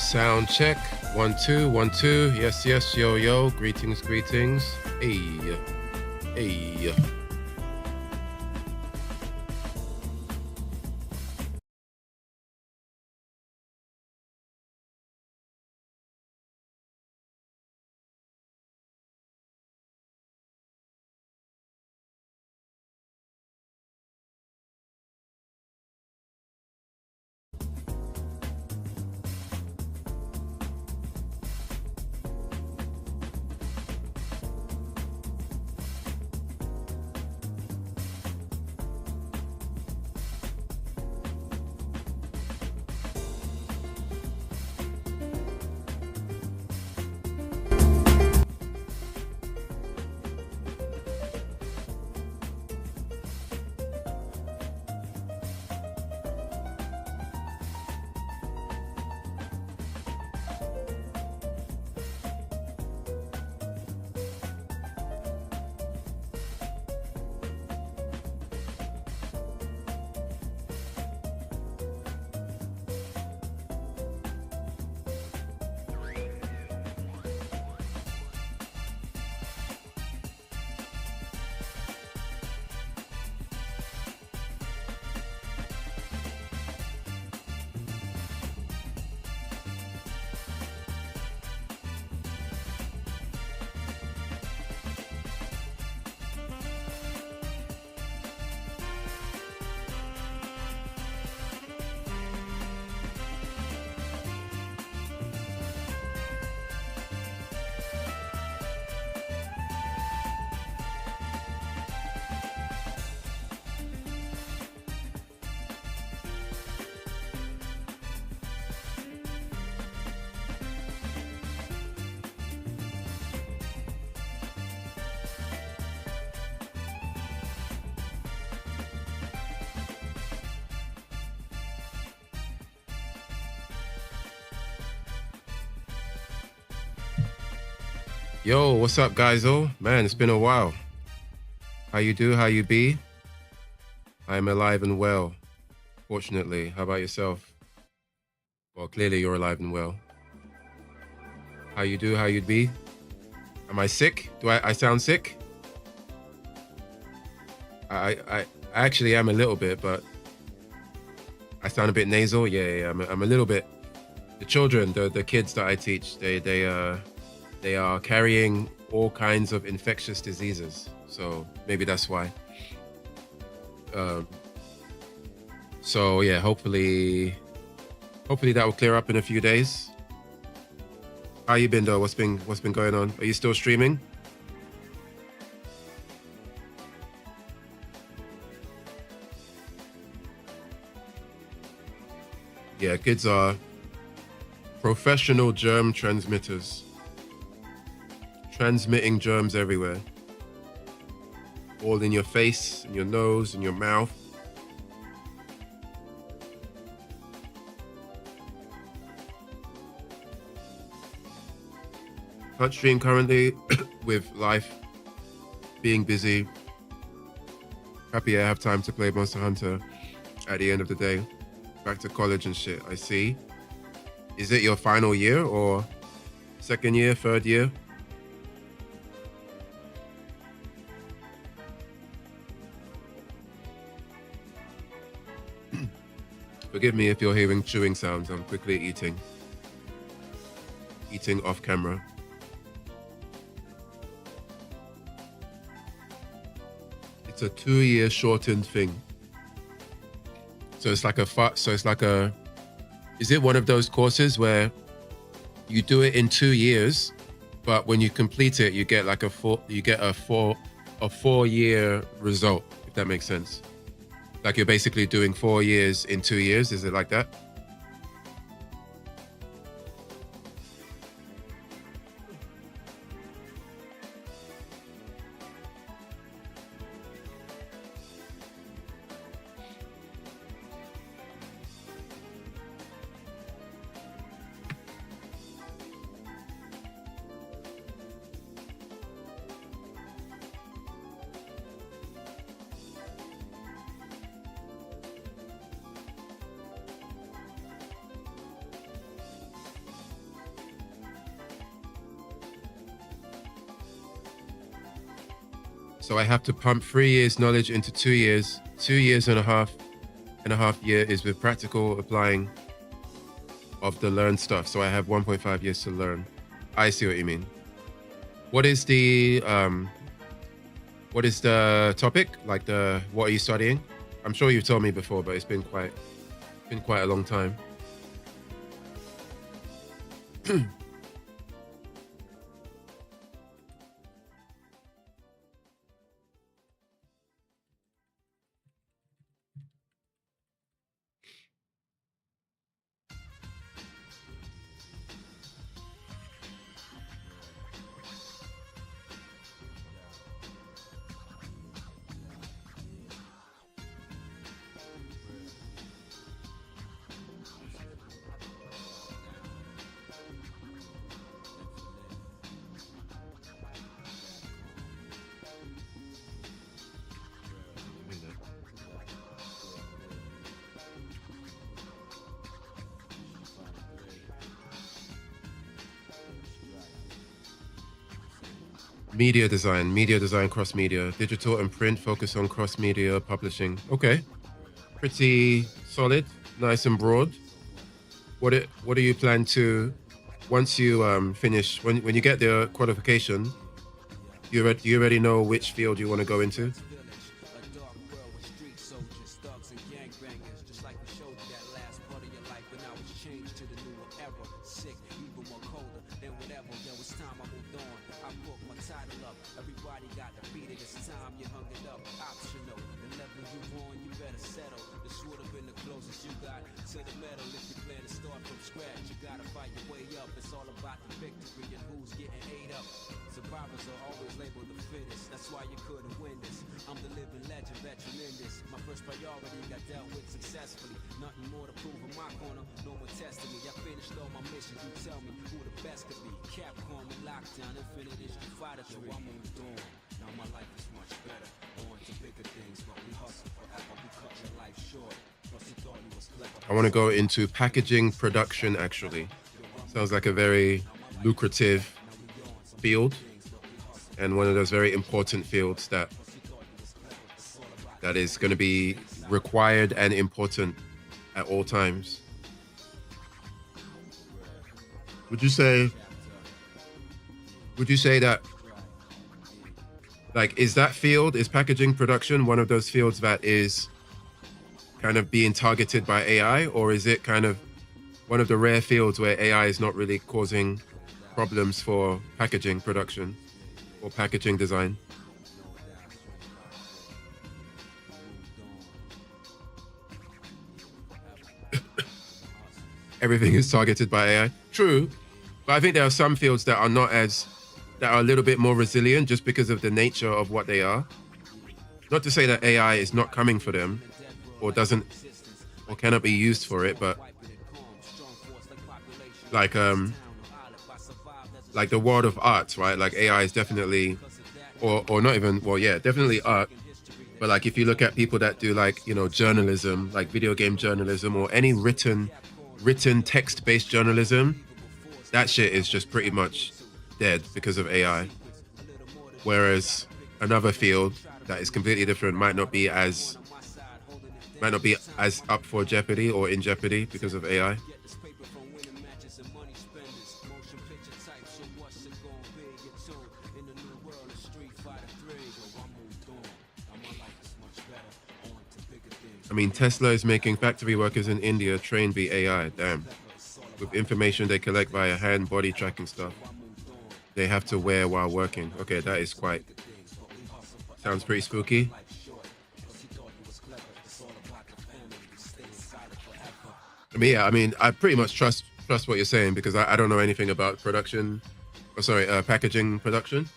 Sound check. 1 2 1 2. Yes, yes, yo, yo. Greetings, greetings. Hey, hey. Yo, what's up, guys? Oh, man, it's been a while. How you do? How you be? I'm alive and well, fortunately. How about yourself? Well, clearly you're alive and well. How you do? How you be? Am I sick? Do I sound sick? I actually am a little bit, but I sound a bit nasal. Yeah. I'm a little bit. The children, the kids that I teach, they are carrying all kinds of infectious diseases. So maybe that's why. So yeah, hopefully that will clear up in a few days. How you been though? What's been going on? Are you still streaming? Yeah, kids are professional germ transmitters. Transmitting germs everywhere. All in your face, in your nose, in your mouth. Can't stream currently with life being busy. Happy I have time to play Monster Hunter at the end of the day. Back to college and shit, I see. Is it your final year or second year, third year? Forgive me if you're hearing chewing sounds. I'm quickly eating off camera. It's a 2-year shortened thing. So it's like is it one of those courses where you do it in 2 years, but when you complete it, you get like a 4-year result, if that makes sense? Like you're basically doing 4 years in 2 years. Is it like that? So I have to pump 3 years knowledge into 2 years. 2 years and a half year is with practical applying of the learned stuff. So I have 1.5 years to learn. I see what you mean. What is the topic? Like what are you studying? I'm sure you've told me before, but it's been quite a long time. Media design, cross media, digital and print, focus on cross media publishing. Okay, pretty solid, nice and broad. What do you plan to, once you finish, when you get the qualification, you already know which field you want to go into? I want to go into packaging production, actually. Sounds like a very lucrative field and one of those very important fields that is going to be required and important at all times. Would you say that, like, is packaging production one of those fields that is kind of being targeted by AI, or is it kind of one of the rare fields where AI is not really causing problems for packaging production or packaging design? Everything is targeted by AI. True, but I think there are some fields that are a little bit more resilient just because of the nature of what they are. Not to say that AI is not coming for them, or cannot be used for it, but like the world of art, right? Like AI is definitely, or not even, well, yeah, definitely art. But like if you look at people that do like, journalism, like video game journalism or any written text-based journalism, that shit is just pretty much dead because of AI. Whereas another field that is completely different might not be as up for jeopardy or in jeopardy because of AI. I mean, Tesla is making factory workers in India train the AI. Damn. With information they collect via hand body tracking stuff they have to wear while working. Okay, that is sounds pretty spooky. I mean, I pretty much trust what you're saying because I don't know anything about packaging production.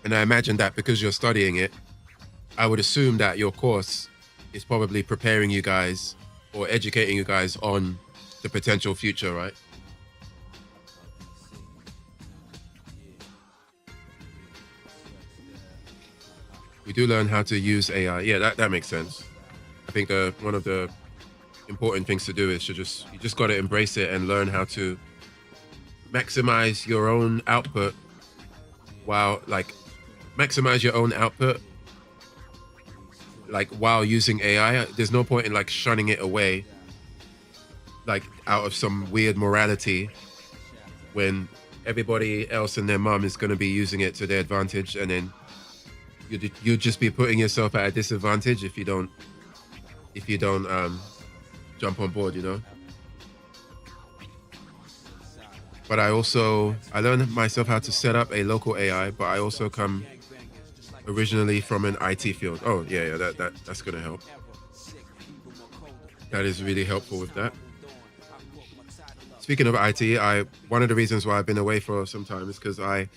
And I imagine that because you're studying it, I would assume that your course is probably preparing you guys or educating you guys on the potential future, right? We do learn how to use AI. Yeah, that makes sense. I think one of the important things to do is you just got to embrace it and learn how to maximize your own output while like maximize your own output, like while using AI. There's no point in like shunning it away, like out of some weird morality, when everybody else and their mom is going to be using it to their advantage, and then you'd just be putting yourself at a disadvantage if you don't jump on board, you know. But I learned myself how to set up a local AI, but I also come originally from an IT field. Oh yeah, that's gonna help. That is really helpful with that. Speaking of IT, one of the reasons why I've been away for some time is because I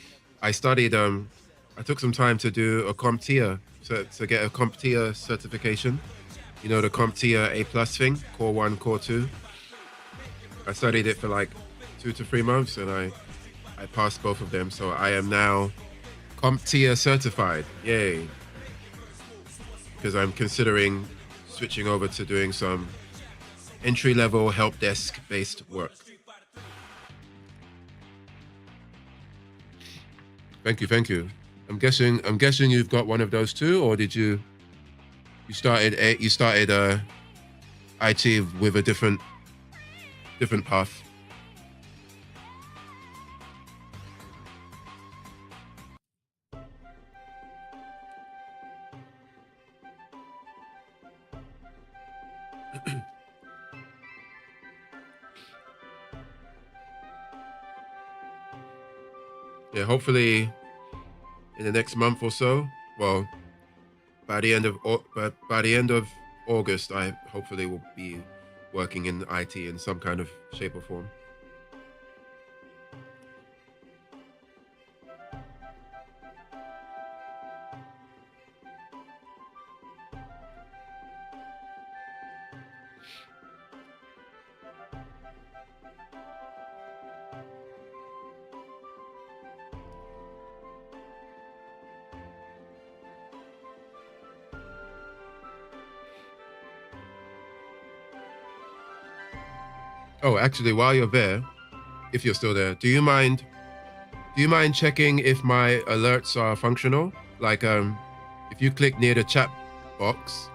studied I took some time to do a CompTIA, to get a CompTIA certification. You know, the CompTIA A+ thing, Core 1, Core 2. I studied it for like 2 to 3 months, and I passed both of them. So I am now CompTIA certified. Yay. Because I'm considering switching over to doing some entry-level help desk-based work. Thank you. I'm guessing you've got one of those too, or did you started IT with a different path? Yeah, hopefully in the next month or so. Well, by the end of August, I hopefully will be working in IT in some kind of shape or form. Oh, actually, while you're there, if you're still there, do you mind checking if my alerts are functional? Like, if you click near the chat box,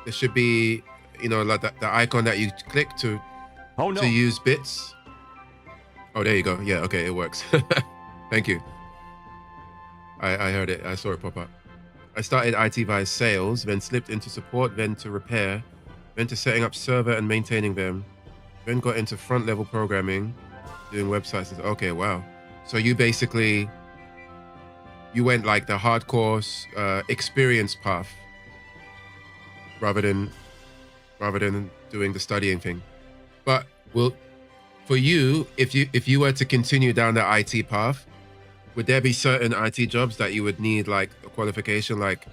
there should be, like the icon that you click to use bits. Oh, there you go. Yeah, okay, it works. Thank you. I heard it. I saw it pop up. I started IT via sales, then slipped into support, then to repair, then to setting up server and maintaining them, then got into front level programming, doing websites. Okay, wow. So you basically, you went like the hardcore experience path rather than doing the studying thing. But for you, if you were to continue down the IT path, would there be certain IT jobs that you would need like a qualification, like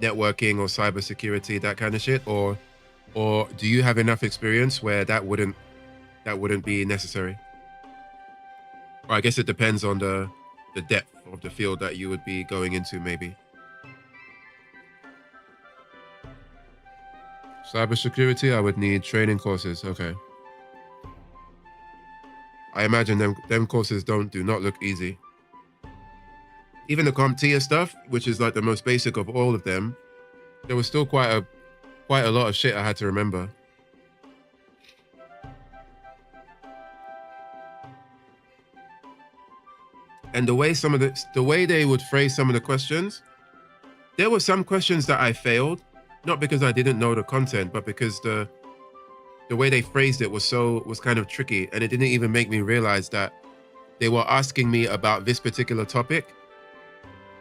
networking or cybersecurity, that kind of shit, or do you have enough experience where that wouldn't be necessary? Or I guess it depends on the depth of the field that you would be going into, maybe. Cybersecurity, I would need training courses. Okay. I imagine them courses do not look easy. Even the CompTIA stuff, which is like the most basic of all of them, there was still quite a lot of shit I had to remember. And the way they would phrase some of the questions, there were some questions that I failed, not because I didn't know the content, but because the way they phrased it was kind of tricky, and it didn't even make me realize that they were asking me about this particular topic,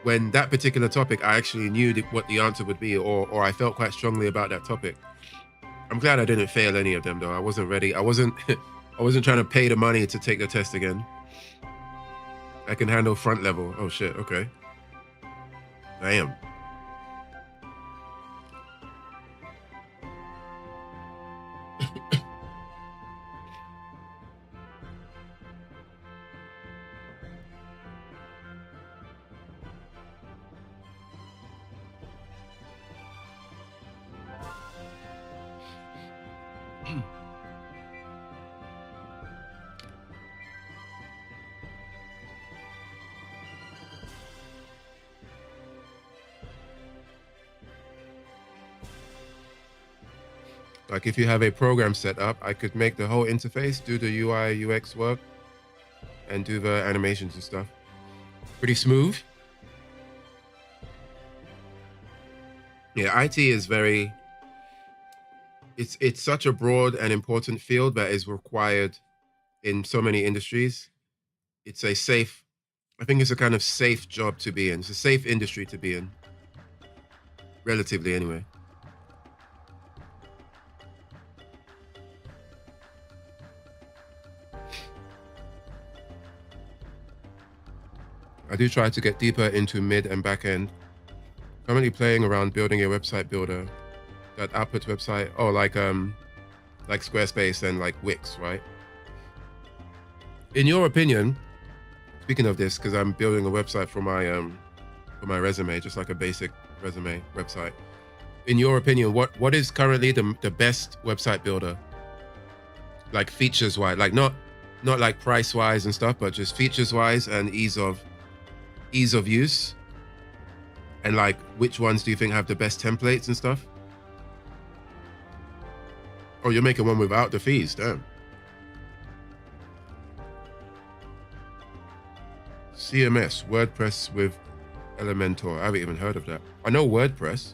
when that particular topic I actually knew what the answer would be, or I felt quite strongly about that topic. I'm glad I didn't fail any of them though. I wasn't ready. I wasn't trying to pay the money to take the test again. I can handle front level. Oh shit, okay. Damn. Like if you have a program set up, I could make the whole interface, do the UI, UX work, and do the animations and stuff. Pretty smooth. Yeah, IT is very, it's such a broad and important field that is required in so many industries. It's a safe, I think it's a kind of safe job to be in. It's a safe industry to be in, relatively anyway. I do try to get deeper into mid and back end. Currently playing around building a website builder that outputs website, like Squarespace and like Wix, right? In your opinion, speaking of this, because I'm building a website for my resume, just like a basic resume website. In your opinion, what is currently the best website builder? Like features wise, like not like price wise and stuff, but just features wise and ease of use. And like, which ones do you think have the best templates and stuff? Oh, you're making one without the fees, damn. CMS, WordPress with Elementor. I haven't even heard of that. I know WordPress.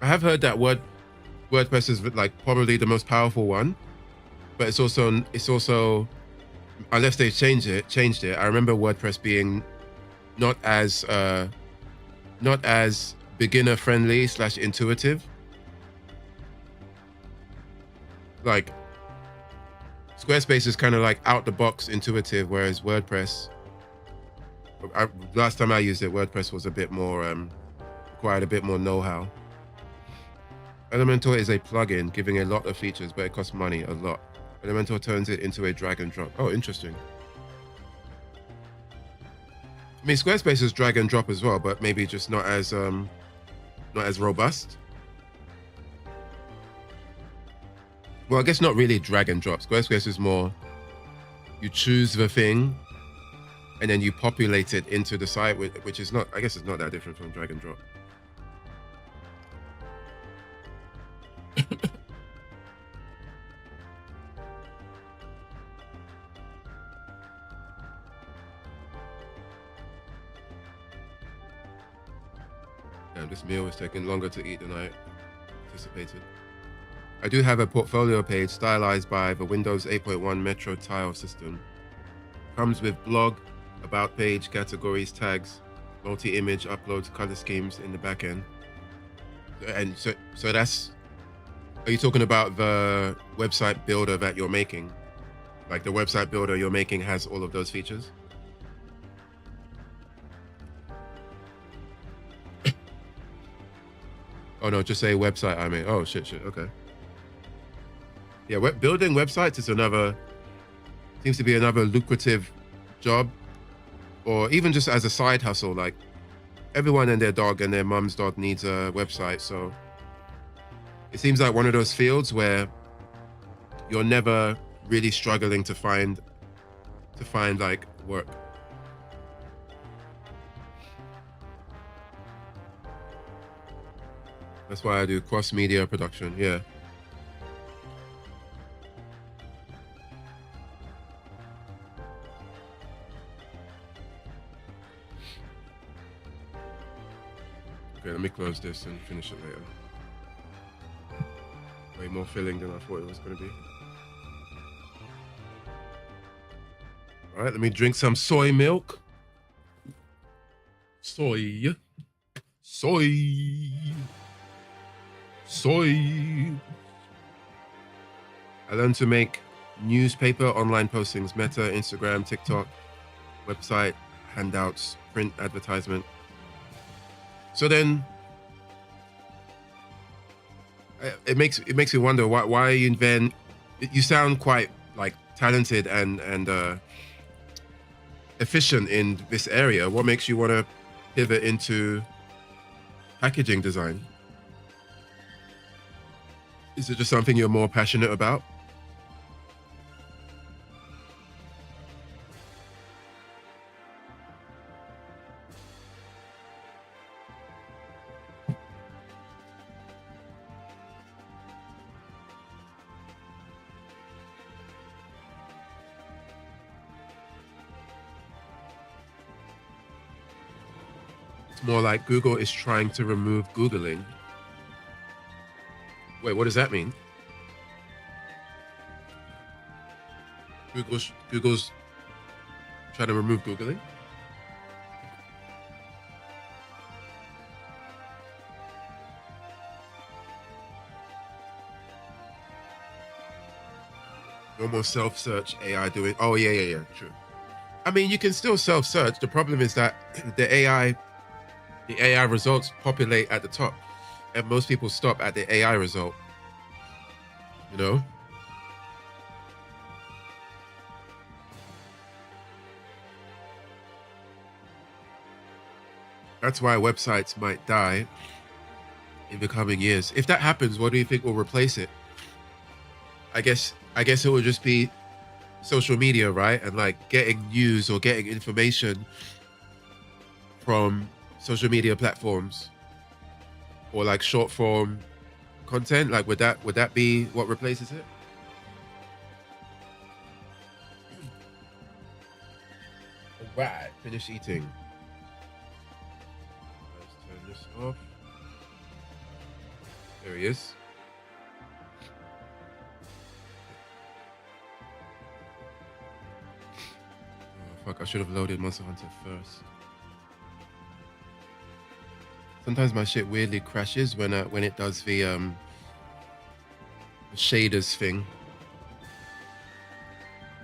I have heard that WordPress is like probably the most powerful one, but it's also unless they changed it. I remember WordPress being not as beginner friendly / intuitive. Like Squarespace is kind of like out the box intuitive, whereas WordPress, last time I used it, WordPress was a bit more required a bit more know-how. Elementor is a plugin giving a lot of features, but it costs money a lot. Elementor turns it into a drag and drop. Oh, interesting. I mean, Squarespace is drag and drop as well, but maybe just not as robust. Well, I guess not really drag and drop. Squarespace is more, you choose the thing and then you populate it into the site, which is not, I guess it's not that different from drag and drop. Damn, this meal is taking longer to eat than I anticipated. I do have a portfolio page stylized by the Windows 8.1 Metro tile system. Comes with blog, about page, categories, tags, multi-image uploads, color schemes in the back end. And so that's, are you talking about the website builder that you're making? Like the website builder you're making has all of those features? Oh no, just say website I made. Oh shit, okay. Yeah, building websites is seems to be another lucrative job, or even just as a side hustle. Like everyone and their dog and their mum's dog needs a website, so it seems like one of those fields where you're never really struggling to find like work. That's why I do cross-media production. Yeah. Okay, let me close this and finish it later. Way more filling than I thought it was going to be. All right, let me drink some soy milk. Soy. I learned to make newspaper online postings, Meta, Instagram, TikTok, website, handouts, print advertisement. So then it makes me wonder why you then, you sound quite like talented and efficient in this area. What makes you want to pivot into packaging design? Is it just something you're more passionate about? It's more like Google is trying to remove Googling. Wait, what does that mean? Google's trying to remove Googling? No more self-search AI doing. Oh yeah, true. I mean, you can still self-search. The problem is that the AI results populate at the top, and most people stop at the AI result. You know. That's why websites might die in the coming years. If that happens, what do you think will replace it? I guess it would just be social media, right? And like getting news or getting information from social media platforms, or like short form content. Like would that be what replaces it? All right, finish eating. Let's turn this off. There he is. Oh, fuck, I should have loaded Monster Hunter first. Sometimes my shit weirdly crashes when it does the shaders thing.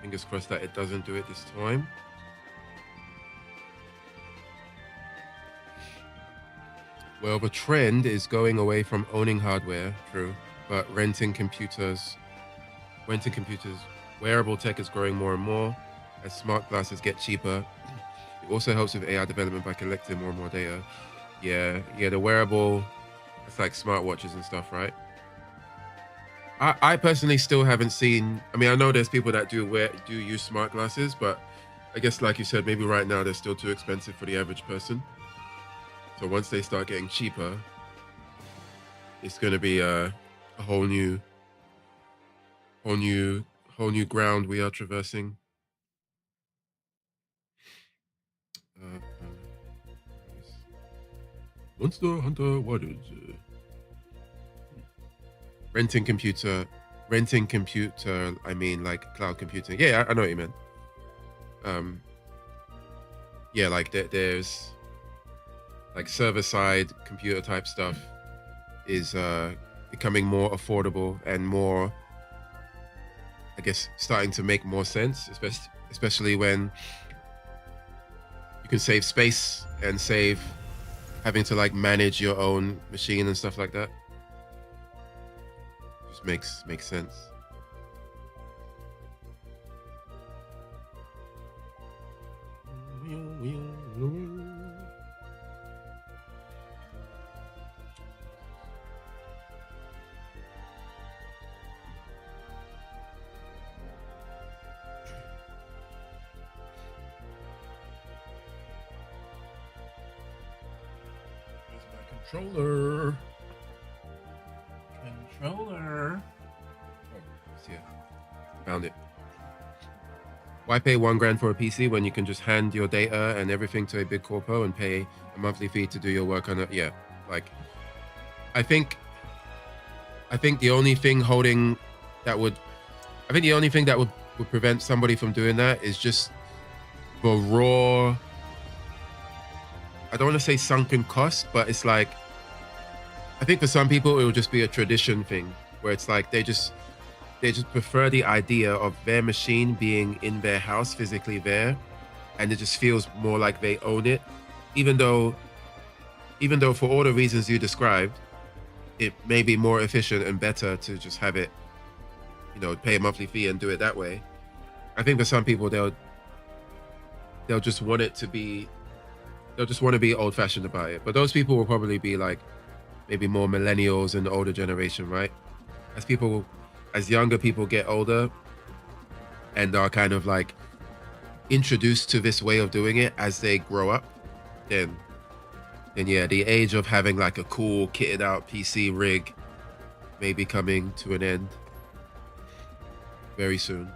Fingers crossed that it doesn't do it this time. Well, the trend is going away from owning hardware, true, but renting computers. Wearable tech is growing more and more as smart glasses get cheaper. It also helps with AI development by collecting more and more data. Yeah, the wearable, it's like smartwatches and stuff, right? I personally still haven't seen. I mean, I know there's people that do use smart glasses, but I guess like you said, maybe right now they're still too expensive for the average person. So once they start getting cheaper, it's going to be a whole new ground we are traversing. Monster Hunter, what is it? Renting computer. I mean, like cloud computing. Yeah, I know what you meant. Yeah, like there's like server-side computer type stuff is becoming more affordable and more, I guess, starting to make more sense, especially when you can save space and save having to like manage your own machine and stuff like that. Just makes sense. Controller. Oh, it's here. Found it. Why pay $1,000 for a PC when you can just hand your data and everything to a big corpo and pay a monthly fee to do your work on it? Yeah, like I think the only thing that would prevent somebody from doing that is just the raw. I don't want to say sunken cost, but it's like, I think for some people it will just be a tradition thing where it's like they just prefer the idea of their machine being in their house, physically there, and it just feels more like they own it, even though for all the reasons you described, it may be more efficient and better to just have it, pay a monthly fee and do it that way. I think for some people they'll just want it to be. They'll just want to be old-fashioned about it. But those people will probably be like maybe more millennials and the older generation, right? As younger people get older and are kind of like introduced to this way of doing it as they grow up, then yeah, the age of having like a cool kitted out PC rig may be coming to an end very soon.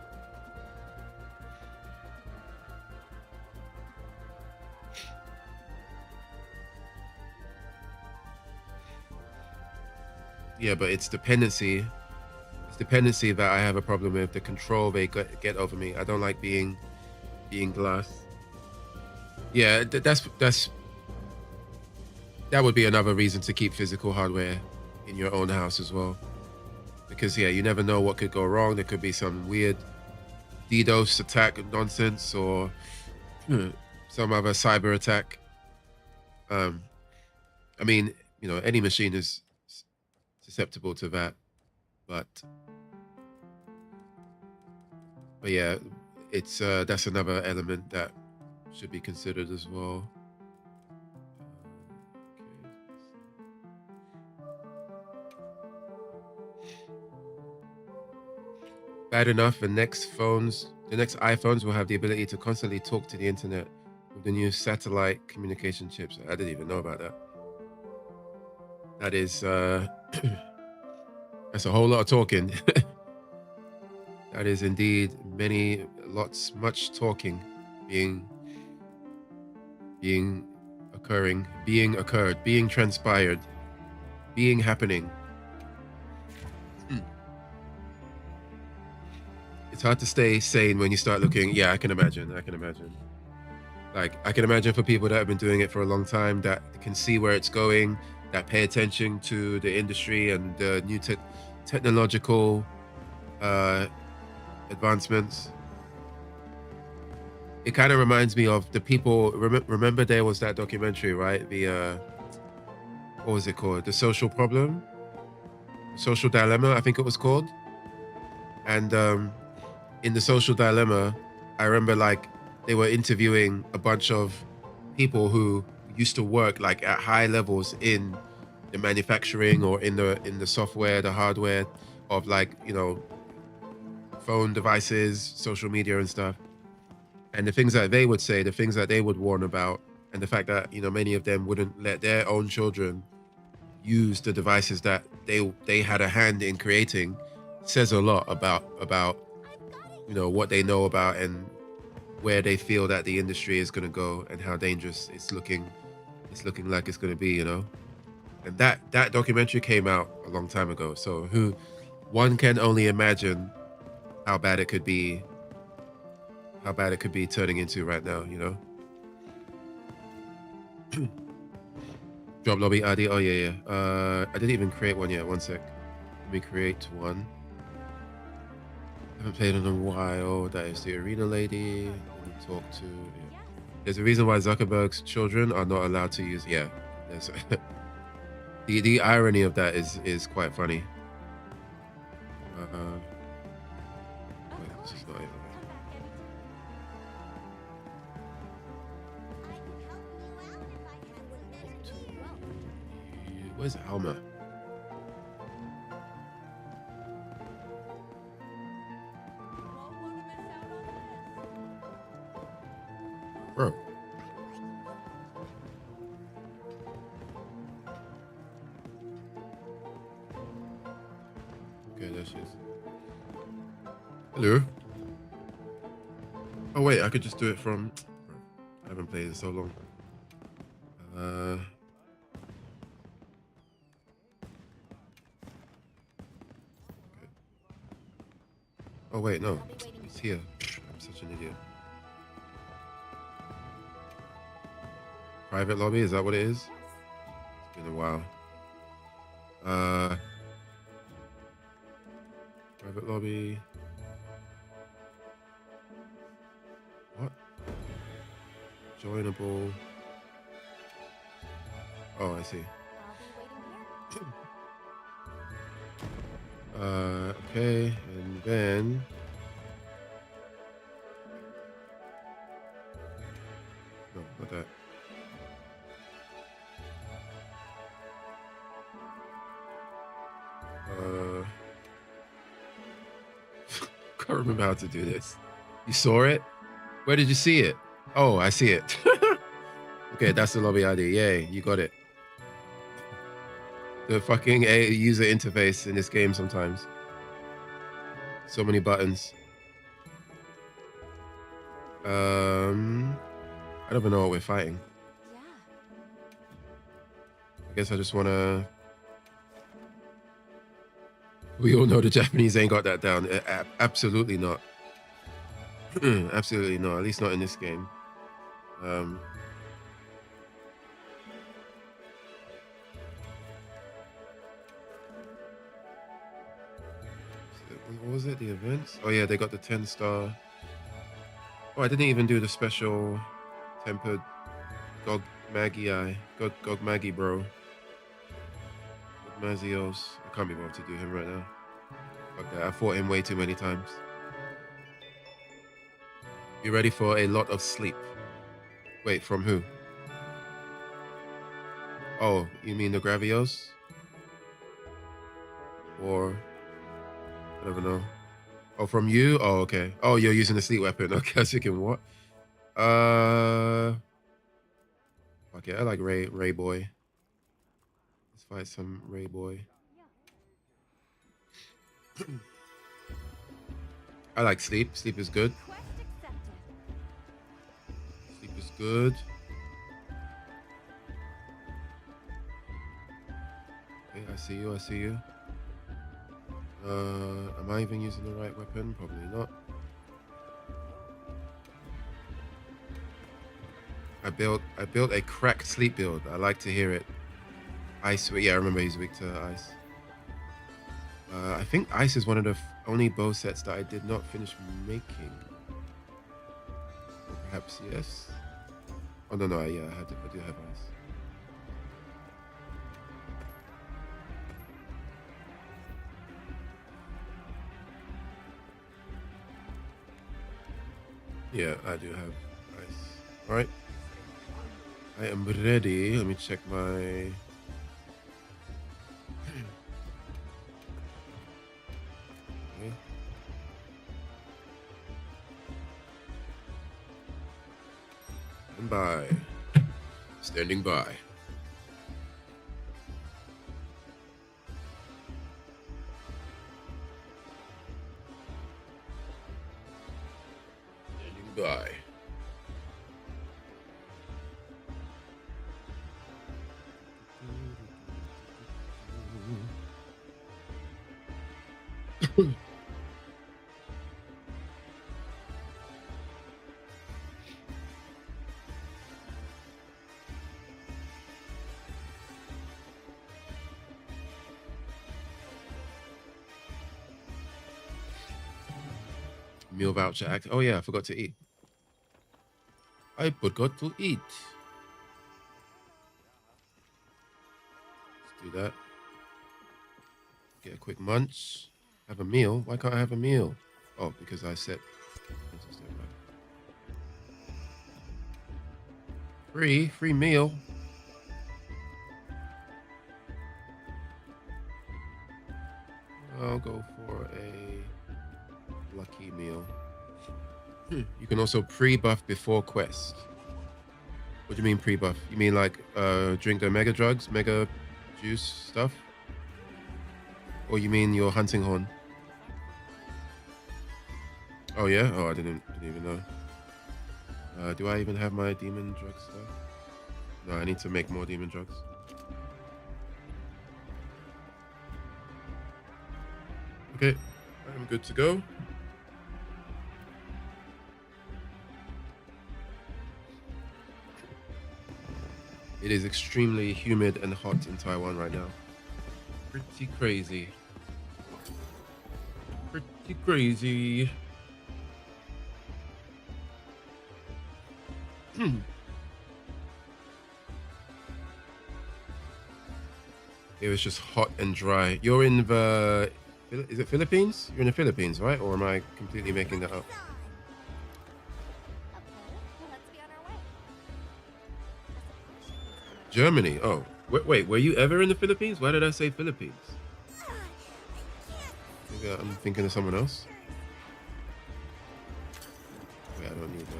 yeah, but it's dependency. It's dependency that I have a problem with. The control they get over me. I don't like being glass. Yeah, that would be another reason to keep physical hardware in your own house as well. Because yeah, you never know what could go wrong. There could be some weird DDoS attack nonsense or some other cyber attack. Um, I mean, any machine is susceptible to that, but yeah, it's that's another element that should be considered as well. Bad enough, the next iPhones will have the ability to constantly talk to the internet with the new satellite communication chips. I didn't even know about that. That is that's a whole lot of talking. That is indeed much talking being occurred, being transpired, being happening. It's hard to stay sane when you start looking. Yeah, I can imagine. Like, I can imagine for people that have been doing it for a long time, that can see where it's going, that pay attention to the industry and the new technological advancements. It kind of reminds me of the people. Remember, there was that documentary, right? The what was it called? The Social Problem, Social Dilemma, I think it was called. And in the Social Dilemma, I remember like they were interviewing a bunch of people who used to work like at high levels in the manufacturing or in the software, the hardware of like phone devices, social media and stuff. And the things that they would say, the things that they would warn about, and the fact that many of them wouldn't let their own children use the devices that they had a hand in creating, says a lot about what they know about and where they feel that the industry is going to go and how dangerous it's looking like it's going to be. And that documentary came out a long time ago, so one can only imagine how bad it could be turning into right now. Drop lobby ID. Oh yeah. I didn't even create one yet. One sec. Let me create one. Haven't played in a while. That is the arena lady. Let me talk to. Yeah. There's a reason why Zuckerberg's children are not allowed to use. Yeah. There's the irony of that is quite funny. Wait, this is not it. Where's Alma? Bro. Okay, there she is. Hello. Oh wait, I could just do it from. I haven't played in so long. Okay. Oh wait, no, it's here. I'm such an idiot. Private lobby, is that what it is? It's been a while. Private lobby. What? Joinable. Oh, I see. Okay, and then no, not that. Can't remember how to do this. You saw it? Where did you see it? Oh, I see it. Okay, that's the lobby ID. Yay, you got it. The fucking user interface in this game sometimes. So many buttons. I don't even know what we're fighting. I guess I just want to We all know the Japanese ain't got that down. Absolutely not. Absolutely not. At least not in this game. Um, what was it? The events? Oh yeah, they got the 10-star. Oh, I didn't even do the special tempered Gog Maggie eye. Gog Maggie, bro. Mazios. I can't be bothered to do him right now. Fuck that. I fought him way too many times. You ready for a lot of sleep? Wait, from who? Oh, you mean the Gravios? Or I don't know. Oh, from you? Oh, okay. Oh, you're using the sleep weapon. Okay, I was thinking what? Okay, I like Ray Boy. Let's fight some Ray Boy. I like sleep. Sleep is good. Sleep is good. Okay, I see you. I see you. Am I even using the right weapon? Probably not. I built a cracked sleep build. I like to hear it. Ice. Yeah, I remember he's weak to ice. I think ice is one of the only bow sets that I did not finish making. Or perhaps yes. Oh no, yeah, I do have ice. Yeah, I do have ice. All right. I am ready. Let me check my. Okay. Stand by. Standing by. Standing by. Meal voucher act. Oh yeah, I forgot to eat. I forgot to eat. Let's do that. Get a quick munch. Have a meal. Why can't I have a meal? Oh, because I set. Free meal. I'll go for a lucky meal. You can also pre-buff before quest. What do you mean pre-buff? You mean like drink the mega drugs, mega juice stuff? Or you mean your hunting horn? Oh yeah? Oh, I didn't even know. Do I even have my demon drug stuff? No, I need to make more demon drugs. Okay, I'm good to go. It is extremely humid and hot in Taiwan right now. Pretty crazy. Pretty crazy. It was just hot and dry. You're in the... Is it Philippines? You're in the Philippines, right? Or am I completely making that up? Germany. Oh, wait. Were you ever in the Philippines? Why did I say Philippines? Maybe I'm thinking of someone else. Wait, I don't need that.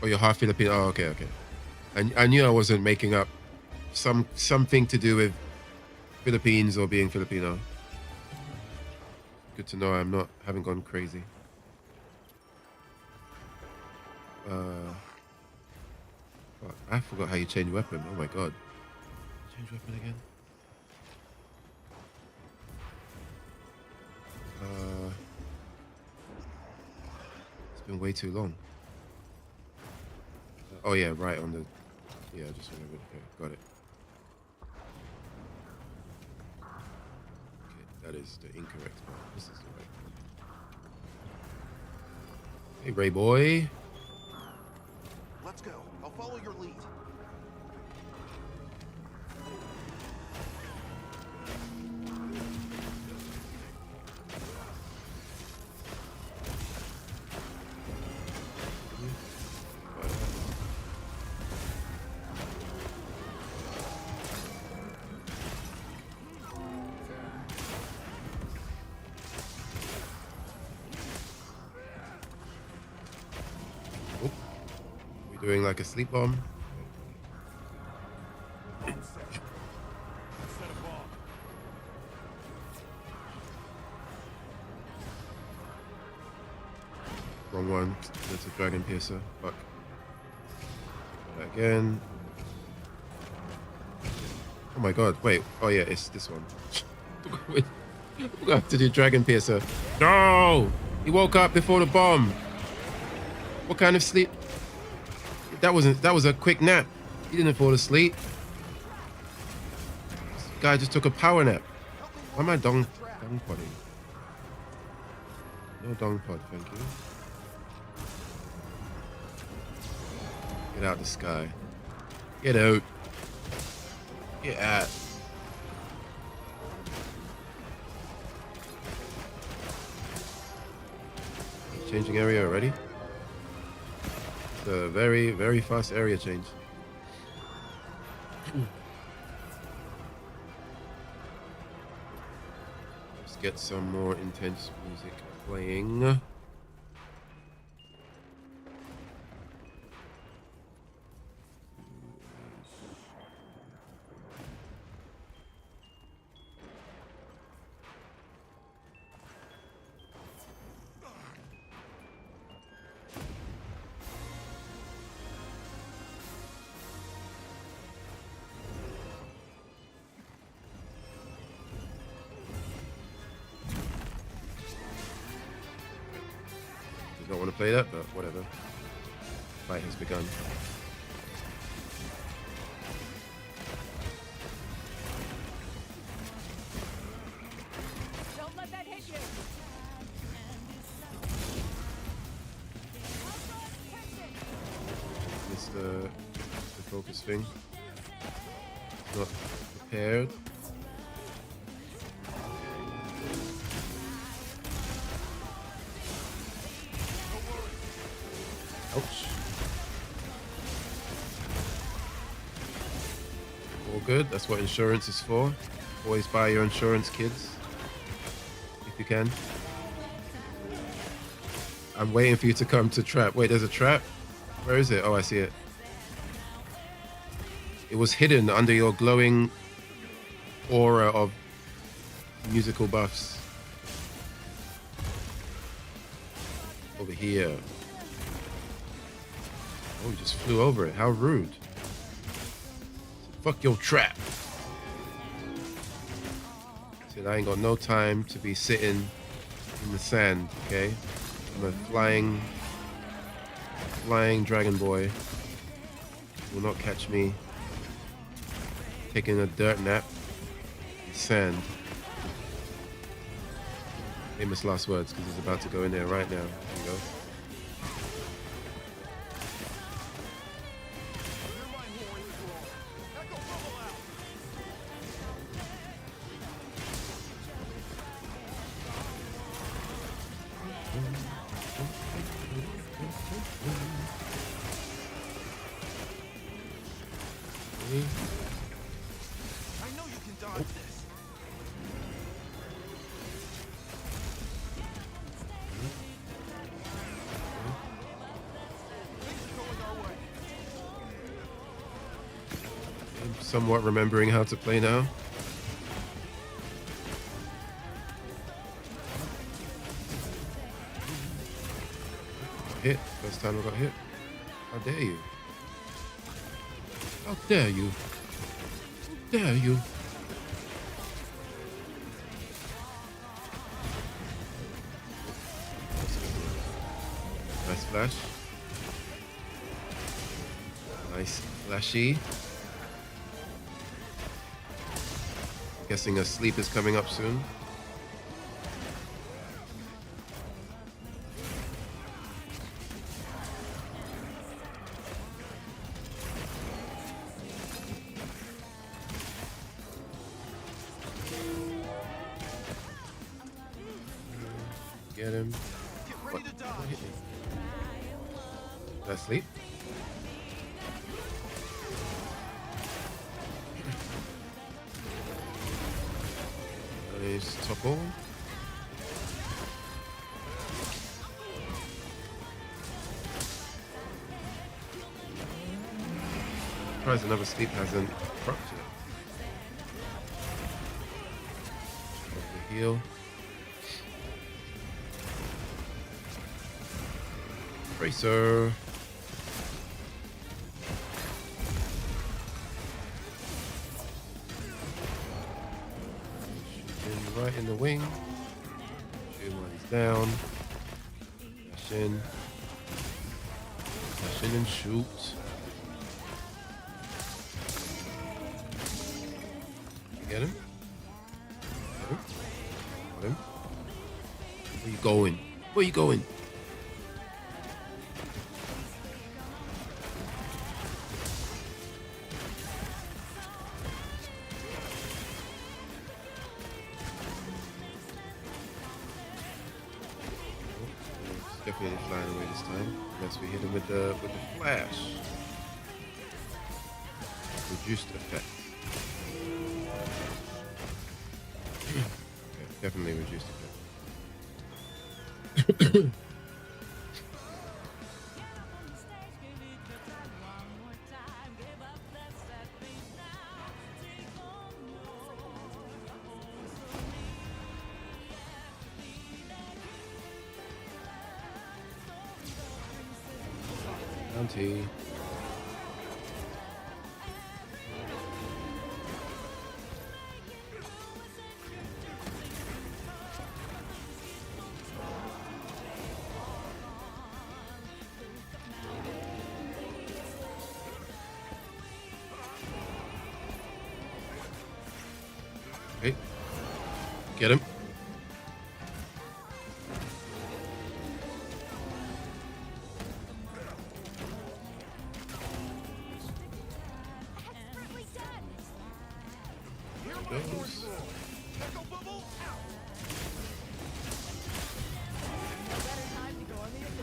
Oh, you're half Filipino. Oh, okay. I knew I wasn't making up something to do with Philippines or being Filipino. Good to know haven't gone crazy. I forgot how you change weapon. Oh my god. Change weapon again. It's been way too long. Oh yeah, right on the. Yeah, I just remembered. Okay, got it. Okay, that is the incorrect one. This is the right one. Hey, Ray boy. Let's go. I'll follow your lead. Doing like a sleep bomb. Wrong one. That's a dragon piercer. Fuck. Try that again. Oh my god. Wait. Oh yeah, it's this one. We'll have to do dragon piercer. No! He woke up before the bomb. What kind of sleep? That was a quick nap. He didn't fall asleep. This guy just took a power nap. Why am I dong podding? No dong pod, thank you. Get out the sky. Get out. Get out. Changing area already? It's a very, very fast area change. Let's get some more intense music playing. Don't want to play that, but whatever. Fight has begun. Don't let that hit you. It's the focus thing. It's not prepared. Ouch. All good. That's what insurance is for. Always buy your insurance, kids. If you can. I'm waiting for you to come to trap. Wait, there's a trap? Where is it? Oh, I see it. It was hidden under your glowing aura of musical buffs. Over here. Oh, he just flew over it. How rude. Fuck your trap. Said I ain't got no time to be sitting in the sand, okay? I'm a flying dragon boy. Will not catch me taking a dirt nap in sand. Famous last words, because he's about to go in there right now. There you go. I know you can dodge this. Things are going our way. I'm somewhat remembering how to play now. Hit. First time I got hit. How dare you? How dare you? dare you? Nice flash. Nice flashy. Guessing a sleep is coming up soon. Get him. Get ready to dodge. Did I sleep? Nice topple. Surprised another sleep hasn't propped yet. The heal. Bracer. Shooting right in the wing. Shoot while he's down. Dash in. Dash in and shoot. Get him? Get him? Got him? Where you going? Where you going? Definitely flying away this time. Unless we hit him with the flash. Reduced effect. Okay, definitely reduced effect. Bounty. Okay. Get him. Goes.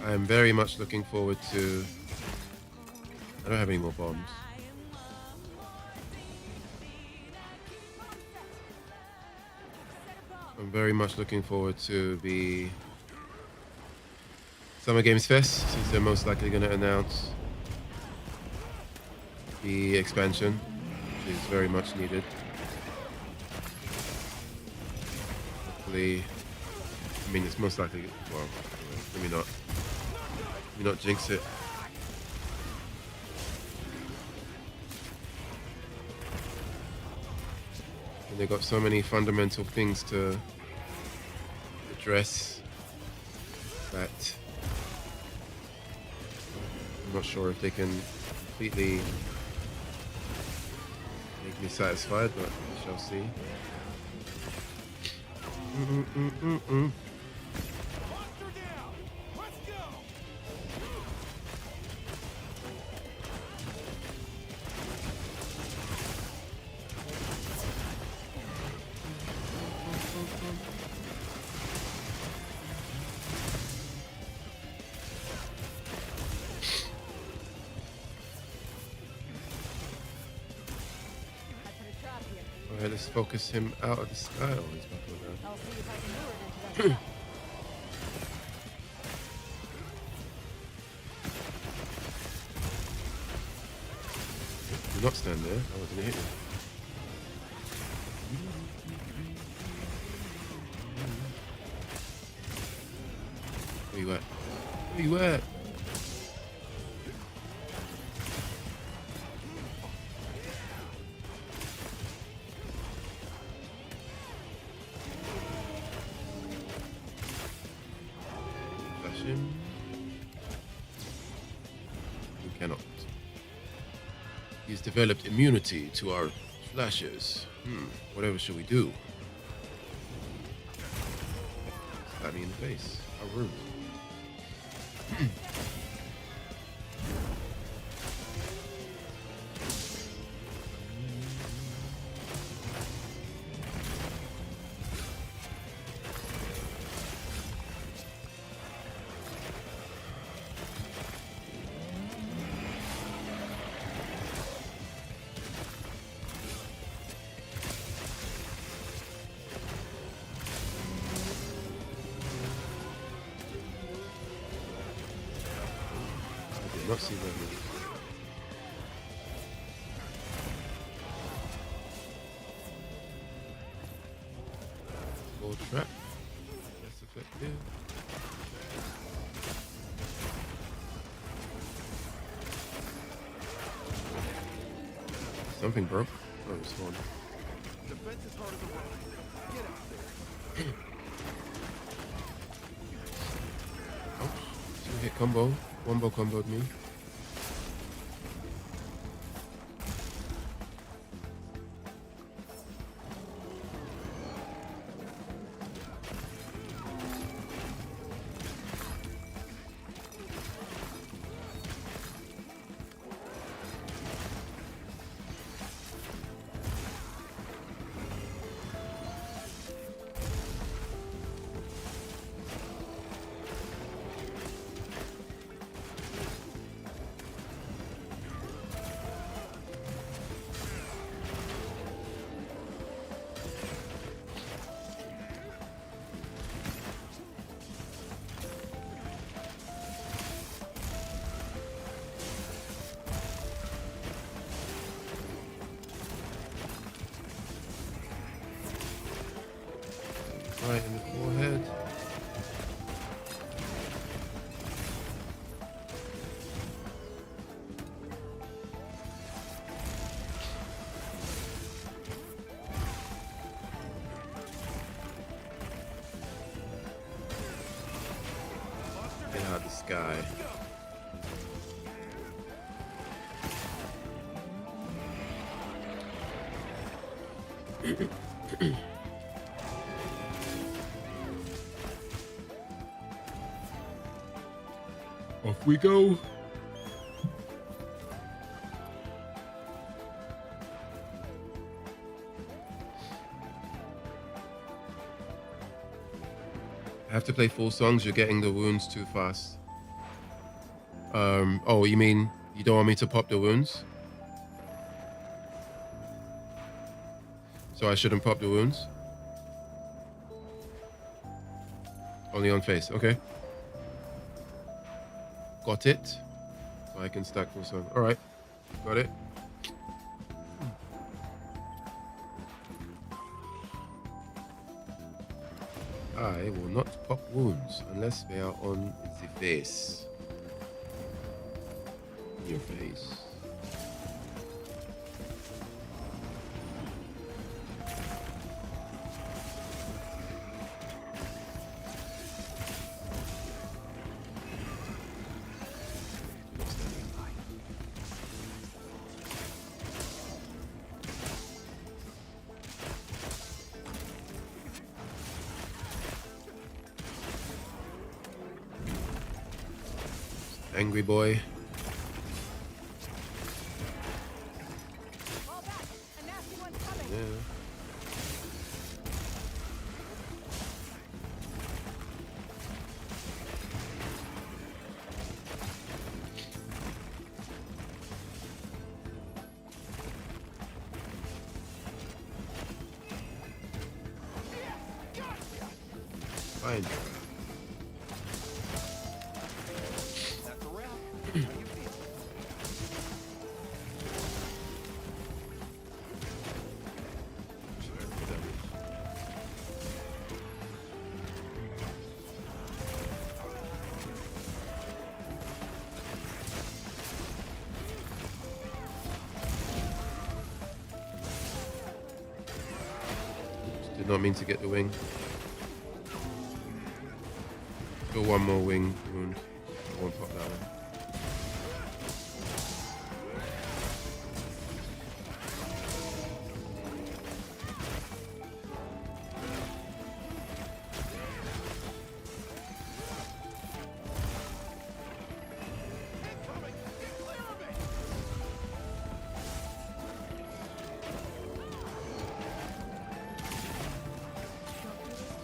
I am very much looking forward to. I don't have any more bombs. I'm very much looking forward to the Summer Games Fest, since they're most likely going to announce the expansion, which is very much needed. Hopefully, I mean, it's most likely, well, let me not jinx it. And they got so many fundamental things to address that I'm not sure if they can completely make me satisfied, but we shall see. Alright, let's focus him out of the sky. Oh, he's back on that. I'll see if I can lure it into that. Do not stand there. I was gonna hit you. Where you at? Where you at? Cannot. He's developed immunity to our flashes. Whatever should we do? Slap me in the face. How rude. Not see that move. Gold trap. That's effective. Something broke. Oh, it's gone. Defense is hard as a rock. Get out there. Oh, two-hit combo. Wombo comboed me. Right in the forehead. Get out of the sky. Off we go. I have to play full songs. You're getting the wounds too fast. Oh, you mean you don't want me to pop the wounds? So I shouldn't pop the wounds? Only on face. Okay. Got it. So I can stack full song. All right. Got it. I will not pop wounds unless they are on the face. Your face. Angry boy. Fall back. A nasty one's coming. Yeah. Fine. That's a wrap. How you feel? Did not mean to get the wing. Still one more wing wound. I won't pop that one.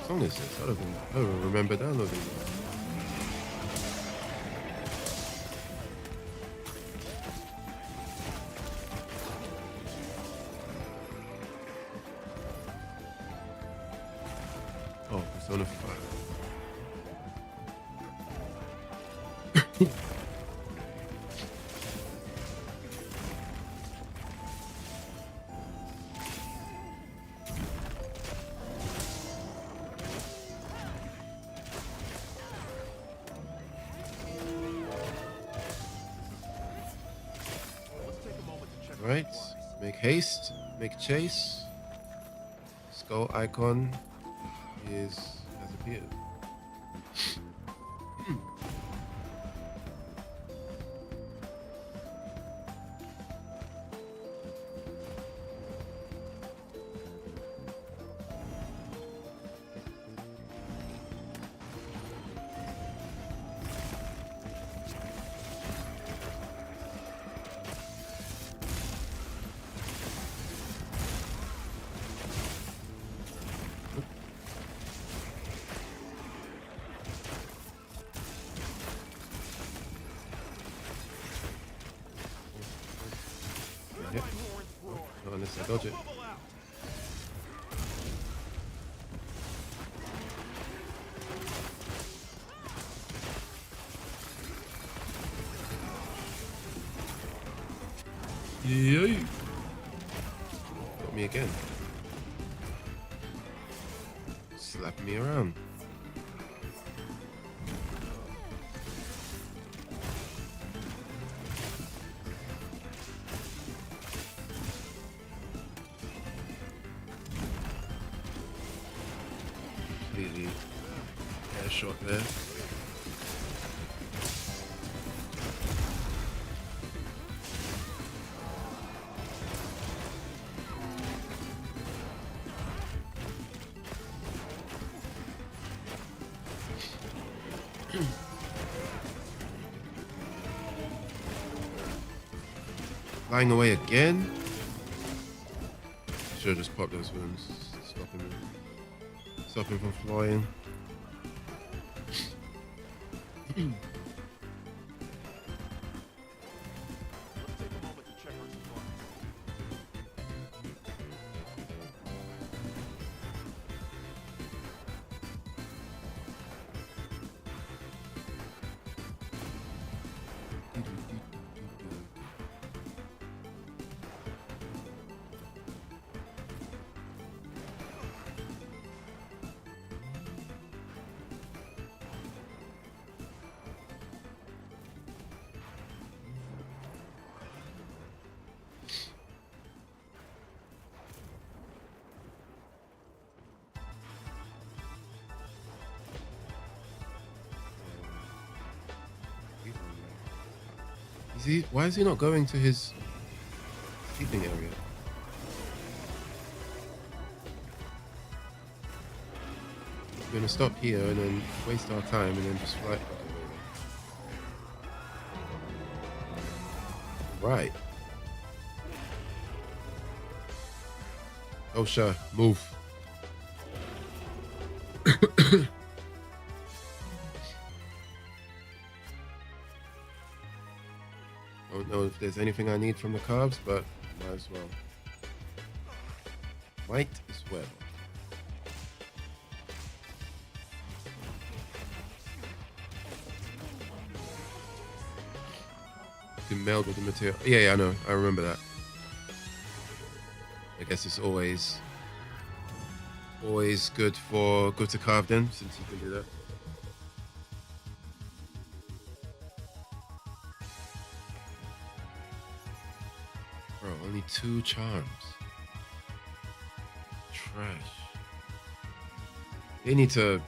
song is this? I don't even remember downloading it. Oh, Persona 5. Right, make haste, make chase. Skull icon has appeared. Yep. Not unless I dodge it. Yay! Got me again. Slapping me around. Completely air shot there. Flying away again. Should have just popped those wounds. Stop him from flying. Let's take a moment to check our supplies. Why is he not going to his sleeping area? We're gonna stop here and then waste our time and then just fly. Right. Oh, sure. Move. Don't know if there's anything I need from the carbs, but might as well. Might as well. You can meld with the material. Yeah, I know. I remember that. I guess it's always good to carve then, since you can do that. Bro, only 2 charms. Trash. They need to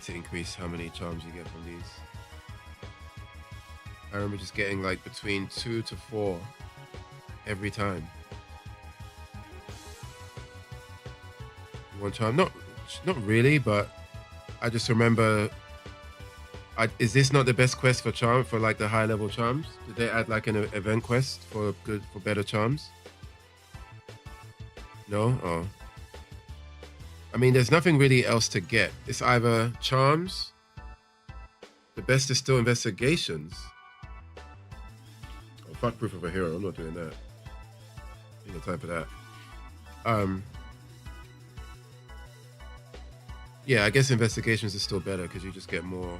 increase how many charms you get from these. I remember just getting like between 2 to 4 every time. 1 charm, not really, but I just remember. Is this not the best quest for charm for like the high level charms? Did they add like an event quest for better charms? No? Oh. I mean, there's nothing really else to get. It's either charms. The best is still investigations. Oh, fuck proof of a hero. I'm not doing that. Ain't no time for that. Yeah, I guess investigations is still better because you just get more.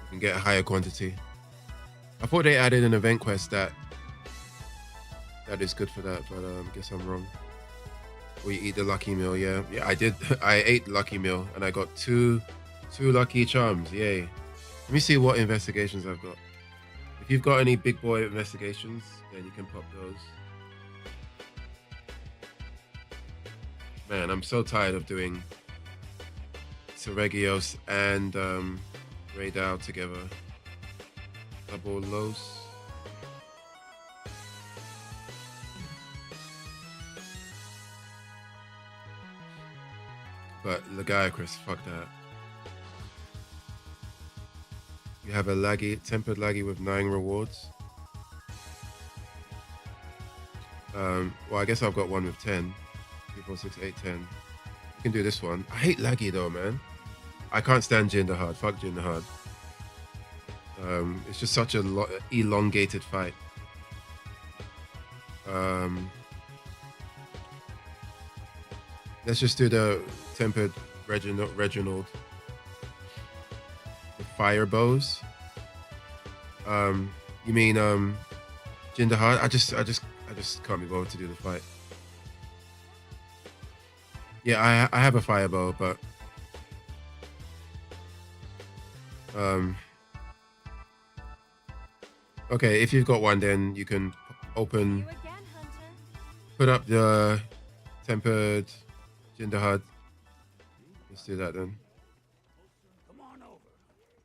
You can get a higher quantity. I thought they added an event quest that is good for that, but I guess I'm wrong. Or you eat the lucky meal, yeah. Yeah, I did. I ate lucky meal and I got two lucky charms. Yay. Let me see what investigations I've got. If you've got any big boy investigations, then you can pop those. Man, I'm so tired of doing Seregios and Raidao together. Double Los. But Lagiacrus, fuck that. You have a tempered laggy with 9 rewards. Well, I guess I've got one with 10. 3, 4, 6, 8, 10. You can do this one. I hate laggy though, man. I can't stand Jinderhard. Fuck Jinderhard. It's just such a elongated fight. Let's just do the tempered Reginald. The fire bows. You mean Jinderhard? I just can't be bothered to do the fight. Yeah, I have a fire bow, but okay, if you've got one, then you can open. You again, Hunter. Put up the tempered Jinderhard. Let's do that then.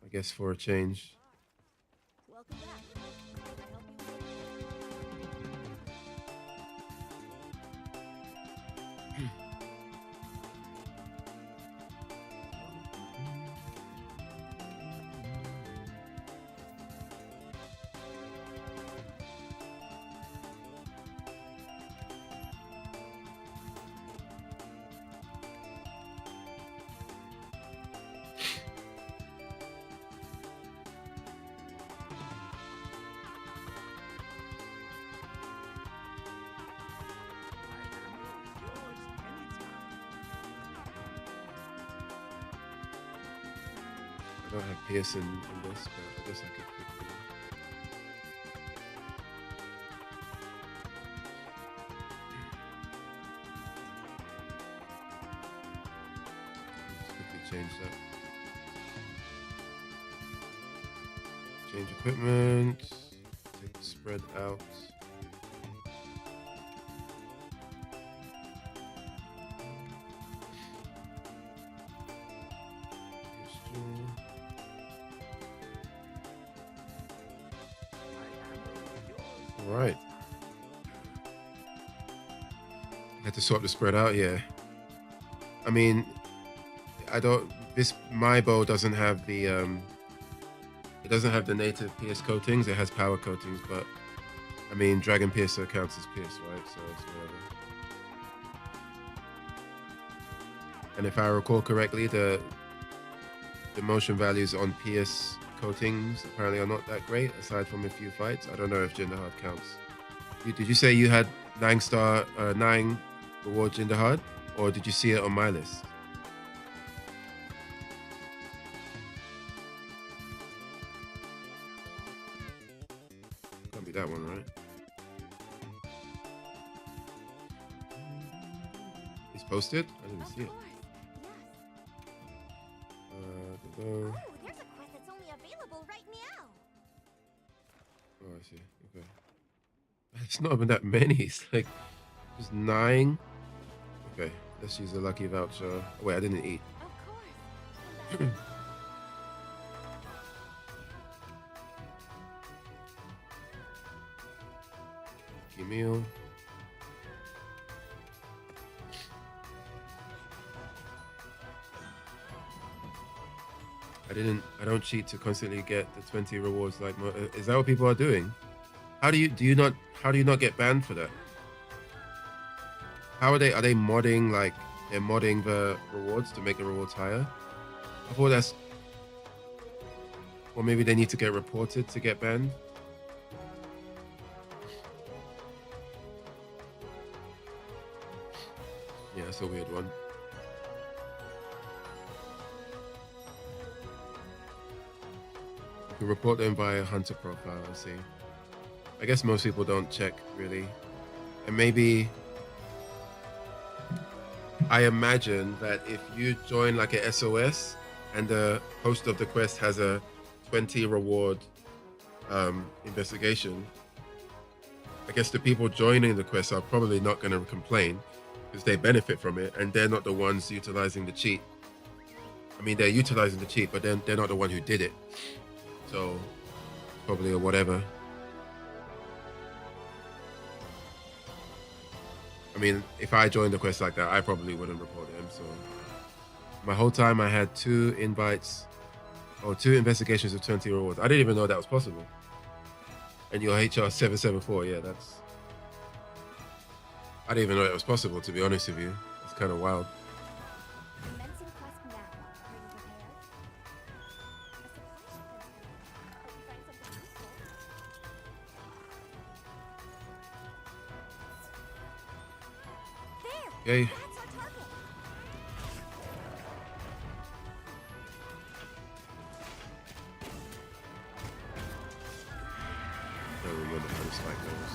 I guess for a change. Welcome back. I don't have Pearson in this, but I guess I could quickly. Just quickly change that. Change equipment. Take the spread out. Right. Had to sort the spread out, yeah. I mean, my bow doesn't have the it doesn't have the native pierce coatings. It has power coatings, but I mean, Dragon Piercer counts as pierce, right? So it's whatever. And if I recall correctly, the motion values on pierce coatings apparently are not that great, aside from a few fights. I don't know if Jinderhard counts. Did you say you had 9 reward Jinderhard, or did you see it on my list? Can't be that one, right? It's posted? I didn't see it. Yes. Oh, there's a quest that's only available right now. Oh, I see. Okay. It's not even that many. It's like just 9. Okay, let's use the lucky voucher. Oh, wait, I didn't eat. Of course. Lucky meal. I don't cheat to constantly get the 20 rewards like is that what people are doing? How do you not get banned for that? Are they modding like they're modding the rewards to make the rewards higher. I thought that's, or maybe they need to get reported to get banned. Yeah, that's a weird one. You can report them via hunter profile. I see. I guess most people don't check really, and maybe I imagine that if you join like a SOS and the host of the quest has a 20 reward investigation, I guess the people joining the quest are probably not going to complain because they benefit from it and they're not the ones utilizing the cheat. I mean, they're utilizing the cheat, but then they're not the one who did it. So probably a whatever. I mean, if I joined the quest like that, I probably wouldn't report them. So my whole time I had 2 invites or 2 investigations of 20 rewards. I didn't even know that was possible. And your HR 774, yeah, that's, I didn't even know that was possible, to be honest with you. It's kind of wild. Commencing quest now. Are you prepared? Hope you find something useful. There! Okay. That's our target! I don't remember how this fight goes.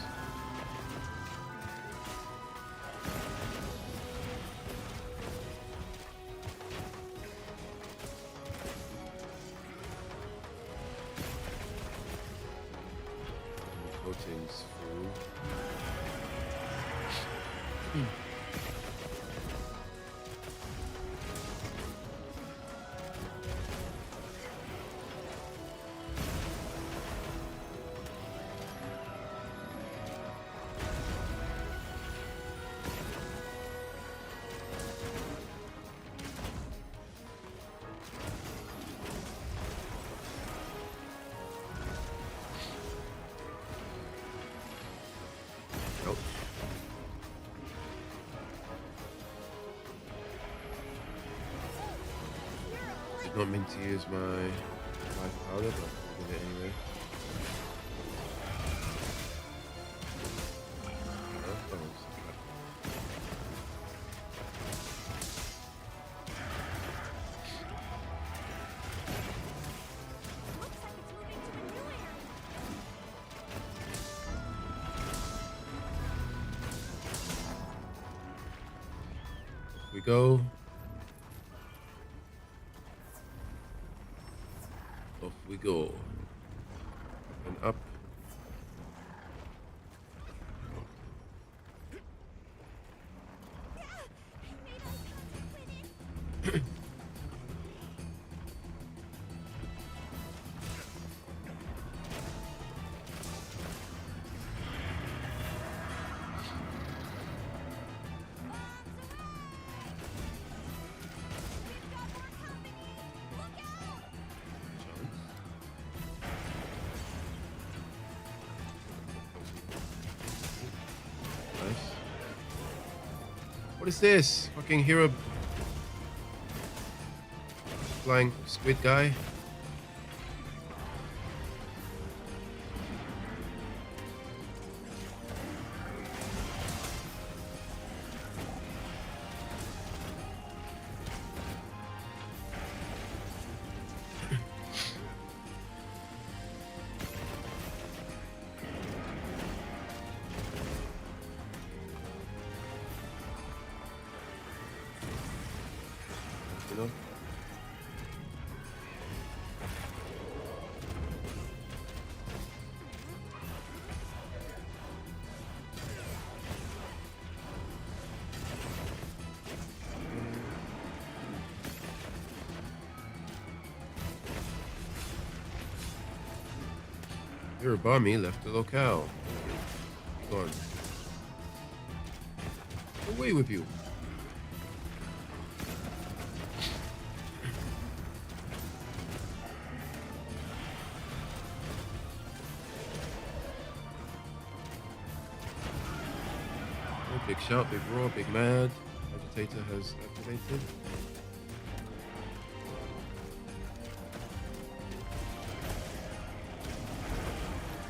Proteins through. Nope. Did not mean to use my life powder, but I did it anyway. Oh, Looks like it's moving to a new area. we go. Off we go. And up. Nice. What is this? Fucking hero flying squid guy. You know? You're a bummy, left the locale. Gone. Away with you. Oh, big shout, big roar, big mad. rotator has activated.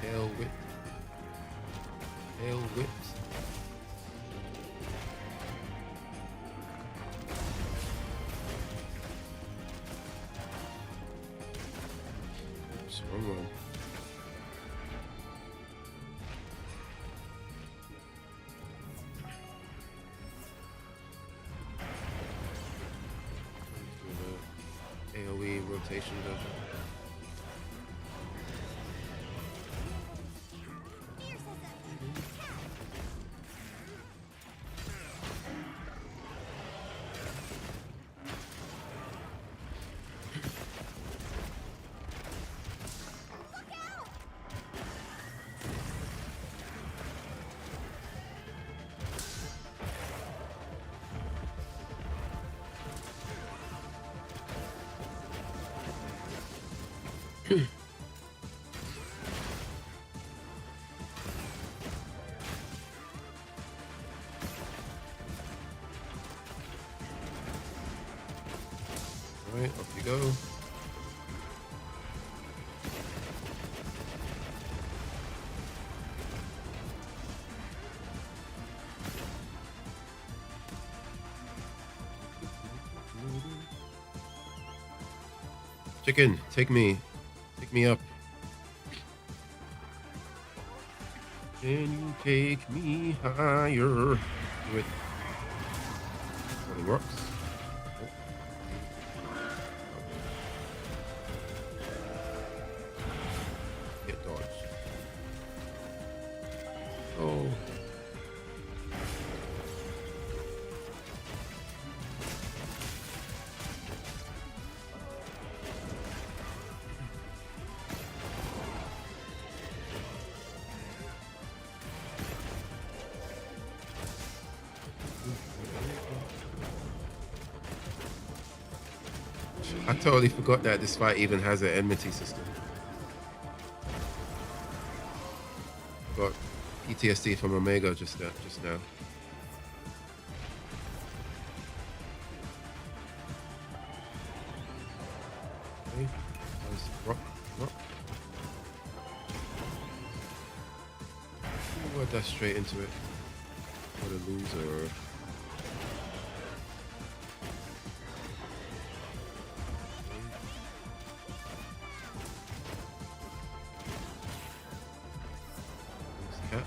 Tail whip. Tail whips. Oops, wrong one. AoE rotation version. Fierce as a cat. Look out! Alright, off you go. Chicken, take me. Take me up. Can you take me higher? Do it. Rolling rocks. Oh. Get dodge. Oh. I totally forgot that this fight even has an enmity system. Got PTSD from Omega just now. Okay. Nice. Rock. Ooh, I dash straight into it. What a loser. Cat.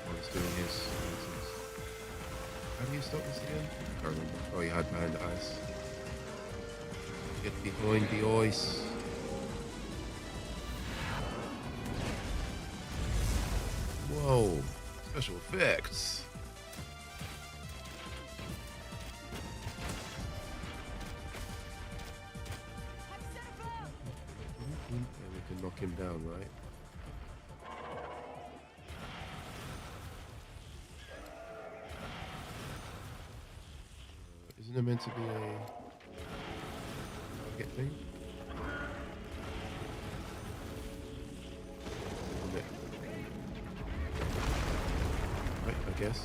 Oh, he's doing his. How do you stop this again? I can't remember. Oh, you hide behind the ice. Get behind the ice. Whoa. Special effects. And we can knock him down, right? Isn't there meant to be a target thing? Isn't it? Right, I guess.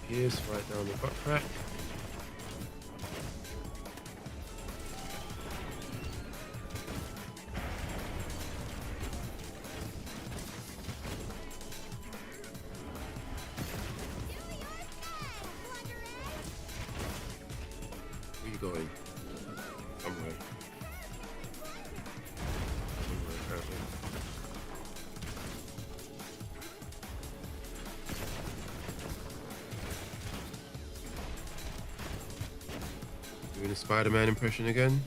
Pierce right down the butt crack. Where you going? Somewhere. Somewhere, apparently. Doing a Spider-Man impression again.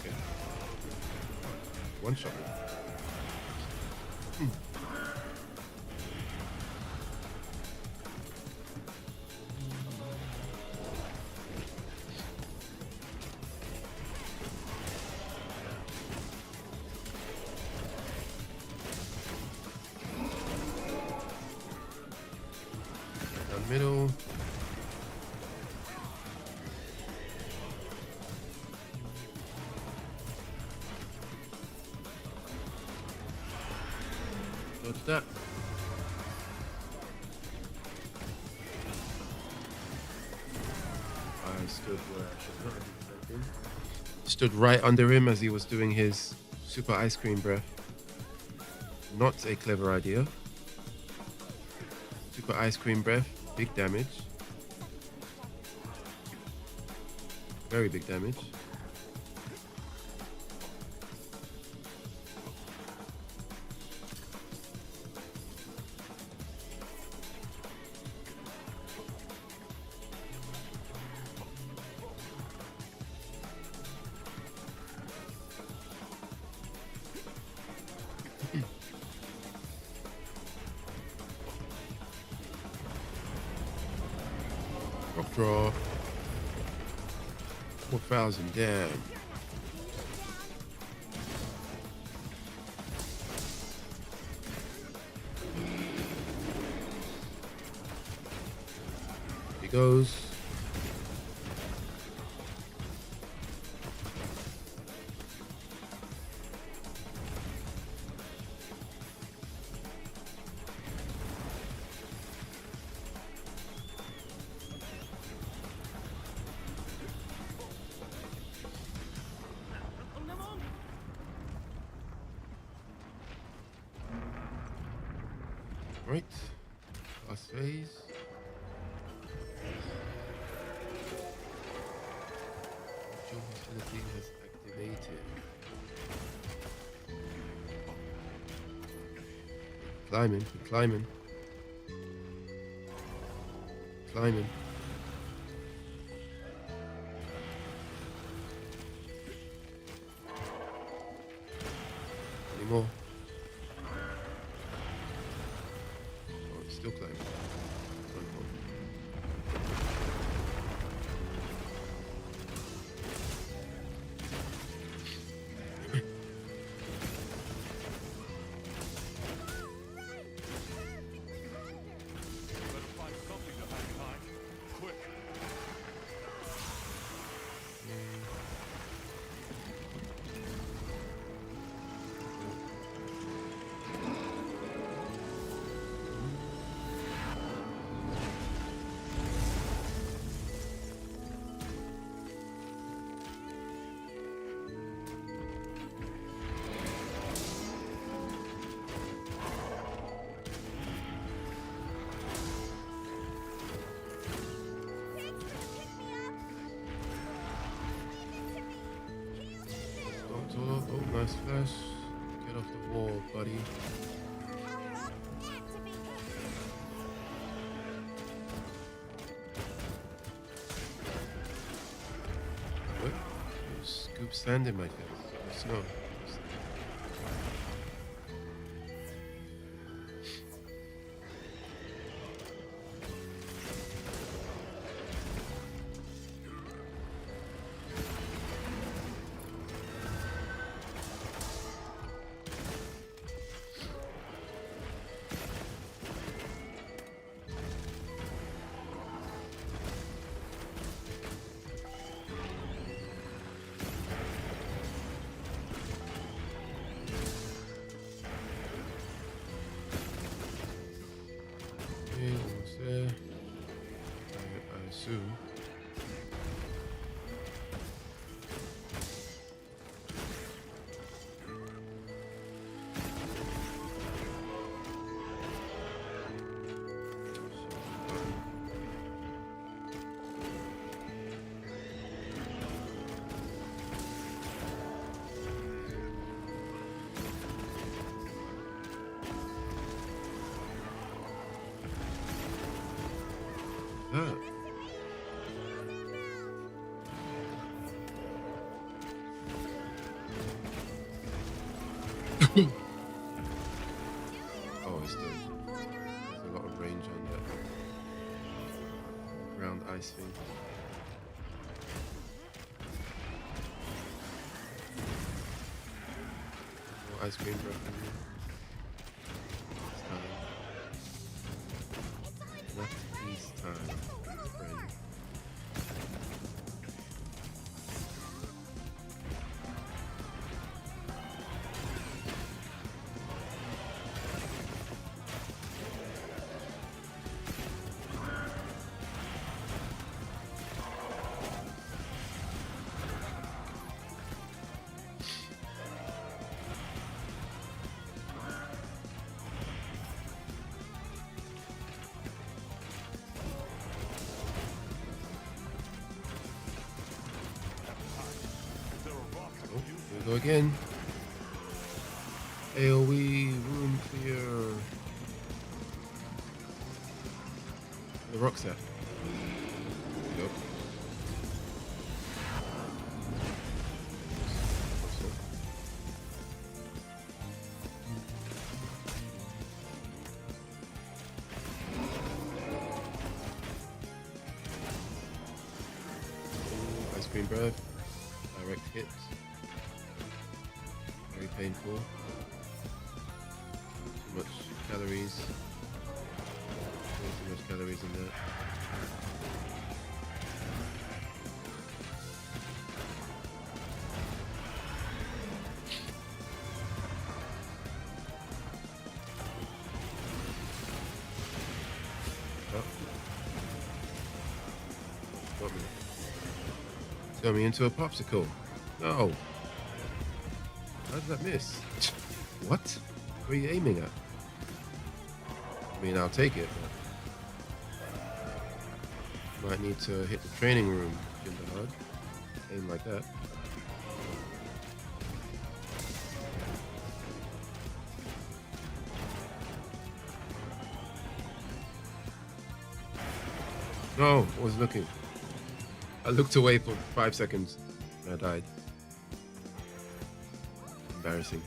Okay. One shot. the middle. Dodge that. I stood where I should not have been. Stood right under him as he was doing his super ice cream breath. Not a clever idea. Super ice cream breath, big damage. Very big damage. Rock draw. 4,000 damn. He goes. Right, last phase. Joe facility has activated. Climbing, keep climbing. Climbing. Any more? Still climbing. One more. Oh, nice flash. Get off the wall, buddy. What? Scoop sand in my face. Snow. Okay, almost there. I assume. That. Oh, it's there's a lot of range on that round ice thing. More ice cream breath in here. It's time. Left E. Peacetime. Friend. Oh, here we go again. AoE room clear. The rock's at. There we go. Awesome. Ooh, ice cream breath. Direct hit. Very painful. Too much calories. Way too much calories in that. Oh. Got me. Got me into a popsicle. No. How did that miss? What? What are you aiming at? I mean, I'll take it, but might need to hit the training room in the HUD. Aim like that. No, I was looking. I looked away for 5 seconds and I died. Embarrassing.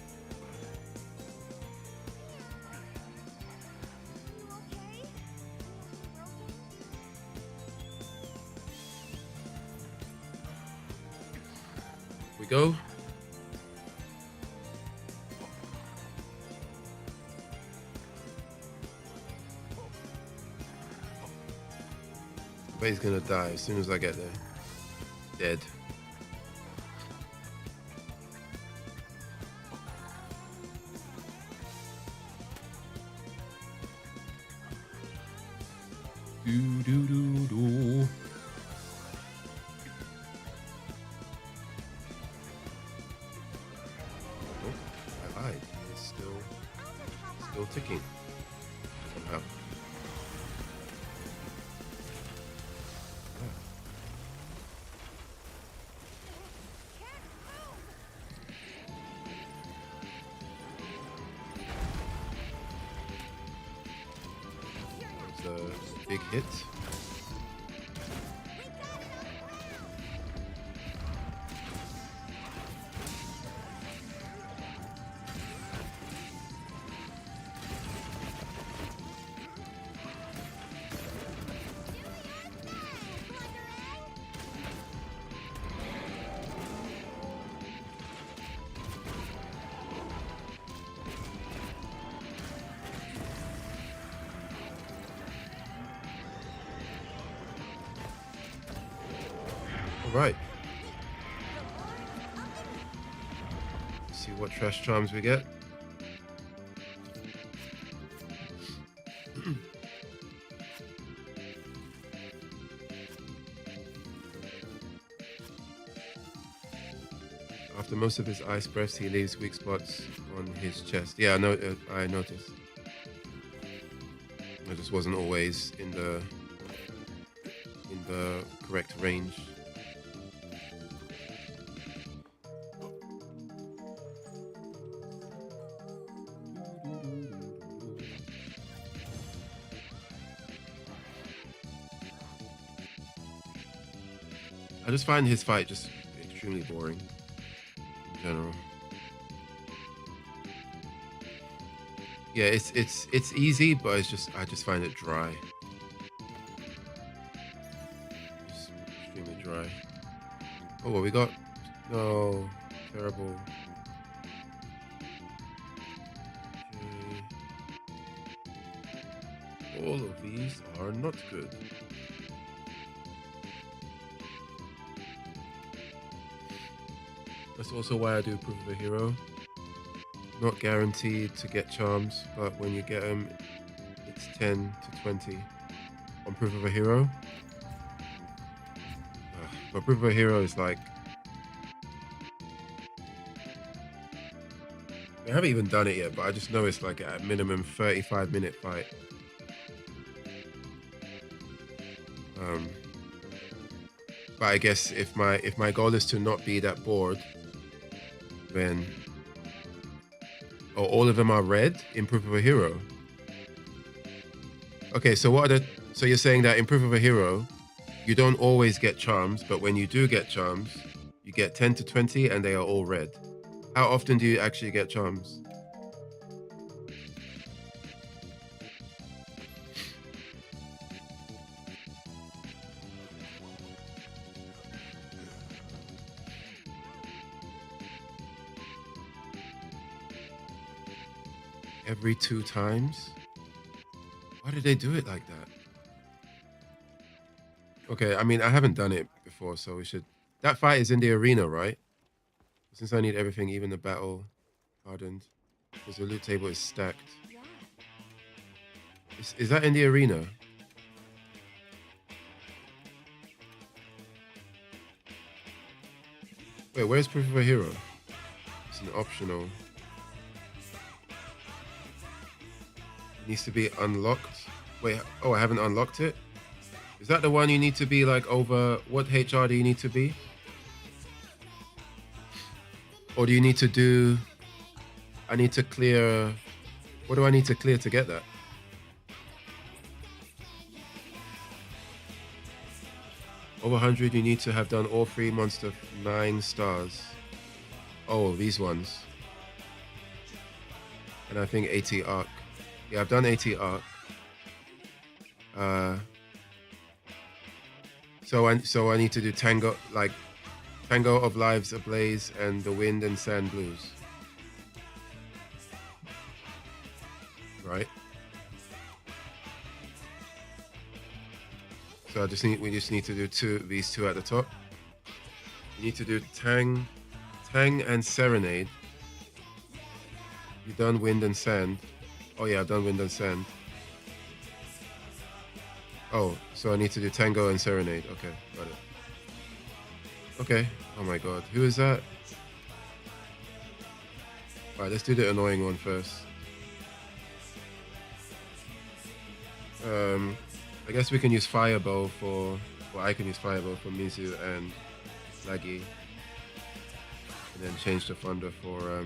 We go. But he's gonna die as soon as I get there. Dead. Do do do do. Oh, I lied. It's still ticking somehow. It's a big hit. All right. Let's see what trash charms we get. After most of his ice breaths, he leaves weak spots on his chest. Yeah, I noticed. I just wasn't always in the correct range. I just find his fight just extremely boring in general. Yeah, it's easy, but I just find it dry. It's extremely dry. Oh, what we got? No, terrible. Okay. all of these are not good. That's also why I do Proof of a Hero. Not guaranteed to get charms, but when you get them, it's 10 to 20 on Proof of a Hero. But Proof of a Hero is like, I haven't even done it yet, but I just know it's like a minimum 35-minute fight. But I guess if my goal is to not be that bored, then all of them are red in Proof of a Hero. Okay, so so you're saying that in Proof of a Hero, you don't always get charms, but when you do get charms, you get 10 to 20 and they are all red. How often do you actually get charms? Every 2 times? Why did they do it like that? Okay, I mean, I haven't done it before, so we should... That fight is in the arena, right? Since I need everything, even the battle hardened, because the loot table is stacked. Yeah. Is that in the arena? Wait, where's Proof of a Hero? It's an optional. It needs to be unlocked. Wait, oh, I haven't unlocked it? Is that the one you need to be like over... What HR do you need to be? Or do you need to do... I need to clear... What do I need to clear to get that? Over 100, you need to have done all 3 monster 9 stars. Oh, these ones. And I think AT Arc. Yeah, I've done AT Arc. So I need to do Tango, like Tango of Lives Ablaze and the Wind and Sand Blues. Right? So we just need to do these two at the top. You need to do Tang and Serenade. You've done Wind and Sand. Oh yeah, I've done Wind and Sand. Oh, so I need to do Tango and Serenade. Okay, got it. Okay. Oh my god, who is that? Alright, let's do the annoying one first. I guess we can use Fireball for... Well, I can use Fireball for Mizu and Laggy. And then change the Thunder for All right.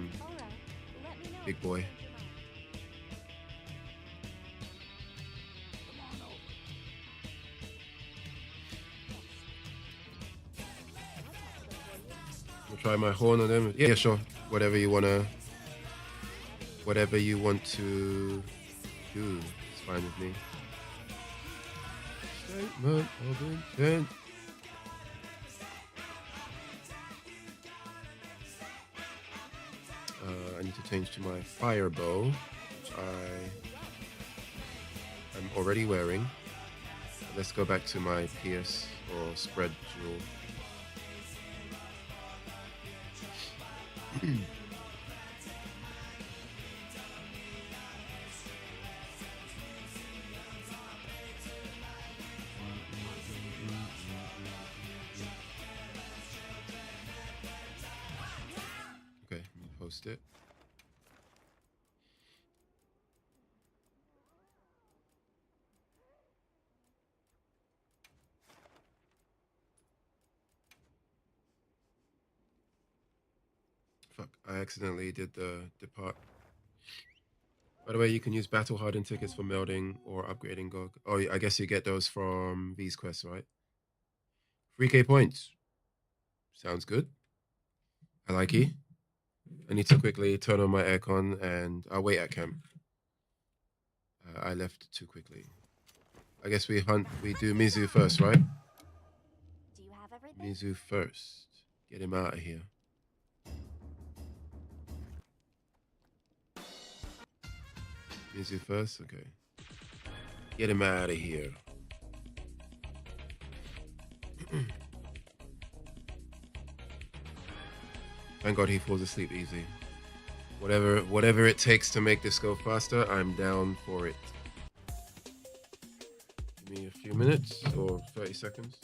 Let me know. Big Boy. I'll try my horn on them. Yeah, sure. Whatever you want to do, it's fine with me. Statement of intent. I need to change to my Firebow, which I'm already wearing. Let's go back to my Pierce or Spread Jewel. Okay, let me post it. Fuck, I accidentally did the depart. By the way, you can use battle hardened tickets for melding or upgrading GOG. Oh, I guess you get those from these quests, right? 3k points. Sounds good. I like it. I need to quickly turn on my aircon and I'll wait at camp. I left too quickly. I guess we do Mizu first, right? Do you have everything? Mizu first. Get him out of here. Mizu first, okay. Get him out of here. Thank God he falls asleep easy. Whatever it takes to make this go faster, I'm down for it. Give me a few minutes or 30 seconds.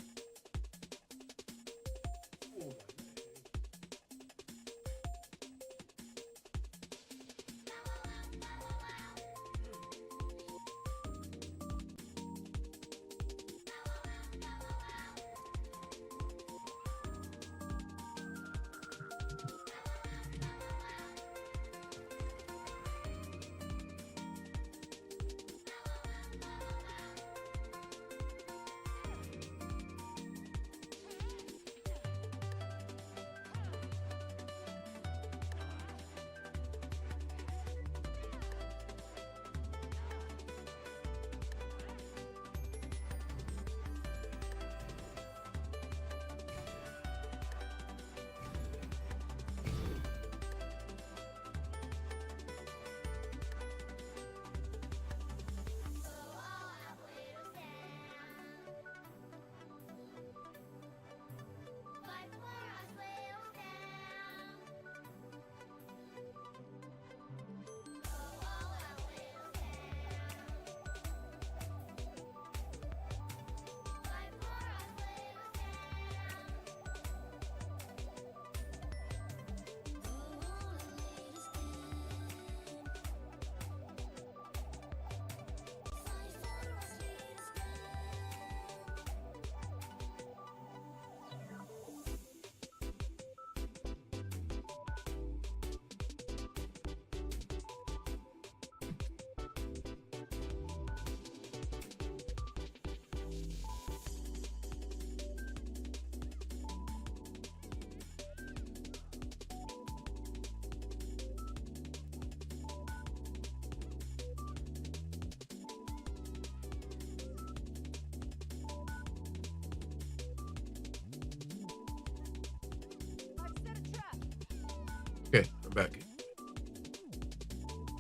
Okay, I'm back.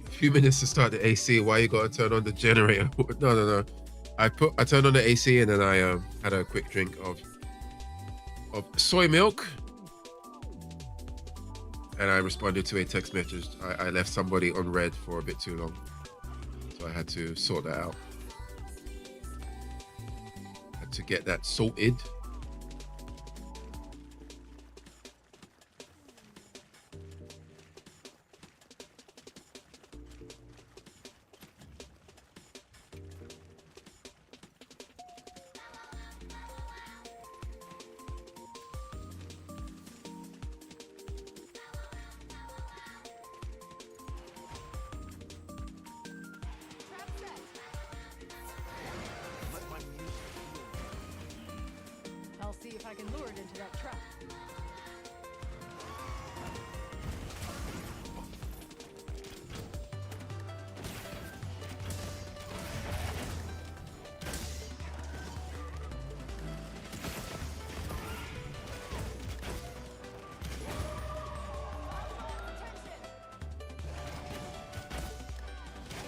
A few minutes to start the AC. Why you gotta turn on the generator? No. I turned on the AC and then I had a quick drink of soy milk, and I responded to a text message. I left somebody on red for a bit too long, so I had to sort that out. Had to get that sorted. I'll see if I can lure it into that trap.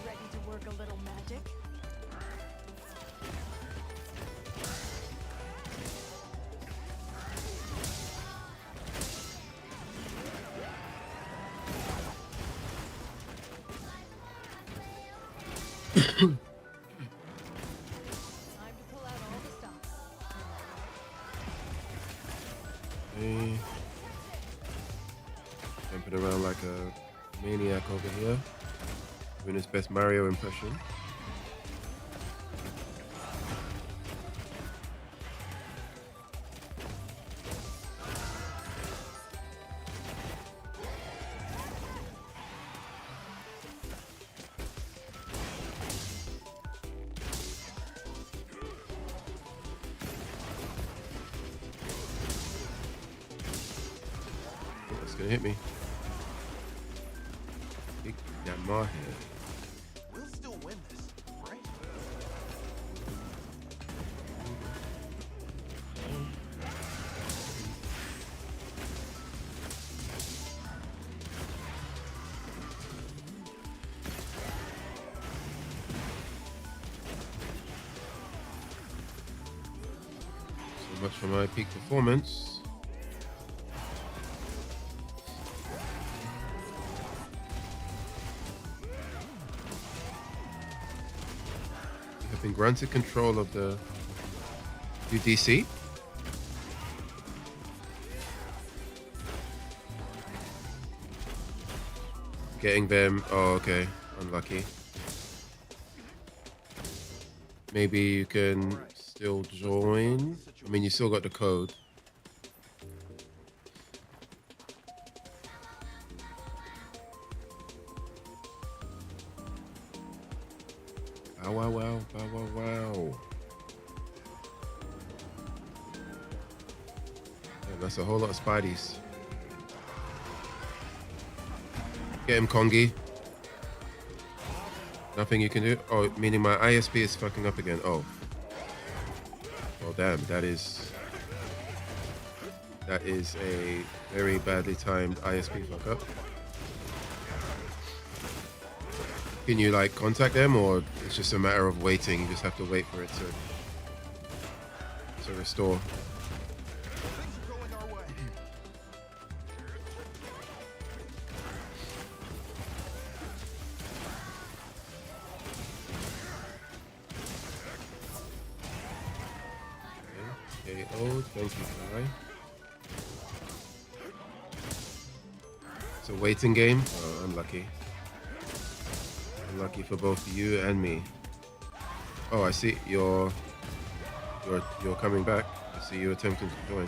Ready to work a little magic? Time to pull out all the stops. Okay. Jumping around like a maniac over here, doing his best Mario impression. That's gonna hit me. Big damn my head. We'll still win this, right? much for my peak performance. You have been granted control of the UDC. Getting them. Oh, okay. Unlucky. Maybe you can still join. I mean, you still got the code. Wow, wow, wow, wow, wow, wow. Yeah, that's a whole lot of Spideys. Get him, Kongi. Nothing you can do. Oh, meaning my ISP is fucking up again. Oh. Well, damn, that is a very badly timed ISP fuck up. Can you like contact them, or it's just a matter of waiting? You just have to wait for it to restore. Things are going our way. Okay, KO, thank you, Kai. It's a waiting game. Oh, unlucky. Unlucky for both you and me. Oh, I see. You're coming back. I see you attempting to join.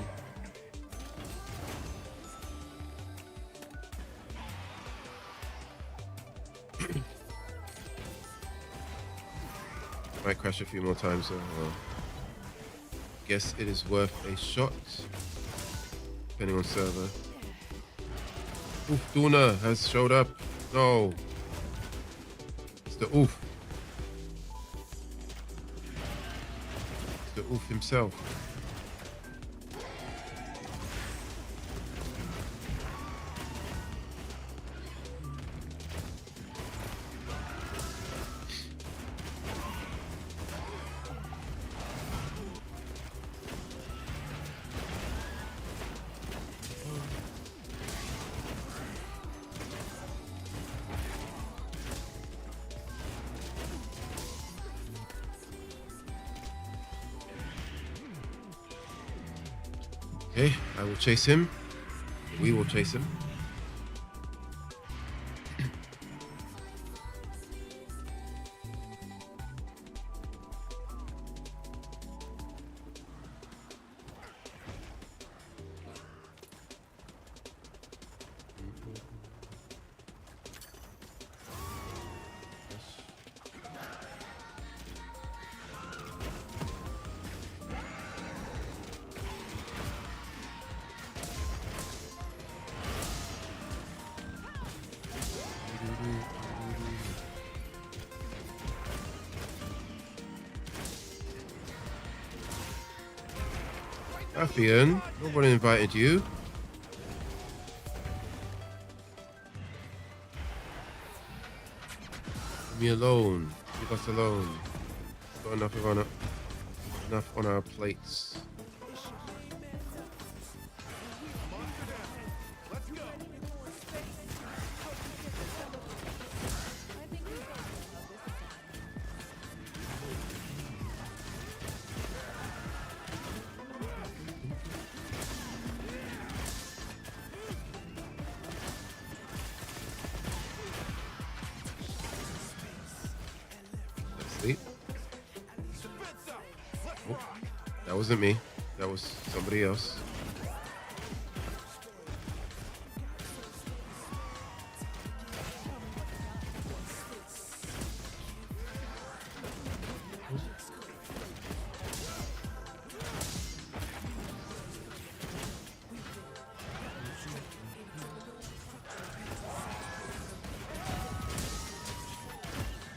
Might crash a few more times, so guess it is worth a shot, depending on server. Oof, Duna has showed up. No. It's the Oof. It's the Oof himself. Okay, I will chase him. We will chase him. Raffian, nobody invited you. Leave me alone. Leave us alone. Got enough on our plates. Let's go. Sleep. Oh, that wasn't me. That was somebody else.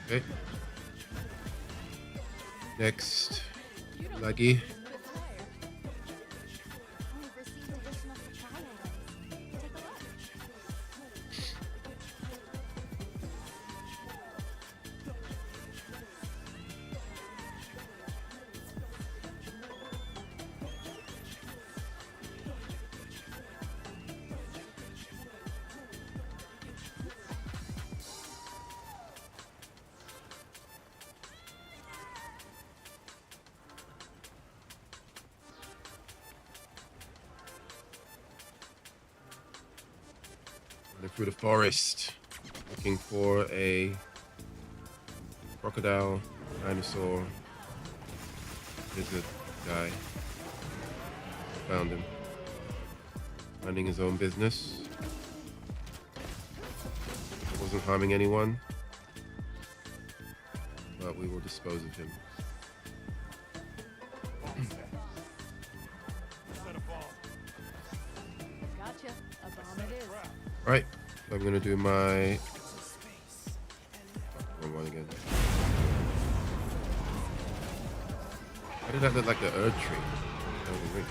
Okay. Next, Lucky. We've received additional supply items. Take a look. Running through the forest, looking for a crocodile, dinosaur, lizard guy. Found him. Minding his own business. Wasn't harming anyone. But we will dispose of him. Gotcha. A bomb it is. Right. So I'm gonna do my wrong one again. Why did that look like the Erd tree? That was a ring.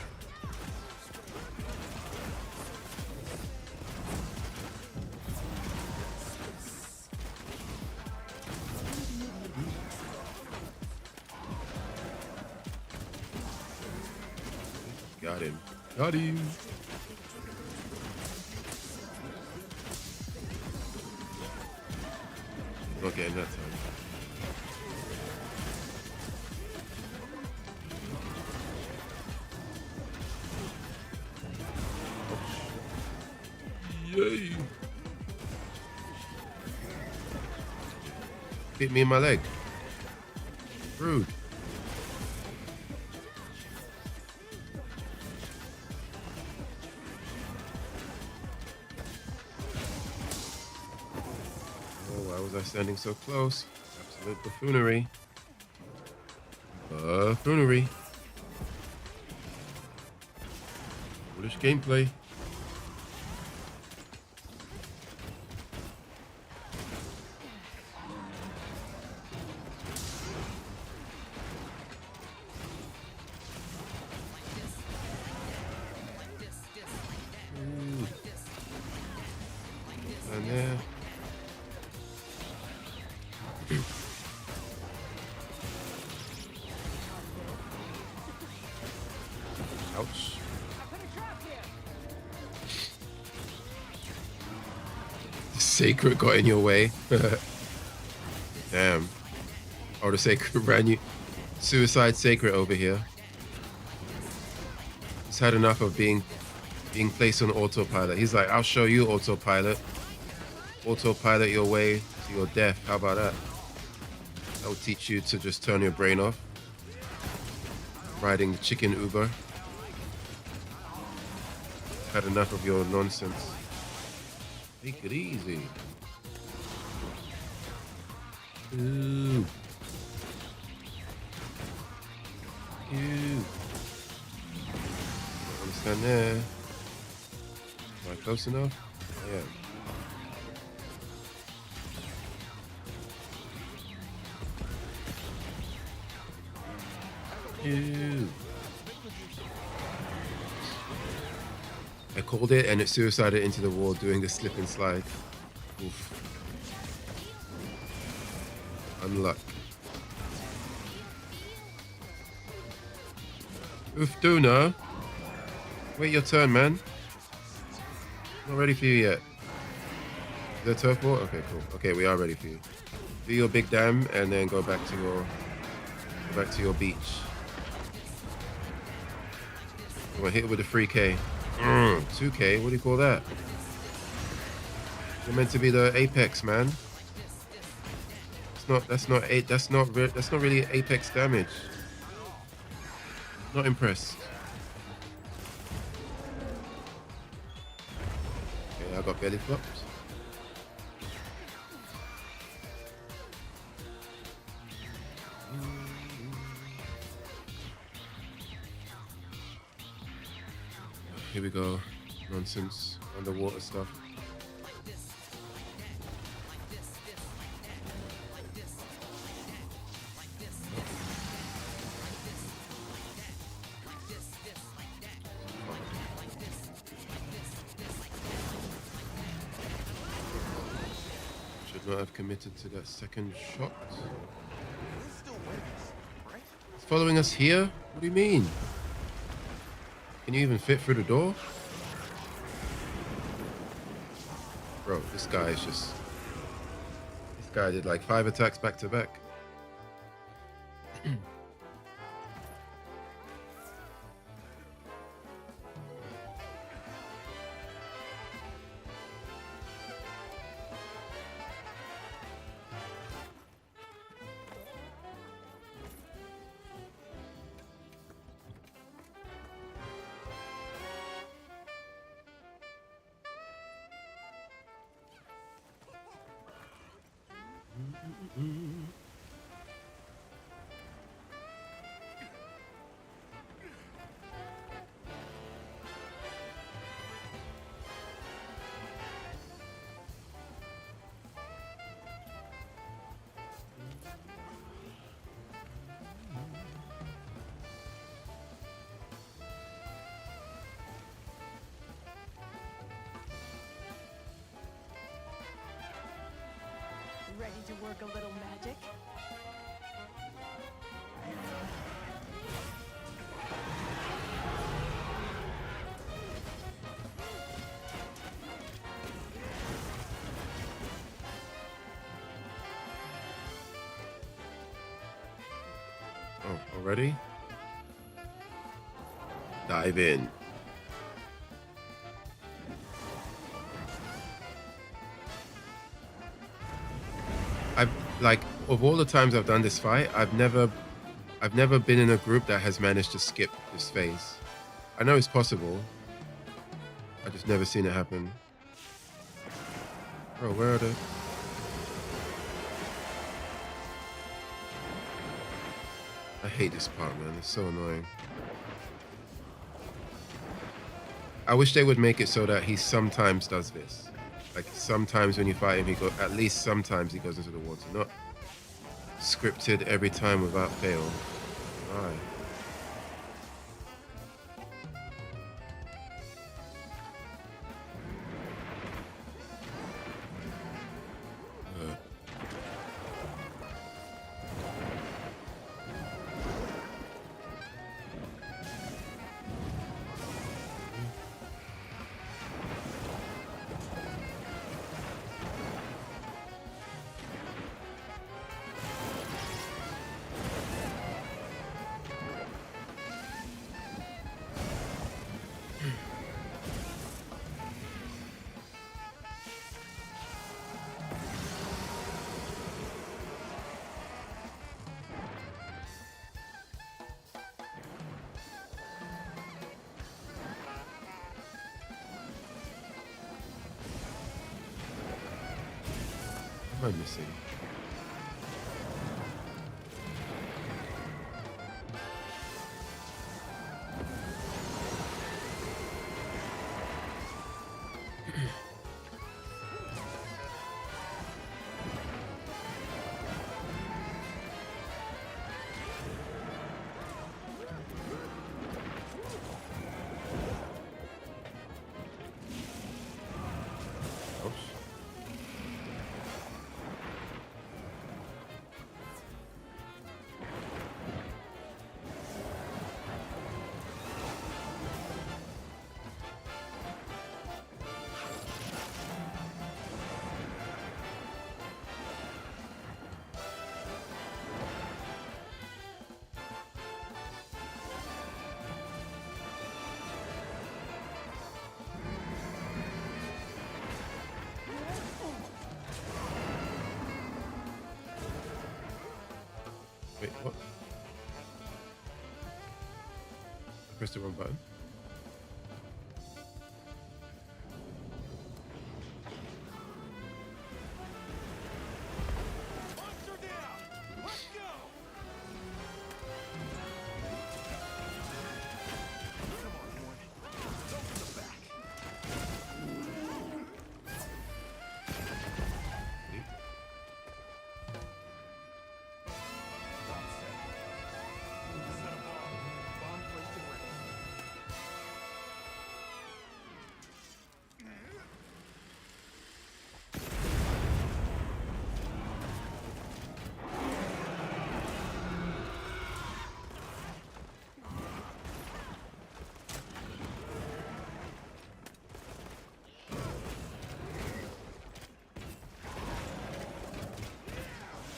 Got him. Got him. Not getting that time. Yay! Hit me in my leg. Rude. Why was I standing so close? Absolute buffoonery. Buffoonery. Foolish gameplay. Ooh. And there. Ouch. The sacred got in your way. Damn. Oh, the sacred ran you. Suicide sacred over here. He's had enough of being placed on autopilot. He's like, I'll show you autopilot. Autopilot your way to your death. How about that? That will teach you to just turn your brain off. Riding the chicken Uber. Had enough of your nonsense. Take it easy. Ooh. Ew. Don't understand there. Am I close enough? I am. Ew. I called it and it suicided into the wall doing the slip and slide. Oof. Unluck. Oof, Duna. Wait your turn, man. Not ready for you yet. Is there turf war? Okay, cool. Okay, we are ready for you. Do your big dam and then go back to your beach. I'm gonna hit it with a 3K. 2K, what do you call that? You're meant to be the apex, man. That's not really apex damage. Not impressed. Okay, I got belly flopped. Here we go. Nonsense. Underwater stuff. Should not have committed to that second shot. This still wins, right? It's following us here? What do you mean? Can you even fit through the door? Bro, this guy is just... This guy did like 5 attacks back to back. Ready to work a little magic? Oh, already? Dive in. I've like of all the times I've done this fight, I've never been in a group that has managed to skip this phase. I know it's possible. I just never seen it happen. Bro, where are the I hate this part, man. It's so annoying. I wish they would make it so that he sometimes does this. Like sometimes when you fight him, at least sometimes he goes into the water. Not scripted every time without fail. Why? What am I missing? Oops. Wait, what? I pressed the wrong button. Monster down! Let's go! Come on, Horn. Go for the back. Set a bomb. Bomb placed and ready.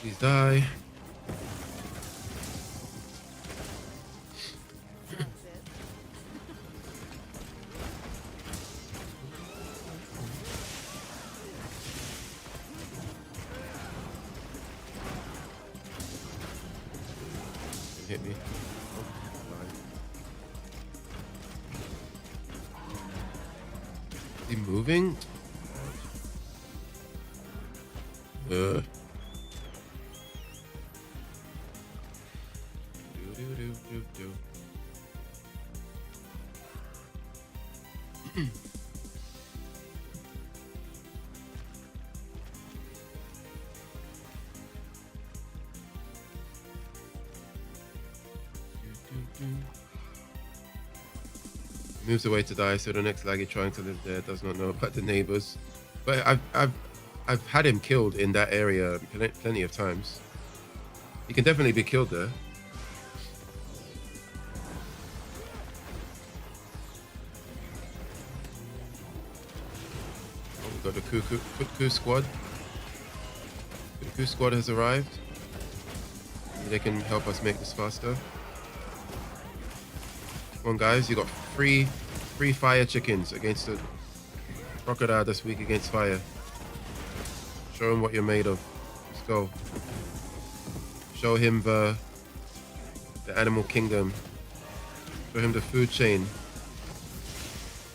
Please die. That's it. It hit me. Oh, died. Is he moving? Ugh. Moves away to die, so the next laggy trying to live there does not know about the neighbors. But I've had him killed in that area plenty of times. He can definitely be killed there. Oh, we got the Kutku squad. Kutku squad has arrived. They can help us make this faster. Come on, guys, you got three fire chickens against the crocodile this week against fire. Show him what you're made of. Let's go. Show him the animal kingdom. Show him the food chain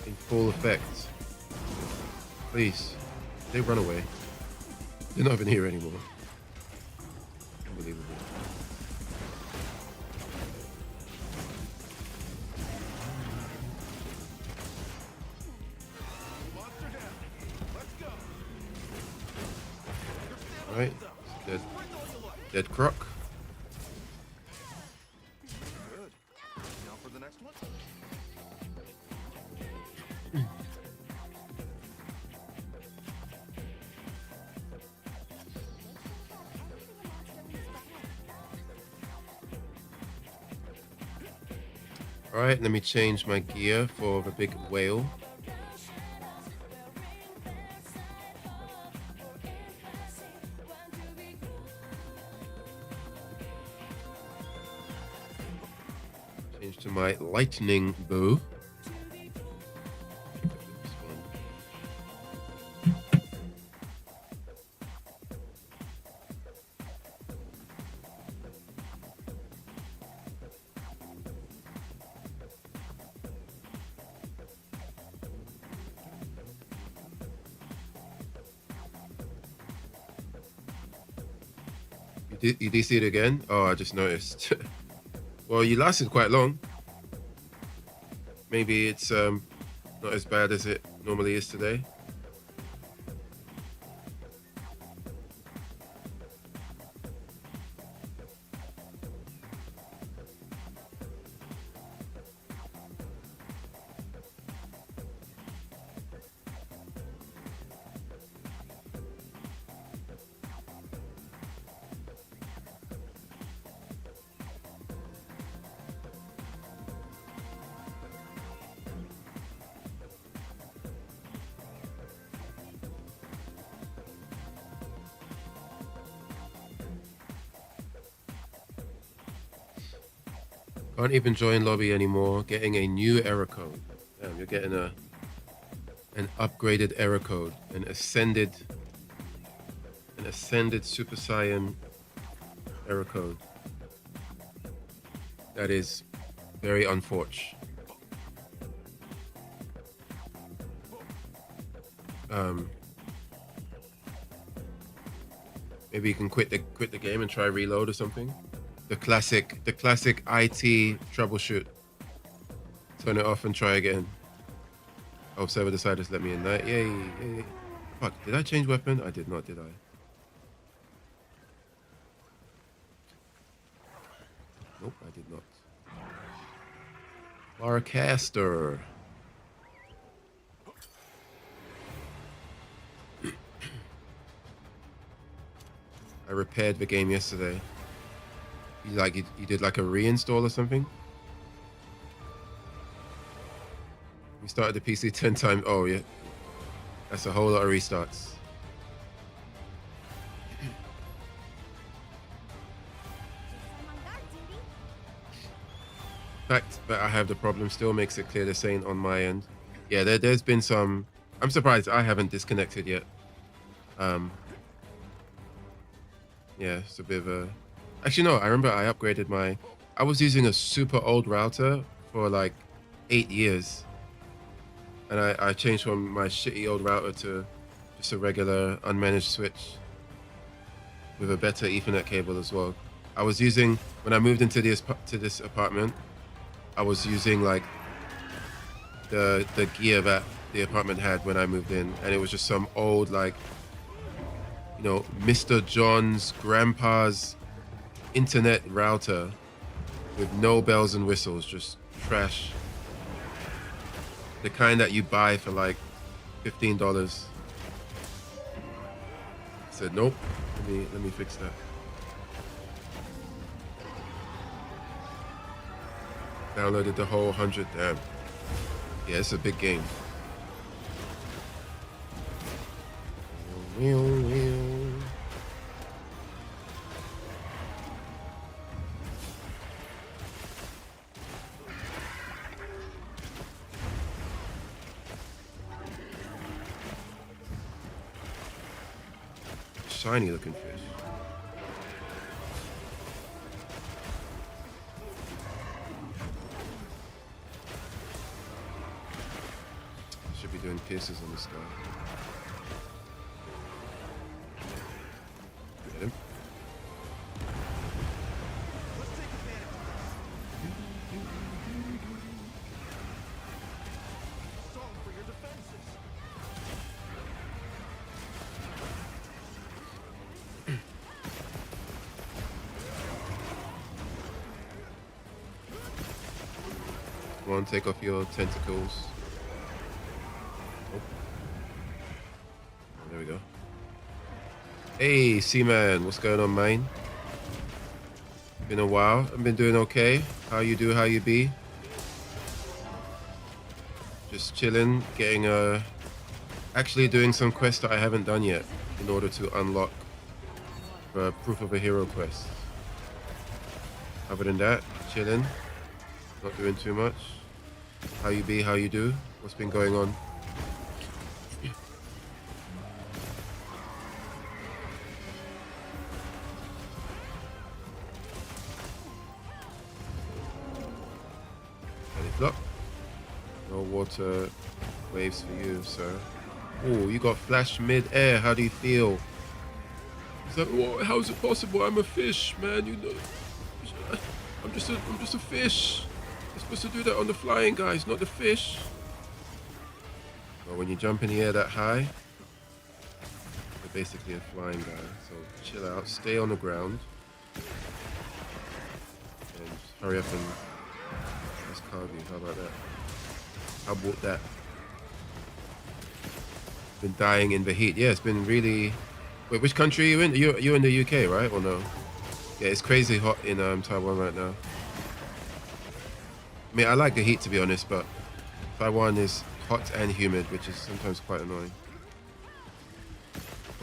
in full effect. Please. They run away. They're not even here anymore. Unbelievable. Right, dead croc. Good. Now for the next one. All right, let me change my gear for the big whale. Change to my lightning bow. This one. You did see it again? Oh, I just noticed. Well, you lasted quite long. Maybe it's not as bad as it normally is today. Can't even join lobby anymore. Getting a new error code. Damn, you're getting an upgraded error code, an ascended Super Saiyan error code. That is very unfortunate. Maybe you can quit the game and try reload or something. The classic IT troubleshoot. Turn it off and try again. Oh, server decided to let me in there. Yay. Fuck, did I change weapon? I did not, did I? Nope, I did not. Larcaster. I repaired the game yesterday. You did like a reinstall or something? We started the PC 10 times. Oh, yeah. That's a whole lot of restarts. The fact that I have the problem still makes it clear this ain't on my end. Yeah, there's been some... I'm surprised I haven't disconnected yet. Yeah, it's a bit of a... Actually, no, I remember I upgraded my... I was using a super old router for like 8 years. And I changed from my shitty old router to just a regular unmanaged switch with a better Ethernet cable as well. I was using... When I moved into this apartment, I was using like the gear that the apartment had when I moved in, and it was just some old, like, you know, Mr. John's grandpa's internet router with no bells and whistles, just trash. The kind that you buy for like $15. I said nope. Let me fix that. Downloaded the whole 100. Damn. Yeah, it's a big game. Shiny looking fish. Should be doing pierces on this guy. Get him. Let's take advantage of this. Song for your defenses. Come on, take off your tentacles. Oh. There we go. Hey, Seaman, what's going on, man? Been a while. I've been doing okay. How you do? How you be? Just chilling, getting actually doing some quests that I haven't done yet in order to unlock proof of a hero quest. Other than that, chilling. Not doing too much. How you be? How you do? What's been going on? Any flop? No water waves for you, sir. Oh, you got flash mid-air. How do you feel? He's like, oh, how is it possible? I'm a fish, man. You know, I'm just a fish. You're supposed to do that on the flying guys, not the fish. Well, when you jump in the air that high, you're basically a flying guy. So chill out, stay on the ground, and just hurry up and let's carve you. How about that? How about that? Been dying in the heat. Yeah, it's been really. Wait, which country are you in? You're in the UK, right? Or no? Yeah, it's crazy hot in Taiwan right now. I mean, I like the heat, to be honest, but Taiwan is hot and humid, which is sometimes quite annoying.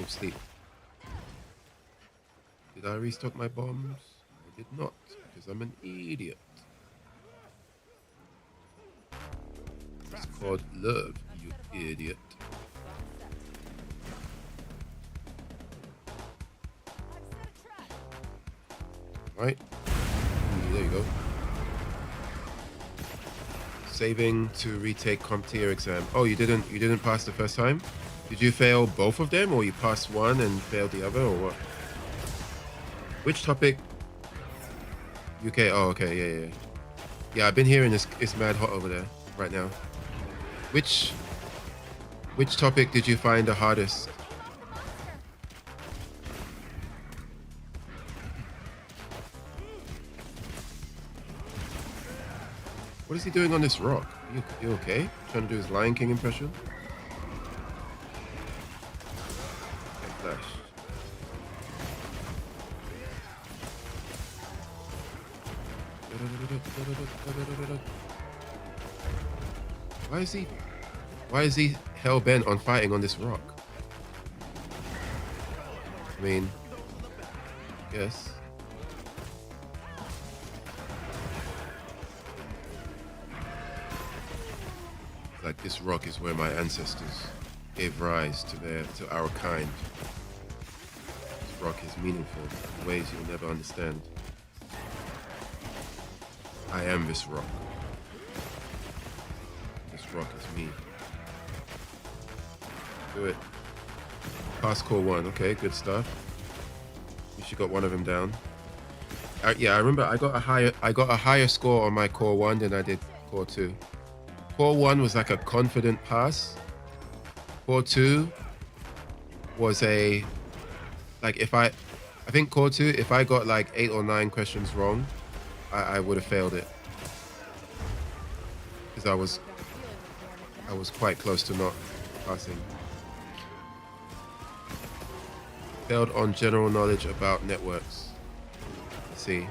Oh, sleep. Did I restock my bombs? I did not, because I'm an idiot. It's called love, you idiot. Right? There you go. Saving to retake CompTIA exam. Oh, you didn't pass the first time? Did you fail both of them, or you passed one and failed the other, or what? Which topic? UK. Oh, okay, yeah. Yeah, I've been hearing it's mad hot over there right now. Which topic did you find the hardest? What is he doing on this rock? You okay? Trying to do his Lion King impression? Okay, flash. Why is he hell bent on fighting on this rock? I mean, yes. Like, this rock is where my ancestors gave rise to our kind. This rock is meaningful in ways you'll never understand. I am this rock. This rock is me. Do it. Pass core 1. Okay, good stuff. You should got one of them down. Yeah, I remember I got a higher score on my core 1 than I did core 2. Core 1 was like a confident pass. Core 2 was a, like I think Core 2, if I got like 8 or 9 questions wrong, I would have failed it. Because I was quite close to not passing. Failed on general knowledge about networks. Let's see.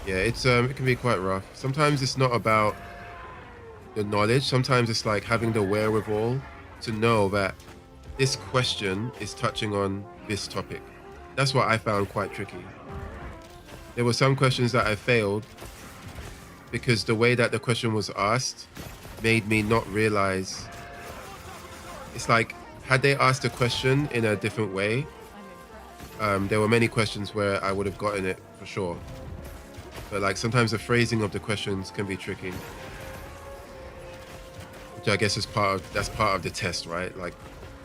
Yeah, it's it can be quite rough. Sometimes it's not about the knowledge. Sometimes it's like having the wherewithal to know that this question is touching on this topic. That's what I found quite tricky. There were some questions that I failed because the way that the question was asked made me not realize. It's like, had they asked the question in a different way, there were many questions where I would have gotten it for sure. But like sometimes the phrasing of the questions can be tricky. Which I guess is part of the test, right? Like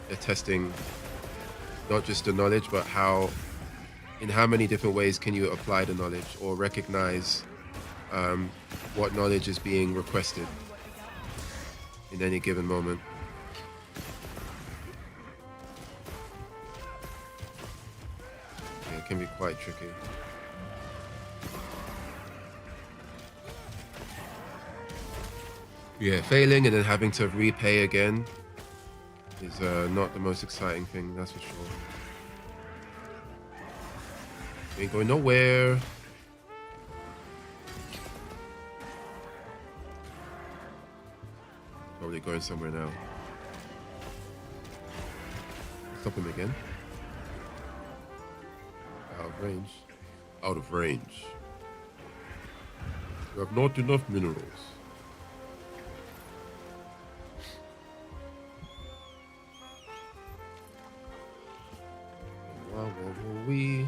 they're testing not just the knowledge, but in how many different ways can you apply the knowledge or recognize what knowledge is being requested in any given moment. Yeah, it can be quite tricky. Yeah, failing and then having to repay again is not the most exciting thing, that's for sure. Ain't going nowhere. Probably going somewhere now. Stop him again. Out of range. Out of range. You have not enough minerals. We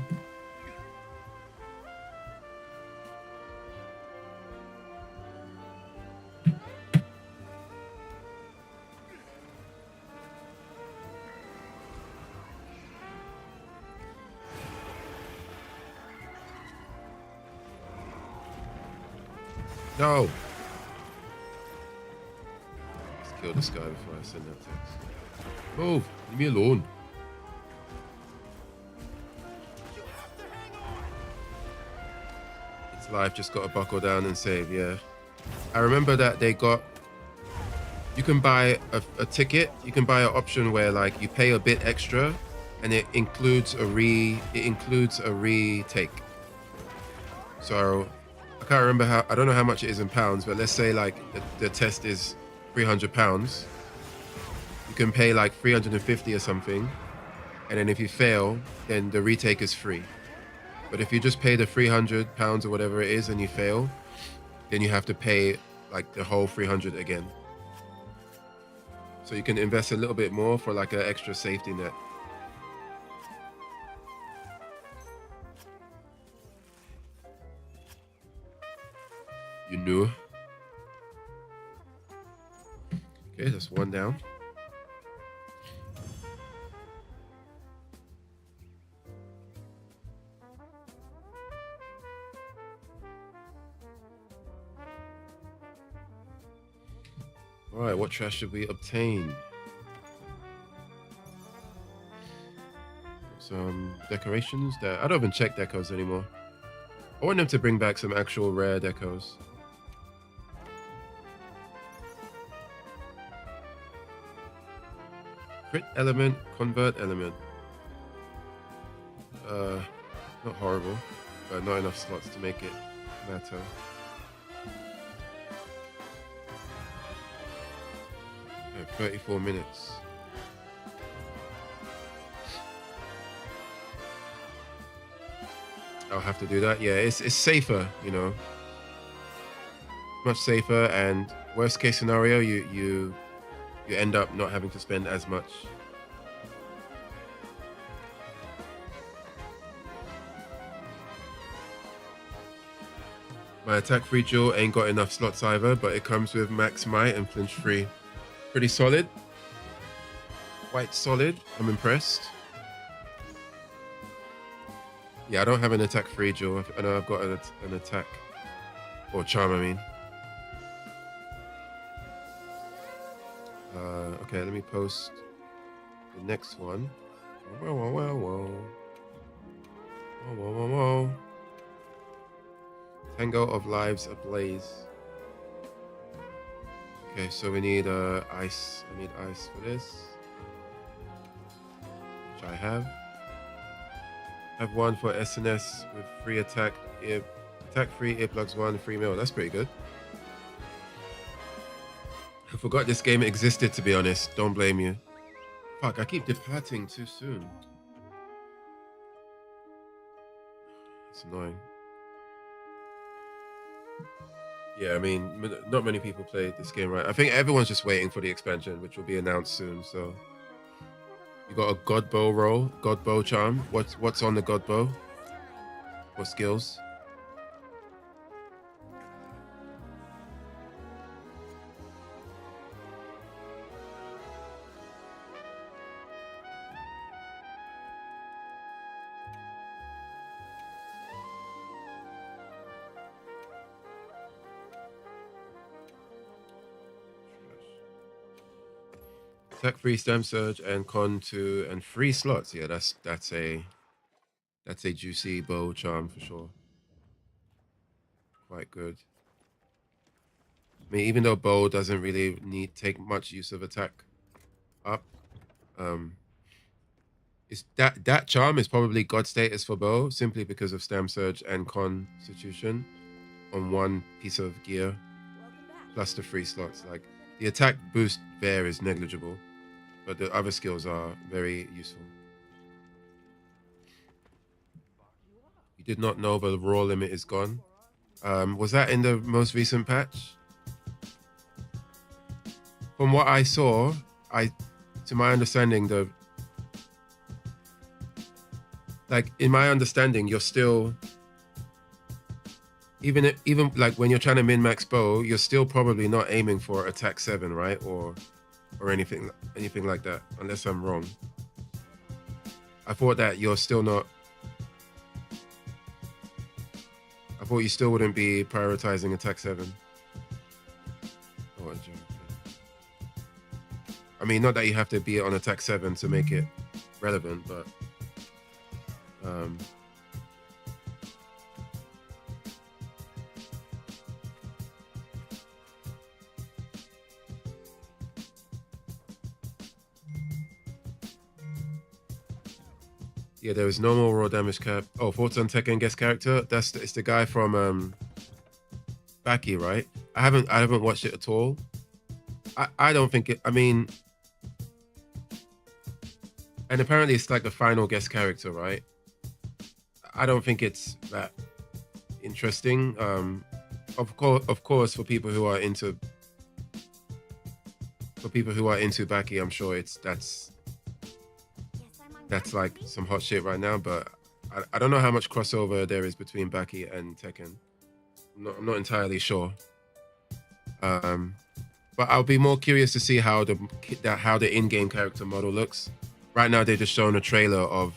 no. Let's kill this guy before I send that text. Move, leave me alone. Life, just got to buckle down and save. Yeah, I remember that you can buy a ticket, you can buy an option where like you pay a bit extra and it includes a retake. So I can't remember I don't know how much it is in pounds, but let's say like the test is £300. You can pay like 350 or something, and then if you fail, then the retake is free. But if you just pay the £300 or whatever it is and you fail, then you have to pay like the whole 300 again. So you can invest a little bit more for like an extra safety net. You knew. Okay, that's one down. All right, what trash should we obtain? Some decorations that I don't even check decos anymore. I want them to bring back some actual rare decos. Crit element, convert element. Not horrible, but not enough slots to make it matter. 34 minutes. I'll have to do that. Yeah, it's safer, you know. Much safer, and worst case scenario, you end up not having to spend as much. My attack free jewel ain't got enough slots either, but it comes with max might and flinch free. Pretty solid. Quite solid. I'm impressed. Yeah, I don't have an attack free jewel. I know I've got an attack. Or charm, I mean. Okay, let me post the next one. Whoa, whoa, whoa, whoa. Whoa, whoa, whoa, whoa. Tango of Lives Ablaze. Okay, so we need ice. I need ice for this, which I have. I have one for SNS with free attack, attack free, earplugs 1, free meal. That's pretty good. I forgot this game existed, to be honest. Don't blame you. Fuck, I keep departing too soon. It's annoying. Yeah, I mean, not many people play this game, right? I think everyone's just waiting for the expansion, which will be announced soon. So, you got a God Bow roll, God Bow charm. What's on the God Bow? What skills? Attack free stem surge and con 2 and free slots. Yeah, that's a juicy bow charm for sure. Quite good. I mean, even though bow doesn't really take much use of attack up, it's that charm is probably god status for bow simply because of stem surge and constitution on one piece of gear plus the free slots. Like the attack boost there is negligible, but the other skills are very useful. You did not know the raw limit is gone. Was that in the most recent patch? From what I saw, to my understanding, in my understanding, you're still even like when you're trying to min max bow, you're still probably not aiming for attack 7, right? Or anything like that, unless I'm wrong. I thought that you're still not. I thought you still wouldn't be prioritizing attack 7. Oh, a joke. I mean, not that you have to be on attack 7 to make it relevant, but yeah, there is no more raw damage cap. Oh, thoughts on Tekken guest character? It's the guy from Baki, right? I haven't watched it at all. I don't think it. I mean, and apparently it's like the final guest character, right? I don't think it's that interesting. Of course, for people who are into Baki, I'm sure that's like some hot shit right now. But I don't know how much crossover there is between Baki and Tekken. I'm not entirely sure. But I'll be more curious to see how the in-game character model looks. Right now, they're just showing a trailer of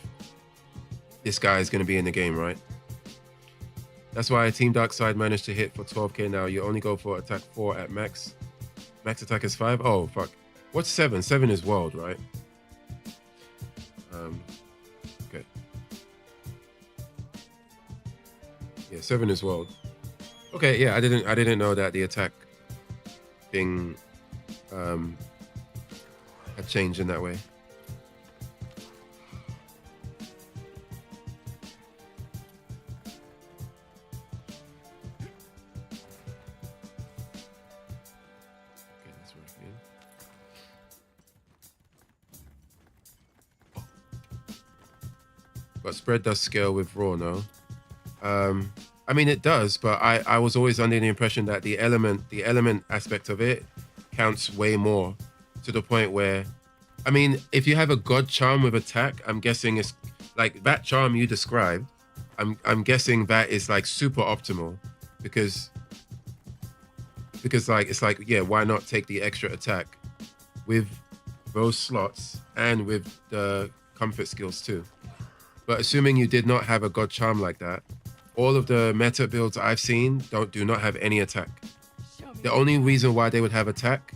this guy is going to be in the game, right? That's why Team Darkside managed to hit for 12k now. You only go for attack 4 at max. Max attack is 5. Oh, fuck. What's 7? 7 is world, right? Okay. Yeah, 7 is world. Okay, yeah, I didn't know that the attack thing had changed in that way. Okay, that's working. But spread does scale with raw, no? I mean, it does, but I was always under the impression that the element aspect of it counts way more, to the point where, I mean, if you have a god charm with attack, I'm guessing it's like that charm you described. I'm guessing that is like super optimal because like it's like, yeah, why not take the extra attack with those slots and with the comfort skills too? But assuming you did not have a god charm like that, all of the meta builds I've seen do not have any attack. The only reason why they would have attack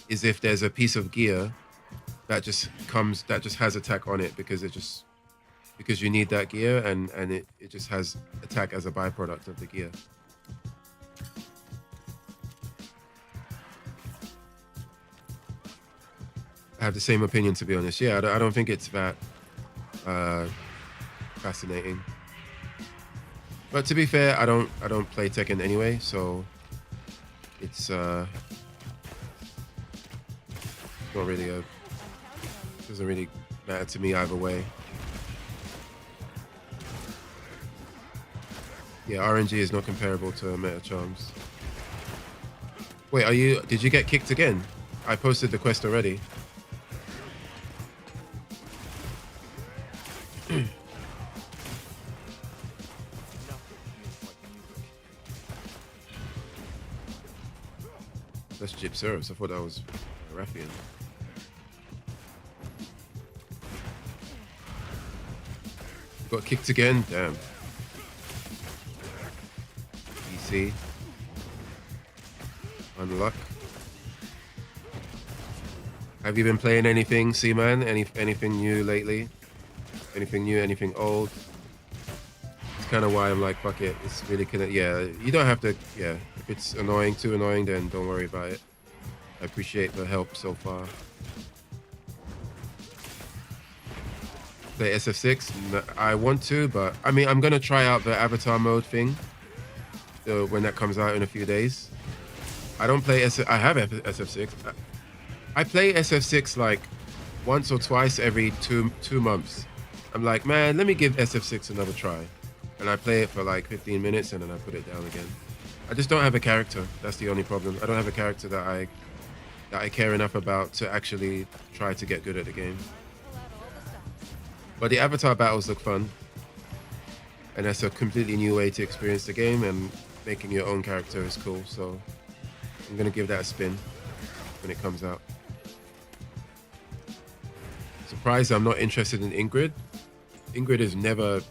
is if there's a piece of gear that just has attack on it because you need that gear, and it just has attack as a byproduct of the gear. I have the same opinion, to be honest. Yeah, I don't think it's that fascinating. But to be fair, I don't play Tekken anyway, so it's not really doesn't really matter to me either way. Yeah, RNG is not comparable to Meta Charms. Wait, did you get kicked again? I posted the quest already. That's Gypceros. I thought that was Raffian. Got kicked again? Damn. DC. Unluck. Have you been playing anything, Seaman? Anything new lately? Anything new? Anything old? It's kind of why I'm like, fuck it. It's really yeah, you don't have to, yeah. If it's annoying, too annoying, then don't worry about it. I appreciate the help so far. Play SF6? I want to, but I mean, I'm gonna try out the avatar mode thing when that comes out in a few days. I don't play I have SF6. I play SF6 like once or twice every two months. I'm like, man, let me give SF6 another try. And I play it for like 15 minutes and then I put it down again. I just don't have a character. That's the only problem. I don't have a character that I care enough about to actually try to get good at the game. But the avatar battles look fun. And that's a completely new way to experience the game, and making your own character is cool. So I'm gonna give that a spin when it comes out. Surprised I'm not interested in Ingrid. Ingrid is never...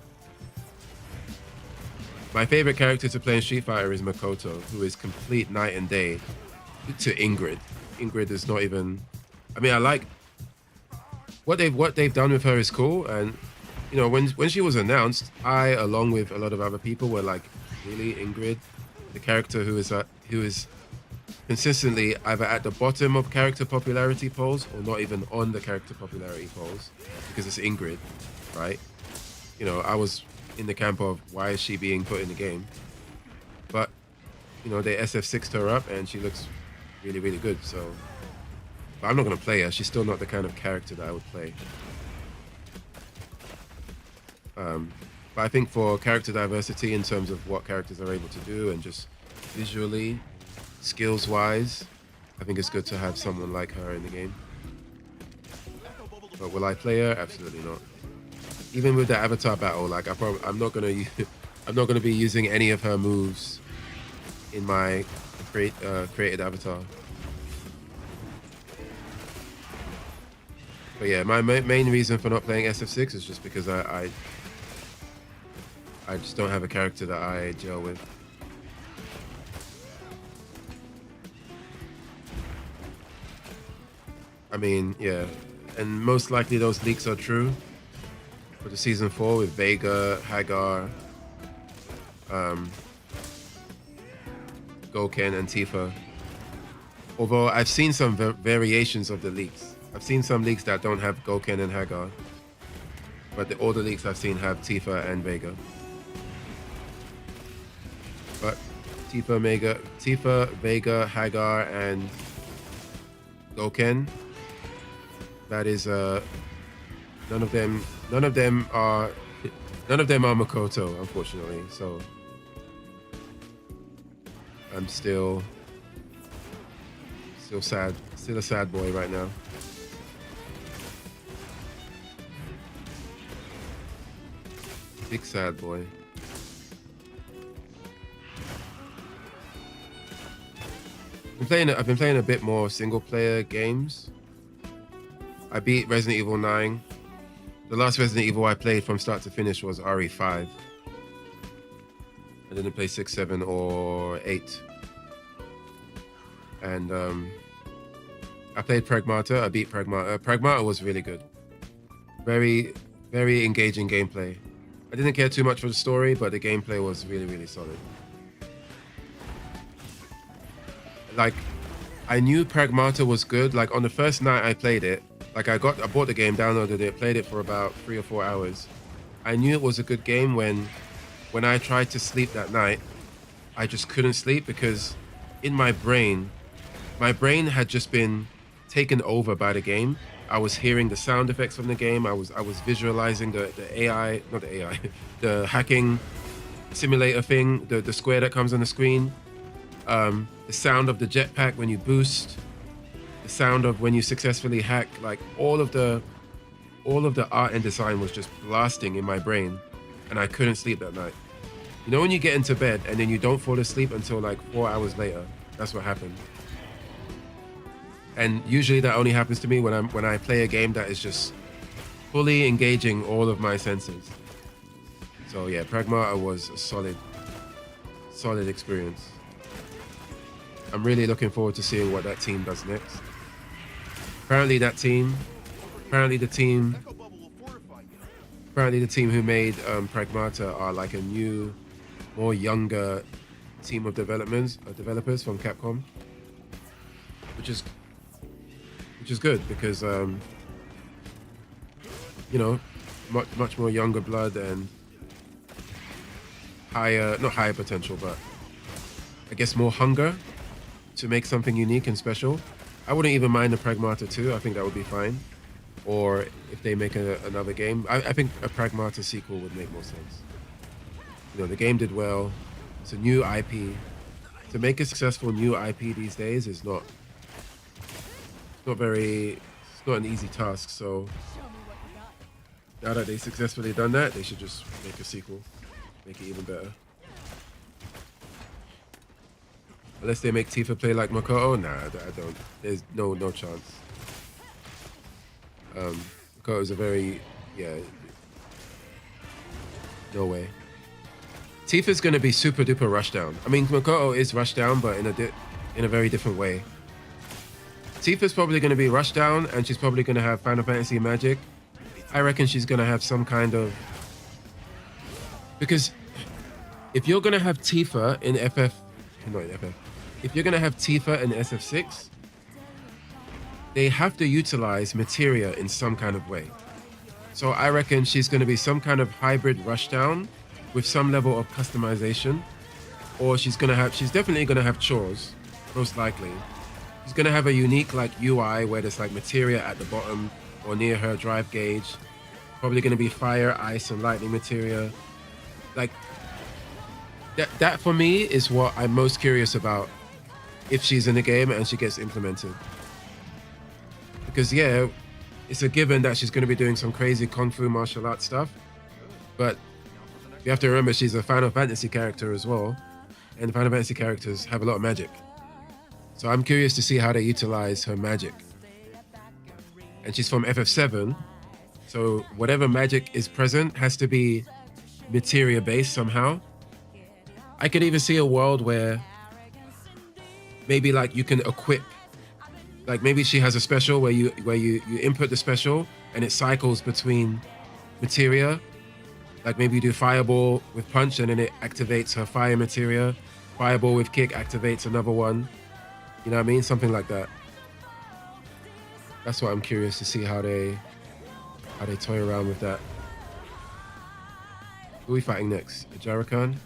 My favorite character to play in Street Fighter is Makoto, who is complete night and day to Ingrid. Ingrid is not even... I mean, I like... What they've done with her is cool, and you know, when she was announced, I, along with a lot of other people, were like, really, Ingrid, the character who is consistently either at the bottom of character popularity polls or not even on the character popularity polls, because it's Ingrid, right? You know, I was in the camp of, why is she being put in the game? But you know, they SF6'd her up and she looks really, really good. So, but I'm not gonna play her. She's still not the kind of character that I would play. But I think for character diversity in terms of what characters are able to do and just visually, skills-wise, I think it's good to have someone like her in the game. But will I play her? Absolutely not. Even with the avatar battle, like I'm not gonna be using any of her moves in my created avatar. But yeah, my main reason for not playing SF6 is just because I just don't have a character that I gel with. I mean, yeah, and most likely those leaks are true for the season 4 with Vega, Hagar, Gouken, and Tifa. Although I've seen some variations of the leaks. I've seen some leaks that don't have Gouken and Hagar, but all the leaks I've seen have Tifa and Vega. But Tifa, Vega, Hagar, and Gouken, that is none of them are Makoto, unfortunately. So I'm still sad, still a sad boy right now. Big sad boy. I've been playing a bit more single player games. I beat Resident Evil 9. The last Resident Evil I played from start to finish was RE5. I didn't play 6, 7, or 8. And I played Pragmata. I beat Pragmata. Pragmata was really good. Very, very engaging gameplay. I didn't care too much for the story, but the gameplay was really, really solid. Like, I knew Pragmata was good. Like, on the first night I played it, like I bought the game, downloaded it, played it for about 3 or 4 hours. I knew it was a good game when I tried to sleep that night, I just couldn't sleep because in my brain had just been taken over by the game. I was hearing the sound effects from the game. I was visualizing the AI, not the AI, the hacking simulator thing, the square that comes on the screen, the sound of the jetpack when you boost, the sound of when you successfully hack. Like all of the art and design was just blasting in my brain, and I couldn't sleep that night. You know when you get into bed and then you don't fall asleep until like 4 hours later? That's what happened. And usually that only happens to me when I play a game that is just fully engaging all of my senses. So yeah, Pragmata was a solid experience. I'm really looking forward to seeing what that team does next. Apparently the team Echo bubble will fortify you. apparently the team who made Pragmata are like a new, more younger team of developers from Capcom, which is good because you know, much more younger blood and not higher potential, but I guess more hunger to make something unique and special. I wouldn't even mind a Pragmata 2. I think that would be fine. Or if they make another game, I think a Pragmata sequel would make more sense. You know, the game did well. It's a new IP. To make a successful new IP these days is not an easy task. So now that they successfully done that, they should just make a sequel, make it even better. Unless they make Tifa play like Makoto, nah, I don't. There's no chance. Makoto's a very, no way. Tifa's gonna be super duper rushdown. I mean, Makoto is rushdown, but in a very different way. Tifa's probably gonna be rushdown, and she's probably gonna have Final Fantasy magic. I reckon she's gonna have some kind of, because if you're gonna have Tifa in if you're gonna have Tifa in SF6, they have to utilize materia in some kind of way. So I reckon she's gonna be some kind of hybrid rushdown with some level of customization, or she's definitely gonna have chores, most likely. She's gonna have a unique like UI where there's like materia at the bottom or near her drive gauge. Probably gonna be fire, ice, and lightning materia. Like that for me is what I'm most curious about if she's in the game and she gets implemented. Because yeah, it's a given that she's gonna be doing some crazy kung fu martial arts stuff, but you have to remember she's a Final Fantasy character as well, and Final Fantasy characters have a lot of magic. So I'm curious to see how they utilize her magic. And she's from FF7, so whatever magic is present has to be materia based somehow. I could even see a world where maybe like you can equip, like maybe she has a special where you input the special and it cycles between materia. Like maybe you do fireball with punch and then it activates her fire materia. Fireball with kick activates another one. You know what I mean? Something like that. That's what I'm curious to see how they toy around with that. Who are we fighting next? Jarakan?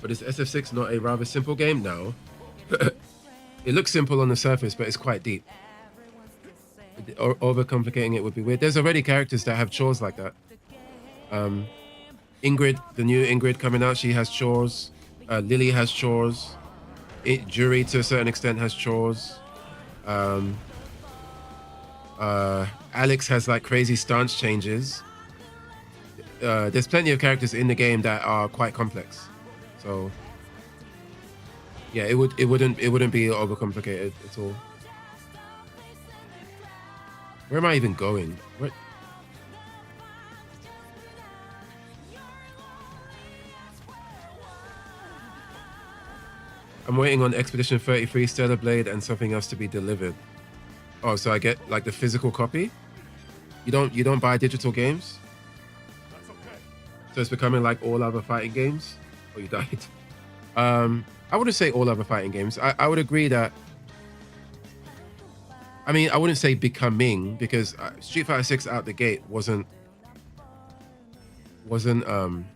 But is SF6 not a rather simple game? No. It looks simple on the surface, but it's quite deep. Overcomplicating it would be weird. There's already characters that have chores like that. Ingrid, the new Ingrid coming out, she has chores. Lily has chores. Jury, to a certain extent, has chores. Alex has like crazy stance changes. There's plenty of characters in the game that are quite complex. So yeah, it wouldn't be overcomplicated at all. Where am I even going? What? I'm waiting on Expedition 33, Stellar Blade, and something else to be delivered. Oh, so I get like the physical copy? You don't buy digital games? So it's becoming like all other fighting games? Oh, you died. I wouldn't say all other fighting games. I would agree that. I mean, I wouldn't say becoming, because Street Fighter 6 out the gate wasn't. It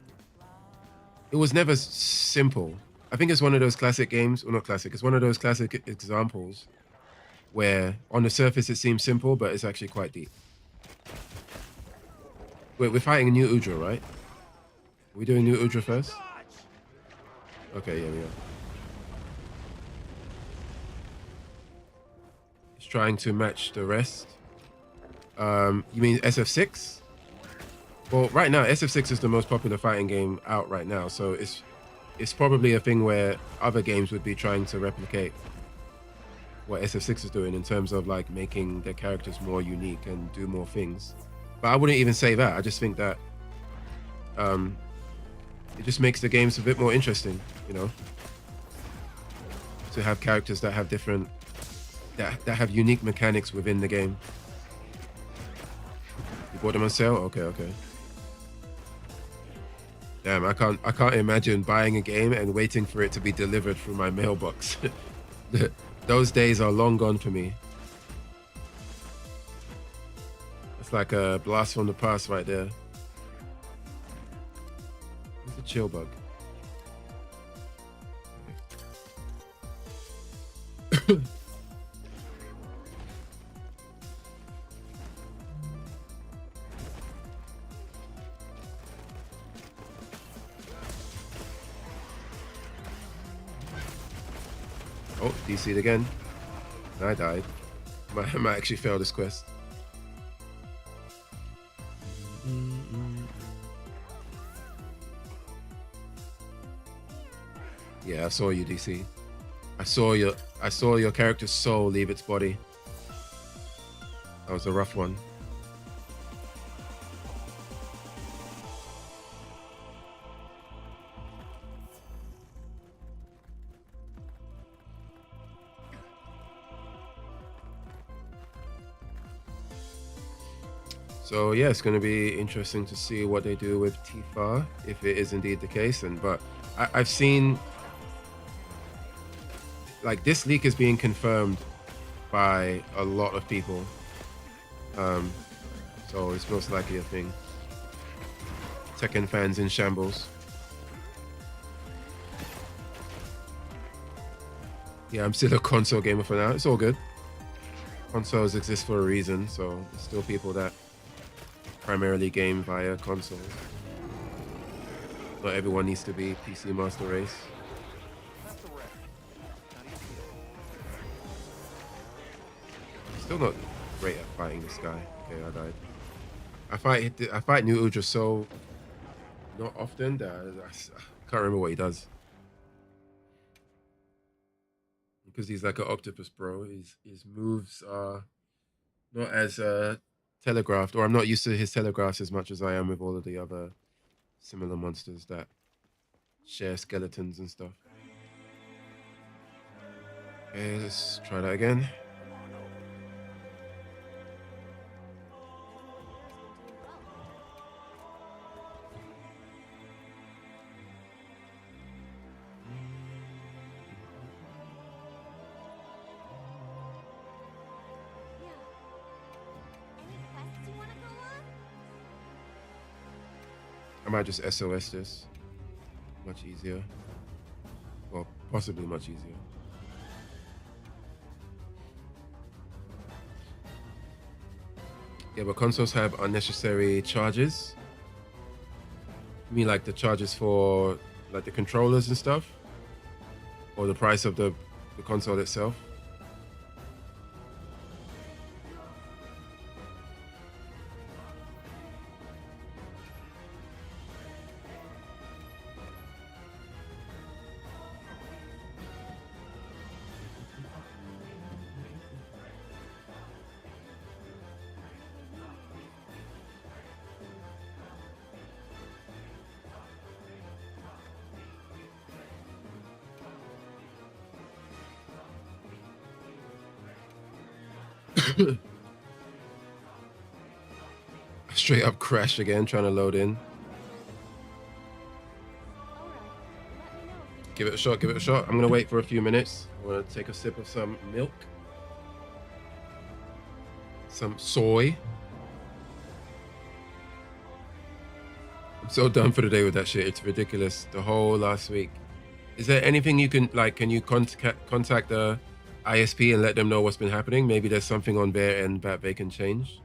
was never simple. I think it's one of those classic games, or not classic. It's one of those classic examples where on the surface it seems simple, but it's actually quite deep. Wait, we're fighting a new Udra, right? Are we doing new Udra first? Okay, yeah, we are. It's trying to match the rest. You mean SF6? Well, right now, SF6 is the most popular fighting game out right now, so it's probably a thing where other games would be trying to replicate what SF6 is doing in terms of like making their characters more unique and do more things. But I wouldn't even say that. I just think that it just makes the games a bit more interesting, you know, to have characters that have different, that have unique mechanics within the game. You bought them on sale? Okay. Damn, I can't imagine buying a game and waiting for it to be delivered through my mailbox. Those days are long gone for me. It's like a blast from the past right there. Where's the chill bug? Oh, DC'd again. And I died. I might actually fail this quest. Yeah, I saw you, DC. I saw your character's soul leave its body. That was a rough one. So yeah, it's going to be interesting to see what they do with Tifa, if it is indeed the case. But I've seen like this leak is being confirmed by a lot of people, so it's most likely a thing. Tekken fans in shambles. Yeah, I'm still a console gamer for now. It's all good. Consoles exist for a reason, so there's still people that primarily game via consoles. Not everyone needs to be PC Master Race. Still not great at fighting this guy. Okay, I died. I fight New Udra so not often that I can't remember what he does. Because he's like an octopus, bro. His moves are not as telegraphed, or I'm not used to his telegraphs as much as I am with all of the other similar monsters that share skeletons and stuff. Okay, let's try that again. I might just SOS this. Much easier. Well, possibly much easier. Yeah, but consoles have unnecessary charges. You mean like the charges for like the controllers and stuff? Or the price of the console itself? Straight up crash again, trying to load in. All right. Let me know if you Give it a shot, give it a shot. I'm gonna wait for a few minutes. I wanna take a sip of some milk. Some soy. I'm so done for the day with that shit. It's ridiculous. The whole last week. Is there anything you can like? Can you contact the ISP and let them know what's been happening? Maybe there's something on their end that they can change.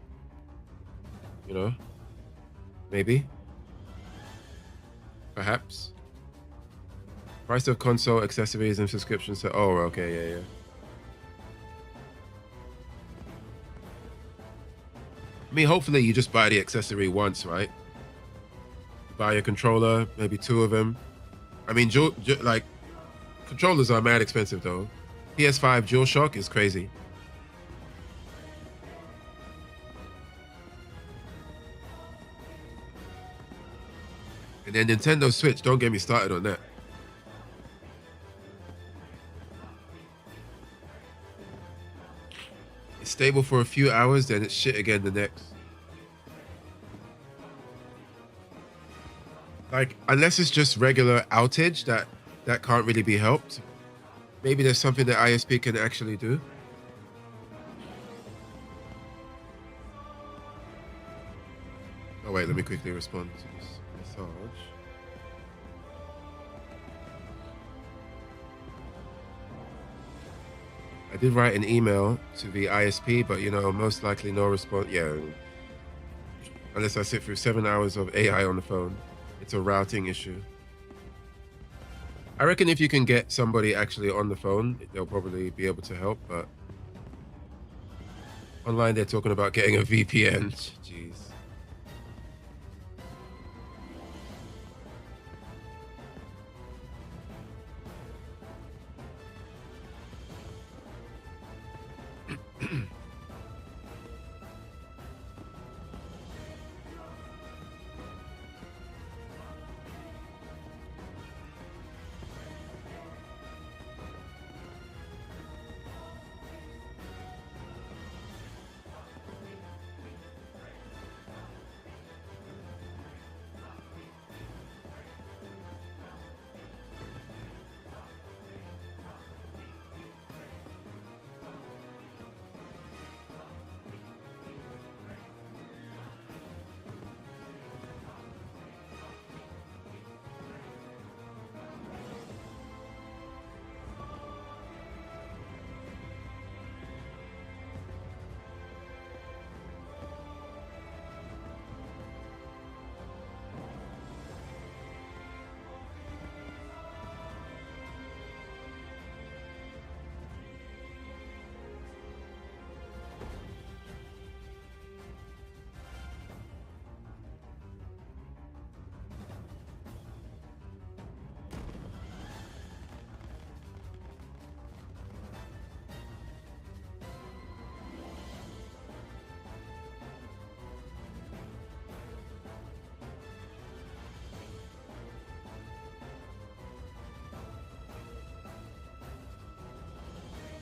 You know, maybe, perhaps. Price of console accessories and subscriptions. So, oh, okay, yeah. I mean, hopefully you just buy the accessory once, right? Buy a controller, maybe 2 of them. I mean, like, controllers are mad expensive though. PS5 DualShock is crazy. And then Nintendo Switch, don't get me started on that. It's stable for a few hours, then it's shit again the next. Like, unless it's just regular outage that can't really be helped. Maybe there's something that ISP can actually do. Oh wait, let me quickly respond to this message. I did write an email to the ISP, but you know, most likely no response. Yeah, unless I sit through 7 hours of AI on the phone. It's a routing issue. I reckon if you can get somebody actually on the phone, they'll probably be able to help, but online they're talking about getting a VPN. Jeez.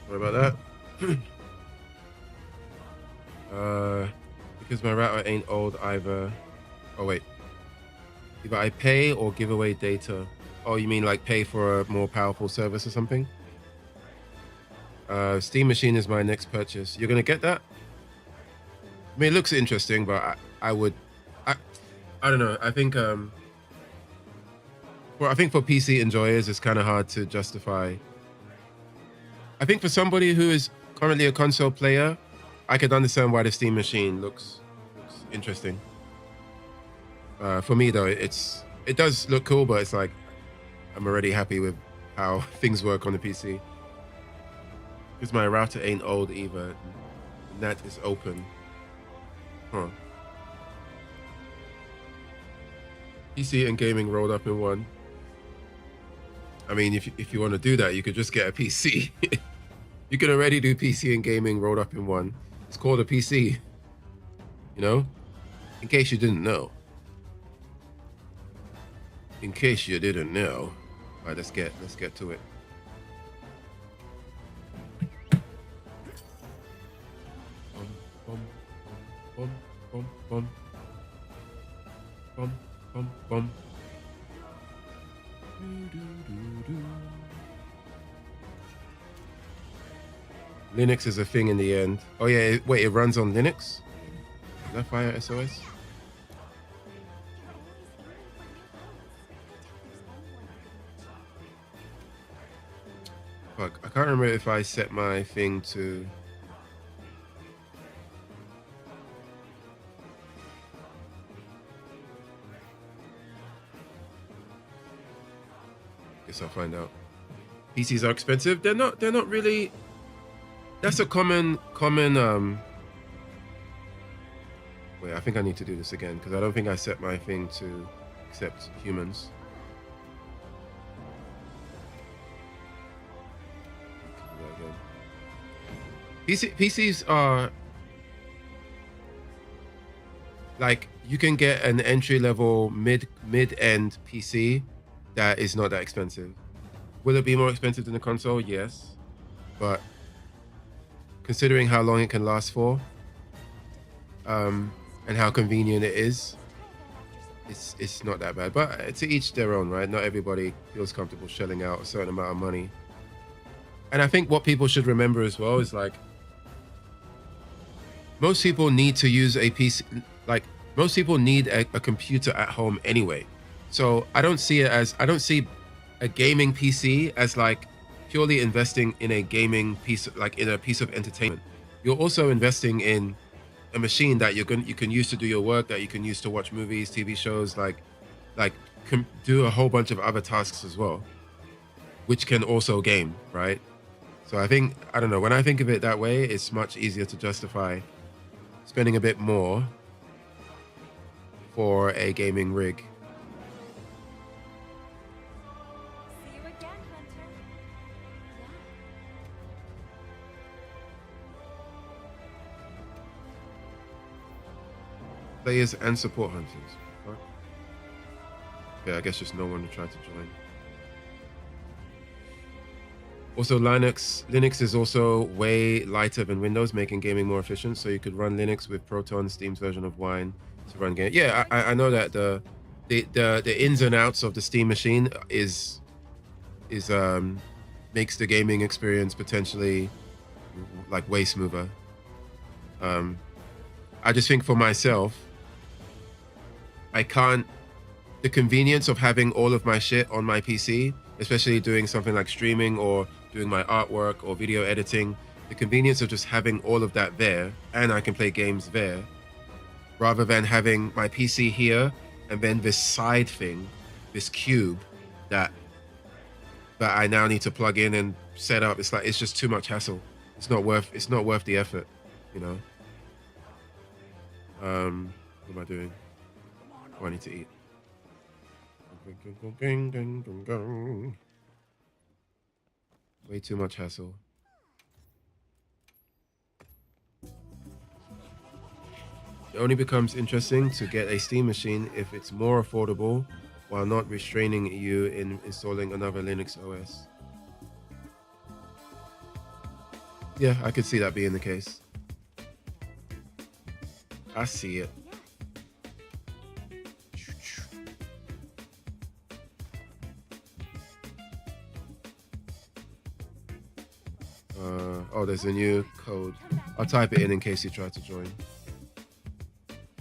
What about that? Because my router ain't old either. Oh wait. Either I pay or give away data. Oh, you mean like pay for a more powerful service or something? Steam Machine is my next purchase. You're gonna get that? I mean, it looks interesting, but I don't know. I think well, I think for PC enjoyers, it's kind of hard to justify. I think for somebody who is currently a console player, I could understand why the Steam Machine looks interesting. For me though, it does look cool, but it's like I'm already happy with how things work on the PC. Because my router ain't old either. NAT is open. Huh. PC and gaming rolled up in one. I mean, if you want to do that, you could just get a PC. You can already do PC and gaming rolled up in one. It's called a PC. You know? In case you didn't know. In case you didn't know. All right, let's get to it. Linux is a thing in the end. Oh yeah, wait, it runs on Linux? Is that Fire SOS? Fuck, I can't remember if I set my thing to... Guess I'll find out. PCs are expensive. They're not really. That's a common wait, I think I need to do this again because I don't think I set my thing to accept humans. PCs are like, you can get an entry level mid-end PC that is not that expensive. Will it be more expensive than the console? Yes, but considering how long it can last for, and how convenient it is, it's not that bad. But to each their own, right? Not everybody feels comfortable shelling out a certain amount of money. And I think what people should remember as well is, like, most people need to use a PC. Like, most people need a computer at home anyway. So I don't see a gaming PC as like purely investing in a gaming piece, like in a piece of entertainment. You're also investing in a machine that you can use to do your work, that you can use to watch movies, TV shows, like do a whole bunch of other tasks as well, which can also game, right? So I don't know, when I think of it that way, it's much easier to justify spending a bit more for a gaming rig. See you again, Hunter. Players and support hunters. Fuck. Yeah, I guess just no one tried to join. Also, Linux is also way lighter than Windows, making gaming more efficient. So you could run Linux with Proton, Steam's version of Wine, to run game. Yeah, I know that the ins and outs of the Steam machine is makes the gaming experience potentially like way smoother. I just think for myself, the convenience of having all of my shit on my PC, especially doing something like streaming or doing my artwork or video editing, the convenience of just having all of that there, and I can play games there, rather than having my PC here and then this side thing, this cube that I now need to plug in and set up. It's like, it's just too much hassle. It's not worth the effort, you know. What am I doing? Oh, I need to eat. Way too much hassle. It only becomes interesting to get a Steam machine if it's more affordable while not restraining you in installing another Linux OS. Yeah, I could see that being the case. I see it. Oh, there's a new code. I'll type it in case you try to join.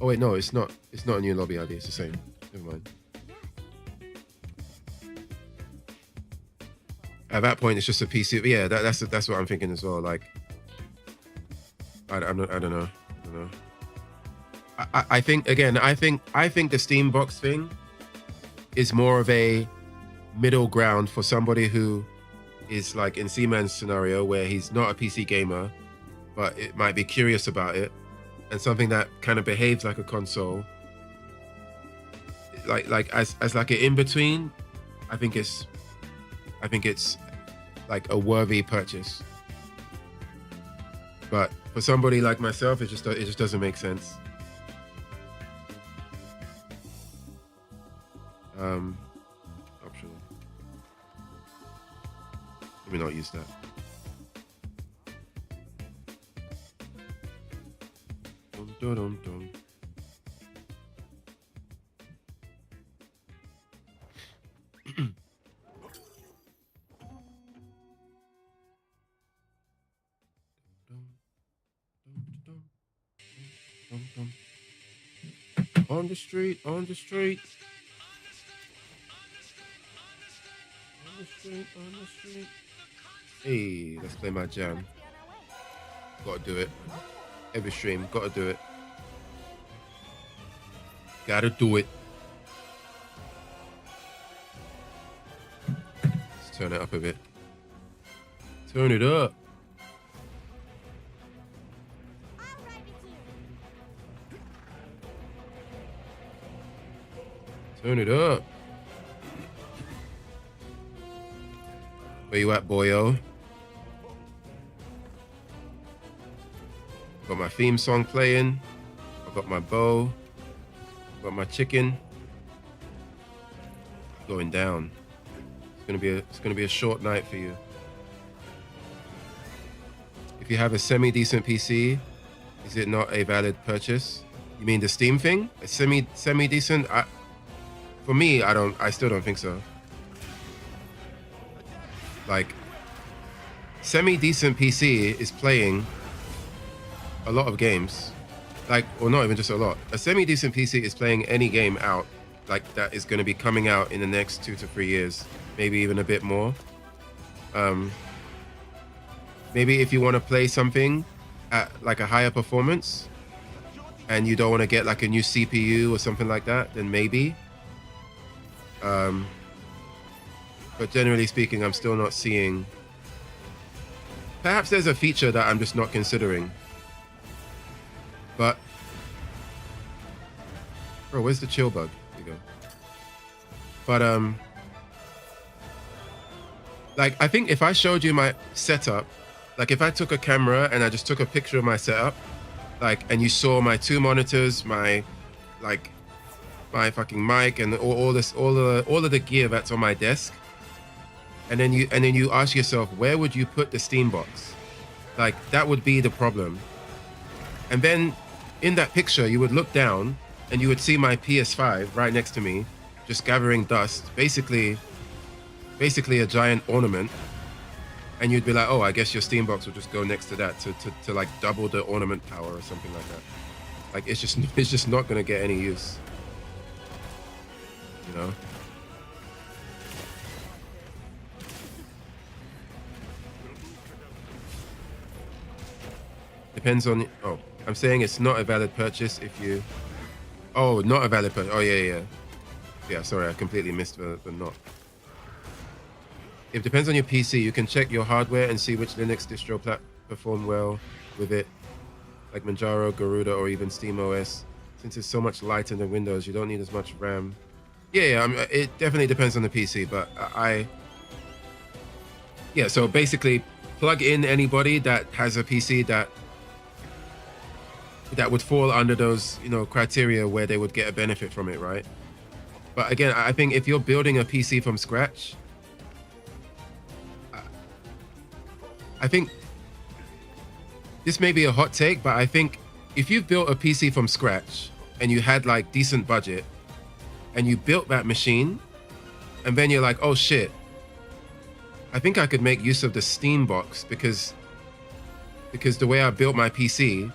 Oh wait, no, it's not a new lobby ID. It's the same. Never mind. At that point, it's just a PC. Yeah, that's what I'm thinking as well. Like, I don't know. I think the Steam box thing is more of a middle ground for somebody who is like in Seaman's scenario, where he's not a PC gamer, but it might be curious about it, and something that kind of behaves like a console, like as like an in between. I think it's like a worthy purchase. But for somebody like myself, it just doesn't make sense. Optional. Let me not use that. Dum, dum, dum, dum. dum, dum. On the street, on the street. On the street, on the street. Hey, let's play my jam. Let's be on our way. Gotta do it. Every stream, gotta do it. Gotta do it. Let's turn it up a bit. Turn it up. I'll ride with you. Turn it up. Where you at, boyo? Got my theme song playing. I got my bow. Got my chicken. Going down. It's gonna be a short night for you. If you have a semi-decent PC, is it not a valid purchase? You mean the Steam thing? A semi-decent? For me, I still don't think so. Like, semi-decent PC is playing a lot of games. Like, or not even just a lot. A semi-decent PC is playing any game out, like, that is going to be coming out in the next 2 to 3 years, maybe even a bit more. Maybe if you want to play something at like a higher performance, and you don't want to get like a new CPU or something like that, then maybe. But generally speaking, I'm still not seeing. Perhaps there's a feature that I'm just not considering. But, bro, where's the chill bug? There you go. But like, I think if I showed you my setup, like if I took a camera and I just took a picture of my setup, like, and you saw my 2 monitors, my fucking mic, and all of the gear that's on my desk, and then you ask yourself, where would you put the Steam box? Like, that would be the problem. And then in that picture, you would look down and you would see my PS5 right next to me, just gathering dust, basically a giant ornament. And you'd be like, oh, I guess your Steam box will just go next to that to like double the ornament power or something like that. Like, it's just not gonna get any use, you know? Depends on. Oh, I'm saying it's not a valid purchase if you. Oh, not a valid purchase. Oh yeah. Yeah, sorry, I completely missed the not. It depends on your PC. You can check your hardware and see which Linux distro perform well with it, like Manjaro, Garuda, or even SteamOS. Since it's so much lighter than Windows, you don't need as much RAM. Yeah, it definitely depends on the PC, but yeah, so basically, plug in anybody that has a PC that would fall under those, criteria where they would get a benefit from it, right? But again, I think if you're building a PC from scratch, I think this may be a hot take, but I think if you've built a PC from scratch and you had like decent budget and you built that machine and then you're like, oh shit, I think I could make use of the Steam box because the way I built my PC,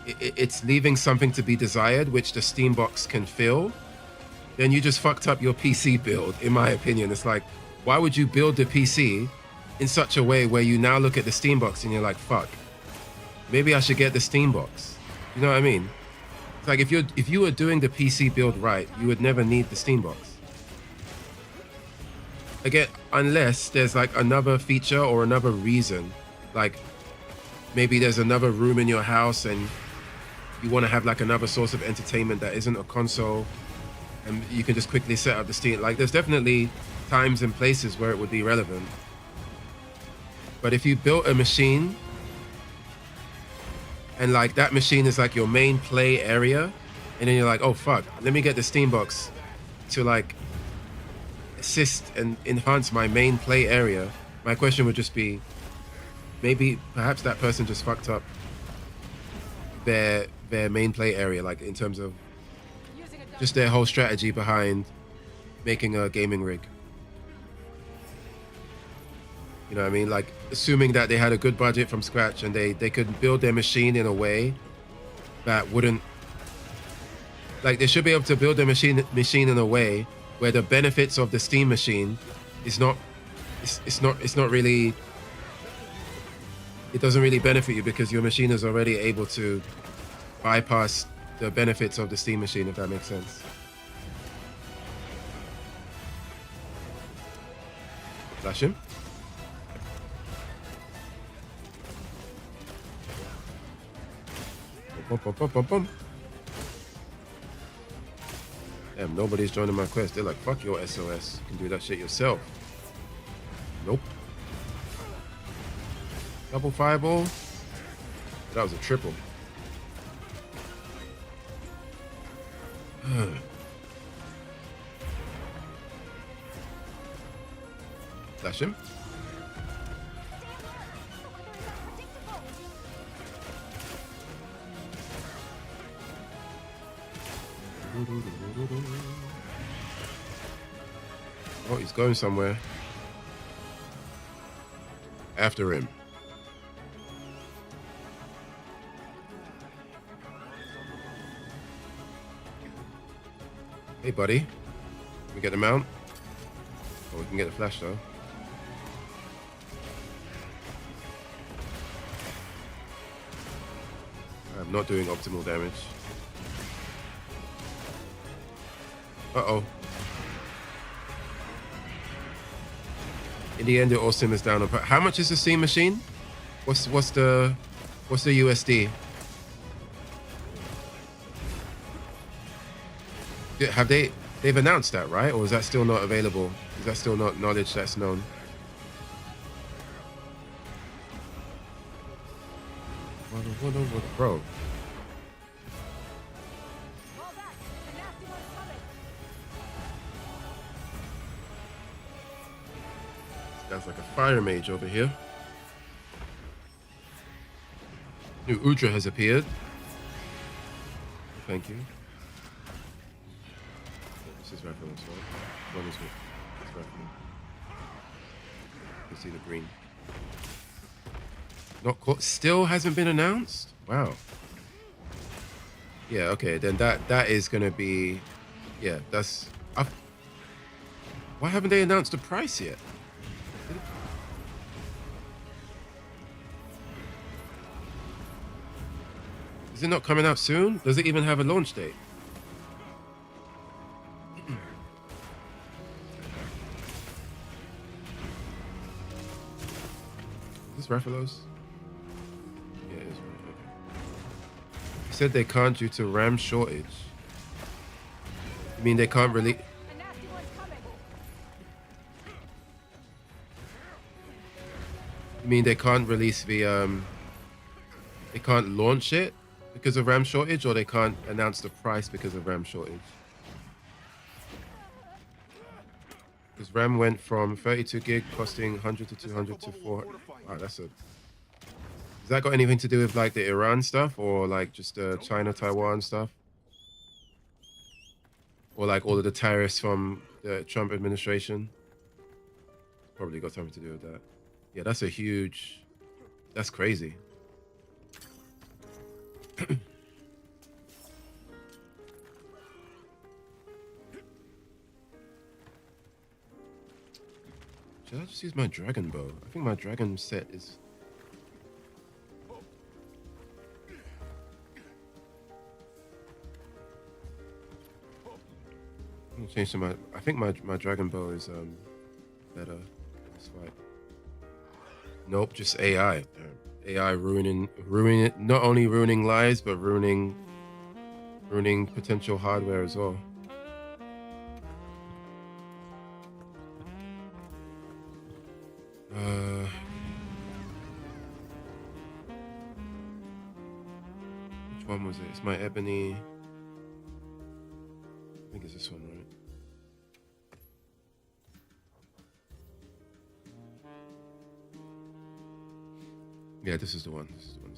it's leaving something to be desired, which the Steam box can fill, then you just fucked up your PC build, in my opinion. It's like, why would you build the PC in such a way where you now look at the Steam box and you're like, fuck, maybe I should get the Steam box. You know what I mean? It's like if you were doing the PC build right, you would never need the Steam box. Again, unless there's like another feature or another reason, like maybe there's another room in your house and you want to have like another source of entertainment that isn't a console, and you can just quickly set up the Steam. Like, there's definitely times and places where it would be relevant. But if you built a machine and like that machine is like your main play area, and then you're like, oh fuck, let me get the Steam box to like assist and enhance my main play area, my question would just be, perhaps that person just fucked up their main play area, like in terms of just their whole strategy behind making a gaming rig. You know what I mean? Like assuming that they had a good budget from scratch and they could build their machine in a way that wouldn't, like they should be able to build their machine in a way where the benefits of the Steam machine is not it's not really, it doesn't really benefit you because your machine is already able to bypass the benefits of the Steam machine, if that makes sense. Flash him. Bum, bum, bum, bum, bum. Damn, nobody's joining my quest. They're like, fuck your SOS. You can do that shit yourself. Nope. Double fireball. That was a triple. Flash him. Oh, he's going somewhere. After him. Hey, buddy. Can we get the mount? Oh, we can get the flash, though. I'm not doing optimal damage. Uh-oh. In the end, it all simmers down. How much is the Steam machine? What's the USD? They've announced that, right? Or is that still not available? Is that still not knowledge that's known? Bro. That's like a fire mage over here. New Udra has appeared. Thank you. This is reference, right? One is good. It's reference. You can see the green. Not caught. Still hasn't been announced? Wow. Yeah, okay, then that is gonna be, yeah, that's. Why haven't they announced the price yet? Is it not coming out soon? Does it even have a launch date? Is this Rathalos? Yeah, it is. Okay. They said they can't due to RAM shortage. You mean they can't really? A nasty one's coming. You mean they can't release the They can't launch it because of RAM shortage, or they can't announce the price because of RAM shortage? Because RAM went from 32 gig costing 100 to 200 to 400. Wow, that's a. Has that got anything to do with like the Iran stuff, or like just the China Taiwan stuff, or like all of the tariffs from the Trump administration? Probably got something to do with that. Yeah, that's a huge. That's crazy. Should I just use my dragon bow? I think my dragon set is. I'm gonna change to my. I think my dragon bow is better in this fight. Nope, just AI. AI ruining it. Not only ruining lives, but ruining potential hardware as well. Which one was it? It's my ebony. I think it's this one, right? Yeah, this is the one. This is the one.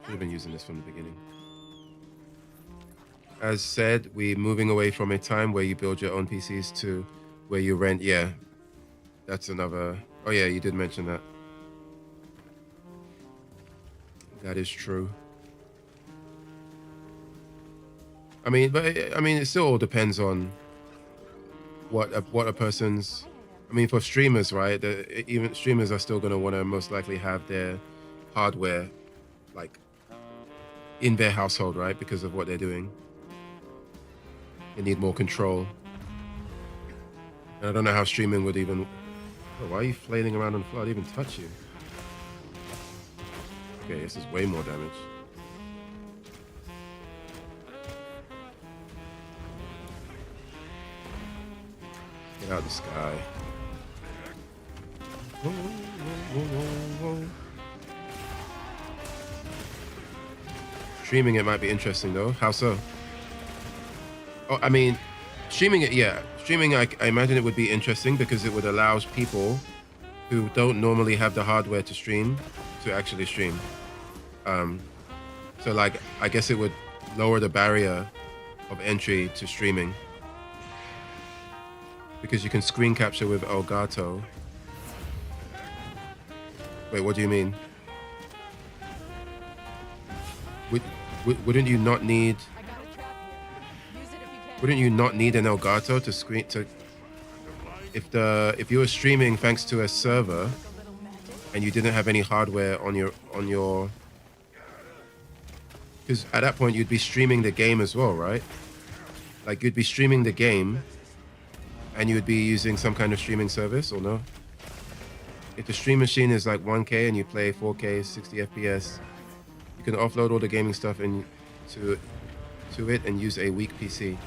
Should have been using this from the beginning. As said, we're moving away from a time where you build your own PCs to where you rent. Yeah, that's another Oh yeah, you did mention that. That is true. I mean, but I mean, it still all depends on what a person's. I mean, for streamers, right? Even streamers are still going to want to most likely have their hardware like in their household, right? Because of what they're doing. They need more control. And I don't know how streaming would even. Oh, why are you flailing around on the floor? I didn't even touch you. Okay, this is way more damage. Get out of the sky. Whoa, whoa, whoa, whoa. Streaming it might be interesting though. How so? Oh, I mean, streaming it, yeah. Streaming, I imagine it would be interesting because it would allow people who don't normally have the hardware to stream to actually stream. So like, I guess it would lower the barrier of entry to streaming because you can screen capture with Elgato. Wait, what do you mean? Wouldn't you not need? I got a trap here. Use it if you can. Wouldn't you not need an Elgato to screen to? If you were streaming thanks to a server A little magic. and you didn't have any hardware on your because at that point you'd be streaming the game as well, right? Like you'd be streaming the game and you would be using some kind of streaming service, or no? If the stream machine is like 1K and you play 4K 60 FPS, you can offload all the gaming stuff to it and use a weak PC.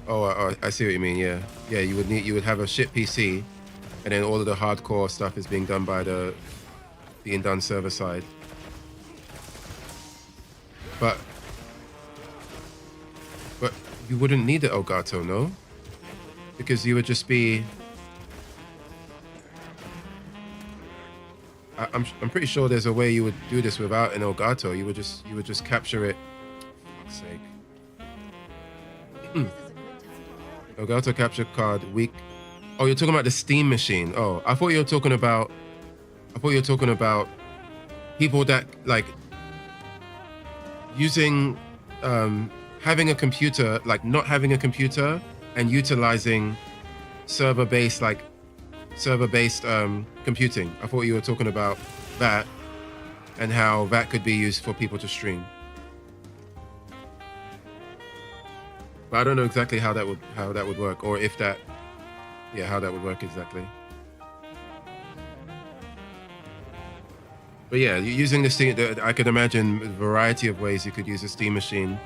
Oh, I see what you mean. Yeah, you would have a shit PC, and then all of the hardcore stuff is being done server side. But you wouldn't need the Elgato, no? Because you would just be. I'm pretty sure there's a way you would do this without an Elgato. You would just capture it. For fuck's sake. This is a good time to Elgato capture card weak. Oh, you're talking about the Steam machine. Oh, I thought you were talking about people that like using having a computer, like not having a computer and utilizing server-based computing. I thought you were talking about that and how that could be used for people to stream. But I don't know exactly how that would work, or if that, how that would work exactly. But yeah, using the Steam, I could imagine a variety of ways you could use a Steam machine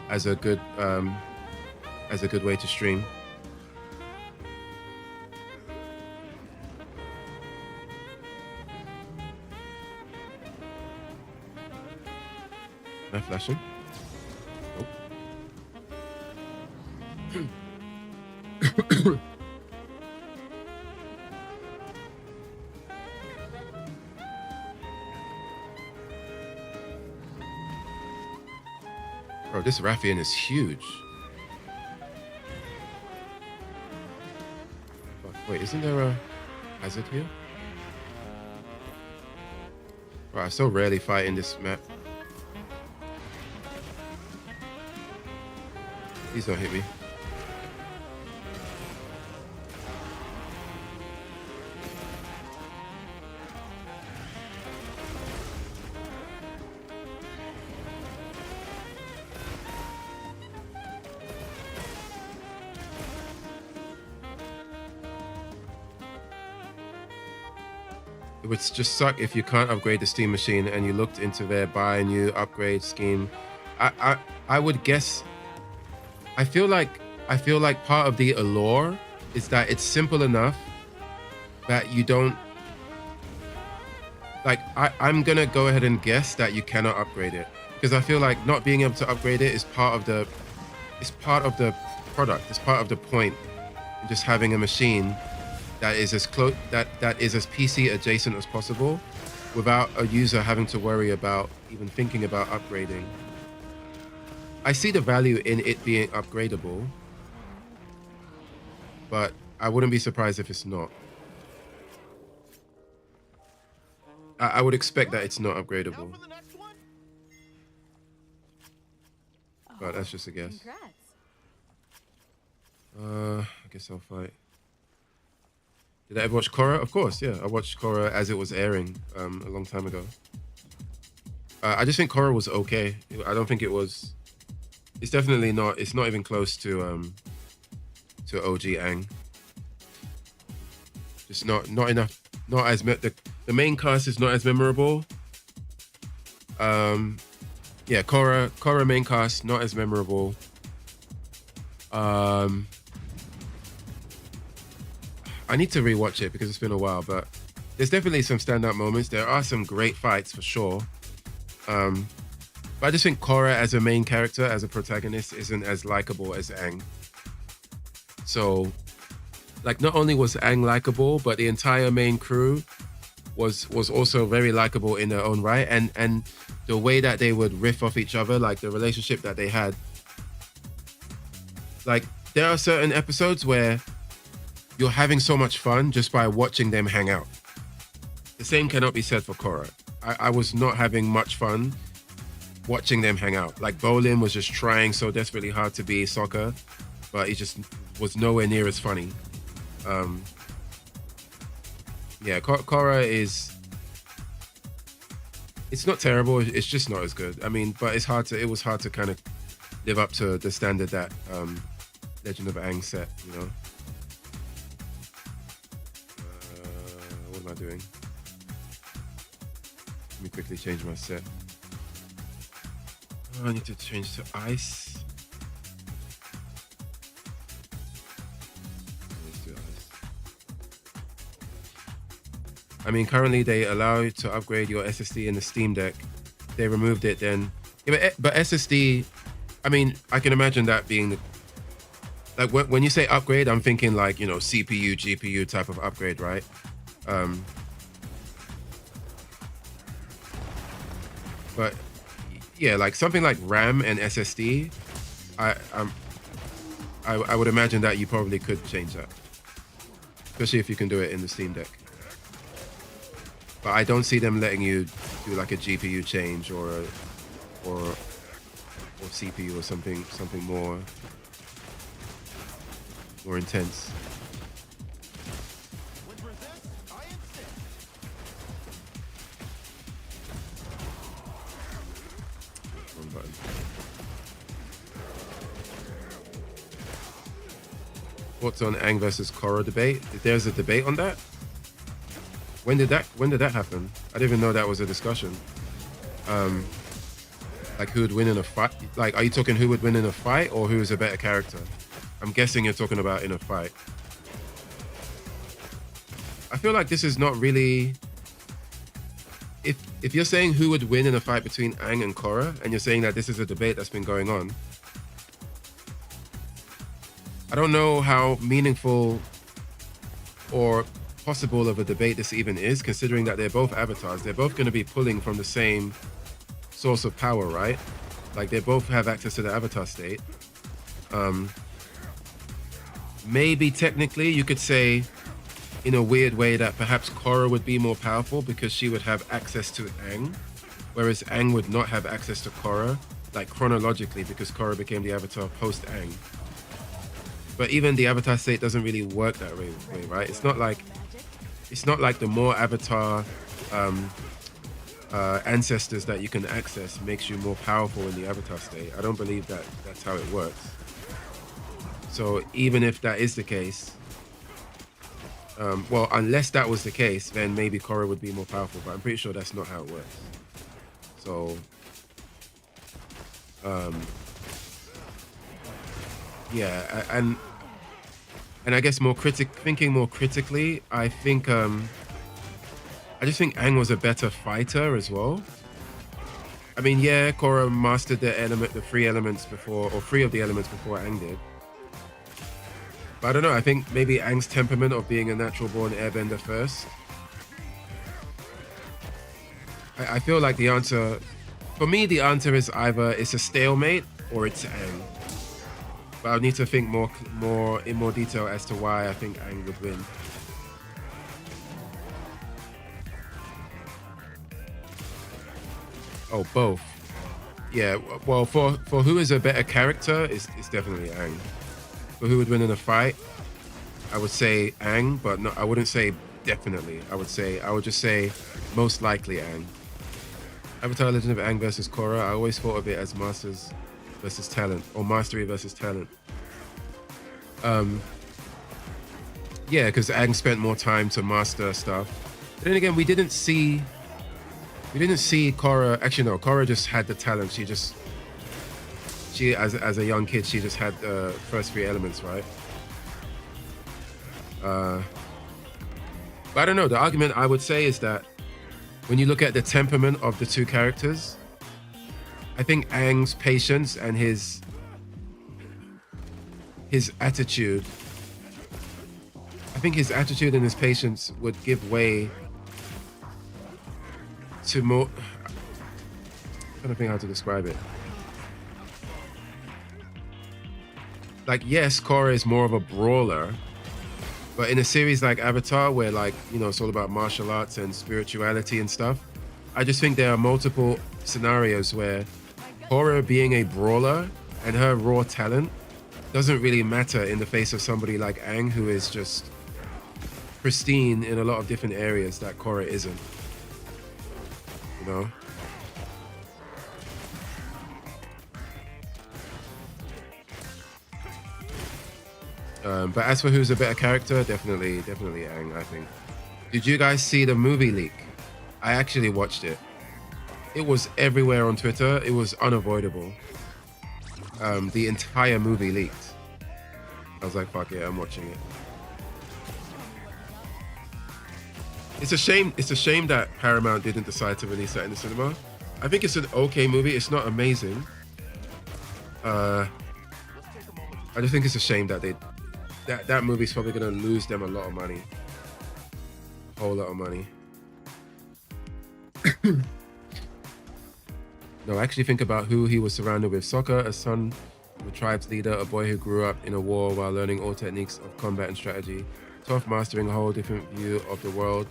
as a good way to stream. Am I flashing? Nope. Bro, this Rathian is huge. Fuck, wait, isn't there a hazard here? Bro, I so rarely fight in this map. Please don't hit me. It would just suck if you can't upgrade the Steam machine and you looked into their buy a new upgrade scheme. I would guess. I feel like part of the allure is that it's simple enough that you don't like. I'm gonna go ahead and guess that you cannot upgrade it because I feel like not being able to upgrade it is part of the product. It's part of the point. Just having a machine that is as close that is as PC adjacent as possible, without a user having to worry about even thinking about upgrading. I see the value in it being upgradable, but I wouldn't be surprised if it's not. I would expect that it's not Now upgradable, for the next one. but that's just a guess. Congrats. I guess I'll fight. Did I ever watch Korra? Of course, yeah. I watched Korra as it was airing a long time ago. I just think Korra was okay. I don't think it was. It's definitely not. It's not even close to OG Aang. Just not enough. Not as the main cast is not as memorable. Yeah, Korra main cast not as memorable. I need to rewatch it because it's been a while, but there's definitely some standout moments. There are some great fights for sure. But I just think Korra as a main character, as a protagonist, isn't as likable as Aang. So, like, not only was Aang likable, but the entire main crew was also very likable in their own right. And the way that they would riff off each other, like the relationship that they had. Like, there are certain episodes where you're having so much fun just by watching them hang out. The same cannot be said for Korra. I was not having much fun watching them hang out. Like, Bolin was just trying so desperately hard to be Sokka, but he just was nowhere near as funny. Yeah, Korra is... It's not terrible, it's just not as good. I mean, but it was hard to kind of live up to the standard that Legend of Aang set, you know? What am I doing? Let me quickly change my set. Oh, I need to change to ice. Let's do ice. I mean, currently they allow you to upgrade your SSD in the Steam Deck. They removed it then. Yeah, but SSD, I mean, I can imagine that being the... Like, when you say upgrade, I'm thinking like, you know, CPU, GPU type of upgrade, right? But yeah, like something like RAM and SSD, I would imagine that you probably could change that, especially if you can do it in the Steam Deck. But I don't see them letting you do like a GPU change or CPU or something more intense. Which resist, I insist. Wrong button. Thoughts on Aang versus Korra debate? There's a debate on that? When did that happen? I didn't even know that was a discussion. Like, who would win in a fight? Like, are you talking who would win in a fight or who is a better character? I'm guessing you're talking about in a fight. I feel like this is not really... If you're saying who would win in a fight between Aang and Korra, and you're saying that this is a debate that's been going on, I don't know how meaningful or possible of a debate this even is, considering that they're both avatars. They're both going to be pulling from the same source of power, right? Like, they both have access to the avatar state. Maybe technically you could say in a weird way that perhaps Korra would be more powerful because she would have access to Aang, whereas Aang would not have access to Korra, like chronologically, because Korra became the avatar post Aang. But even the avatar state doesn't really work that way, right? It's not like the more avatar ancestors that you can access makes you more powerful in the avatar state. I don't believe that that's how it works. So even if that is the case, well, unless that was the case, then maybe Korra would be more powerful, but I'm pretty sure that's not how it works. So, yeah, and I guess thinking more critically, I think, I just think Aang was a better fighter as well. I mean, yeah, Korra mastered the three of the elements before Aang did. But I don't know, I think maybe Aang's temperament of being a natural-born airbender first. I feel like the answer... For me, the answer is either it's a stalemate or it's Aang. But I'll need to think in more detail as to why I think Aang would win. Oh, both. Yeah, well, for who is a better character, it's definitely Aang. For who would win in a fight, I would say Aang, but no, I wouldn't say definitely. I would just say most likely Aang. Avatar: Legend of Aang versus Korra. I always thought of it as masters versus talent, or mastery versus talent. Yeah, because Aang spent more time to master stuff. But then again, we didn't see Korra. Actually, no, Korra just had the talent. She as a young kid, she just had the first three elements, right? But I don't know. The argument I would say is that when you look at the temperament of the two characters, I think Aang's patience and his attitude, I think his attitude and his patience would give way to more. I'm trying to think how to describe it. Like, yes, Korra is more of a brawler, but in a series like Avatar, where, like, you know, it's all about martial arts and spirituality and stuff, I just think there are multiple scenarios where Korra being a brawler and her raw talent doesn't really matter in the face of somebody like Aang, who is just pristine in a lot of different areas that Korra isn't. You know? But as for who's a better character, definitely Aang, I think. Did you guys see the movie leak? I actually watched it. It was everywhere on Twitter. It was unavoidable. The entire movie leaked. I was like, fuck it, I'm watching it. It's a shame that Paramount didn't decide to release that in the cinema. I think it's an okay movie. It's not amazing. I just think it's a shame that that movie's probably gonna lose them a lot of money. A whole lot of money. No, actually think about who he was surrounded with. Sokka, a son of a tribe's leader, a boy who grew up in a war while learning all techniques of combat and strategy. Toph mastering a whole different view of the world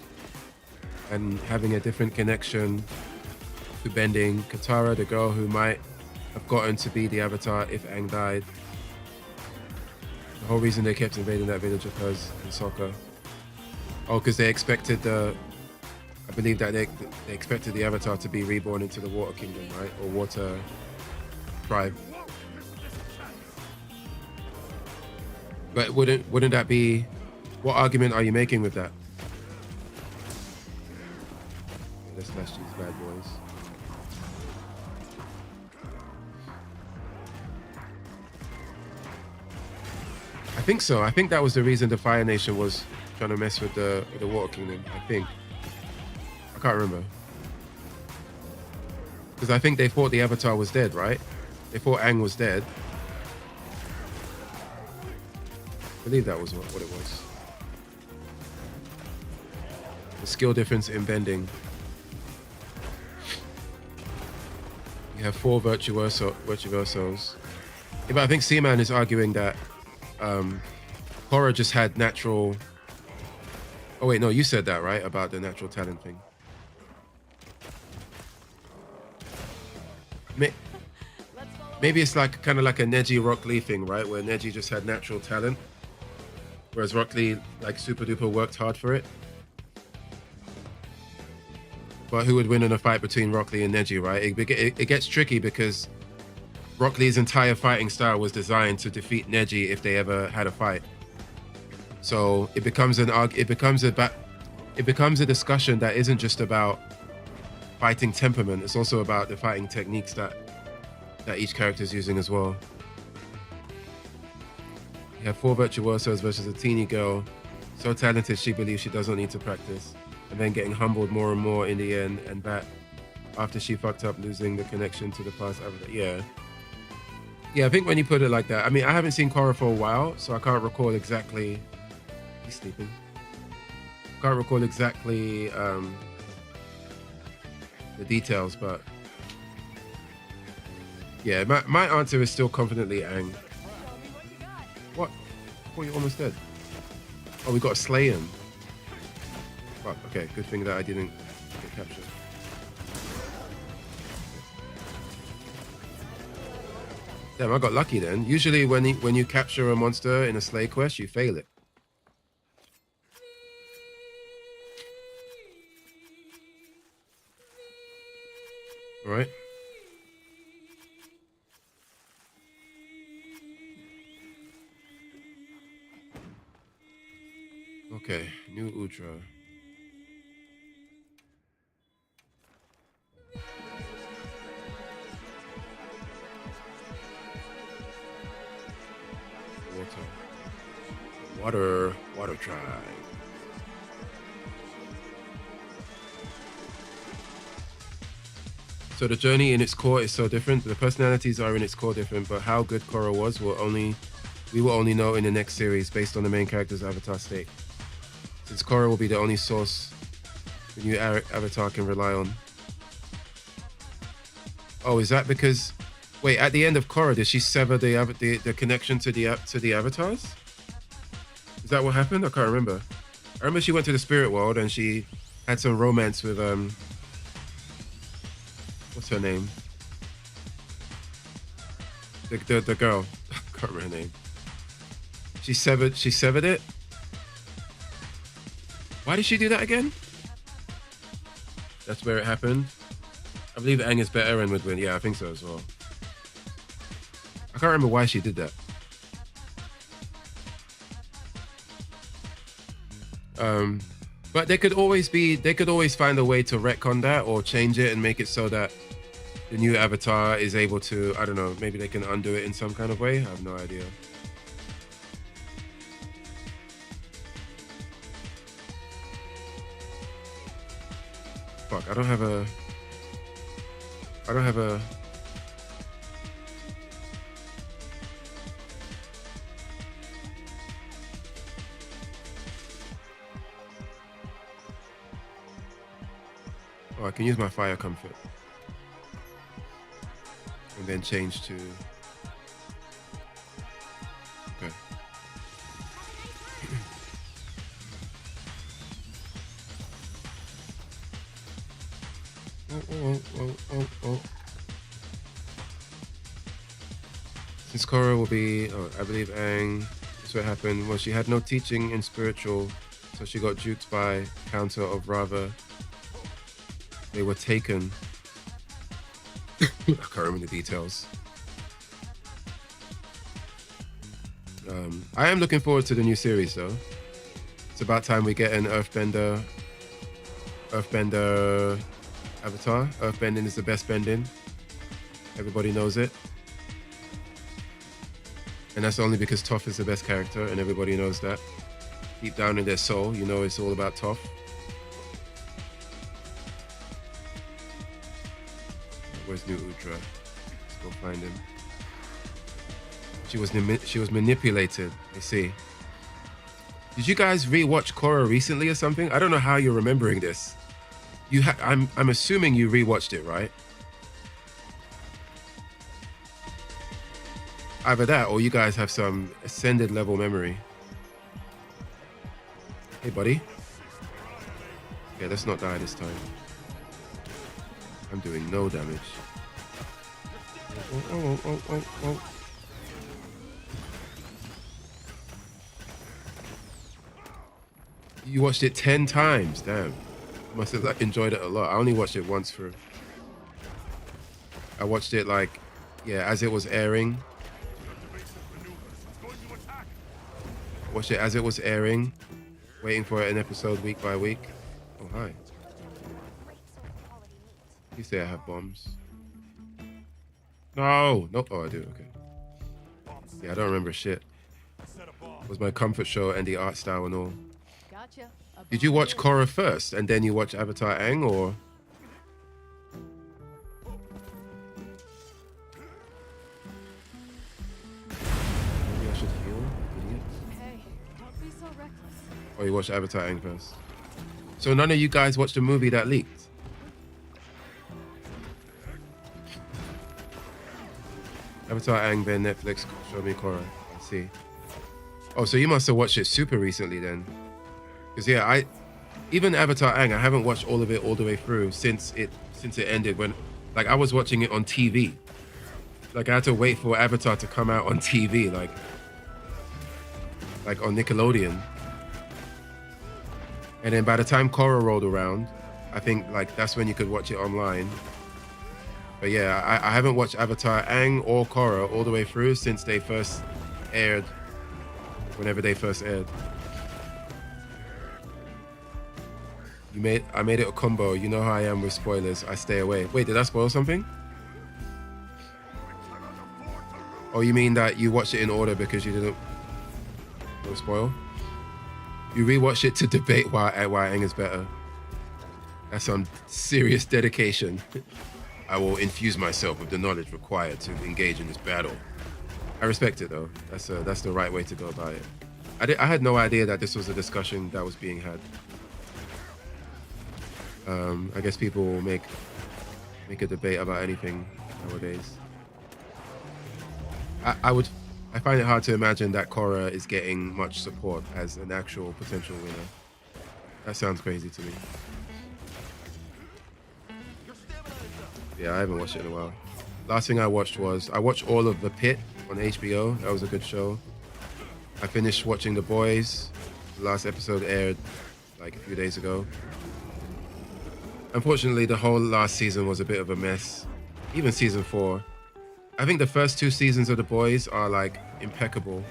and having a different connection to bending. Katara, the girl who might have gotten to be the Avatar if Aang died. The whole reason they kept invading that village of hers and Sokka. Oh, because they expected I believe that they expected the Avatar to be reborn into the Water Kingdom, right? Or Water Tribe. But wouldn't that be? What argument are you making with that? Let's slash these bad boys. I think so. I think that was the reason the Fire Nation was trying to mess with the Water Kingdom. I think. I can't remember. Because I think they thought the Avatar was dead, right? They thought Aang was dead. I believe that was what it was. The skill difference in bending. You have 4 virtuosos. Yeah, but I think Seaman is arguing that Korra just had natural. Oh wait, no, you said that, right? About the natural talent thing. Maybe it's like kind of like a Neji Rock Lee thing, right? Where Neji just had natural talent, whereas Rock Lee like super duper worked hard for it. But who would win in a fight between Rock Lee and Neji, right? It gets tricky because Rock Lee's entire fighting style was designed to defeat Neji if they ever had a fight. So it becomes a discussion that isn't just about fighting temperament. It's also about the fighting techniques that each character is using as well. You have 4 virtuosos versus a teeny girl, so talented she believes she doesn't need to practice, and then getting humbled more and more in the end, and that after she fucked up, losing the connection to the past. Yeah, I think when you put it like that, I mean, I haven't seen Korra for a while, so I can't recall exactly. He's sleeping. Can't recall exactly the details, but Yeah, my answer is still confidently Aang. What? Oh, you're almost dead. Oh, we got to slay him. Fuck, okay, good thing that I didn't get captured. Damn, I got lucky then. Usually when you capture a monster in a slay quest, you fail it. All right. Okay, new Ultra. Water tribe. So the journey in its core is so different. The personalities are in its core different, but how good Korra was we will only know in the next series based on the main character's avatar state. Since Korra will be the only source the new avatar can rely on. Oh, is that because? Wait, at the end of Korra, did she sever the connection to the avatars? Is that what happened? I can't remember. I remember she went to the spirit world and she had some romance with what's her name? The girl. I can't remember her name. She severed it. Why did she do that again? That's where it happened. I believe Aang is better and would win. Yeah, I think so as well. I can't remember why she did that. But they could always find a way to retcon that or change it and make it so that the new avatar is able to, I don't know, maybe they can undo it in some kind of way. I have no idea. Fuck, I don't have a Oh, I can use my fire comfort. And then change to... Okay. Oh. Since Korra will be... Oh, I believe Aang... That's what happened. Well, she had no teaching in spiritual, so she got duped by Counter of Rava. They were taken. I can't remember the details. I am looking forward to the new series though. It's about time we get an Earthbender avatar. Earthbending is the best bending. Everybody knows it. And that's only because Toph is the best character and everybody knows that. Deep down in their soul, you know it's all about Toph. Where's New Ultra? Let's go find him. She was manipulated. I see. Did you guys rewatch Korra recently or something? I don't know how you're remembering this. I'm assuming you rewatched it, right? Either that or you guys have some ascended level memory. Hey, buddy. Yeah, let's not die this time. I'm doing no damage. Oh. You watched it 10 times, damn. Must have enjoyed it a lot. I only watched it once through. I watched it as it was airing. Watched it as it was airing, waiting for an episode week by week. Oh, hi. You say I have bombs. No. Oh, I do. Okay. Yeah, I don't remember shit. It was my comfort show and the art style and all. Gotcha. Did you watch Korra first and then you watch Avatar Aang, or? Maybe I should heal, idiot. Hey, don't be so reckless. Or you watched Avatar Aang first? So none of you guys watched the movie that leaked? Avatar, Aang, then Netflix, show me Korra. I see. Oh, so you must have watched it super recently then. Because yeah, even Avatar Aang, I haven't watched all of it all the way through since it ended. When like I was watching it on TV. Like I had to wait for Avatar to come out on TV, like on Nickelodeon. And then by the time Korra rolled around, I think like that's when you could watch it online. But yeah, I haven't watched Avatar Aang or Korra all the way through since they first aired, whenever they first aired. I made it a combo. You know how I am with spoilers. I stay away. Wait, did I spoil something? Oh, you mean that you watched it in order because you didn't no spoil? You rewatched it to debate why Aang is better. That's some serious dedication. I will infuse myself with the knowledge required to engage in this battle. I respect it though. That's the right way to go about it. I had no idea that this was a discussion that was being had. I guess people will make a debate about anything nowadays. I find it hard to imagine that Korra is getting much support as an actual potential winner. That sounds crazy to me. Yeah, I haven't watched it in a while. Last thing I watched all of The Pit on HBO. That was a good show. I finished watching The Boys. The last episode aired like a few days ago. Unfortunately, the whole last season was a bit of a mess. Even season 4. I think the first 2 seasons of The Boys are like impeccable,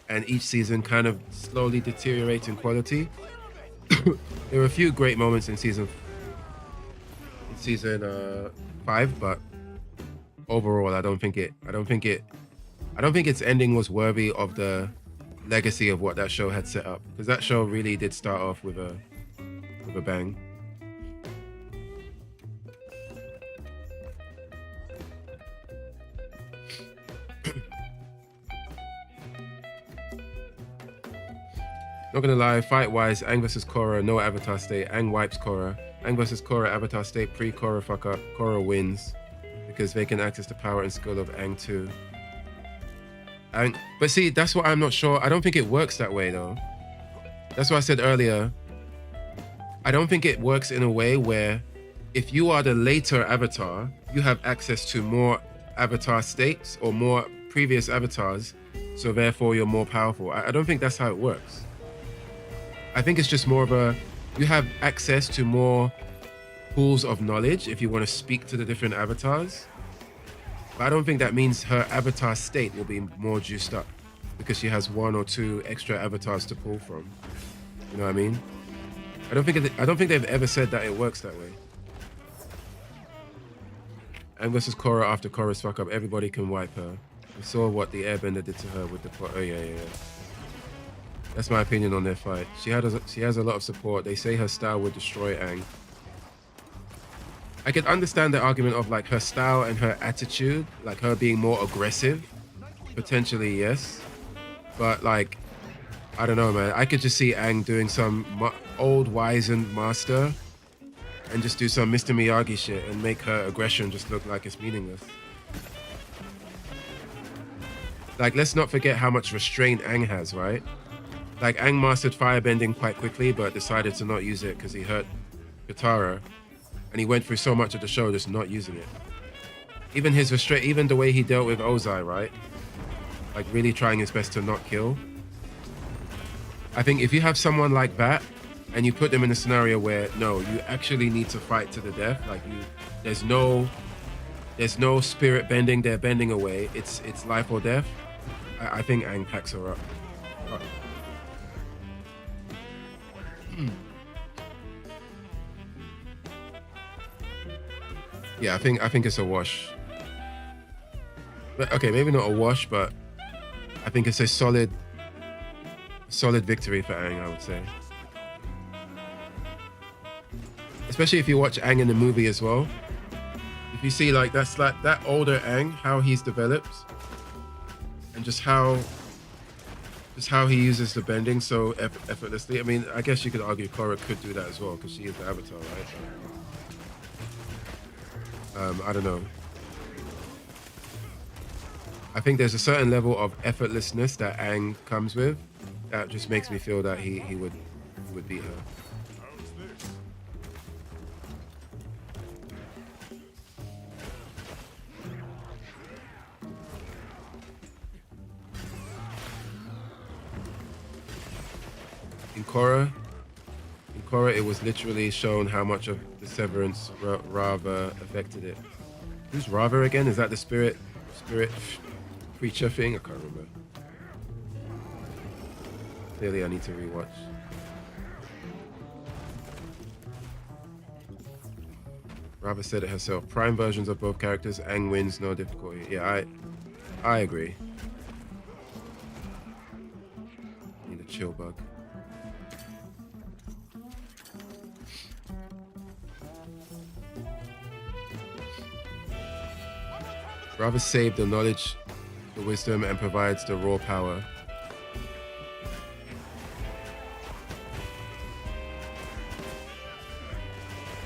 and each season kind of slowly deteriorates in quality. There were a few great moments in season 5, but overall, I don't think its ending was worthy of the legacy of what that show had set up. Because that show really did start off with a bang. Not gonna lie, fight-wise, Aang vs Korra, no Avatar state. Aang wipes Korra. Aang vs Korra, Avatar state, pre-Korra fuck up. Korra wins because they can access the power and skill of Aang too. But see, that's what I'm not sure. I don't think it works that way though. That's what I said earlier. I don't think it works in a way where if you are the later Avatar, you have access to more Avatar states or more previous avatars, so therefore you're more powerful. I don't think that's how it works. I think it's just more of you have access to more pools of knowledge if you want to speak to the different avatars. But I don't think that means her avatar state will be more juiced up because she has 1 or 2 extra avatars to pull from. You know what I mean? I don't think they've ever said that it works that way. Aang vs Korra, after Korra's fuck up, everybody can wipe her. We saw what the Airbender did to her with the... Oh yeah. That's my opinion on their fight. She has a lot of support. They say her style would destroy Aang. I could understand the argument of like her style and her attitude, like her being more aggressive. Potentially, yes. But like, I don't know, man. I could just see Aang doing some old wizened master and just do some Mr. Miyagi shit and make her aggression just look like it's meaningless. Like, let's not forget how much restraint Aang has, right? Like, Aang mastered firebending quite quickly, but decided to not use it because he hurt Katara. And he went through so much of the show just not using it. Even his restraint, even the way he dealt with Ozai, right? Like, really trying his best to not kill. I think if you have someone like that, and you put them in a scenario where, no, you actually need to fight to the death, like there's no spirit bending, they're bending away, it's life or death, I think Aang packs her up. Yeah, I think it's a wash. But, okay, maybe not a wash, but I think it's a solid victory for Aang, I would say. Especially if you watch Aang in the movie as well. If you see like that older Aang, how he's developed, and just how he uses the bending so effortlessly. I mean, I guess you could argue Korra could do that as well because she is the Avatar, right? I don't know. I think there's a certain level of effortlessness that Aang comes with that just makes me feel that he would beat her. In Korra, it was literally shown how much of the severance Rava affected it. Who's Rava again? Is that the spirit creature thing? I can't remember. Clearly, I need to rewatch. Rava said it herself. Prime versions of both characters. Aang wins, no difficulty. Yeah, I agree. Need a chill bug. Rava saved the knowledge, the wisdom, and provides the raw power.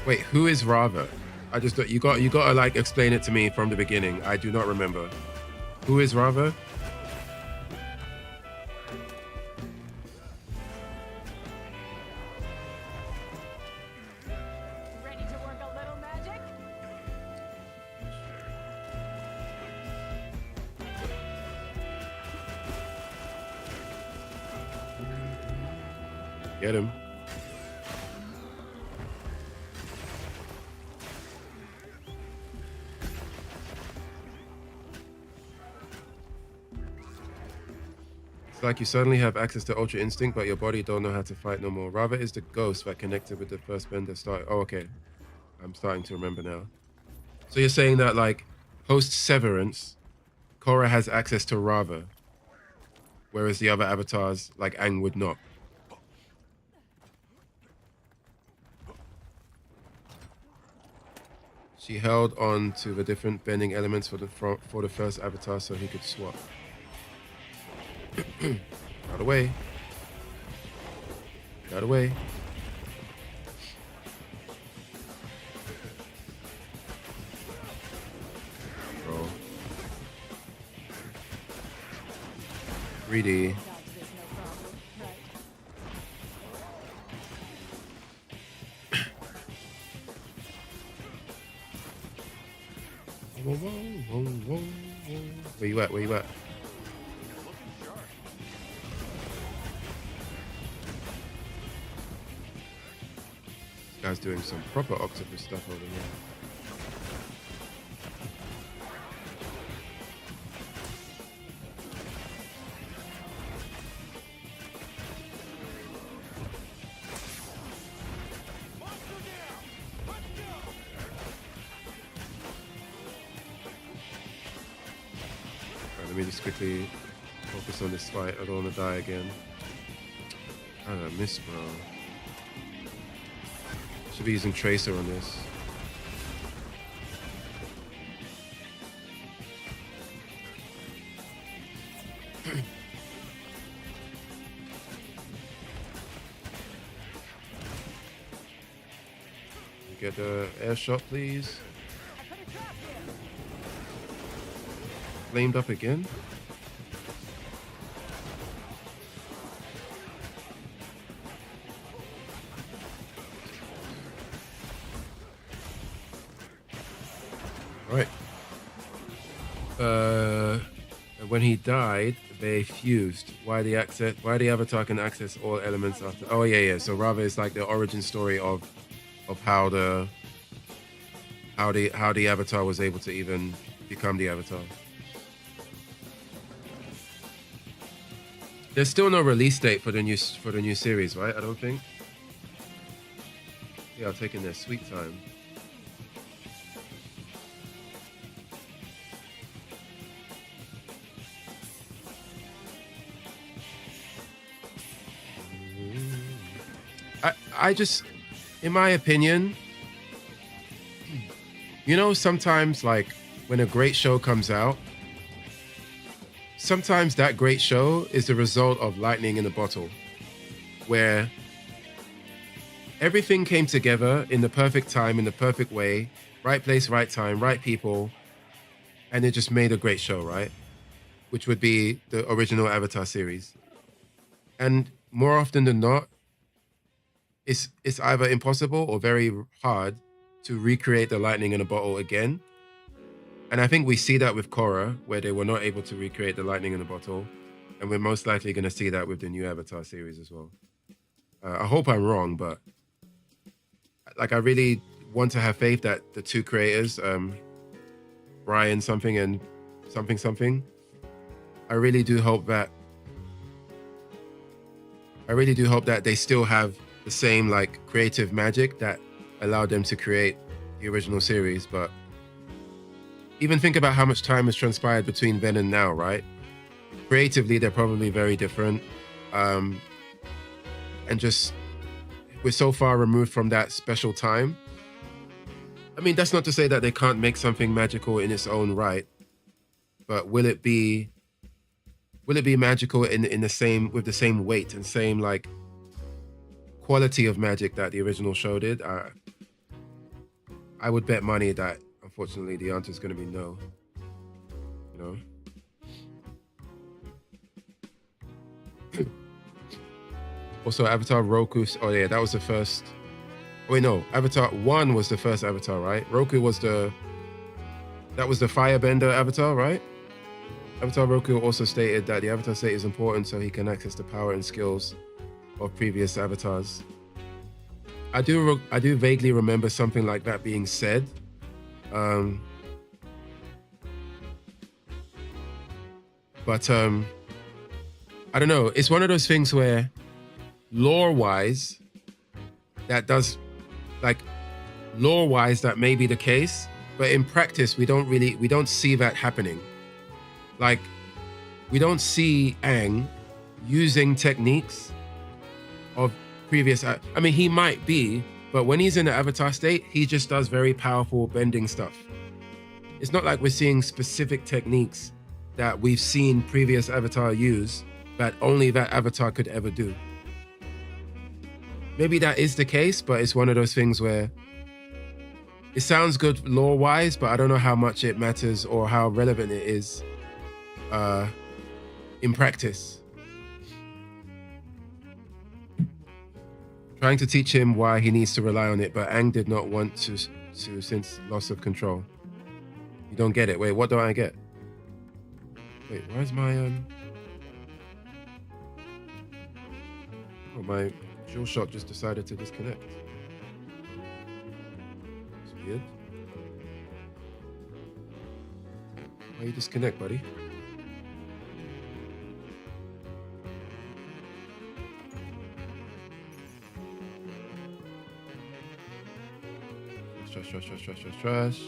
Wait, who is Rava? I just you got to like explain it to me from the beginning. I do not remember. Who is Rava? Ready to work a little magic? Get him. It's like you suddenly have access to Ultra Instinct, but your body don't know how to fight no more. Rava is the ghost that connected with the first bender started. Oh, okay. I'm starting to remember now. So you're saying that, like, post Severance, Korra has access to Rava, whereas the other avatars, like Aang, would not. She held on to the different bending elements for the first avatar so he could swap. Out away. Out away. Bro. 3D. Dodge this, no problem. Right. Whoa, whoa, whoa, whoa, whoa. Where you at? Where you at? This guy's doing some proper octopus stuff over here. Alright, let me just quickly focus on this fight. I don't want to die again. I don't miss, bro. Should be using Tracer on this. Get the air shot, please. Flamed up again. Right. When he died, they fused. Why the avatar can access all elements after? Oh yeah. So Rava is like the origin story of how the avatar was able to even become the avatar. There's still no release date for the new series, right? I don't think. Yeah, taking their sweet time. I just, in my opinion, you know, sometimes like when a great show comes out, sometimes that great show is the result of lightning in a bottle, where everything came together in the perfect time, in the perfect way, right place, right time, right people, and it just made a great show, right? which would be the original Avatar series. And more often than not, it's either impossible or very hard to recreate the lightning in a bottle again. And I think we see that with Korra, where they were not able to recreate the lightning in a bottle. And we're most likely going to see that with the new Avatar series as well. I hope I'm wrong, but like I really want to have faith that the two creators, Brian something and something, I really do hope that they still have the same like creative magic that allowed them to create the original series. But even think about how much time has transpired between then and now, right? Creatively, they're probably very different. And just, we're so far removed from that special time. I mean, that's not to say that they can't make something magical in its own right, but will it be magical in the same, with the same weight and same like quality of magic that the original show did? I would bet money that unfortunately the answer is going to be no. You know. Also, Avatar Roku. Oh yeah, that was the first. Oh, wait, no. Avatar 1 was the first Avatar, right? Roku was that was the Firebender Avatar, right? Avatar Roku also stated that the Avatar state is important so he can access the power and skills of previous avatars. I do vaguely remember something like that being said. But I don't know. It's one of those things where lore-wise, that may be the case, but in practice, we don't see that happening. Like, we don't see Aang using techniques of previous. I mean, he might be, but when he's in the Avatar state, he just does very powerful bending stuff. It's not like we're seeing specific techniques that we've seen previous Avatar use that only that Avatar could ever do. Maybe that is the case, but it's one of those things where it sounds good lore-wise, but I don't know how much it matters or how relevant it is in practice. Trying to teach him why he needs to rely on it, but Aang did not want to since loss of control. You don't get it. Wait, what don't I get? Wait, why is my my DualShock just decided to disconnect? It's weird. Why you disconnect, buddy? Trash.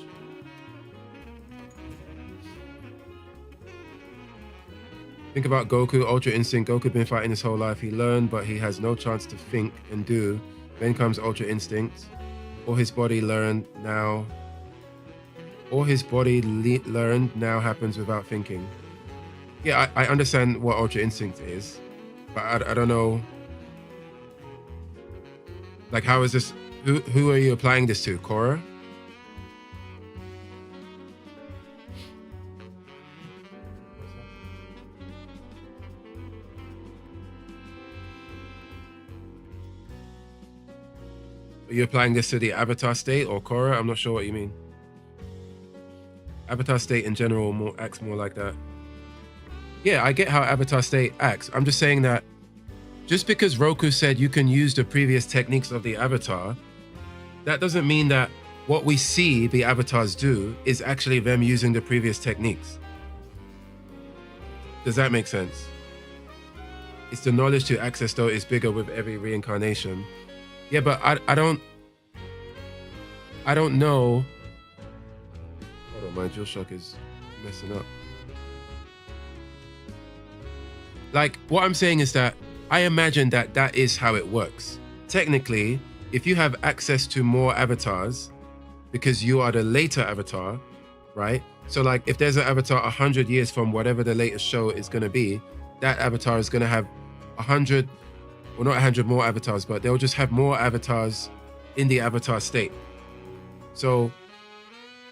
Think about Goku, Ultra Instinct. Goku been fighting his whole life. He learned, but he has no chance to think and do. Then comes Ultra Instinct. All his body learned now happens without thinking. Yeah, I understand what Ultra Instinct is, but I don't know. Like, how is this? Who are you applying this to? Korra? Are you applying this to the Avatar state or Korra? I'm not sure what you mean. Avatar state in general acts more like that. Yeah, I get how Avatar state acts. I'm just saying that just because Roku said you can use the previous techniques of the Avatar, that doesn't mean that what we see the Avatars do is actually them using the previous techniques. Does that make sense? It's the knowledge to access though is bigger with every reincarnation. Yeah, but I don't know. Hold on, my DualShock is messing up. Like, what I'm saying is that I imagine that is how it works. Technically, if you have access to more avatars, because you are the later avatar, right? So like, if there's an avatar 100 years from whatever the latest show is going to be, that avatar is going to have 100, well, not 100 more avatars, but they'll just have more avatars in the avatar state. So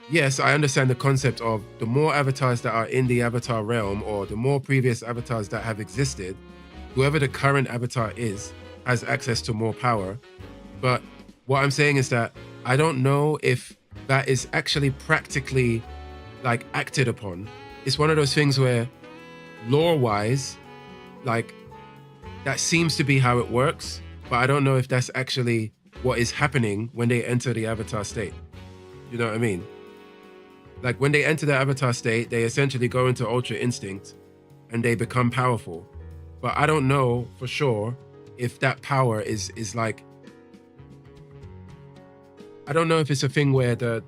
yes, I understand the concept of the more avatars that are in the avatar realm, or the more previous avatars that have existed, whoever the current avatar is has access to more power. But what I'm saying is that I don't know if that is actually practically like acted upon. It's one of those things where lore wise, like that seems to be how it works, but I don't know if that's actually what is happening when they enter the avatar state. You know what I mean? Like when they enter the avatar state, they essentially go into ultra instinct and they become powerful. But I don't know for sure if that power is like, I don't know if it's a thing where the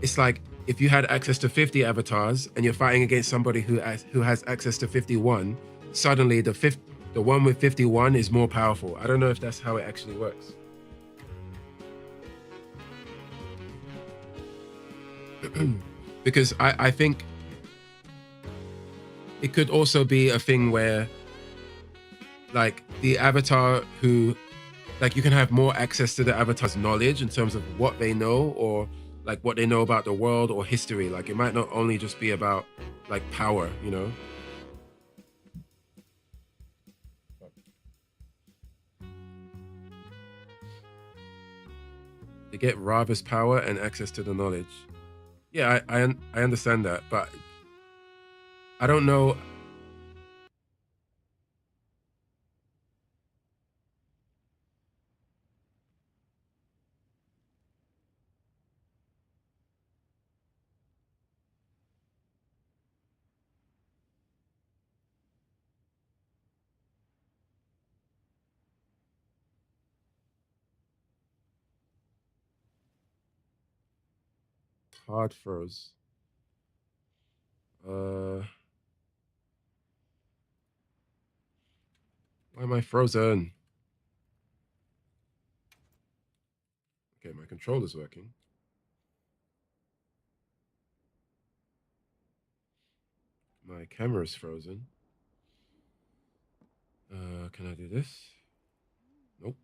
it's like if you had access to 50 avatars and you're fighting against somebody who has access to 51, suddenly the one with 51 is more powerful. I don't know if that's how it actually works. Because I think it could also be a thing where like the avatar who, like you can have more access to the avatar's knowledge in terms of what they know, or like what they know about the world or history. Like it might not only just be about like power, you know? They get Rava's power and access to the knowledge. Yeah, I understand that, but I don't know. Hard froze. Why am I frozen? Okay, my controller's working. My camera's frozen. Can I do this? Nope.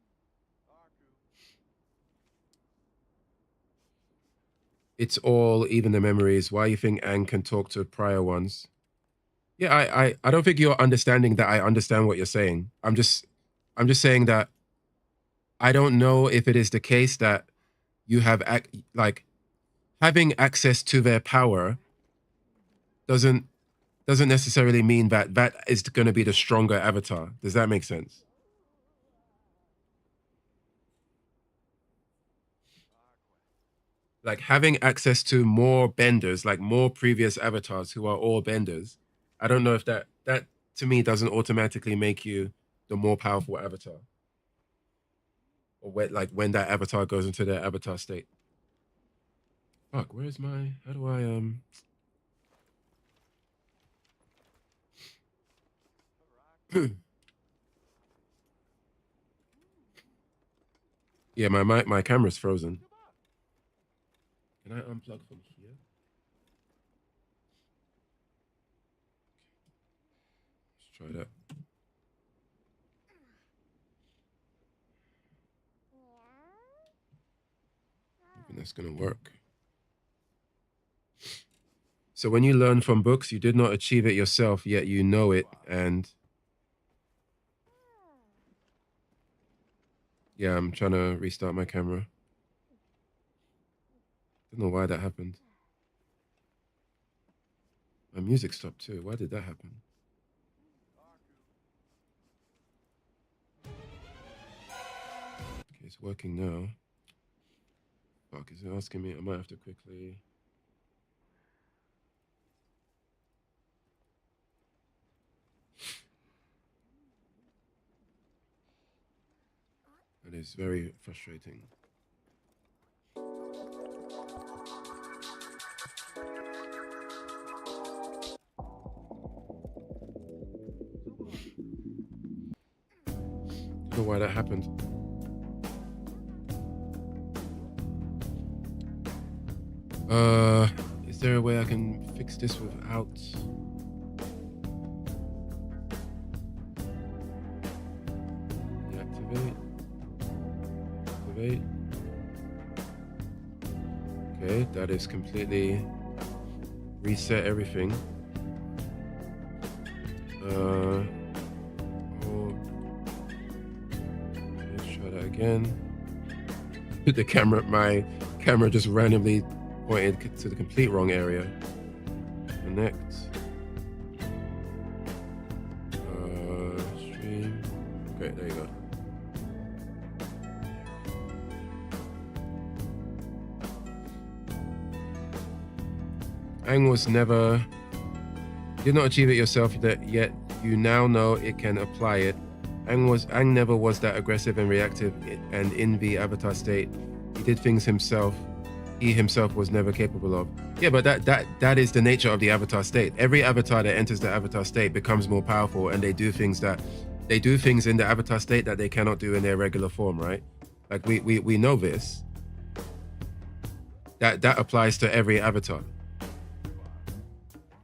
It's all even the memories. Why you think Aang can talk to prior ones? Yeah, I don't think you're understanding that I understand what you're saying. I'm just saying that I don't know if it is the case that you have like having access to their power doesn't necessarily mean that that is going to be the stronger avatar. Does that make sense? Like having access to more benders, like more previous avatars who are all benders. I don't know if that to me doesn't automatically make you the more powerful avatar, or like when that avatar goes into their avatar state. Fuck, where's my? How do I Yeah, my camera's frozen. Can I unplug from here? Let's try that. Hoping that's gonna work. So when you learn from books, you did not achieve it yourself, yet you know it. And yeah, I'm trying to restart my camera. Don't know why that happened. My music stopped too. Why did that happen? Okay, it's working now. Fuck, is it asking me? I might have to quickly. That is very frustrating. Don't know why that happened. Is there a way I can fix this without? Deactivate. Activate. Okay, that is completely reset everything. Oh, let's try that again. My camera just randomly pointed to the complete wrong area. Connect. Stream. Okay, there you go. Aang was never. You did not achieve it yourself, yet you now know it can apply it. Aang never was that aggressive and reactive, and in the avatar state, he did things himself. He himself was never capable of. Yeah, but that is the nature of the avatar state. Every avatar that enters the avatar state becomes more powerful, and they do things in the avatar state that they cannot do in their regular form, right? Like we know this. That applies to every avatar.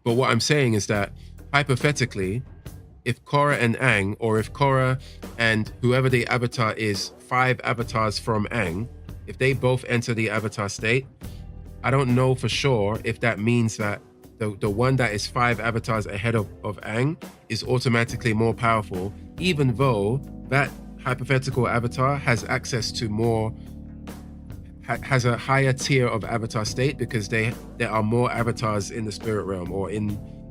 But what I'm saying is that hypothetically, if Korra and Aang, or if Korra and whoever the avatar is, 5 avatars from Aang, if they both enter the avatar state, I don't know for sure if that means that the one that is 5 avatars ahead of Aang is automatically more powerful, even though that hypothetical avatar has access to more, has a higher tier of avatar state, because there are more avatars in the spirit realm or in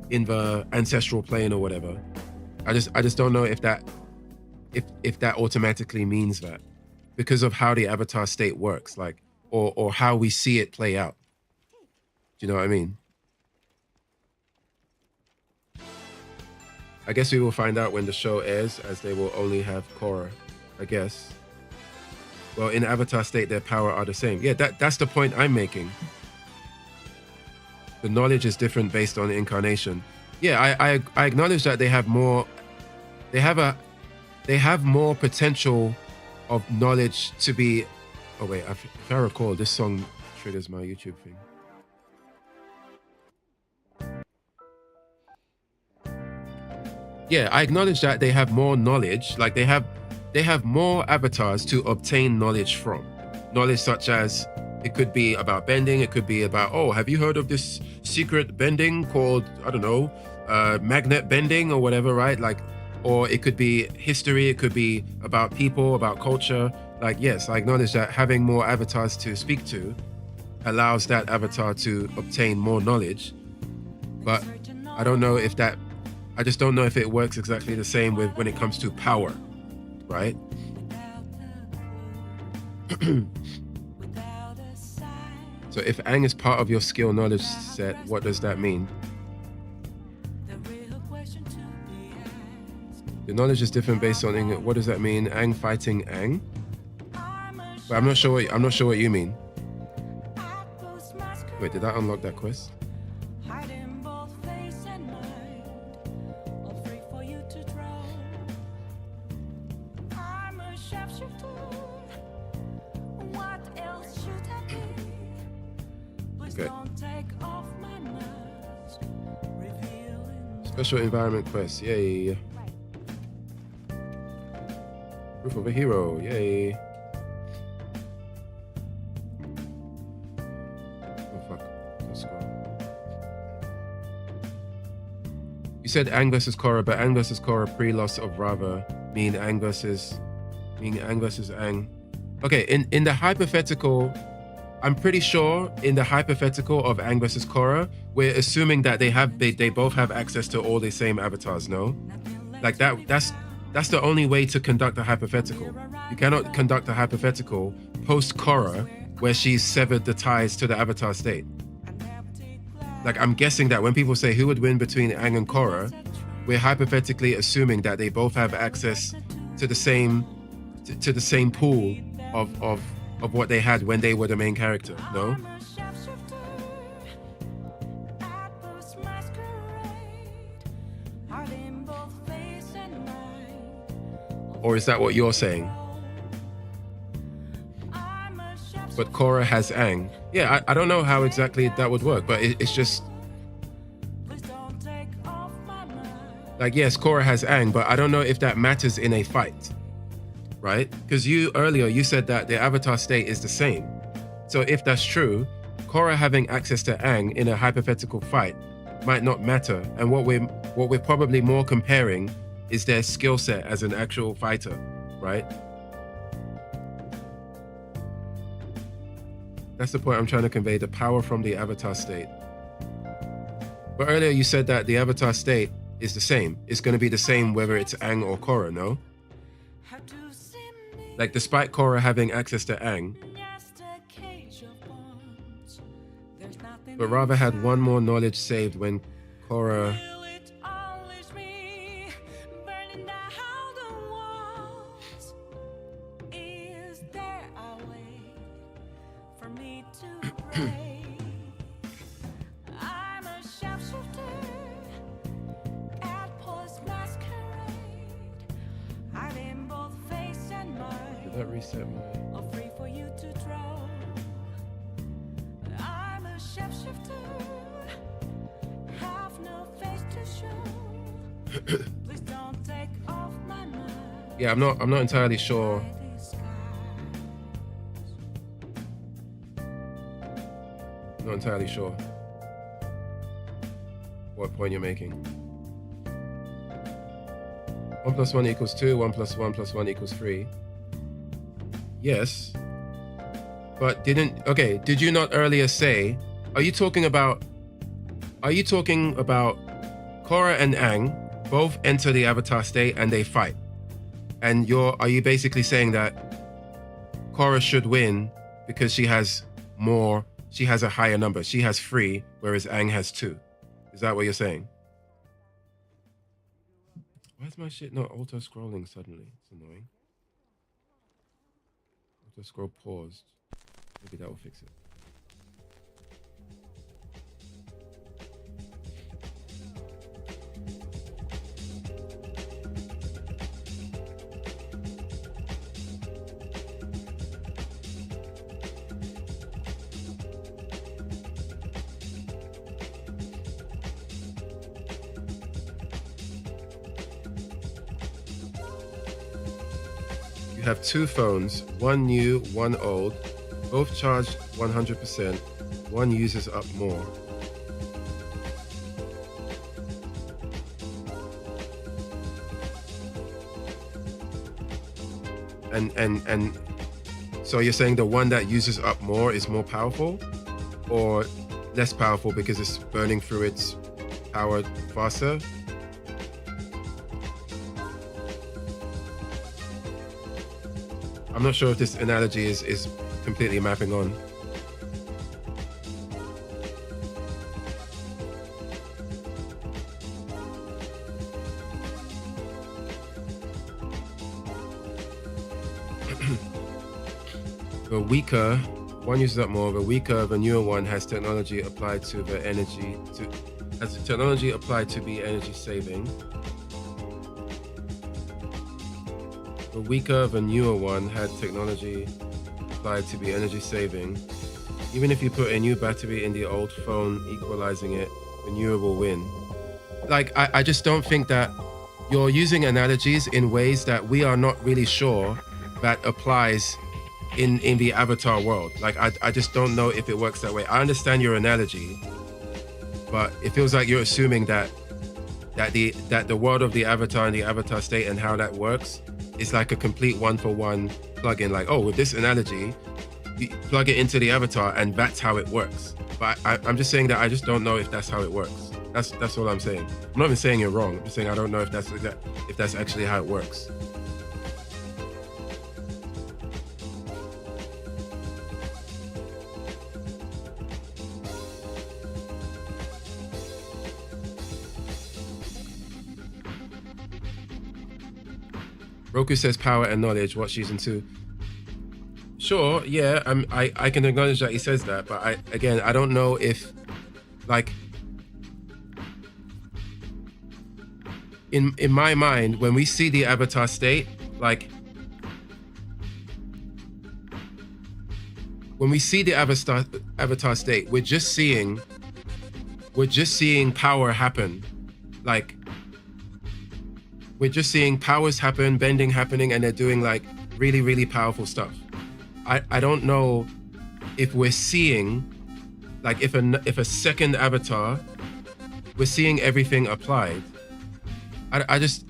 the ancestral plane or whatever. I just don't know if that automatically means that, because of how the avatar state works, like, or how we see it play out. Do you know what I mean? I guess we will find out when the show airs, as they will only have Korra, I guess. Well, in avatar state, their power are the same. Yeah, that's the point I'm making. The knowledge is different based on incarnation. Yeah, I acknowledge that they have more. They have more potential of knowledge to be. Oh wait, if I recall, this song triggers my YouTube thing. Yeah, I acknowledge that they have more knowledge. Like they have more avatars to obtain knowledge from. Knowledge such as, it could be about bending. It could be about, oh, have you heard of this secret bending called, I don't know, magnet bending or whatever, right? Like, or it could be history. It could be about people, about culture. Like, yes, I acknowledge that having more avatars to speak to allows that avatar to obtain more knowledge. But I don't know if that, I just don't know if it works exactly the same with when it comes to power, right? So if Aang is part of your skill knowledge set, what does that mean? The knowledge is different based on Aang. What does that mean? Aang fighting Aang? But I'm not sure what you mean. Wait, did I unlock that quest? Okay. Special environment quest, yay. Proof of a hero, yay. Oh fuck, let's go. You said Aang versus Korra, but Aang versus Korra pre-loss of Rava mean Aang versus Aang. Okay, in the hypothetical, I'm pretty sure in the hypothetical of Aang versus Korra, we're assuming that they both have access to all the same avatars, no? Like that's the only way to conduct a hypothetical. You cannot conduct a hypothetical post Korra where she's severed the ties to the avatar state. Like, I'm guessing that when people say who would win between Aang and Korra, we're hypothetically assuming that they both have access to the same pool of what they had when they were the main character, no? Or is that what you're saying? But Korra has Aang. Yeah, I don't know how exactly that would work, but it's just... Like, yes, Korra has Aang, but I don't know if that matters in a fight. Right? Because earlier you said that the avatar state is the same. So if that's true, Korra having access to Aang in a hypothetical fight might not matter, and what we're probably more comparing is their skill set as an actual fighter, right? That's the point I'm trying to convey, the power from the Avatar state. But earlier you said that the Avatar state is the same. It's going to be the same whether it's Aang or Korra, no? Like, despite Korra having access to Aang, but rather had one more knowledge saved when Korra... Did that reset my... Yeah, I'm not entirely sure. I'm not entirely sure what point you're making. 1 + 1 = 2, 1 + 1 + 1 = 3. Yes. But did you not earlier say, are you talking about Korra and Aang both enter the Avatar state and they fight? And are you basically saying that Korra should win because she has a higher number. She has 3, whereas Aang has 2. Is that what you're saying? Why is my shit not auto-scrolling suddenly? It's annoying. Auto-scroll paused. Maybe that will fix it. You have 2 phones, one new, one old, both charged 100%. One uses up more. And so you're saying the one that uses up more is more powerful, or less powerful because it's burning through its power faster? I'm not sure if this analogy is completely mapping on. The weaker one uses up more. The weaker, the newer one has technology applied to the technology applied to be energy saving. The weaker, the newer one had technology applied to be energy saving. Even if you put a new battery in the old phone, equalizing it, the newer will win. Like, I just don't think that you're using analogies in ways that we are not really sure that applies in the Avatar world. Like, I just don't know if it works that way. I understand your analogy, but it feels like you're assuming that the world of the Avatar and the Avatar state and how that works is like a complete one-for-one plug-in. Like, oh, with this analogy, you plug it into the Avatar and that's how it works. But I'm just saying that I just don't know if that's how it works. That's all I'm saying. I'm not even saying you're wrong. I'm just saying I don't know if that's actually how it works. Roku says power and knowledge, what she's into. Sure, yeah, I can acknowledge that he says that, but I don't know if, like, in my mind, when we see the Avatar state, like, when we see the Avatar state, we're just seeing power happen. Like, we're just seeing powers happen, bending happening, and they're doing like really, really powerful stuff. I don't know if we're seeing like if a second avatar, we're seeing everything applied. I just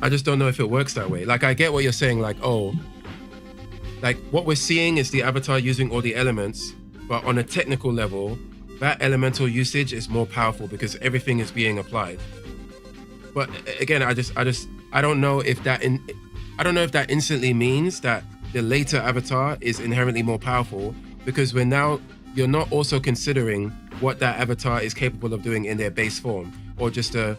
I just don't know if it works that way. Like I get what you're saying, like, oh, like what we're seeing is the avatar using all the elements, but on a technical level, that elemental usage is more powerful because everything is being applied. But again, I don't know if that I don't know if that instantly means that the later avatar is inherently more powerful, because you're not also considering what that avatar is capable of doing in their base form, or just the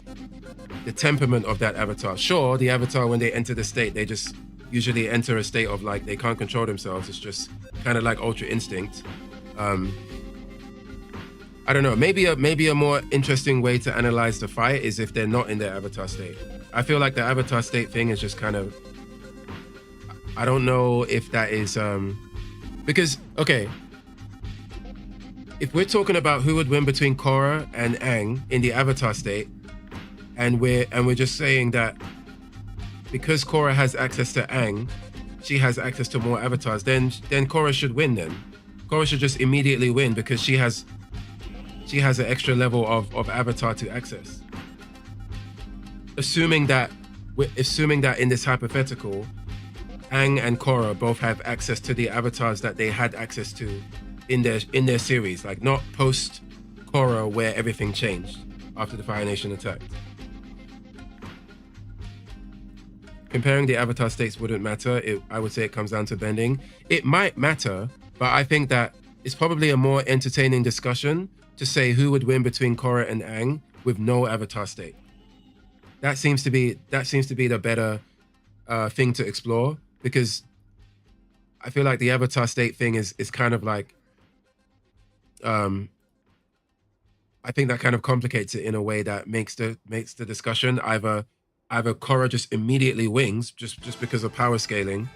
temperament of that avatar. Sure, the avatar, when they enter the state, they just usually enter a state of like they can't control themselves. It's just kind of like Ultra Instinct. I don't know. Maybe a more interesting way to analyze the fight is if they're not in their avatar state. I feel like the avatar state thing is just kind of. I don't know if that is because okay. If we're talking about who would win between Korra and Aang in the avatar state, and we're just saying that because Korra has access to Aang, she has access to more avatars, then Korra should win then. Korra should just immediately win because she has an extra level of avatar to access. Assuming that in this hypothetical, Aang and Korra both have access to the avatars that they had access to in their series, like not post Korra where everything changed after the Fire Nation attacked. Comparing the avatar states wouldn't matter. I would say it comes down to bending. It might matter, but I think that it's probably a more entertaining discussion to say who would win between Korra and Aang with no avatar state. That seems to be the better thing to explore, because I feel like the avatar state thing is kind of like I think that kind of complicates it in a way that makes the discussion either Korra just immediately wins just because of power scaling,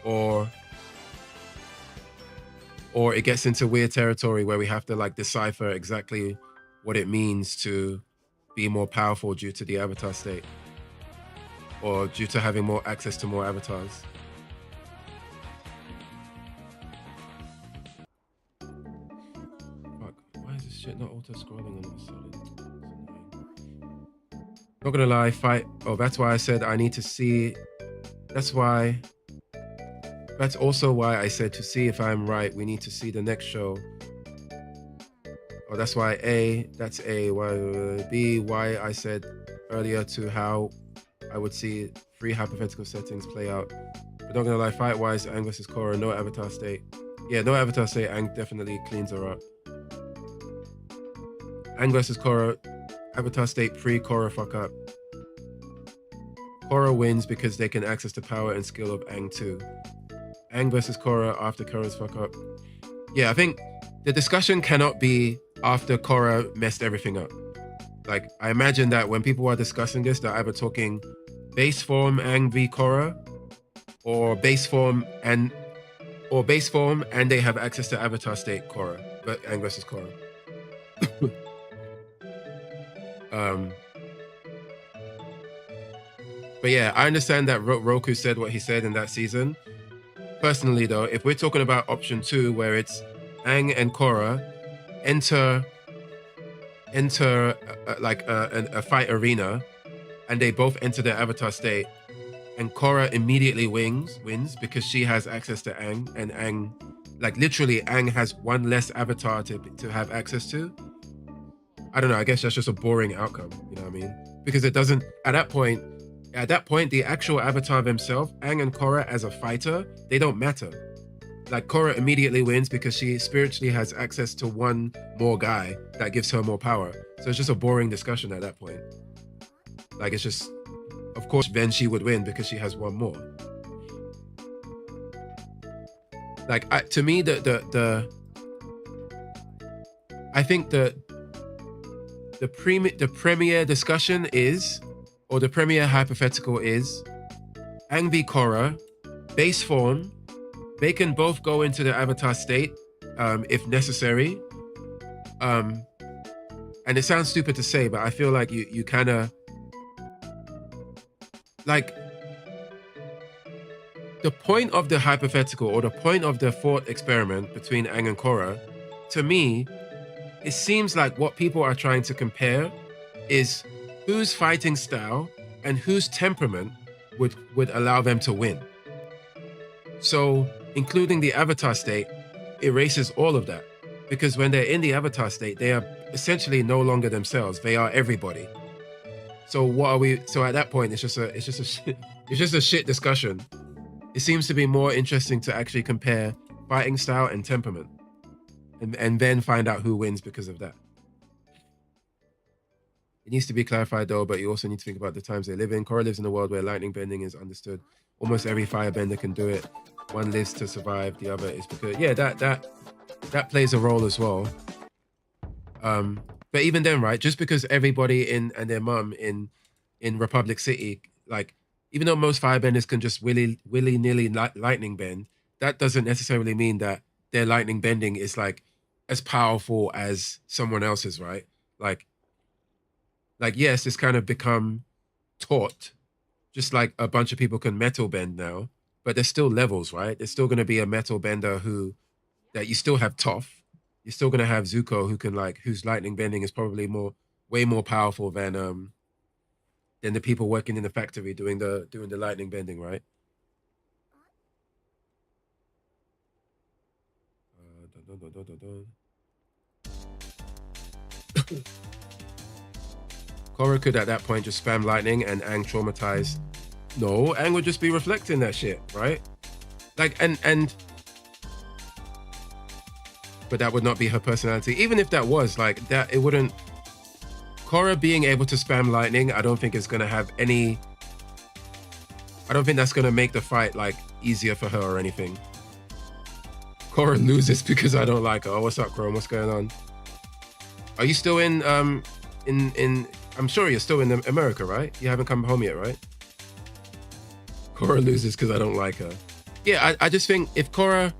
or it gets into weird territory where we have to like decipher exactly what it means to be more powerful due to the avatar state, or due to having more access to more avatars. Fuck, why is this shit not auto scrolling on the solid? Not gonna lie, that's why I said I need to see. That's also why I said to see if I'm right, we need to see the next show. Oh, that's why that's A. Why B, why I said earlier to how I would see 3 hypothetical settings play out. But not gonna lie, fight-wise, Aang versus Korra, no avatar state. Yeah, no avatar state, Aang definitely cleans her up. Aang versus Korra, avatar state pre-Korra fuck up. Korra wins because they can access the power and skill of Aang too. Aang versus Korra after Korra's fuck up. Yeah, I think the discussion cannot be after Korra messed everything up. Like, I imagine that when people are discussing this, they're either talking base form Aang v Korra, or base form and they have access to avatar state Korra, but Aang versus Korra. But yeah, I understand that Roku said what he said in that season. Personally, though, if we're talking about option 2, where it's Aang and Korra enter a fight arena, and they both enter their avatar state, and Korra immediately wins because she has access to Aang, and Aang, like literally, Aang has one less avatar to have access to. I don't know. I guess that's just a boring outcome. You know what I mean? Because it doesn't. At that point, the actual avatar themselves, Aang and Korra as a fighter, they don't matter. Like, Korra immediately wins because she spiritually has access to one more guy that gives her more power. So it's just a boring discussion at that point. Like, it's just, of course, then she would win because she has one more. Like, to me, I think the premier discussion is, or the premier hypothetical is, Aang v Korra, base form. They can both go into the avatar state if necessary. And it sounds stupid to say, but I feel like you kind of like the point of the hypothetical, or the point of the thought experiment between Aang and Korra to me, it seems like what people are trying to compare is whose fighting style and whose temperament would allow them to win. So including the avatar state erases all of that, because when they're in the avatar state, they are essentially no longer themselves. They are everybody. So what are we? So at that point, it's just a shit discussion. It seems to be more interesting to actually compare fighting style and temperament, and then find out who wins because of that. It needs to be clarified though, but you also need to think about the times they live in. Korra lives in a world where lightning bending is understood. Almost every firebender can do it. One lives to survive, the other is because that plays a role as well. But even then, right, just because everybody and their mum in Republic City, like, even though most firebenders can just willy-nilly lightning bend, that doesn't necessarily mean that their lightning bending is like as powerful as someone else's, right? Like yes, it's kind of become taught, just like a bunch of people can metal bend now, but there's still levels, right? There's still going to be a metal bender that you still have Toph. You're still going to have Zuko who can whose lightning bending is probably way more powerful than the people working in the factory doing the lightning bending, right? Korra could at that point just spam lightning and Aang traumatized. No, Aang would just be reflecting that shit, right? But that would not be her personality. Even if that was like that, it wouldn't. Korra being able to spam lightning, I don't think is gonna have any. I don't think that's gonna make the fight like easier for her or anything. Korra loses because I don't like her. Oh, what's up, Chrome? What's going on? Are you still in I'm sure you're still in America, right? You haven't come home yet, right? Korra loses because I don't like her. Yeah, I just think if Korra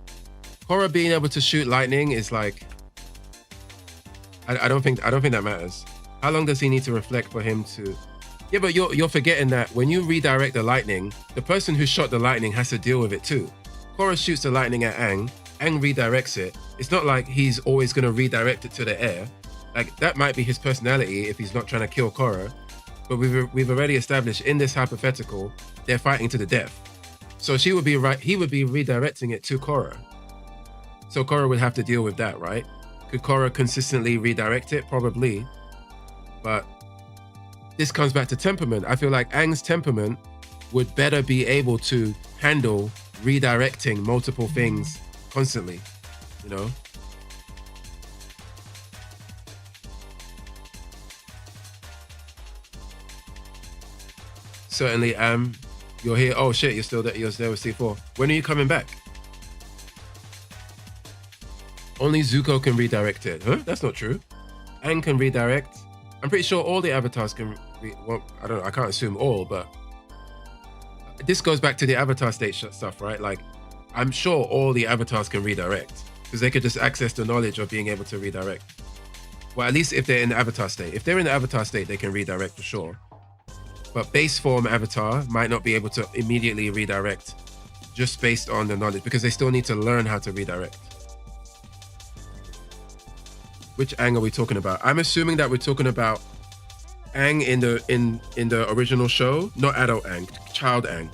being able to shoot lightning is like, I don't think that matters. How long does he need to reflect for him to? Yeah, but you're forgetting that when you redirect the lightning, the person who shot the lightning has to deal with it too. Korra shoots the lightning at Aang redirects it. It's not like he's always gonna redirect it to the air. Like, that might be his personality if he's not trying to kill Korra. But we've already established in this hypothetical, they're fighting to the death. So he would be redirecting it to Korra. So Korra would have to deal with that, right? Could Korra consistently redirect it? Probably. But this comes back to temperament. I feel like Aang's temperament would better be able to handle redirecting multiple things constantly, you know? Certainly, you're here. Oh shit, you're still there. You're there with C4. When are you coming back? Only Zuko can redirect it. Huh? That's not true. Aang can redirect. I'm pretty sure all the avatars can. Well, I don't know. I can't assume all, but this goes back to the avatar state stuff, right? Like, I'm sure all the avatars can redirect because they could just access the knowledge of being able to redirect. Well, at least if they're in the avatar state. If they're in the avatar state, they can redirect for sure. But base form avatar might not be able to immediately redirect just based on the knowledge because they still need to learn how to redirect. Which Aang are we talking about? I'm assuming that we're talking about Aang in the original show, not adult Aang, child Aang.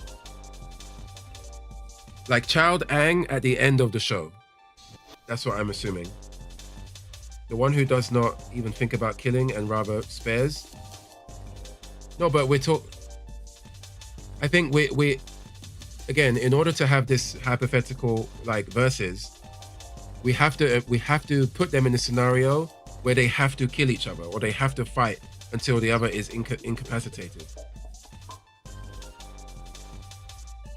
Like child Aang at the end of the show. That's what I'm assuming. The one who does not even think about killing and rather spares. No, but I think we again, in order to have this hypothetical like versus, we have to put them in a scenario where they have to kill each other or they have to fight until the other is incapacitated.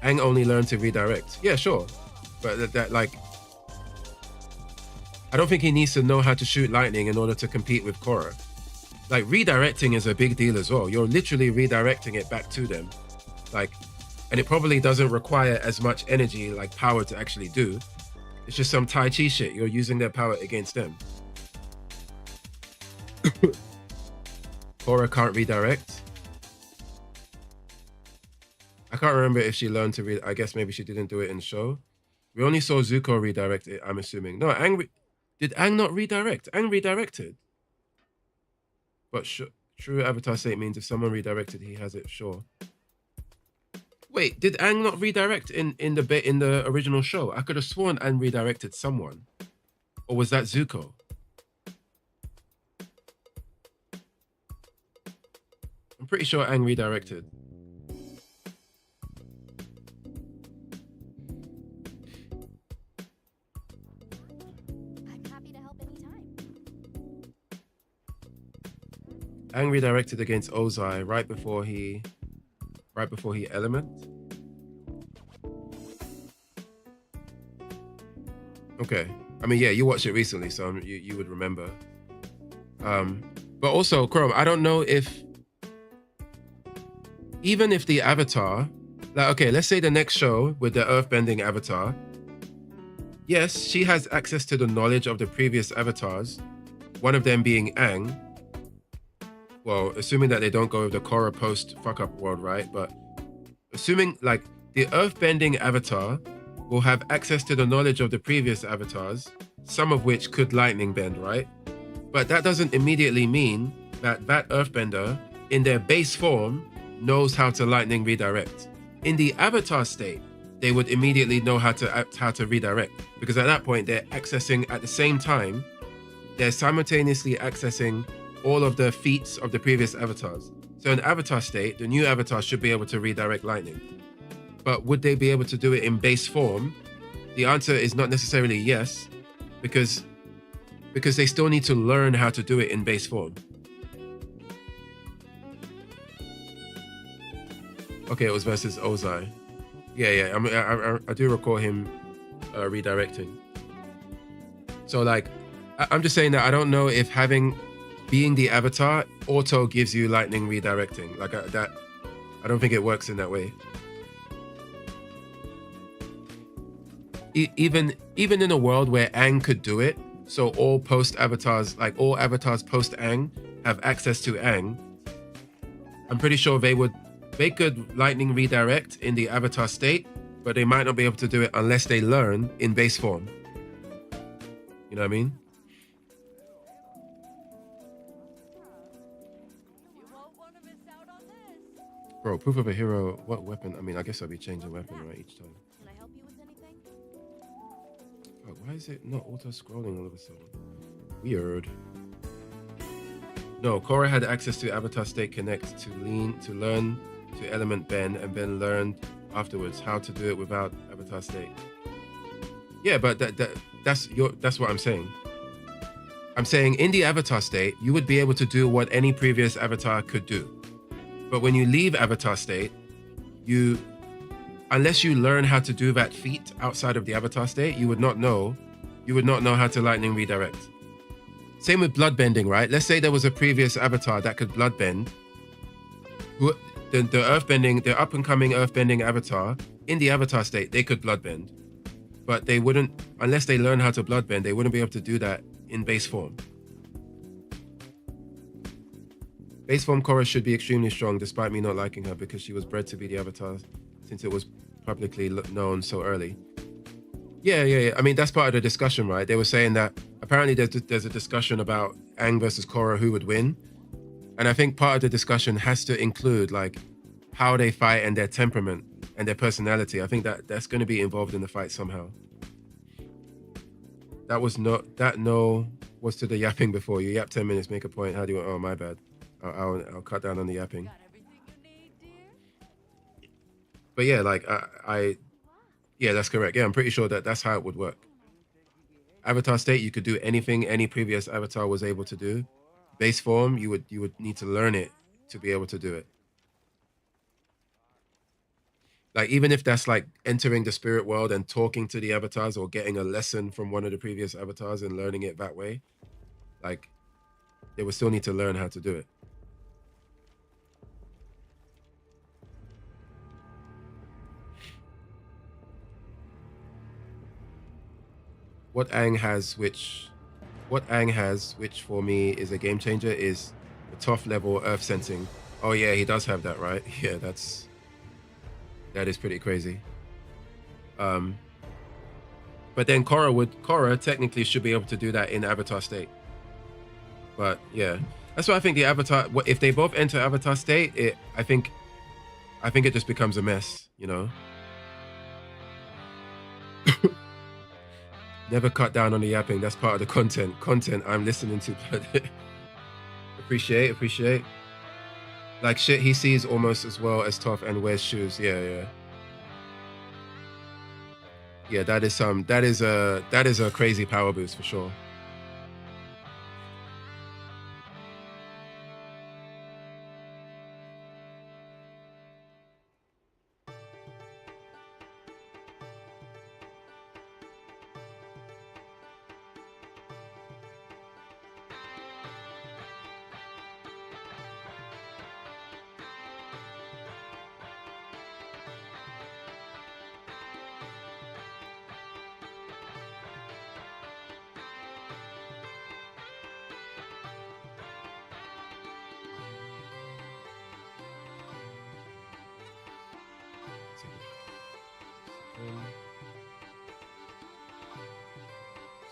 Aang only learned to redirect. Yeah, sure, but that like, I don't think he needs to know how to shoot lightning in order to compete with Korra. Like, redirecting is a big deal as well. You're literally redirecting it back to them. Like, and it probably doesn't require as much energy, like power to actually do. It's just some Tai Chi shit. You're using their power against them. Korra can't redirect. I can't remember if she learned to I guess maybe she didn't do it in the show. We only saw Zuko redirect it, I'm assuming. No, Did Aang not redirect? Aang redirected. But true avatar state means if someone redirected, he has it. Sure. Wait, did Aang not redirect in the original show? I could have sworn Aang redirected someone, or was that Zuko? I'm pretty sure Aang redirected. I'm happy to help anytime. Aang redirected against Ozai right before he element. Okay. I mean, yeah, you watched it recently, so you would remember. But also, Chrome, I don't know if even if the avatar, like, okay, let's say the next show with the earthbending avatar, yes, she has access to the knowledge of the previous avatars, one of them being Aang. Well, assuming that they don't go with the Korra post fuck up world, right? But assuming like the earthbending avatar will have access to the knowledge of the previous avatars, some of which could lightning bend, right? But that doesn't immediately mean that that earthbender in their base form knows how to lightning redirect. In the avatar state, they would immediately know how to redirect, because at that point they're accessing at the same time, they're simultaneously accessing all of the feats of the previous avatars. So in avatar state, the new avatar should be able to redirect lightning. But would they be able to do it in base form? The answer is not necessarily yes, because they still need to learn how to do it in base form. Okay, it was versus Ozai. Yeah. I mean, I do recall him redirecting. So like, I'm just saying that I don't know if being the avatar auto gives you lightning redirecting. Like that, I don't think it works in that way. Even in a world where Aang could do it, so all post avatars, like all avatars post Aang, have access to Aang, I'm pretty sure they could lightning redirect in the avatar state, but they might not be able to do it unless they learn in base form. You know what I mean? You won't want to miss out on this. Bro, proof of a hero, what weapon? I mean, I guess I'll be changing weapon, right, each time. Can I help you with anything? Fuck, why is it not auto-scrolling all of a sudden? Weird. No, Korra had access to Avatar State Connect to learn to element bend, and then learned afterwards how to do it without Avatar State. Yeah, but that's what I'm saying. I'm saying in the Avatar State, you would be able to do what any previous Avatar could do. But when you leave Avatar State, unless you learn how to do that feat outside of the Avatar State, you would not know how to lightning redirect. Same with bloodbending, right? Let's say there was a previous Avatar that could bloodbend. The earthbending, the up and coming earthbending Avatar, in the Avatar State, they could bloodbend. But they wouldn't, unless they learn how to bloodbend, they wouldn't be able to do that in base form. Base form Korra should be extremely strong, despite me not liking her, because she was bred to be the Avatar since it was publicly known so early. Yeah. I mean, that's part of the discussion, right? They were saying that apparently there's a discussion about Aang versus Korra, who would win. And I think part of the discussion has to include like how they fight and their temperament and their personality. I think that's going to be involved in the fight somehow. That was to the yapping before. You yap 10 minutes, make a point. How do you? Oh, my bad. I'll cut down on the yapping. Got everything you need, dear? But yeah, like yeah, that's correct. Yeah, I'm pretty sure that's how it would work. Avatar State, you could do anything any previous Avatar was able to do. Base form, you would need to learn it to be able to do it. Like even if that's like entering the spirit world and talking to the avatars or getting a lesson from one of the previous avatars and learning it that way, like they would still need to learn how to do it. What Aang has, which for me is a game changer, is the Toph level earth sensing. Oh yeah, he does have that, right? Yeah, that is pretty crazy. But then Korra technically should be able to do that in Avatar state. But yeah, that's why I think the Avatar. If they both enter Avatar state, I think it just becomes a mess. You know. Never cut down on the yapping. That's part of the content I'm listening to. appreciate. Like shit he sees almost as well as Toph and wears shoes. Yeah. That is a crazy power boost for sure.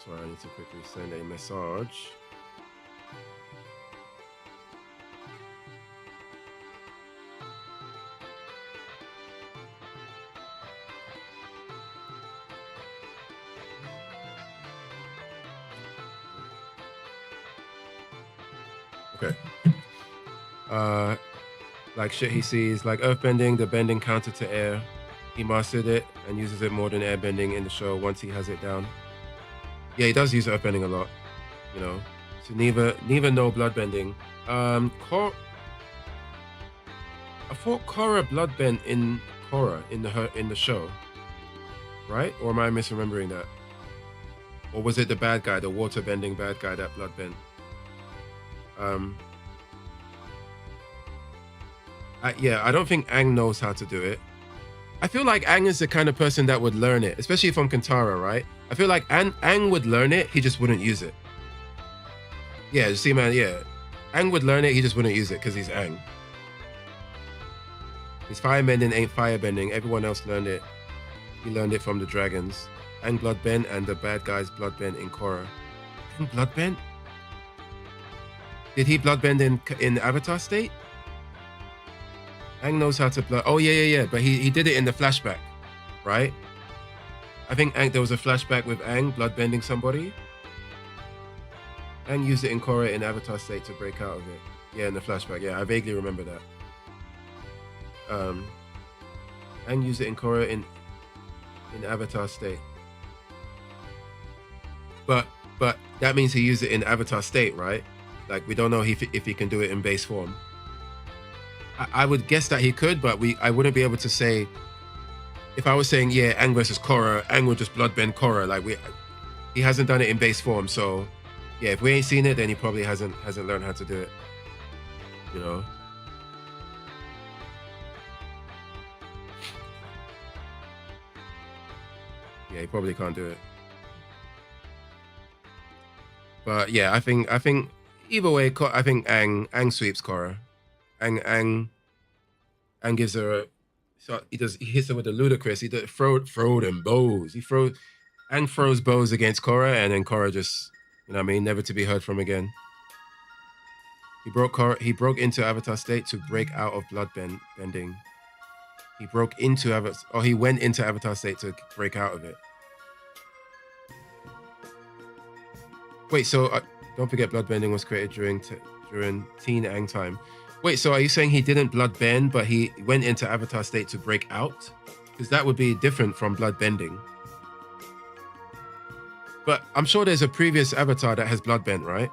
Sorry, I need to quickly send a message. Okay. Like shit he sees, like earthbending, the bending counter to air. He mastered it and uses it more than airbending in the show once he has it down. Yeah, he does use earthbending a lot, you know. So neither know bloodbending. I thought Korra bloodbend in Korra in the show, right? Or am I misremembering that? Or was it the bad guy, the waterbending bad guy that bloodbend? I don't think Aang knows how to do it. I feel like Aang is the kind of person that would learn it, especially from Kantara, right? I feel like Aang would learn it, he just wouldn't use it. Yeah, you see, man, yeah. Aang would learn it, he just wouldn't use it because he's Aang. His firebending ain't firebending. Everyone else learned it. He learned it from the dragons. Aang bloodbend and the bad guys bloodbend in Korra. Aang bloodbend? Did he bloodbend in Avatar state? Aang knows how to blood. Oh yeah. But he did it in the flashback, right? I think there was a flashback with Aang bloodbending somebody. Aang used it in Korra in Avatar state to break out of it. Yeah, in the flashback. Yeah, I vaguely remember that. Aang used it in Korra in Avatar state. But that means he used it in Avatar state, right? Like we don't know if he can do it in base form. I would guess that he could, but I wouldn't be able to say. If I was saying, yeah, Aang versus Korra, Aang would just bloodbend Korra. Like he hasn't done it in base form, so yeah, if we ain't seen it, then he probably hasn't learned how to do it. You know. Yeah, he probably can't do it. But yeah, I think either way, I think Aang sweeps Korra. Aang gives her a. So he hits her with the ludicrous. He does throw them bows. Aang throws bows against Korra, and then Korra just, you know what I mean, never to be heard from again. He broke into Avatar state to break out of bloodbending. He went into Avatar state to break out of it. Wait, so don't forget bloodbending was created during teen Aang time. Wait, so are you saying he didn't bloodbend, but he went into Avatar state to break out? Because that would be different from bloodbending. But I'm sure there's a previous Avatar that has bloodbend, right?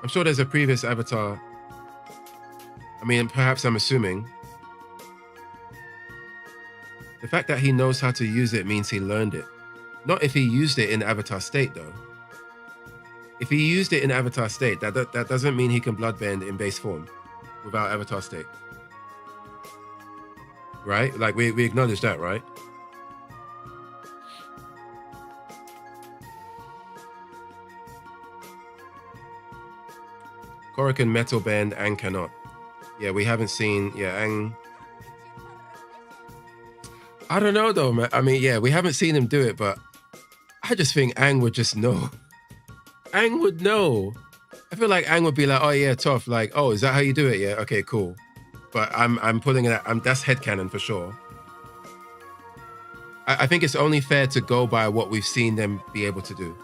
I'm sure there's a previous Avatar. I mean, perhaps I'm assuming. The fact that he knows how to use it means he learned it. Not if he used it in Avatar state, though. If he used it in Avatar state, that doesn't mean he can bloodbend in base form without Avatar state. Right? Like, we acknowledge that, right? Korra can metal bend, Aang cannot. Yeah, we haven't seen... Yeah, Aang... I don't know though, man. I mean, yeah, we haven't seen him do it, but I just think Aang would just know. Aang would know. I feel like Aang would be like, oh yeah, tough. Like, oh, is that how you do it? Yeah, okay, cool. But I'm pulling it. That's headcanon for sure. I think it's only fair to go by what we've seen them be able to do.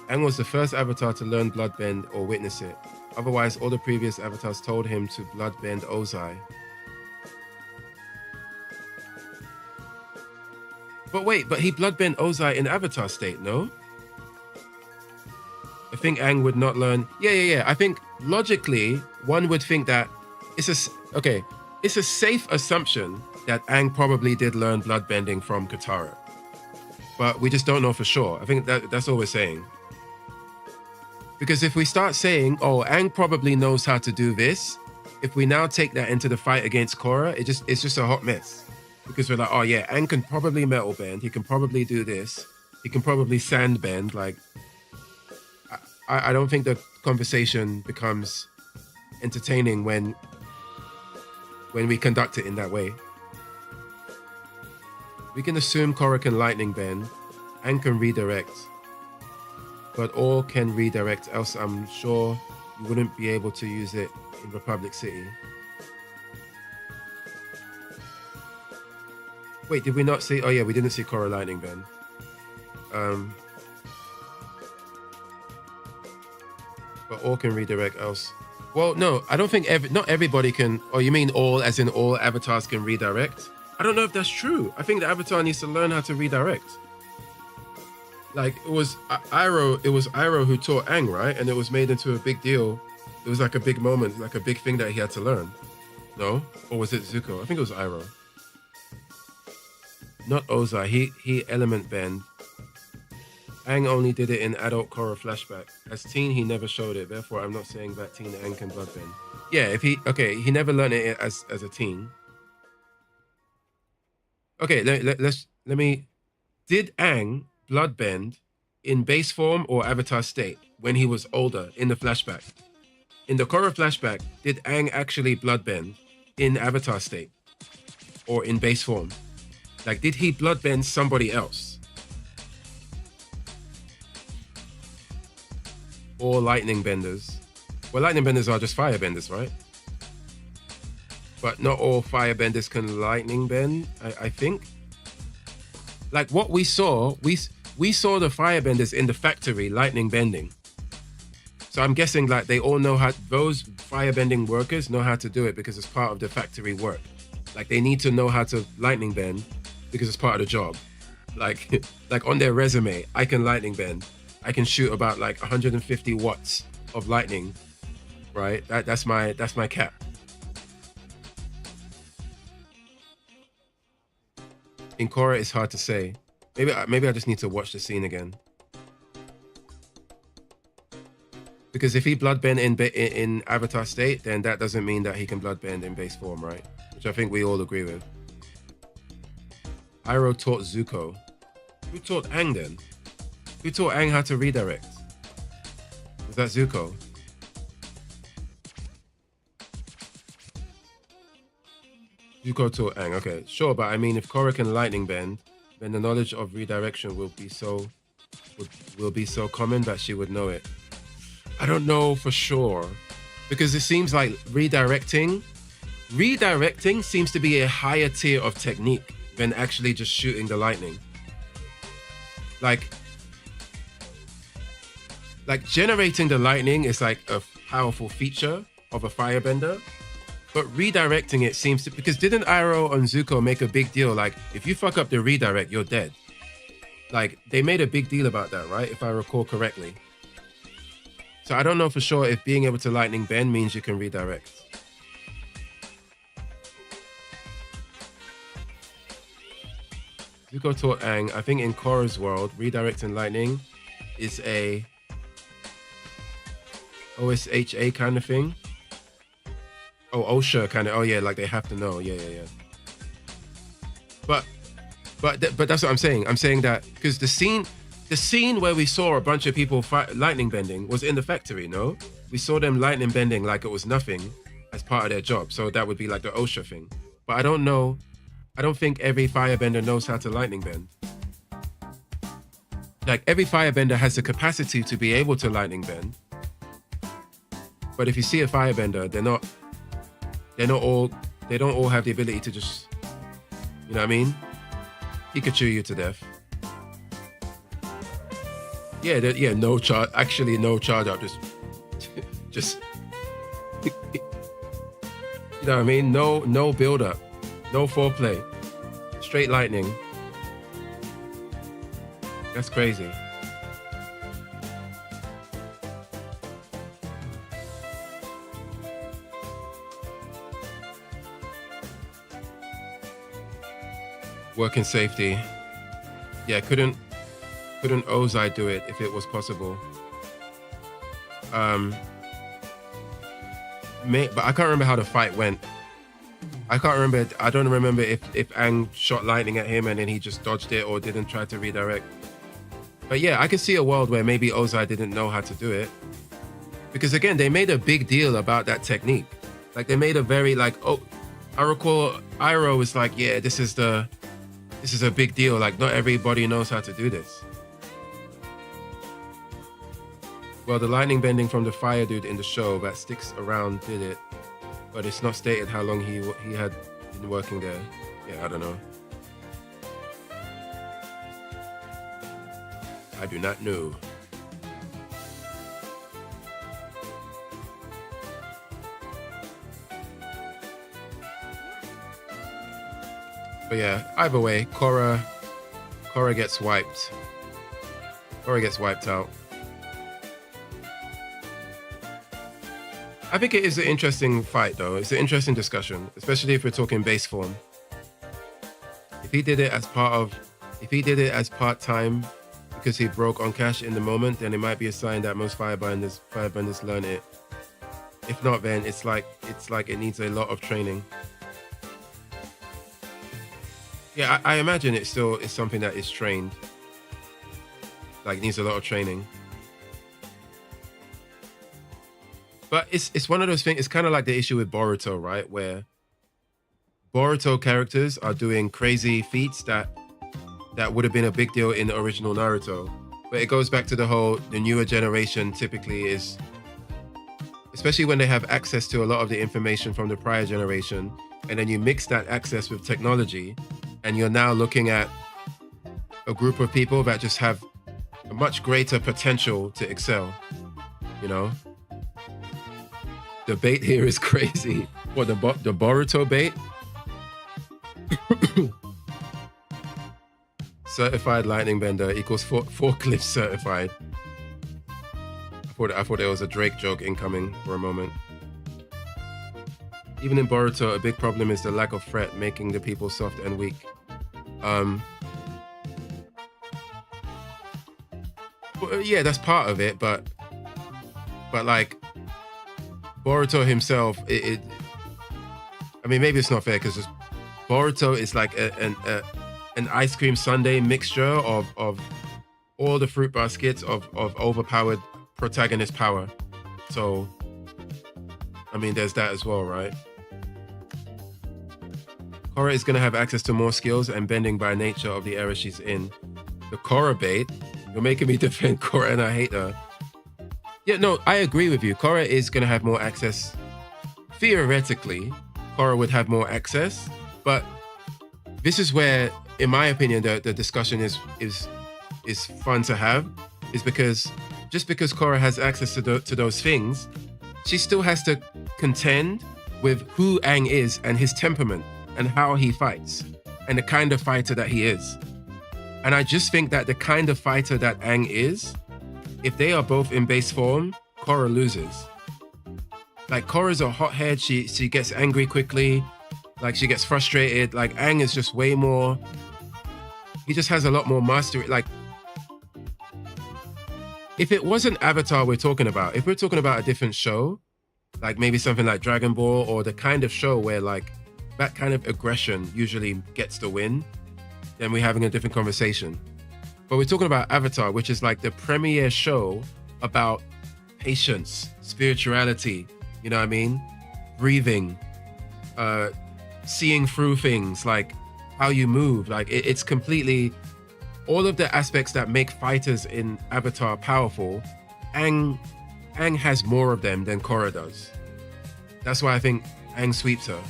Aang was the first avatar to learn bloodbend or witness it. Otherwise, all the previous avatars told him to bloodbend Ozai. But wait, but he bloodbent Ozai in avatar state, no? I think Aang would not learn. Yeah. I think logically, one would think that it's a safe assumption that Aang probably did learn bloodbending from Katara. But we just don't know for sure. I think that's all we're saying. Because if we start saying, oh, Aang probably knows how to do this, if we now take that into the fight against Korra, it's just a hot mess. Because we're like, oh yeah, Aang can probably metal bend, he can probably do this, he can probably sand bend. Like, I don't think the conversation becomes entertaining when we conduct it in that way. We can assume Korra can lightning bend, Aang can redirect, but all can redirect, else I'm sure you wouldn't be able to use it in Republic City. Wait, did we not see? Oh yeah, we didn't see Korra lightning bend. But all can redirect else. Well, no, I don't think not everybody can. Oh, you mean all as in all avatars can redirect? I don't know if that's true. I think the avatar needs to learn how to redirect. Like it was Iroh who taught Aang, right? And it was made into a big deal. It was like a big moment, like a big thing that he had to learn. No? Or was it Zuko? I think it was Iroh. Not Ozai. He element bend. Aang only did it in adult Korra flashback. As teen, he never showed it. Therefore, I'm not saying that teen Aang can bloodbend. Yeah, if he never learned it as a teen. Okay, let me. Did Aang bloodbend in base form or avatar state when he was older in the flashback? In the Korra flashback, did Aang actually bloodbend in avatar state or in base form? Like, did he bloodbend somebody else? Or lightning benders? Well, lightning benders are just fire benders, right? But not all fire benders can lightning bend, I think. Like what we saw, we saw the fire benders in the factory lightning bending. So I'm guessing like they all know how, those fire bending workers know how to do it because it's part of the factory work. Like they need to know how to lightning bend because it's part of the job. Like on their resume, I can lightning bend. I can shoot about like 150 watts of lightning, right? That's my cap. In Korra, it's hard to say. Maybe I just need to watch the scene again. Because if he bloodbend in Avatar state, then that doesn't mean that he can bloodbend in base form, right? Which I think we all agree with. Iroh taught Zuko. Who taught Aang then? Who taught Aang how to redirect? Was that Zuko? Zuko taught Aang. Okay, sure, but I mean, if Korra can lightning bend, then the knowledge of redirection will be so common that she would know it. I don't know for sure, because it seems like redirecting seems to be a higher tier of technique than actually just shooting the lightning. Like generating the lightning is like a powerful feature of a firebender, but redirecting it seems to, because didn't Iroh and Zuko make a big deal? Like, if you fuck up the redirect, you're dead. Like, they made a big deal about that, right? If I recall correctly. So I don't know for sure if being able to lightning bend means you can redirect. Zuko taught Aang. I think in Korra's world, redirecting lightning is a OSHA kind of thing. Oh, OSHA kind of. Oh yeah, like they have to know. Yeah. But that's what I'm saying. I'm saying that because the scene where we saw a bunch of people lightning bending was in the factory. No, we saw them lightning bending like it was nothing as part of their job. So that would be like the OSHA thing. But I don't know I don't think every firebender knows how to lightning bend. Like every firebender has the capacity to be able to lightning bend. But if you see a firebender, they don't all have the ability to just, you know what I mean? Pikachu you to death. Yeah, no charge. Actually, no charge up. Just, you know what I mean? No build up, no foreplay, straight lightning. That's crazy. Working safety. Yeah, couldn't Ozai do it if it was possible? But I can't remember how the fight went. I don't remember if Aang shot lightning at him and then he just dodged it or didn't try to redirect. But yeah, I can see a world where maybe Ozai didn't know how to do it. Because again, they made a big deal about that technique. Like they made a very I recall Iroh was like, yeah, this is a big deal. Like not everybody knows how to do this. Well, the lightning bending from the fire dude in the show that sticks around did it, but it's not stated how long he had been working there. Yeah, I don't know. I do not know. But yeah, either way, Korra gets wiped. Korra gets wiped out. I think it is an interesting fight, though. It's an interesting discussion, especially if we're talking base form. If he did it as part-time because he broke on cash in the moment, then it might be a sign that most firebenders learn it. If not, then it's like it needs a lot of training. Yeah, I imagine it still is something that is trained. Like needs a lot of training. But it's one of those things. It's kind of like the issue with Boruto, right? Where Boruto characters are doing crazy feats that would have been a big deal in the original Naruto. But it goes back to the newer generation typically is, especially when they have access to a lot of the information from the prior generation, and then you mix that access with technology, and you're now looking at a group of people that just have a much greater potential to excel, you know? The bait here is crazy. What, the Boruto bait? Certified lightning bender equals forklift certified. I thought there was a Drake joke incoming for a moment. Even in Boruto, a big problem is the lack of threat, making the people soft and weak. Well, yeah, that's part of it, but like Boruto himself, I mean, maybe it's not fair because Boruto is like an ice cream sundae mixture of all the fruit baskets of overpowered protagonist power. So, I mean, there's that as well, right? Korra is going to have access to more skills and bending by nature of the era she's in. The Korra bait? You're making me defend Korra and I hate her. Yeah, no, I agree with you. Korra is going to have more access. Theoretically, Korra would have more access, but this is where, in my opinion, the discussion is fun to have, is because just because Korra has access to those things, she still has to contend with who Aang is and his temperament and how he fights and the kind of fighter that he is. And I just think that the kind of fighter that Aang is, if they are both in base form, Korra loses. Like, Korra's a hothead. She gets angry quickly. Like, she gets frustrated. Like, Aang is just way more... He just has a lot more mastery. Like, if it wasn't Avatar we're talking about, if we're talking about a different show, like maybe something like Dragon Ball, or the kind of show where, like, that kind of aggression usually gets the win, then we're having a different conversation. But we're talking about Avatar, which is like the premier show about patience, spirituality, you know what I mean? Breathing, seeing through things, like how you move. Like it's completely all of the aspects that make fighters in Avatar powerful. Aang has more of them than Korra does. That's why I think Aang sweeps her.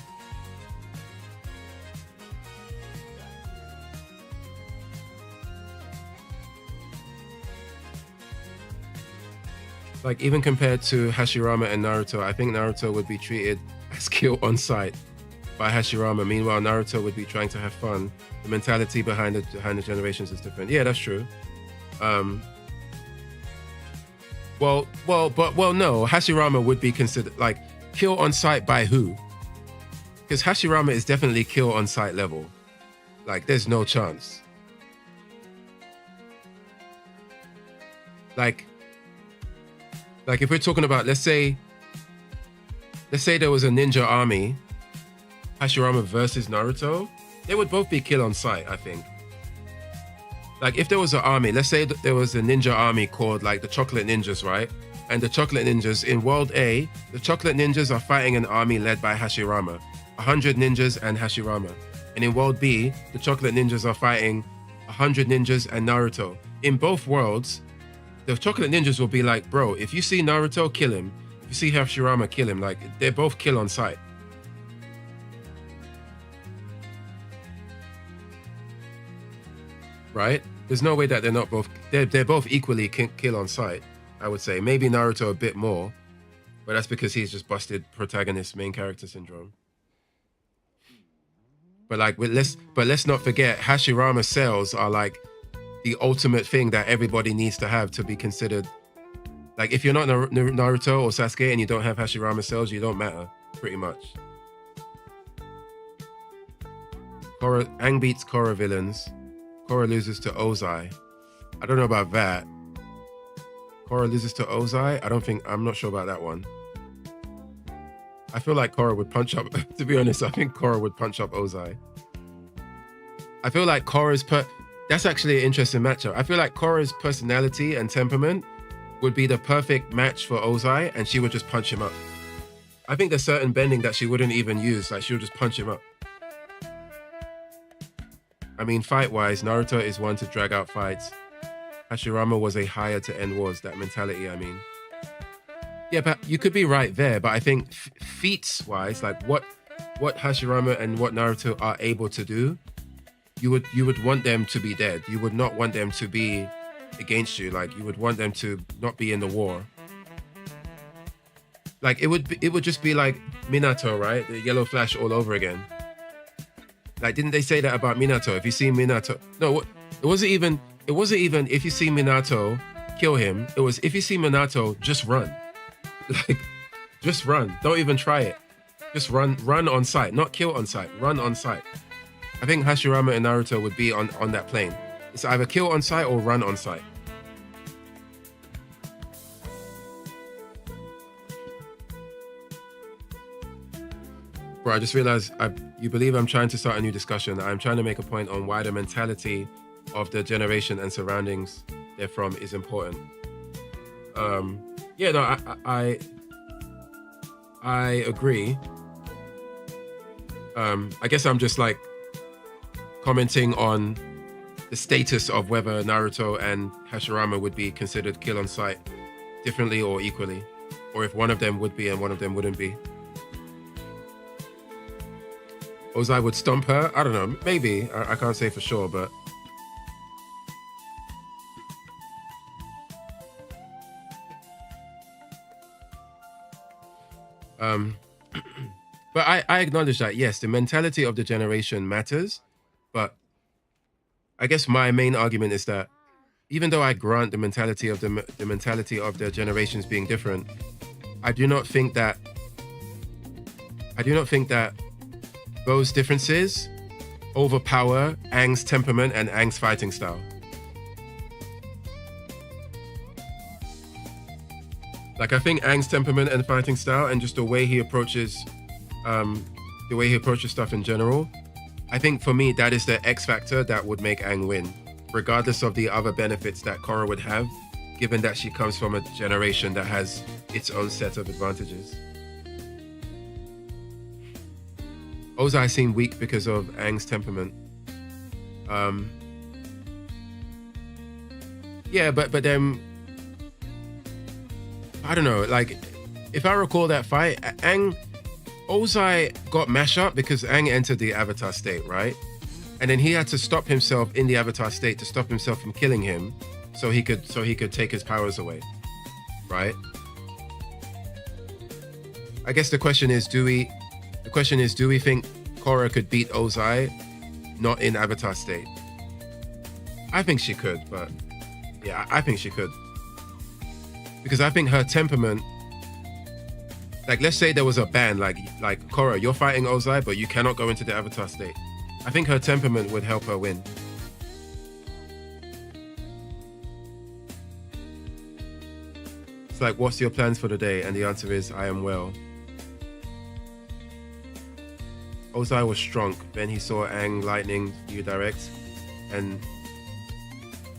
Like even compared to Hashirama and Naruto, I think Naruto would be treated as kill on sight by Hashirama. Meanwhile, Naruto would be trying to have fun. The mentality behind the generations is different. Yeah, that's true. No. Hashirama would be considered like kill on sight by who? Because Hashirama is definitely kill on sight level. Like there's no chance. Like if we're talking about, let's say there was a ninja army, Hashirama versus Naruto, they would both be kill on sight, I think. Like if there was an army, let's say that there was a ninja army called like the Chocolate Ninjas, right? And the Chocolate Ninjas in World A, the Chocolate Ninjas are fighting an army led by Hashirama, 100 ninjas and Hashirama. And in World B, the Chocolate Ninjas are fighting 100 ninjas and Naruto. In both worlds, the Chocolate Ninjas will be like, bro, if you see Naruto, kill him. If you see Hashirama, kill him. Like, they're both kill on sight. Right? There's no way that they're not both... They're both equally kill on sight, I would say. Maybe Naruto a bit more, but that's because he's just busted protagonist, main character syndrome. But like, let's not forget, Hashirama cells are like the ultimate thing that everybody needs to have to be considered. Like if you're not Naruto or Sasuke and you don't have Hashirama cells, you don't matter, pretty much. Aang beats Korra villains. Korra loses to Ozai. I don't know about that. Korra loses to Ozai? I'm not sure about that one. I feel like Korra would punch up, to be honest, I think Korra would punch up Ozai. I feel like that's actually an interesting matchup. I feel like Korra's personality and temperament would be the perfect match for Ozai, and she would just punch him up. I think there's certain bending that she wouldn't even use, like she would just punch him up. I mean, fight-wise, Naruto is one to drag out fights. Hashirama was a higher to end wars, that mentality, I mean. Yeah, but you could be right there, but I think feats-wise, like what Hashirama and what Naruto are able to do, you would want them to be dead. You would not want them to be against you. Like you would want them to not be in the war. Like it would just be like Minato, right? The yellow flash all over again. Like didn't they say that about Minato? If you see Minato, no, it wasn't even if you see Minato, kill him. It was if you see Minato, just run. Like just run. Don't even try it. Just run on sight, not kill on sight. Run on sight. I think Hashirama and Naruto would be on that plane. It's either kill on sight or run on sight. Bro, I just realized you believe I'm trying to start a new discussion. I'm trying to make a point on why the mentality of the generation and surroundings they're from is important. Yeah, no, I agree. I guess I'm just like commenting on the status of whether Naruto and Hashirama would be considered kill on sight differently or equally, or if one of them would be and one of them wouldn't be. Ozai would stomp her? I don't know, maybe. I can't say for sure, but but I acknowledge that, yes, the mentality of the generation matters, but I guess my main argument is that even though I grant the mentality of the generations being different, I do not think that those differences overpower Aang's temperament and Aang's fighting style. Like I think Aang's temperament and fighting style and just the way he approaches stuff in general, I think for me that is the X factor that would make Aang win, regardless of the other benefits that Korra would have, given that she comes from a generation that has its own set of advantages. Ozai seemed weak because of Aang's temperament. Um, yeah, but then I don't know. Like, if I recall that fight, Aang Ozai got mashed up because Aang entered the Avatar state, right? And then he had to stop himself in the Avatar state to stop himself from killing him, so he could take his powers away, right? I guess the question is, do we think Korra could beat Ozai not in Avatar state? I think she could, but yeah, I think she could. Because I think her temperament, like let's say there was a ban, like Korra, you're fighting Ozai, but you cannot go into the Avatar state. I think her temperament would help her win. It's like, what's your plans for the day? And the answer is, I am well. Ozai was strong. Then he saw Aang lightning view direct, and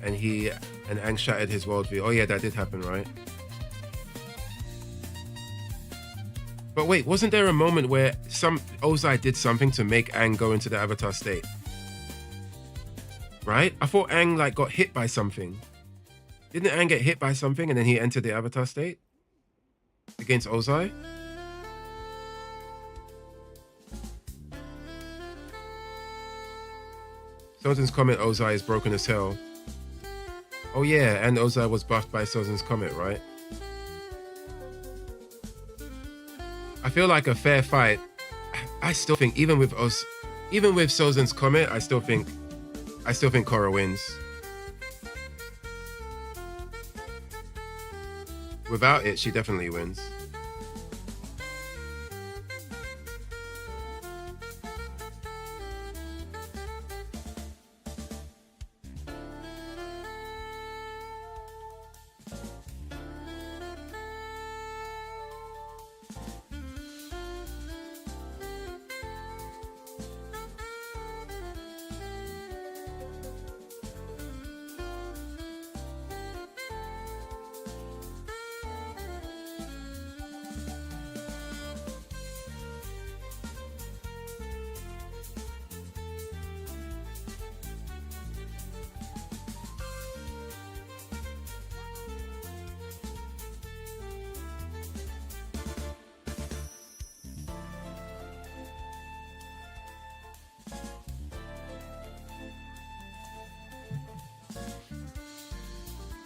Aang shattered his worldview. Oh yeah, that did happen, right? But wait, wasn't there a moment where Ozai did something to make Aang go into the Avatar state? Right? I thought Aang like got hit by something. Didn't Aang get hit by something and then he entered the Avatar state against Ozai? Sozin's Comet Ozai is broken as hell. Oh yeah, and Ozai was buffed by Sozin's Comet, right? I feel like a fair fight. I still think even with Sozin's Comet, I still think Korra wins. Without it, she definitely wins.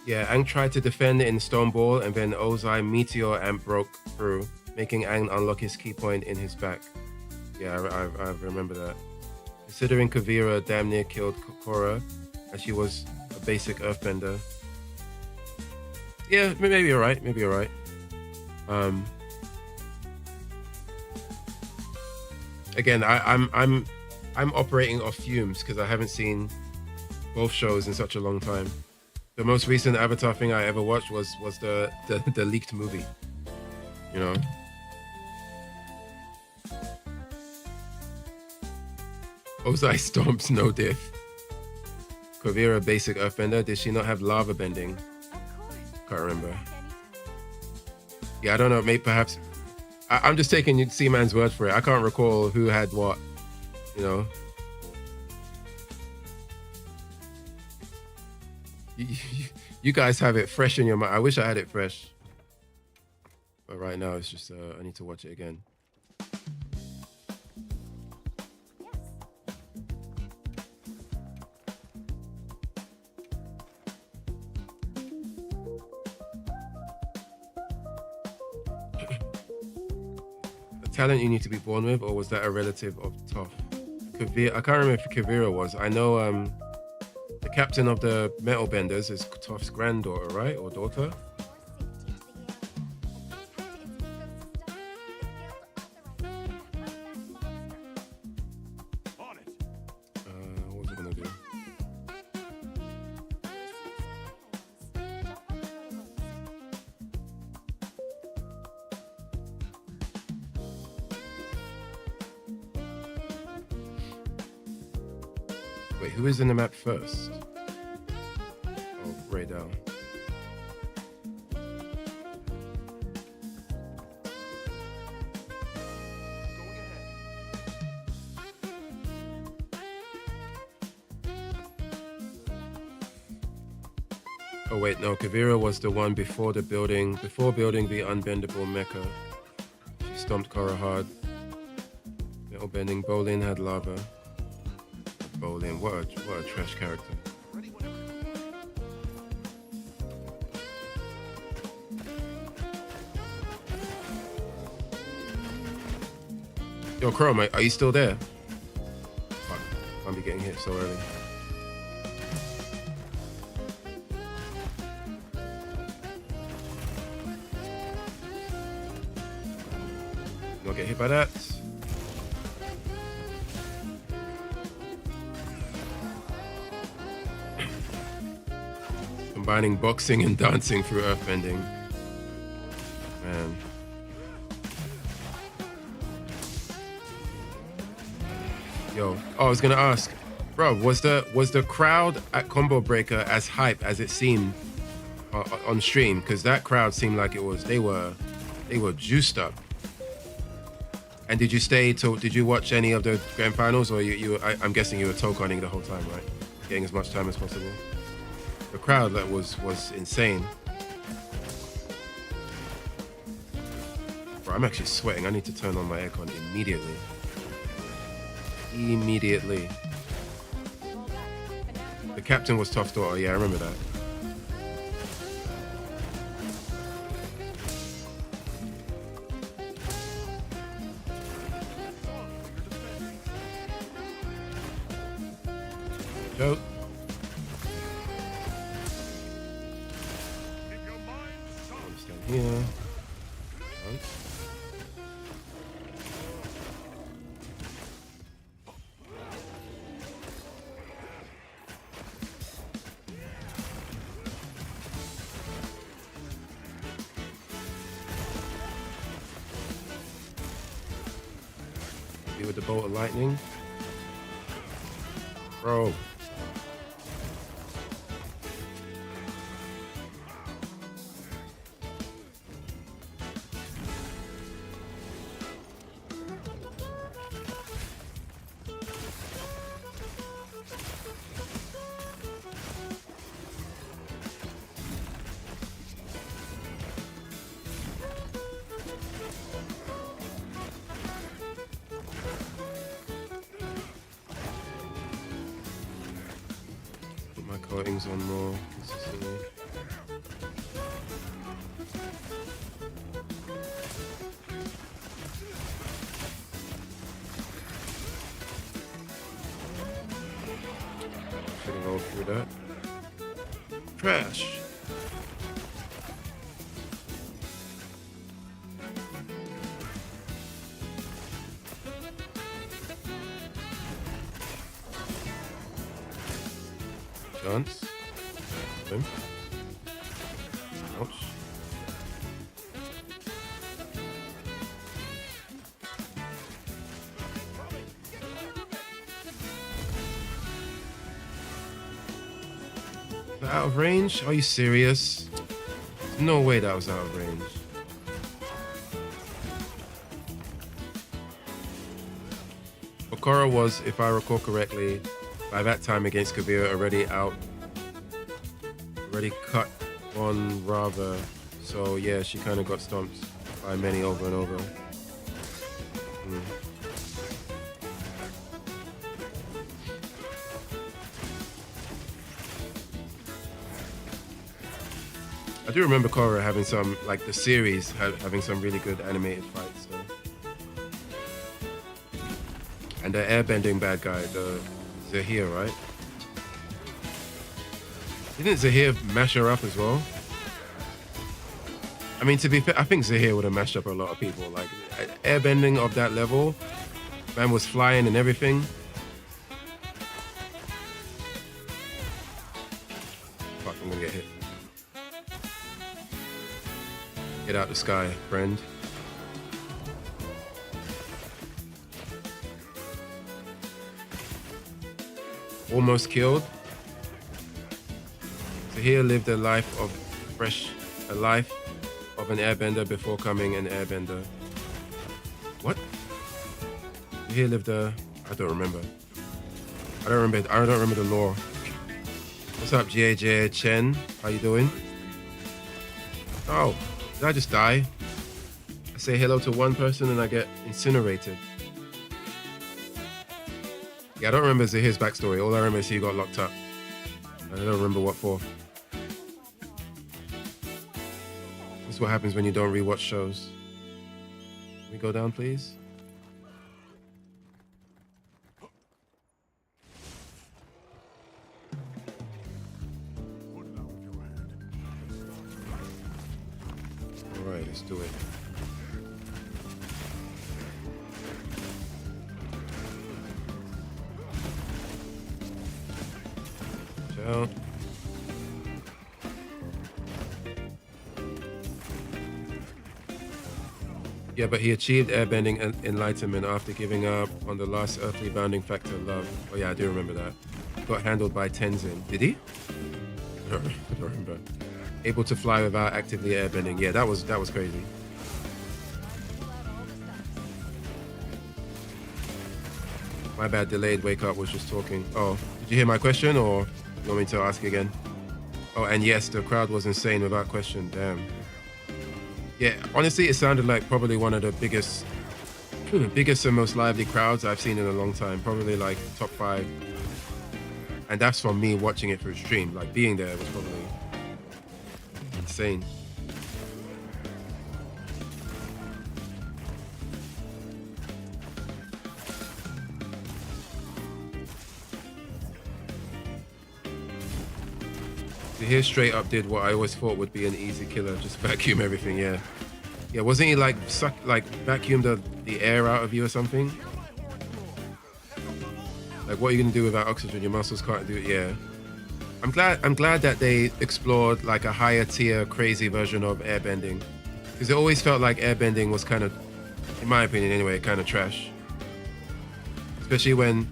Yeah, Aang tried to defend in Stone Ball, and then Ozai Meteor Amp broke through, making Aang unlock his key point in his back. Yeah, I remember that. Considering Kuvira damn near killed Korra, as she was a basic Earthbender. Yeah, maybe you're right. Maybe you're right. Again, I'm operating off fumes because I haven't seen both shows in such a long time. The most recent Avatar thing I ever watched was the leaked movie. You know? Ozai stomps no diff. Kuvira basic earthbender. Did she not have lava bending? Of course. Can't remember. Anytime. Yeah, I don't know. Maybe perhaps I'm just taking Seaman's word for it. I can't recall who had what. You know? You guys have it fresh in your mind. I wish I had it fresh. But right now, it's just, I need to watch it again. A talent you need to be born with, or was that a relative of Toph? Kuvira, I can't remember if Kuvira was. I know, the captain of the Metal Benders is Toph's granddaughter, right? Or daughter? On it. What was I gonna do? Wait, who is in the map first? Oh, Raydell. Going ahead. Oh wait, no, Kavira was the one before building the unbendable mecha. She stomped Korra hard. Metal bending. Bolin had lava. Bolin, what a trash character. Ready whenever. Yo, Chrome, are you still there? Fuck, I'll be getting hit so early. Not get hit by that. Combining boxing and dancing through earthbending. Man. Yo, oh, I was gonna ask, bro, was the crowd at Combo Breaker as hype as it seemed on stream? Because that crowd seemed like they were juiced up. And did you watch any of the grand finals, or I'm guessing you were Tokoning the whole time, right? Getting as much time as possible. The crowd that was insane. Bro, I'm actually sweating. I need to turn on my aircon immediately. The captain was Tough Daughter. Yeah, I remember that. Joke. Stand here. With the bolt of lightning, bro. My coatings on more consistently. Should've rolled through that. Trash. Chance. Boom. Ouch. Is that out of range? Are you serious? No way that was out of range. Okora was, if I recall correctly, by that time against Kavira already cut on Rava. So yeah, she kind of got stomped by many over and over. I do remember Korra having some, like the series, having some really good animated fights. So. And the airbending bad guy, the Zahir, right? Didn't Zahir mash her up as well? I mean, to be fair, I think Zahir would have mashed up a lot of people. Like, airbending of that level, man was flying and everything. Fuck, I'm gonna get hit. Get out the sky, friend. Almost killed. Zahir lived a life of an airbender before coming an airbender. What? Zahir lived I don't remember. I don't remember the lore. What's up, JJ Chen? How you doing? Oh, did I just die? I say hello to one person and I get incinerated. Yeah, I don't remember his backstory. All I remember is he got locked up. I don't remember what for. This is what happens when you don't rewatch shows. Can we go down, please? All right, let's do it. Ciao. Yeah, but he achieved airbending and enlightenment after giving up on the last earthly bounding factor, love. Oh yeah, I do remember that. Got handled by Tenzin. Did he? I don't remember. Able to fly without actively airbending. Yeah, that was crazy. My bad, delayed wake up, was just talking. Oh, did you hear my question or you want me to ask again? Oh, and yes, the crowd was insane without question. Damn. Yeah, honestly, it sounded like probably one of the biggest and most lively crowds I've seen in a long time. Probably like top 5. And that's from me watching it through stream. Like being there was probably insane. So here straight up did what I always thought would be an easy killer, just vacuum everything, yeah. Yeah, wasn't he like vacuum the air out of you or something? Like what are you gonna do without oxygen? Your muscles can't do it, yeah. I'm glad that they explored like a higher tier crazy version of airbending. Because it always felt like airbending was kind of, in my opinion anyway, kind of trash. Especially when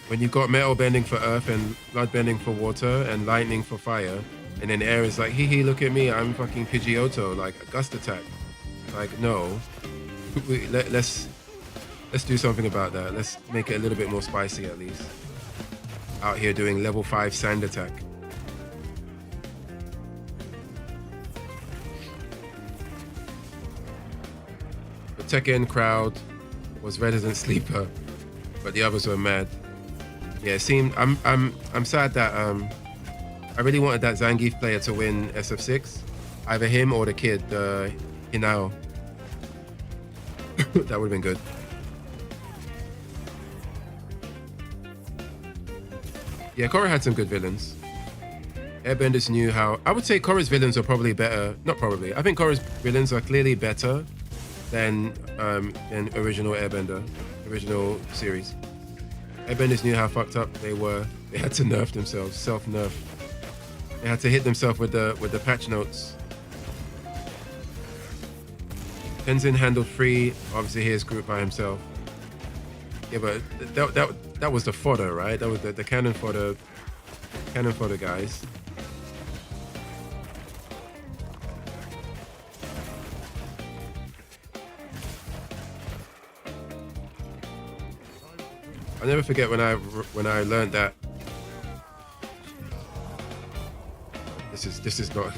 you've got metal bending for earth and blood bending for water and lightning for fire, and then air is like, hee, look at me, I'm fucking Pidgeotto, like a gust attack. Like, no. Let's do something about that. Let's make it a little bit more spicy at least. Out here doing level 5 sand attack. The Tekken crowd was resident sleeper, but the others were mad. Yeah, it seemed I'm sad that I really wanted that Zangief player to win SF6, either him or the kid, Hinao. That would have been good. Yeah, Korra had some good villains. Airbenders knew how. I would say Korra's villains are probably better. Not probably. I think Korra's villains are clearly better than original Airbender, original series. Airbenders knew how fucked up they were. They had to nerf themselves, self-nerf. They had to hit themselves with the patch notes. Tenzin handled free. Obviously, here's group by himself. Yeah, but that was the fodder, right? That was the cannon fodder guys. I'll never forget when I learned that. This is not.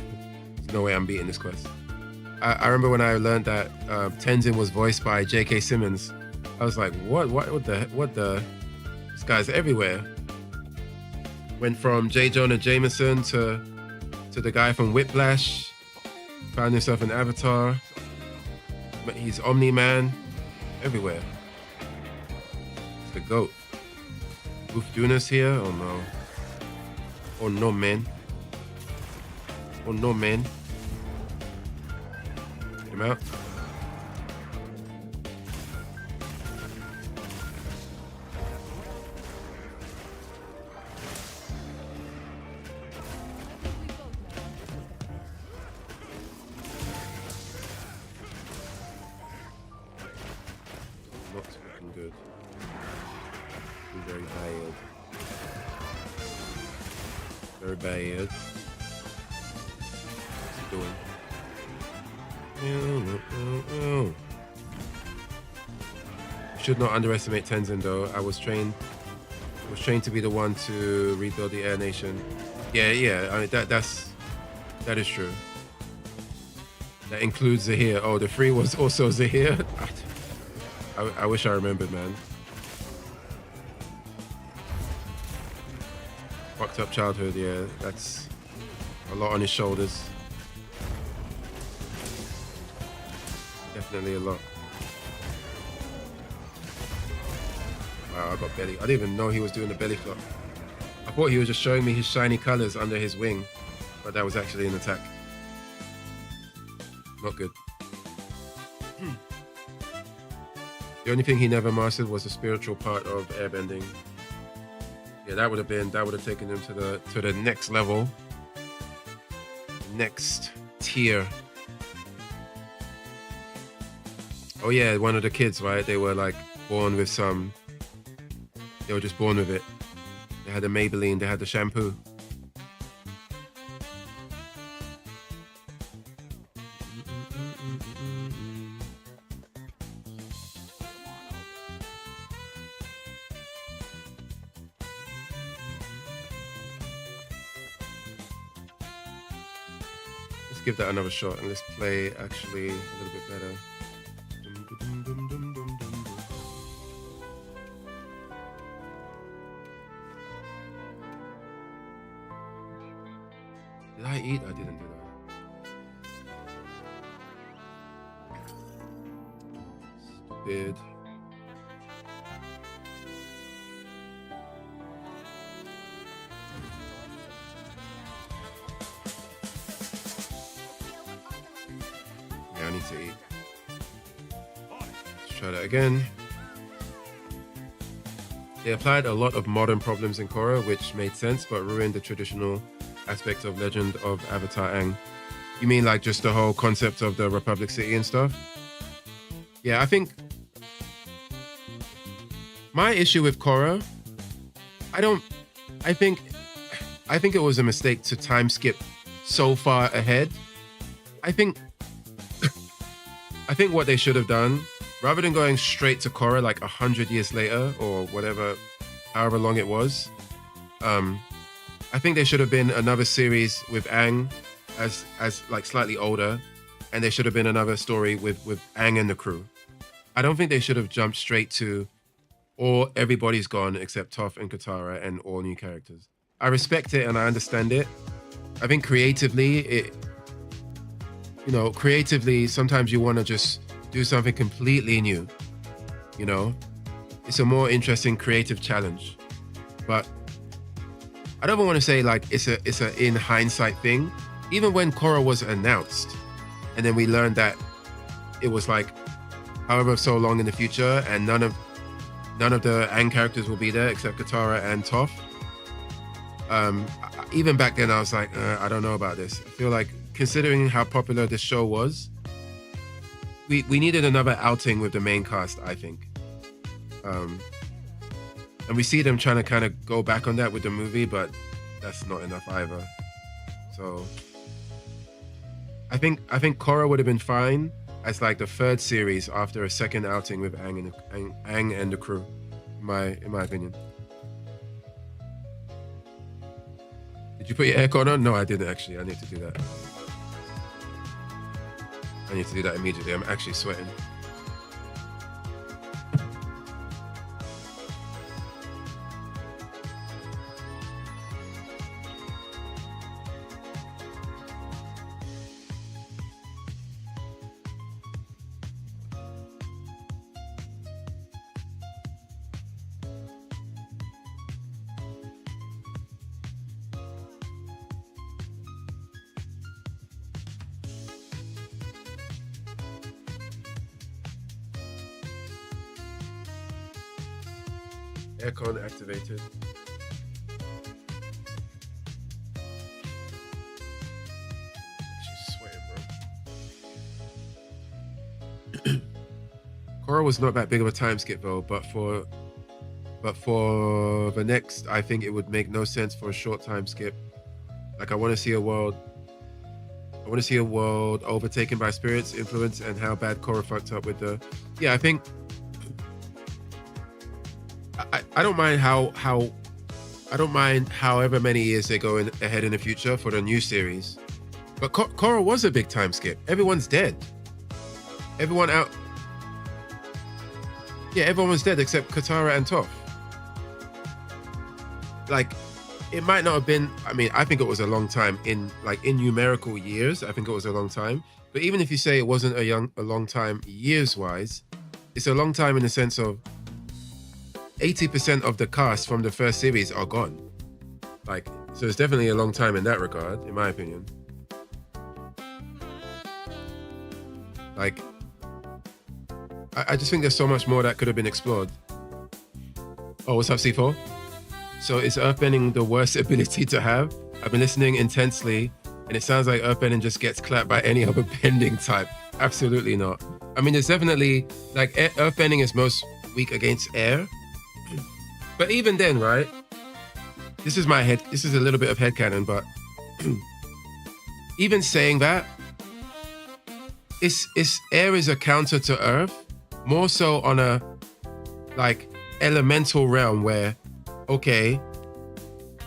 There's no way I'm beating this quest. I remember when I learned that Tenzin was voiced by J.K. Simmons. I was like, what the? This guy's everywhere. Went from J. Jonah Jameson to the guy from Whiplash. Found himself an Avatar. He's Omni-Man. Everywhere. It's the GOAT. Wolf Dunas here? Oh no. Oh no, man. Oh no, man. Get him out. Not looking good. Very bad. Very bad. What's he doing? Should not underestimate Tenzin though. I was trained to be the one to rebuild the Air Nation. Yeah. I mean, that is true. That includes Zahir. Oh, the free was also Zahir. I wish I remembered, man. Fucked up childhood. Yeah, that's a lot on his shoulders. Definitely a lot. Wow, I got belly. I didn't even know he was doing the belly flop. I thought he was just showing me his shiny colors under his wing, but that was actually an attack. Not good. The only thing he never mastered was the spiritual part of airbending. Yeah, that would have taken him to the next level, next tier. Oh yeah, one of the kids, right? They were like born with some. They were just born with it. They had the Maybelline, they had the shampoo. Let's give that another shot and let's play actually a little bit better. Did I eat? I didn't do that. Stupid. Yeah, I need to eat. Let's try that again. They applied a lot of modern problems in Korra, which made sense, but ruined the traditional aspect of Legend of Avatar Aang. You mean like just the whole concept of the Republic City and stuff? Yeah, I think my issue with Korra, I think it was a mistake to time skip so far ahead. I think what they should have done, rather than going straight to Korra like 100 years later or whatever, however long it was, I think there should have been another series with Aang as like slightly older, and there should have been another story with Aang and the crew. I don't think they should have jumped straight to everybody's gone except Toph and Katara and all new characters. I respect it and I understand it. I think creatively, sometimes you want to just do something completely new. You know, it's a more interesting creative challenge. But I don't want to say like it's a in hindsight thing. Even when Korra was announced, and then we learned that it was like however so long in the future, and none of the Aang characters will be there except Katara and Toph. Even back then, I was like, I don't know about this. I feel like, considering how popular this show was, we needed another outing with the main cast, I think. And we see them trying to kind of go back on that with the movie, but that's not enough either. So I think Korra would have been fine as like the third series after a second outing with Aang and the crew, in my opinion. Did you put your aircon on? No, I didn't actually. I need to do that. I need to do that immediately. I'm actually sweating. Aircon activated. She's sweating, bro. Korra was not that big of a time skip though, but for the next, I think it would make no sense for a short time skip. Like I want to see a world overtaken by spirits influence and how bad Korra fucked up with the. Yeah, I think. I don't mind how I don't mind however many years they go ahead in the future for the new series. But Korra was a big time skip. Everyone's dead. Everyone out. Yeah, everyone was dead except Katara and Toph. Like, it might not have been. I mean, I think it was a long time in numerical years. I think it was a long time. But even if you say it wasn't a long time years wise, it's a long time in the sense of 80% of the cast from the first series are gone. Like, so it's definitely a long time in that regard, in my opinion. Like, I just think there's so much more that could have been explored. Oh, what's up, C4? So is earthbending the worst ability to have? I've been listening intensely, and it sounds like earthbending just gets clapped by any other bending type. Absolutely not. I mean, there's definitely, like, earthbending is most weak against air. But even then, right? This is a little bit of headcanon, but even saying that, air is a counter to earth, more so on a, like, elemental realm where, okay,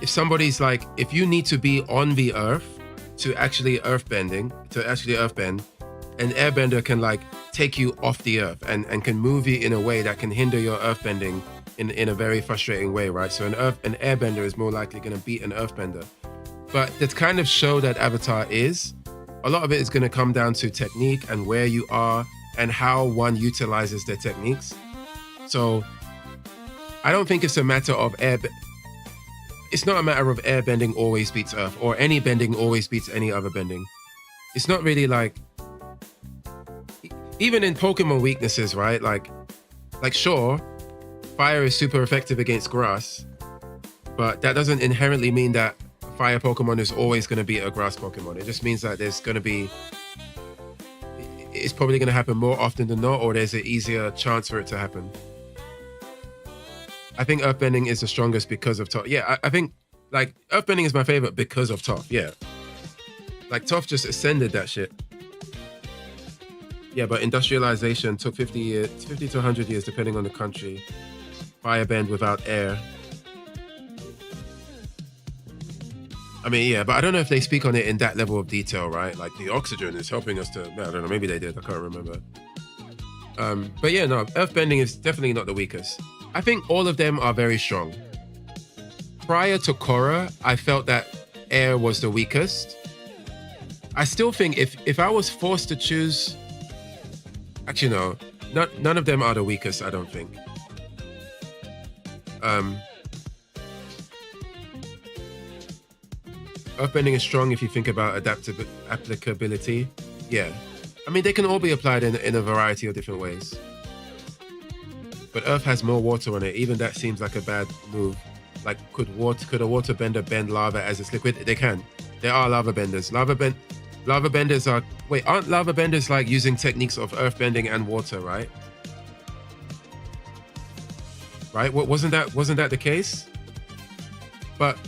if you need to be on the earth to actually earthbend, an airbender can, like, take you off the earth and can move you in a way that can hinder your earthbending in a very frustrating way, right? So an airbender is more likely going to beat an earthbender. But the kind of show that Avatar is, a lot of it is going to come down to technique and where you are and how one utilizes their techniques. So I don't think it's a matter of it's not a matter of airbending always beats earth, or any bending always beats any other bending. It's not really like, even in Pokemon weaknesses, right? Like sure, fire is super effective against grass, but that doesn't inherently mean that a fire Pokemon is always going to beat a grass Pokemon. It just means that it's probably going to happen more often than not, or there's an easier chance for it to happen. I think earthbending is the strongest because of Toph. Yeah, I think, like, earthbending is my favorite because of Toph. Yeah, like, Toph just ascended that shit. Yeah, but industrialization took 50 to 100 years, depending on the country. Firebend without air. I mean, yeah, but I don't know if they speak on it in that level of detail, right? Like, the oxygen is helping us to, I don't know, maybe they did, I can't remember. But yeah, no, earthbending is definitely not the weakest. I think all of them are very strong. Prior to Korra, I felt that air was the weakest. I still think if I was forced to choose, actually no, none of them are the weakest, I don't think. Earthbending is strong if you think about applicability. Yeah. I mean, they can all be applied in a variety of different ways. But Earth has more water on it. Even that seems like a bad move. Like, could a water bender bend lava as it's liquid? They can. There are lava benders. Lava benders are... Wait, aren't lava benders like using techniques of earth bending and water, right? Right? Wasn't that the case? But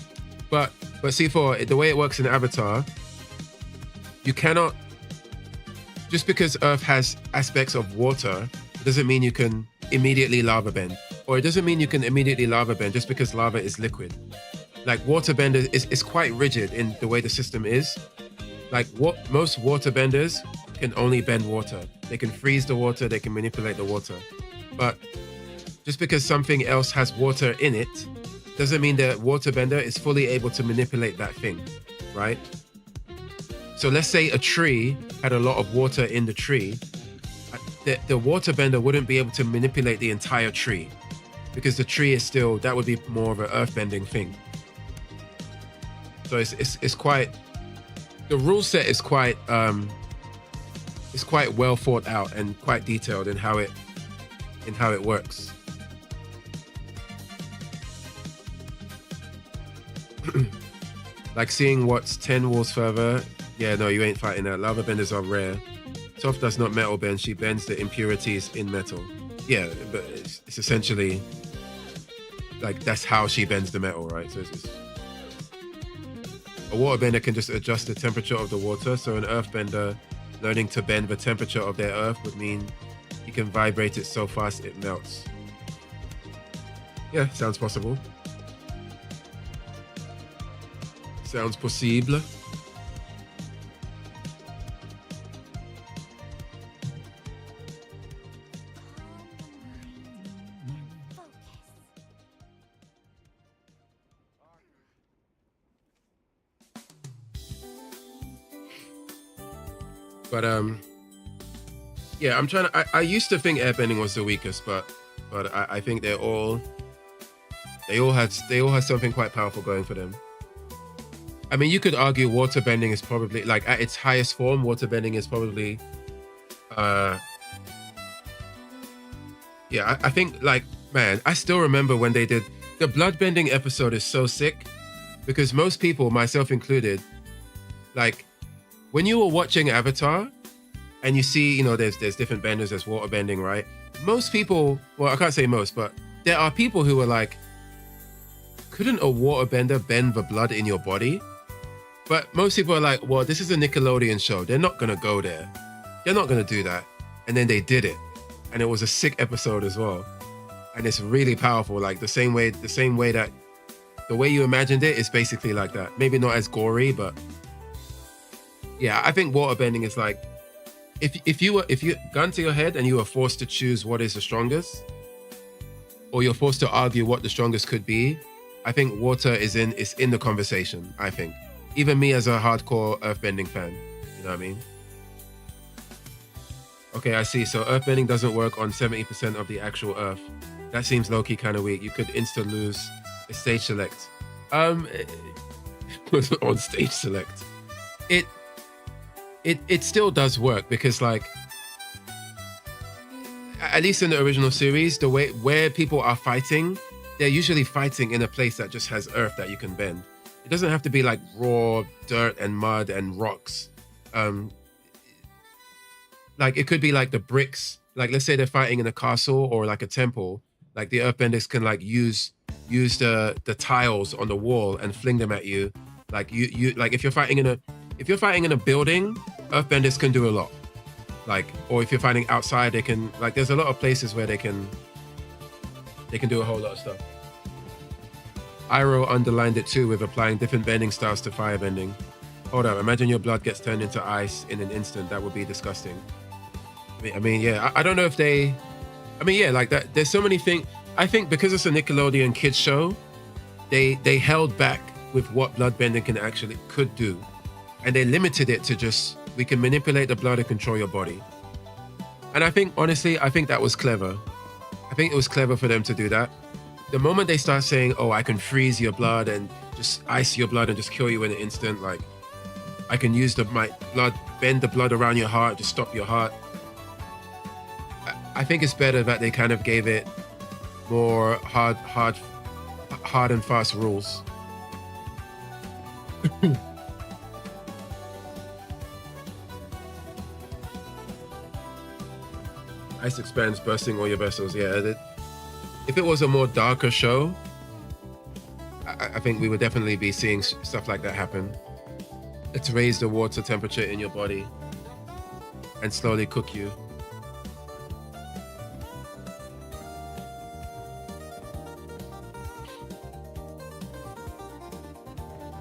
C4, the way it works in Avatar, you cannot... Just because Earth has aspects of water, doesn't mean you can immediately lava bend. Or it doesn't mean you can immediately lava bend just because lava is liquid. Like, water bender is quite rigid in the way the system is. Like, most water benders can only bend water. They can freeze the water, they can manipulate the water. But just because something else has water in it, doesn't mean the water bender is fully able to manipulate that thing, right? So let's say a tree had a lot of water in the tree. The water bender wouldn't be able to manipulate the entire tree because the tree is still, that would be more of an earth bending thing. So it's quite, the rule set is quite well thought out and quite detailed in how it works. Like seeing what's 10 walls further. Yeah, no, you ain't fighting that. Lava benders are rare. Toph does not metal bend. She bends the impurities in metal. Yeah, but it's essentially like that's how she bends the metal, right? So it's a water bender can just adjust the temperature of the water. So an earth bender learning to bend the temperature of their earth would mean he can vibrate it so fast it melts. Yeah, sounds possible. Sounds possible. But yeah, I'm trying to. I used to think airbending was the weakest, but I think they all had something quite powerful going for them. I mean, you could argue waterbending is probably, like, at its highest form, waterbending is probably yeah, I think, like, man, I still remember when they did the bloodbending episode. Is so sick because most people, myself included, like, when you were watching Avatar and you see, you know, there's different benders, there's water bending, right? Most people, well, I can't say most, but there are people who are like, couldn't a water bender bend the blood in your body? But most people are like, well, this is a Nickelodeon show. They're not going to go there. They're not going to do that. And then they did it. And it was a sick episode as well. And it's really powerful. Like the same way that the way you imagined it is basically like that. Maybe not as gory, but yeah, I think waterbending is like, if you gun to your head and you were forced to choose what is the strongest, or you're forced to argue what the strongest could be, I think water is in the conversation. I think even me as a hardcore earthbending fan, you know what I mean? Okay, I see. So earthbending doesn't work on 70% of the actual earth. That seems low-key kind of weak. You could insta lose a stage select. On stage select, it still does work because, like, at least in the original series, the way where people are fighting, they're usually fighting in a place that just has earth that you can bend. It doesn't have to be like raw dirt and mud and rocks. Like it could be like the bricks. Like let's say they're fighting in a castle or like a temple. Like the earthbenders can like use the tiles on the wall and fling them at you. Like you like if you're fighting in a building, earthbenders can do a lot. Like, or if you're fighting outside, they can, like, there's a lot of places where they can do a whole lot of stuff. Iroh underlined it too with applying different bending styles to firebending. Hold up, imagine your blood gets turned into ice in an instant. That would be disgusting. I mean, yeah, I don't know if they, I mean, yeah, like that. There's so many things. I think because it's a Nickelodeon kids show, they held back with what bloodbending could do. And they limited it to just, we can manipulate the blood and control your body. And I think, honestly, that was clever. I think it was clever for them to do that. The moment they start saying, oh, I can freeze your blood and just ice your blood and just kill you in an instant, like, I can use my blood, bend the blood around your heart, just stop your heart. I think it's better that they kind of gave it more hard and fast rules. Ice expands, bursting all your vessels. Yeah, if it was a more darker show, I think we would definitely be seeing stuff like that happen. Let's raise the water temperature in your body and slowly cook you.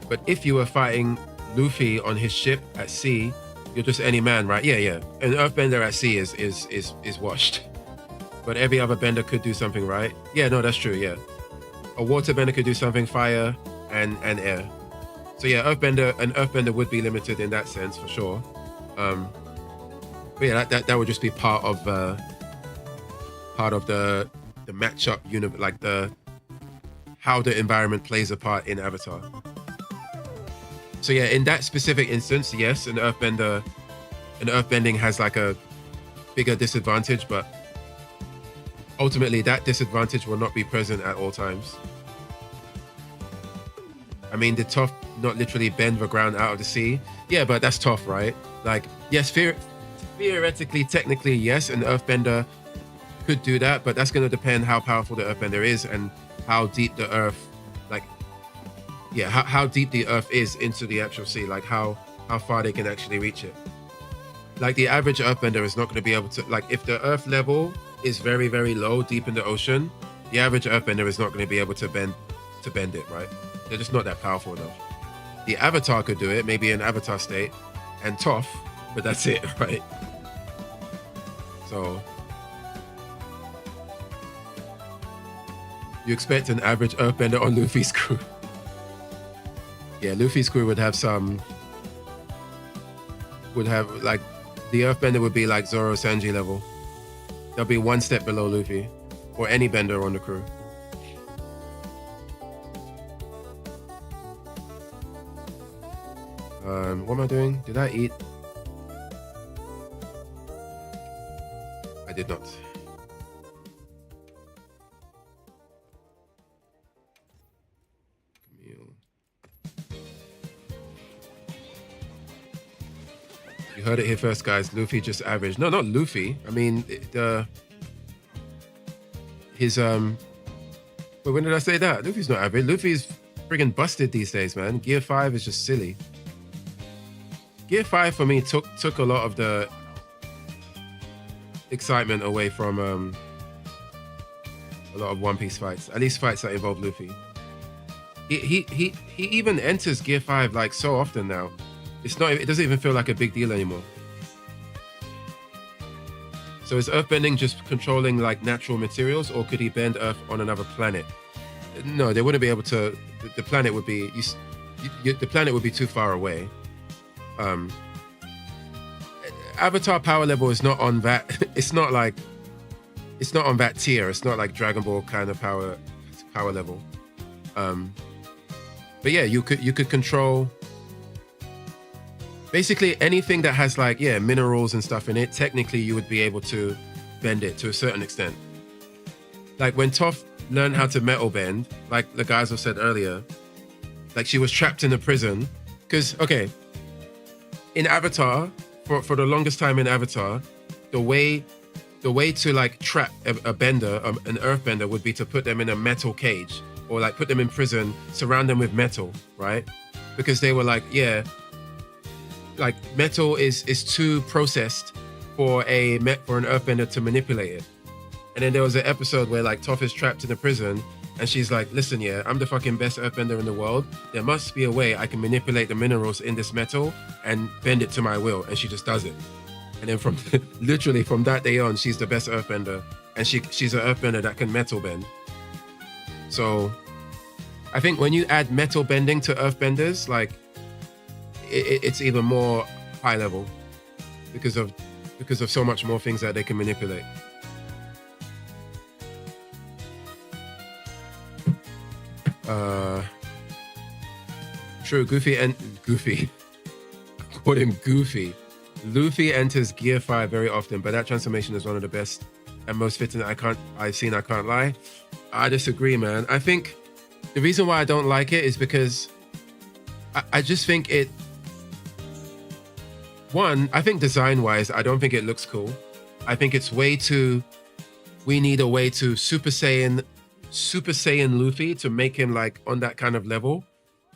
But if you were fighting Luffy on his ship at sea, you're just any man, right? Yeah. An earthbender at sea is washed. But every other bender could do something, right? Yeah, no, that's true, yeah. A waterbender could do something, fire and air. So yeah, an earthbender would be limited in that sense for sure. But yeah, that would just be part of the matchup, like how the environment plays a part in Avatar. So yeah, in that specific instance, yes, an earthbending has like a bigger disadvantage, but ultimately that disadvantage will not be present at all times. I mean, did Toph not literally bend the ground out of the sea? Yeah, but that's Toph, right? Like, yes, theoretically, technically, yes, an earthbender could do that, but that's going to depend how powerful the earthbender is and how deep the earth, like, yeah, how deep the earth is into the actual sea, like how far they can actually reach it. Like the average earthbender is not going to be able to, like if the earth level is very, very low, deep in the ocean, the average earthbender is not going to be able to bend it, right? They're just not that powerful enough. The Avatar could do it, maybe in Avatar state, and Toph, but that's it, right? So you expect an average Earthbender on Luffy's crew? Yeah, Luffy's crew would have like, the Earthbender would be like Zoro Sanji level. They'll be one step below Luffy or any bender on the crew. What am I doing? Did I eat? I did not. You heard it here first, guys. Luffy just average. No, not Luffy. I mean, his But when did I say that? Luffy's not average. Luffy's friggin' busted these days, man. Gear 5 is just silly. Gear 5 for me took a lot of the excitement away from a lot of One Piece fights. At least fights that involve Luffy. He even enters Gear 5 like so often now. It doesn't even feel like a big deal anymore. So is Earthbending just controlling like natural materials, or could he bend Earth on another planet? No, they wouldn't be able to. The planet would be the planet would be too far away. Avatar power level is not on that. It's not on that tier. It's not like Dragon Ball kind of power level. But yeah, you could control basically anything that has like, yeah, minerals and stuff in it. Technically, you would be able to bend it to a certain extent. Like when Toph learned how to metal bend, like the guys have said earlier, like she was trapped in a prison. Because, okay, in Avatar, for the longest time in Avatar, the way to like trap a bender, an earthbender, would be to put them in a metal cage, or like put them in prison, surround them with metal, right? Because they were like, yeah, like metal is too processed for an earthbender to manipulate it. And then there was an episode where like Toph is trapped in a prison, and she's like, listen, yeah, I'm the fucking best earthbender in the world. There must be a way I can manipulate the minerals in this metal and bend it to my will. And she just does it. And then from literally from that day on, she's the best earthbender, and she's an earthbender that can metal bend. So I think when you add metal bending to earthbenders, like it's even more high level because of so much more things that they can manipulate. True, Goofy. I called him Goofy. Luffy enters Gear 5 very often, but that transformation is one of the best and most fitting I've seen, I can't lie. I disagree, man. I think the reason why I don't like it is because I just think it... One, I think design-wise, I don't think it looks cool. I think it's way too... We need a way to Super Saiyan Luffy to make him like on that kind of level.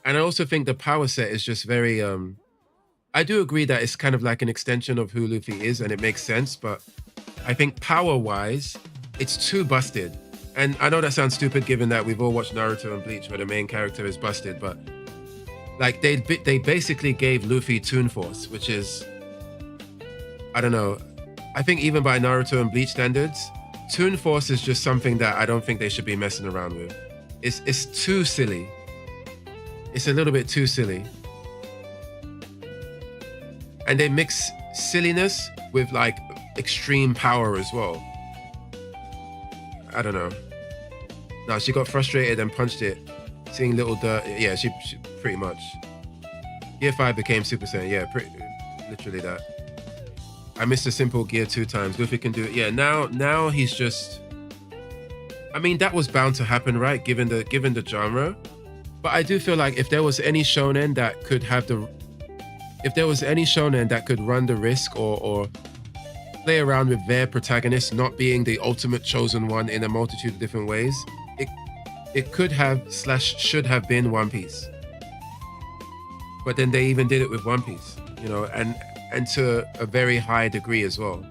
And I also think the power set is just very... I do agree that it's kind of like an extension of who Luffy is, and it makes sense, but I think power-wise, it's too busted. And I know that sounds stupid given that we've all watched Naruto and Bleach where the main character is busted, but like they basically gave Luffy Toon Force, which is, I don't know, I think even by Naruto and Bleach standards, Toon Force is just something that I don't think they should be messing around with. It's too silly. It's a little bit too silly. And they mix silliness with like extreme power as well. I don't know. No, she got frustrated and punched it. Seeing little dirt. Yeah, she pretty much. Gear 5 became Super Saiyan. Yeah, literally that. I missed a simple Gear 2 times. Luffy can do it. Yeah, now he's just... I mean, that was bound to happen, right? Given the genre. But I do feel like if there was any shonen that could have the... If there was any shonen that could run the risk or play around with their protagonist not being the ultimate chosen one in a multitude of different ways, it could have / should have been One Piece. But then they even did it with One Piece, you know, and to a very high degree as well.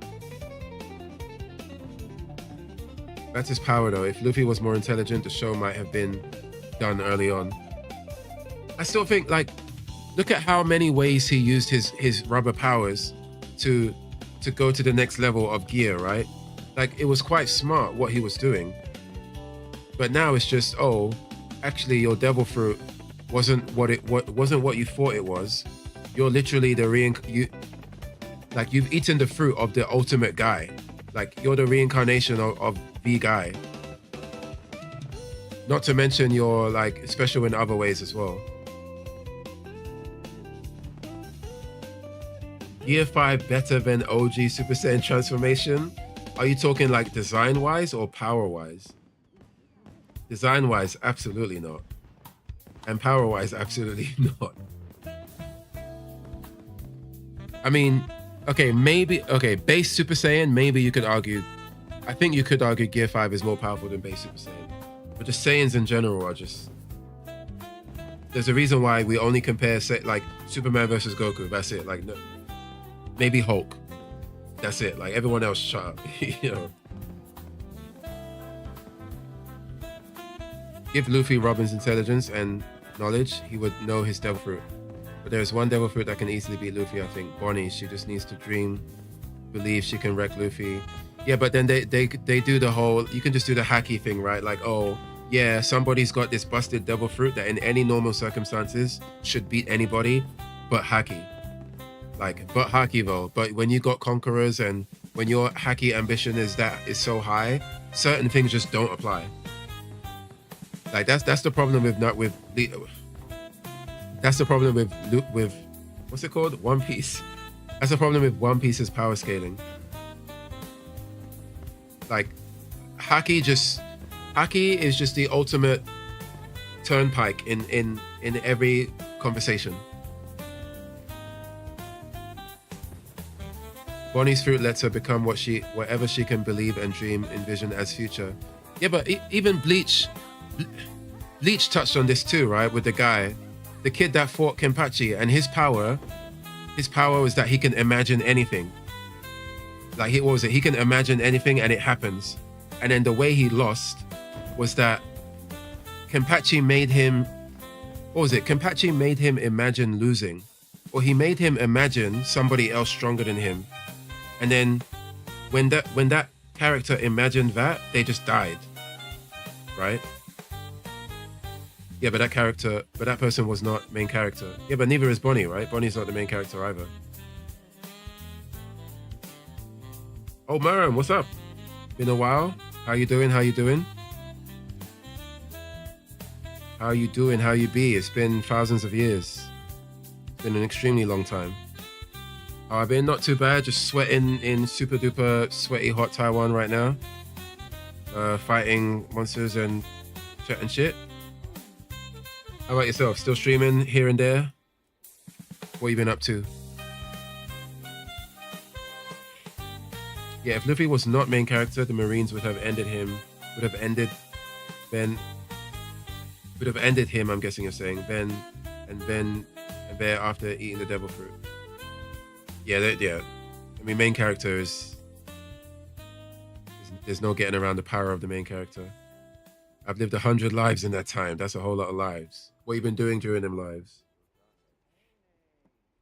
That's his power though. If Luffy was more intelligent, the show might have been done early on. I still think like look at how many ways he used his rubber powers to go to the next level of gear, right? Like, it was quite smart what he was doing. But now it's just, oh, actually your devil fruit wasn't what you thought it was. You're literally the you've eaten the fruit of the ultimate guy. Like, you're the reincarnation of the guy. Not to mention you're like special in other ways as well. Gear 5 better than OG Super Saiyan transformation? Are you talking like design wise or power wise? Design wise, absolutely not. And power wise, absolutely not. I mean, okay, base Super Saiyan, maybe you could argue. I think you could argue Gear 5 is more powerful than base Super Saiyan. But just Saiyans in general are just... There's a reason why we only compare, say, like, Superman versus Goku. That's it. Like, no, maybe Hulk. That's it. Like, everyone else, shut up. You know. Give Luffy Robin's intelligence and knowledge, he would know his devil fruit. But there's one devil fruit that can easily beat Luffy, I think. Bonnie, she just needs to dream, believe she can wreck Luffy. Yeah, but then they do the whole, you can just do the hacky thing, right? Like, oh, yeah, somebody's got this busted devil fruit that in any normal circumstances should beat anybody, but Haki. Like, but Haki though. But when you got conquerors and when your Haki ambition is so high, certain things just don't apply. Like, that's the problem that's the problem with what's it called? One Piece. That's the problem with One Piece's power scaling. Like, Haki is just the ultimate turnpike in every conversation. Bonnie's fruit lets her become whatever she can believe and dream, envision as future. Yeah, but even Bleach touched on this too, right? With the kid that fought Kenpachi, and his power was that he can imagine anything. Like, he can imagine anything and it happens. And then the way he lost was that Kenpachi made him imagine losing, or he made him imagine somebody else stronger than him. And then when that character imagined that, they just died, right? Yeah, but that person was not main character. Yeah, but neither is Bonnie, right? Bonnie's not the main character either. Oh, Maram, what's up? Been a while. How you doing? How you doing? How you doing? How you be? It's been thousands of years. It's been an extremely long time. How I've been? Not too bad. Just sweating in super duper sweaty hot Taiwan right now. Fighting monsters and shit. How about yourself? Still streaming here and there? What you been up to? Yeah, if Luffy was not main character, the Marines would have ended him. I'm guessing you're saying. Then and there after eating the devil fruit. Yeah. I mean, main character there's no getting around the power of the main character. I've lived 100 lives in that time. That's a whole lot of lives. What you been doing during them lives?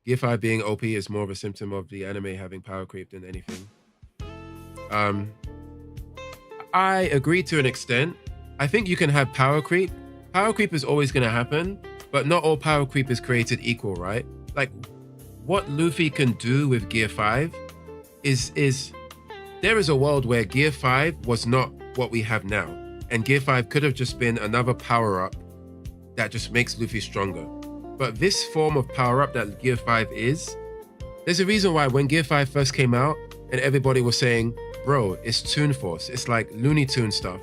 Gear 5 being OP is more of a symptom of the anime having power creep than anything. I agree to an extent. I think you can have power creep. Power creep is always going to happen, but not all power creep is created equal, right? Like, what Luffy can do with Gear 5 is there is a world where Gear 5 was not what we have now. And Gear 5 could have just been another power-up that just makes Luffy stronger. But this form of power-up that Gear 5 is, there's a reason why when Gear 5 first came out and everybody was saying, bro, it's Toon Force. It's like Looney Tunes stuff.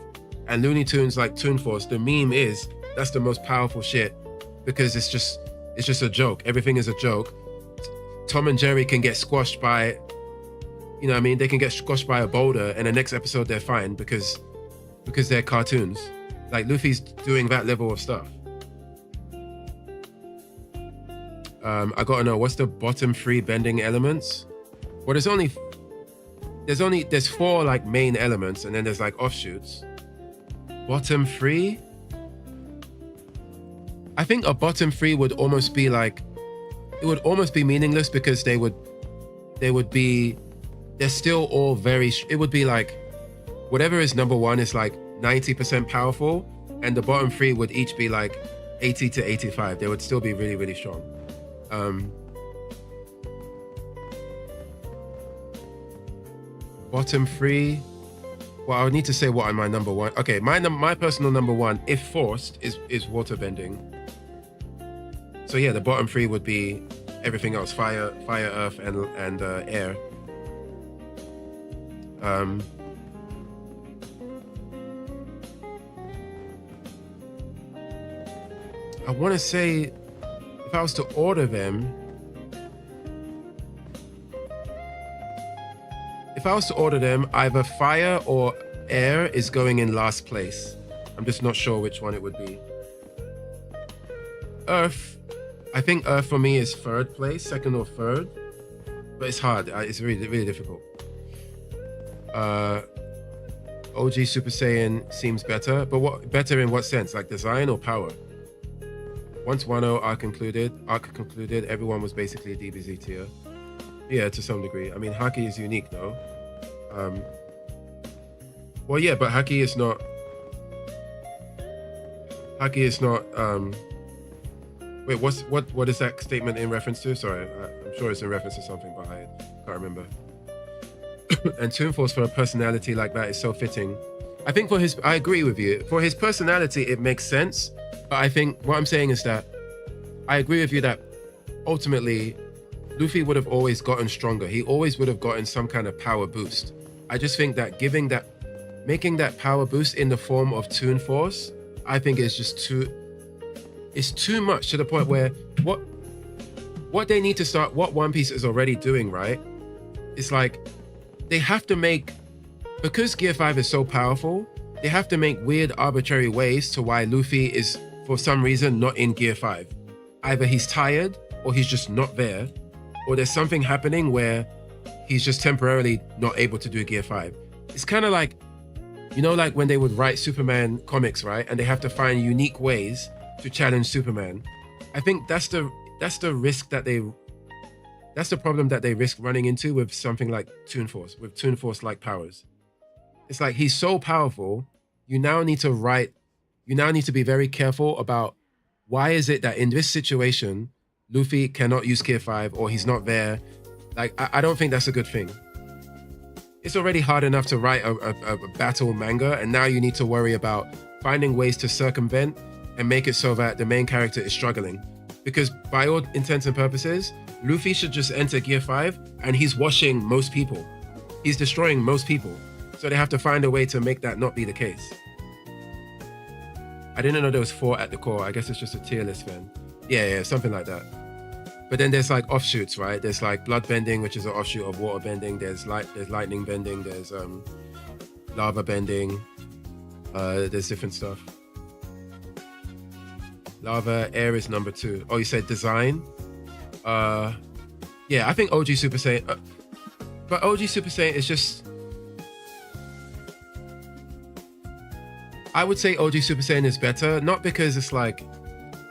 And Looney Tunes like Toon Force, the meme is, that's the most powerful shit because it's just a joke. Everything is a joke. Tom and Jerry can get squashed by, you know what I mean? They can get squashed by a boulder and the next episode they're fine because they're cartoons. Like, Luffy's doing that level of stuff. I gotta know, what's the bottom 3 bending elements? Well, there's 4 like main elements and then there's like offshoots. Bottom 3? I think a bottom 3 would almost be like it would almost be meaningless because they're still all it would be like whatever is number one is like 90% powerful, and the bottom three would each be like 80 to 85. They would still be really, really strong. Bottom three. Well, I would need to say what my number one. Okay, my personal number one, if forced, is water bending. So yeah, the bottom three would be everything else: fire, earth, and air. I want to say, if I was to order them, either fire or air is going in last place. I'm just not sure which one it would be. Earth, I think earth for me is third place, second or third, but it's hard. It's really, really difficult. OG Super Saiyan seems better, but what better in what sense? Like design or power? Once Wano arc concluded, everyone was basically a DBZ tier. Yeah, to some degree. I mean, Haki is unique though. Well, yeah, but Haki is not. Wait, what is that statement in reference to? Sorry, I'm sure it's in reference to something, but I can't remember. And Toon Force for a personality like that is so fitting. I think I agree with you. For his personality, it makes sense. But I think what I'm saying is that I agree with you that ultimately Luffy would have always gotten stronger. He always would have gotten some kind of power boost. I just think that making that power boost in the form of Toon Force, I think is just it's too much, to the point where what they need to start, what One Piece is already doing, right? It's like they have to make, because Gear 5 is so powerful, they have to make weird arbitrary ways to why Luffy is for some reason not in Gear 5. Either he's tired or he's just not there, or there's something happening where he's just temporarily not able to do Gear 5. It's kind of like, you know, like when they would write Superman comics, right? And they have to find unique ways to challenge Superman. I think that's the risk that's the problem that they risk running into with something like Toon Force, with Toon Force-like powers. It's like he's so powerful, you now need to be very careful about why is it that in this situation, Luffy cannot use Gear 5 or he's not there. Like, I don't think that's a good thing. It's already hard enough to write a battle manga, and now you need to worry about finding ways to circumvent and make it so that the main character is struggling. Because by all intents and purposes, Luffy should just enter Gear 5 and he's washing most people. He's destroying most people. So they have to find a way to make that not be the case. I didn't know there was 4 at the core. I guess it's just a tier list then. Yeah, something like that. But then there's like offshoots, right? There's like blood bending, which is an offshoot of water bending. There's lightning bending. There's lava bending. There's different stuff. Lava, air is number 2. Oh, you said design? Yeah, I think OG Super Saiyan. But OG Super Saiyan is just... I would say OG Super Saiyan is better, not because it's like...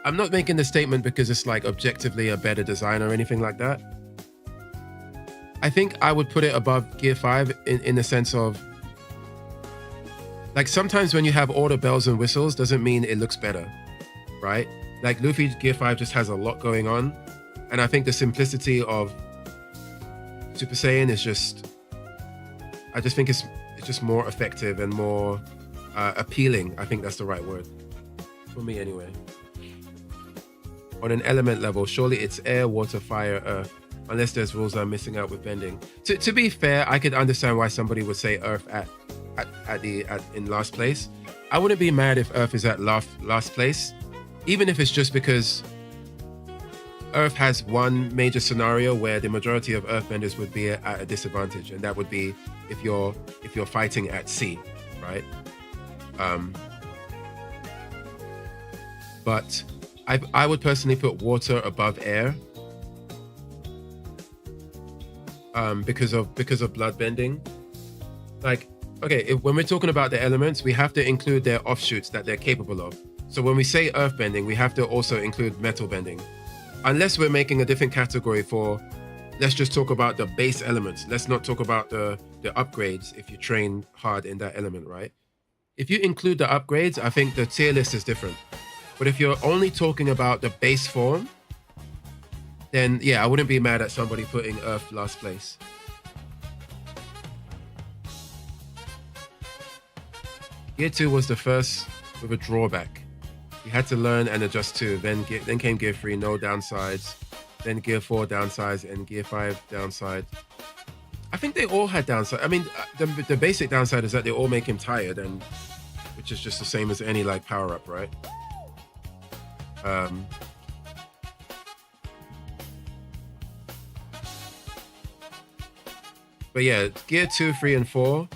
I'm not making the statement because it's like objectively a better design or anything like that. I think I would put it above Gear 5 in the sense of... Like sometimes when you have all the bells and whistles doesn't mean it looks better, right? Like Luffy Gear 5 just has a lot going on. And I think the simplicity of Super Saiyan is just... I just think it's just more effective and more appealing. I think that's the right word. For me anyway. On an element level, surely it's air, water, fire, earth. Unless there's rules I'm missing out with bending. To be fair, I could understand why somebody would say earth in last place. I wouldn't be mad if earth is at last place, even if it's just because earth has one major scenario where the majority of earthbenders would be at a disadvantage, and that would be if you're fighting at sea, right? But I would personally put water above air because of blood bending. Like, okay, when we're talking about the elements, we have to include their offshoots that they're capable of. So when we say earth bending, we have to also include metal bending. unless we're making a different category for, let's just talk about the base elements. Let's not talk about the upgrades if you train hard in that element, right? If you include the upgrades, I think the tier list is different. But if you're only talking about the base form, then yeah, I wouldn't be mad at somebody putting Earth last place. Gear 2 was the first with a drawback. You had to learn and adjust to. Then came Gear 3, no downsides. Then Gear 4 downsides and Gear 5 downside. I think they all had downside. I mean, the basic downside is that they all make him tired, and which is just the same as any like power up, right? But yeah, Gear 2, 3, and 4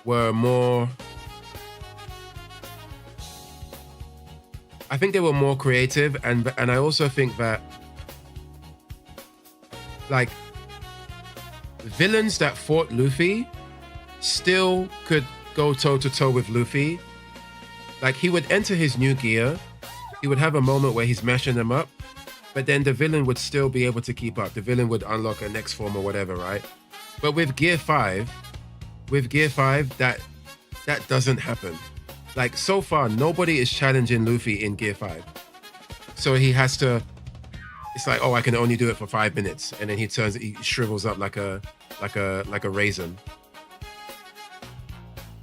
were more. I think they were more creative, and I also think that like villains that fought Luffy still could go toe to toe with Luffy. Like he would enter his new gear, he would have a moment where he's mashing them up, but then the villain would still be able to keep up. The villain would unlock a next form or whatever, right? But with Gear 5, that doesn't happen. Like so far, nobody is challenging Luffy in Gear 5. So he has to, it's like, oh, I can only do it for 5 minutes. And then he shrivels up like a raisin.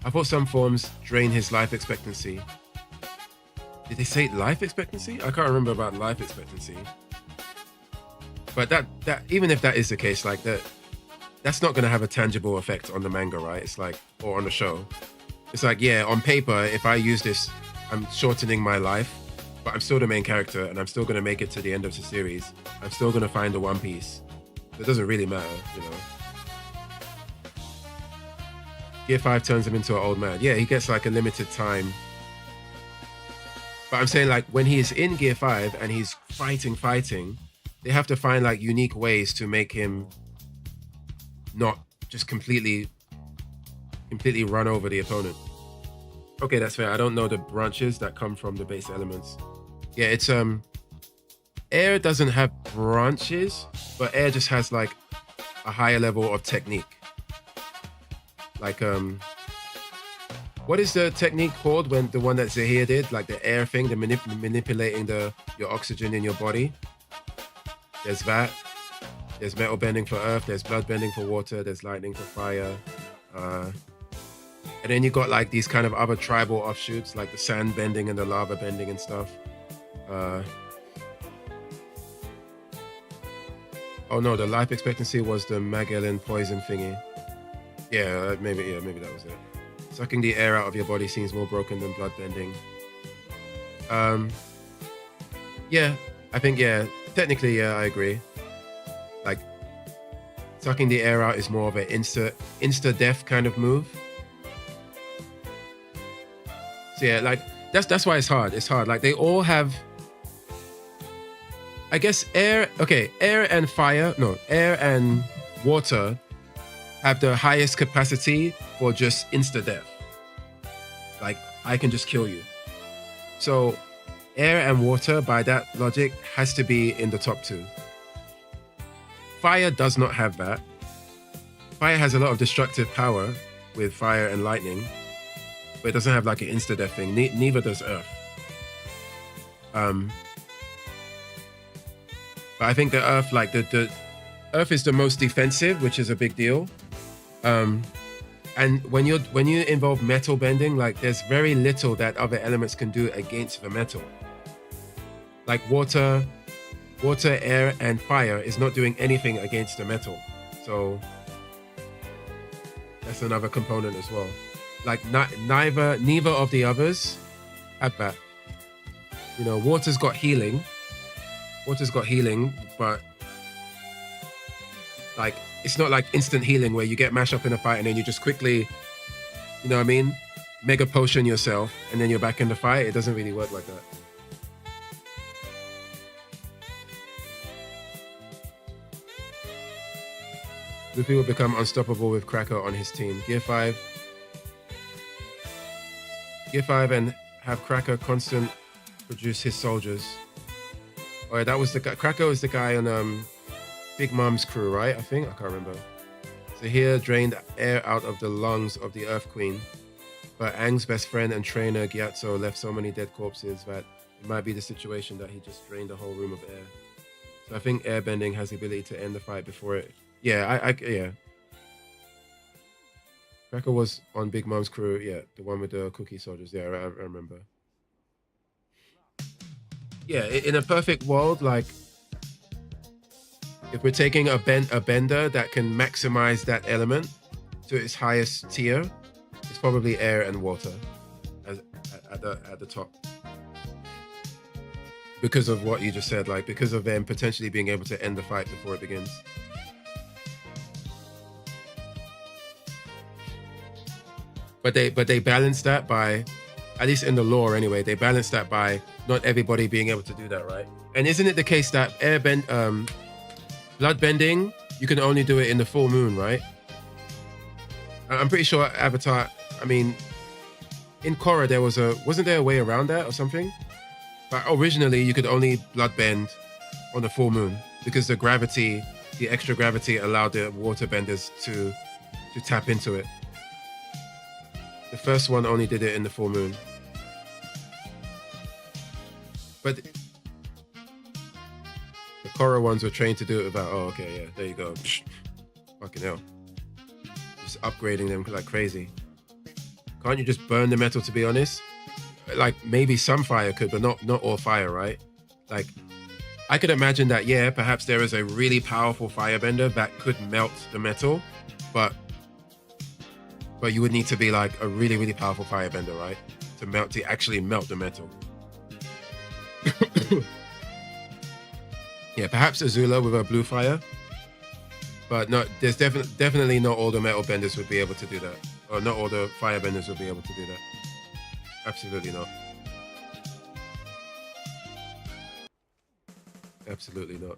I thought some forms drain his life expectancy. Did they say life expectancy? I can't remember about life expectancy. But that even if that is the case, like that's not going to have a tangible effect on the manga, right? It's like, or on the show. It's like, yeah, on paper, if I use this, I'm shortening my life, but I'm still the main character and I'm still going to make it to the end of the series. I'm still going to find the One Piece. It doesn't really matter, you know. Gear 5 turns him into an old man. Yeah, he gets like a limited time. But I'm saying like when he's in Gear 5 and he's fighting, they have to find like unique ways to make him not just completely run over the opponent. Okay, that's fair. I don't know the branches that come from the base elements. Yeah, it's air doesn't have branches, but air just has like a higher level of technique. Like what is the technique called when the one that Zahir did, like the air thing, the manipulating your oxygen in your body? There's that. There's metal bending for earth. There's blood bending for water. There's lightning for fire. And then you got like these kind of other tribal offshoots, like the sand bending and the lava bending and stuff. Oh no, the life expectancy was the Magellan poison thingy. Yeah, maybe that was it. Sucking the air out of your body seems more broken than blood bending. Yeah, I think, yeah, technically, yeah, I agree. Like, sucking the air out is more of an insta-death kind of move. So yeah, like, that's why it's hard. It's hard. Like, they all have, I guess, air and fire, no, air and water have the highest capacity for just insta-death. Like, I can just kill you. So, air and water, by that logic, has to be in the top two. Fire does not have that. Fire has a lot of destructive power with fire and lightning, but it doesn't have like an insta-death thing. Neither does earth. But I think the earth, like the earth is the most defensive, which is a big deal. And when you involve metal bending, like there's very little that other elements can do against the metal. Like water, air, and fire is not doing anything against the metal. So that's another component as well. Like neither of the others have that. You know, water's got healing, but like it's not like instant healing where you get mashed up in a fight and then you just quickly, you know what I mean, mega potion yourself and then you're back in the fight. It doesn't really work like that. Luffy will become unstoppable with Cracker on his team. Gear 5 and have Cracker constant produce his soldiers. Oh, yeah, that was the guy. Krakow is the guy on Big Mom's crew, right? I think I can't remember. So here drained air out of the lungs of the Earth Queen, but Aang's best friend and trainer Gyatso left so many dead corpses that it might be the situation that he just drained the whole room of air. So I think airbending has the ability to end the fight before it. Yeah, yeah. Krakow was on Big Mom's crew. Yeah, the one with the cookie soldiers. Yeah, I remember. Yeah, in a perfect world, like if we're taking a bender that can maximize that element to its highest tier, it's probably air and water at the top. Because of what you just said, like because of them potentially being able to end the fight before it begins. But they balance that by, at least in the lore anyway, they balance that by not everybody being able to do that, right? And isn't it the case that blood bending, you can only do it in the full moon, right? I'm pretty sure Avatar, I mean, in Korra wasn't there a way around that or something? But originally you could only blood bend on the full moon because the extra gravity allowed the water benders to tap into it. The first one only did it in the full moon. But the Korra ones were trained to do it without, oh, okay, yeah, there you go. Psh, fucking hell. Just upgrading them like crazy. Can't you just burn the metal, to be honest? Like, maybe some fire could, but not all fire, right? Like, I could imagine that, yeah, perhaps there is a really powerful firebender that could melt the metal, but you would need to be like a really, really powerful firebender, right? To actually melt the metal. Yeah, perhaps Azula with her blue fire. But no, there's definitely not all the metal benders would be able to do that. Or not all the firebenders would be able to do that. Absolutely not. Absolutely not.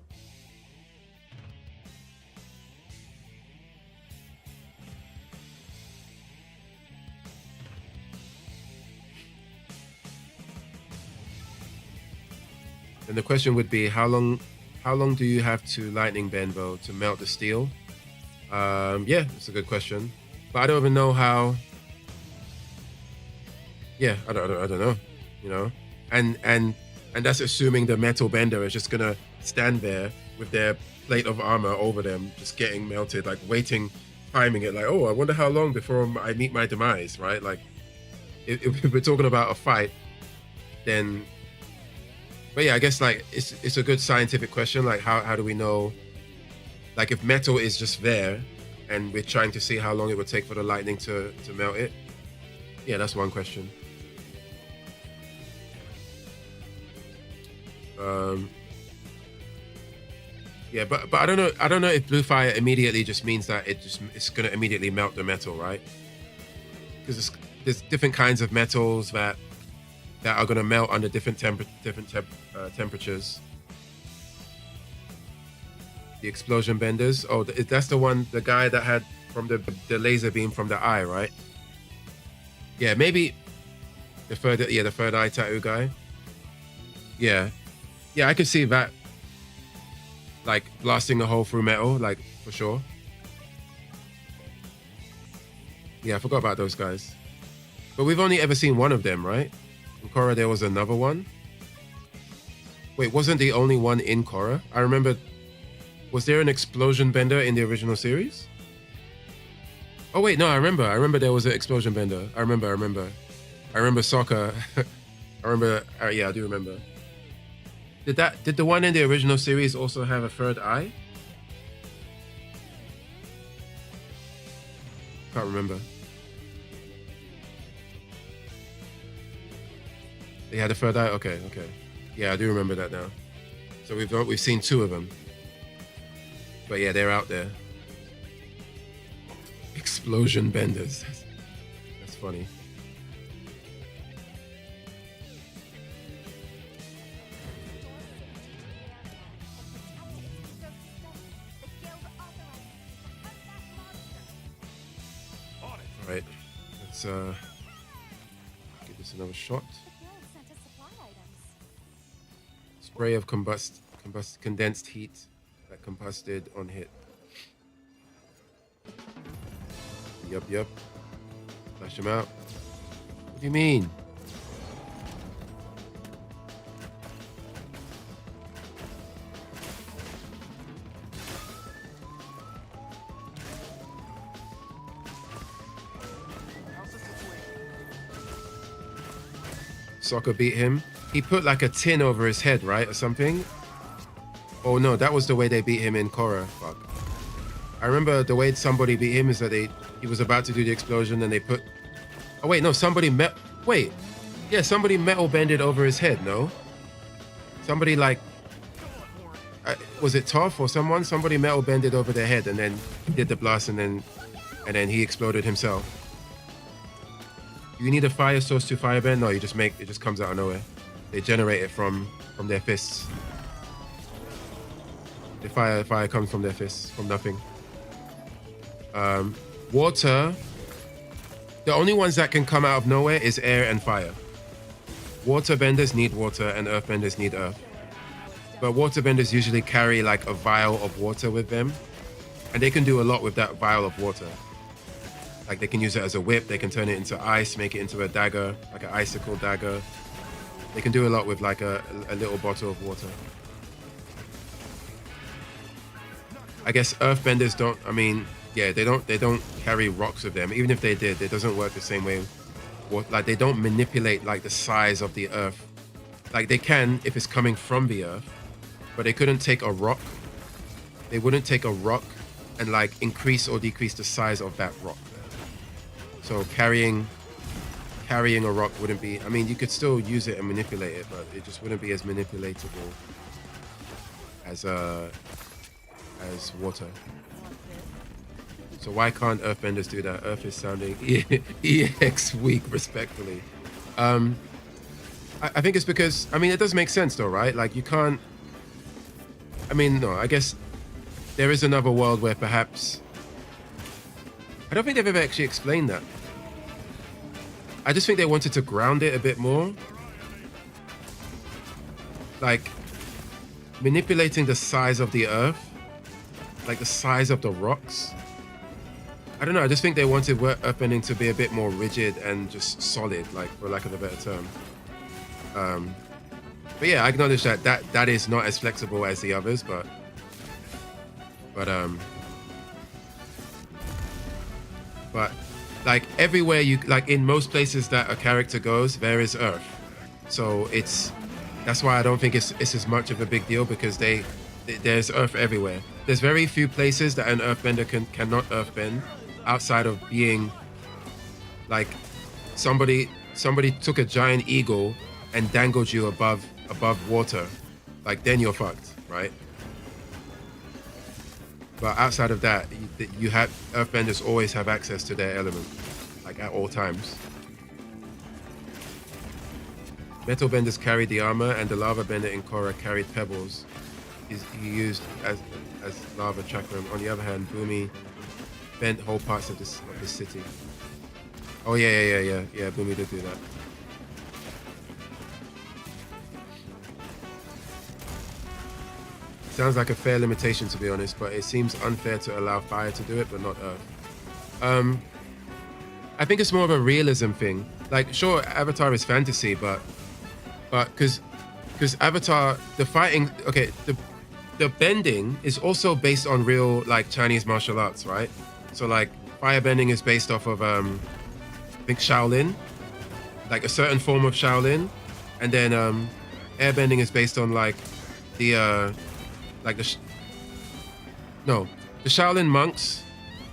And the question would be, how long do you have to lightning bend though to melt the steel? Yeah, it's a good question, but I don't even know how. Yeah, I don't know, you know, and that's assuming the metal bender is just gonna stand there with their plate of armor over them, just getting melted, like waiting, timing it, like, oh, I wonder how long before I meet my demise, right? Like, if we're talking about a fight, then. But yeah, I guess like it's a good scientific question. Like how do we know? Like if metal is just there, and we're trying to see how long it would take for the lightning to melt it. Yeah, that's one question. Yeah, but I don't know if blue fire immediately just means that it's gonna immediately melt the metal, right? Because there's different kinds of metals that are going to melt under different temperatures. The explosion benders. Oh, that's the guy that had from the laser beam from the eye, right? Yeah, maybe the third eye tattoo guy. Yeah, I could see that, like blasting a hole through metal, like for sure. Yeah, I forgot about those guys. But we've only ever seen one of them, right? In Korra, there was another one. Wait, wasn't the only one in Korra? I remember. Was there an explosion bender in the original series? Oh wait, no, I remember there was an explosion bender. I remember Sokka. I remember. Yeah, I do remember. Did the one in the original series also have a third eye? Can't remember. They had a third eye? Okay. Yeah, I do remember that now. So we've seen two of them. But yeah, they're out there. Explosion benders. That's funny. All right, let's give this another shot. The guild sent us supply items. Let's spray of condensed heat that combusted on hit. Yup. Flash him out. What do you mean? Sokka beat him. He put like a tin over his head, right? Or something. Oh no, that was the way they beat him in Korra. Fuck. I remember the way somebody beat him is that he was about to do the explosion and they put... Oh wait, no, somebody metal bended over his head, no? Somebody like... was it Toph or someone? Somebody metal bended over their head and then did the blast and then he exploded himself. You need a fire source to firebend? No, it just comes out of nowhere. They generate it from their fists. The fire comes from their fists, from nothing. Water, the only ones that can come out of nowhere is air and fire. Water benders need water and earth benders need earth. But water benders usually carry like a vial of water with them. And they can do a lot with that vial of water. Like they can use it as a whip, they can turn it into ice, make it into a dagger, like an icicle dagger. They can do a lot with like a little bottle of water. I guess earthbenders don't, they don't carry rocks with them. Even if they did, it doesn't work the same way. Like they don't manipulate like the size of the earth. Like they can if it's coming from the earth, but they couldn't take a rock. They wouldn't take a rock and like increase or decrease the size of that rock. So carrying a rock wouldn't be, you could still use it and manipulate it, but it just wouldn't be as manipulatable as water. So why can't earthbenders do that? Earth is sounding EX weak, respectfully. I think it's because, it does make sense though, right? Like you can't, no, I guess there is another world where perhaps, I don't think they've ever actually explained that. I just think they wanted to ground it a bit more. Like manipulating the size of the earth, like the size of the rocks. I don't know, I just think they wanted earthbending to be a bit more rigid and just solid, like for lack of a better term. But yeah, I acknowledge that is not as flexible as the others, but like everywhere like in most places that a character goes, there is earth. So that's why I don't think it's as much of a big deal, because there's earth everywhere. There's very few places that an earthbender cannot earthbend outside of being like somebody took a giant eagle and dangled you above water. Like then you're fucked, right? But outside of that, you have earthbenders always have access to their element, like at all times. Metal benders carried the armor, and the lava bender in Korra carried pebbles. He used as lava chakram. On the other hand, Bumi bent whole parts of the city. Oh yeah. Bumi did do that. Sounds like a fair limitation, to be honest, but it seems unfair to allow fire to do it, but not earth. I think it's more of a realism thing. Like, sure, Avatar is fantasy, but because Avatar, the fighting, okay, the bending is also based on real like Chinese martial arts, right? So like firebending is based off of I think Shaolin, like a certain form of Shaolin, and then airbending is based on like the Shaolin monks.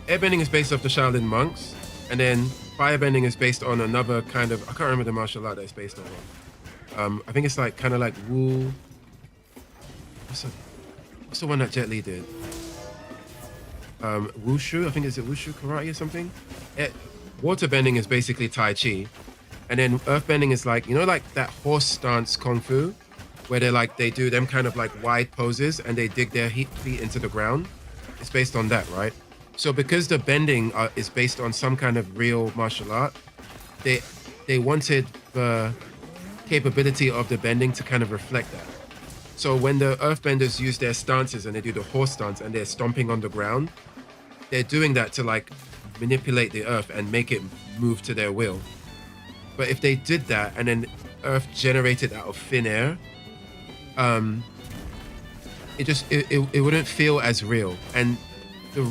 Airbending is based off the Shaolin monks, and then firebending is based on another kind of, I can't remember the martial art that it's based on. I think it's like kind of like Wu. What's the one that Jet Li did? Wushu, I think it's Wushu karate or something. Waterbending is basically Tai Chi, and then earthbending is like, like that horse stance kung fu, where they do them kind of like wide poses and they dig their feet into the ground. It's based on that, right? So because the bending is based on some kind of real martial art, they wanted the capability of the bending to kind of reflect that. So when the earthbenders use their stances and they do the horse stance and they're stomping on the ground, they're doing that to like manipulate the earth and make it move to their will. But if they did that and then earth generated out of thin air, it wouldn't feel as real. And the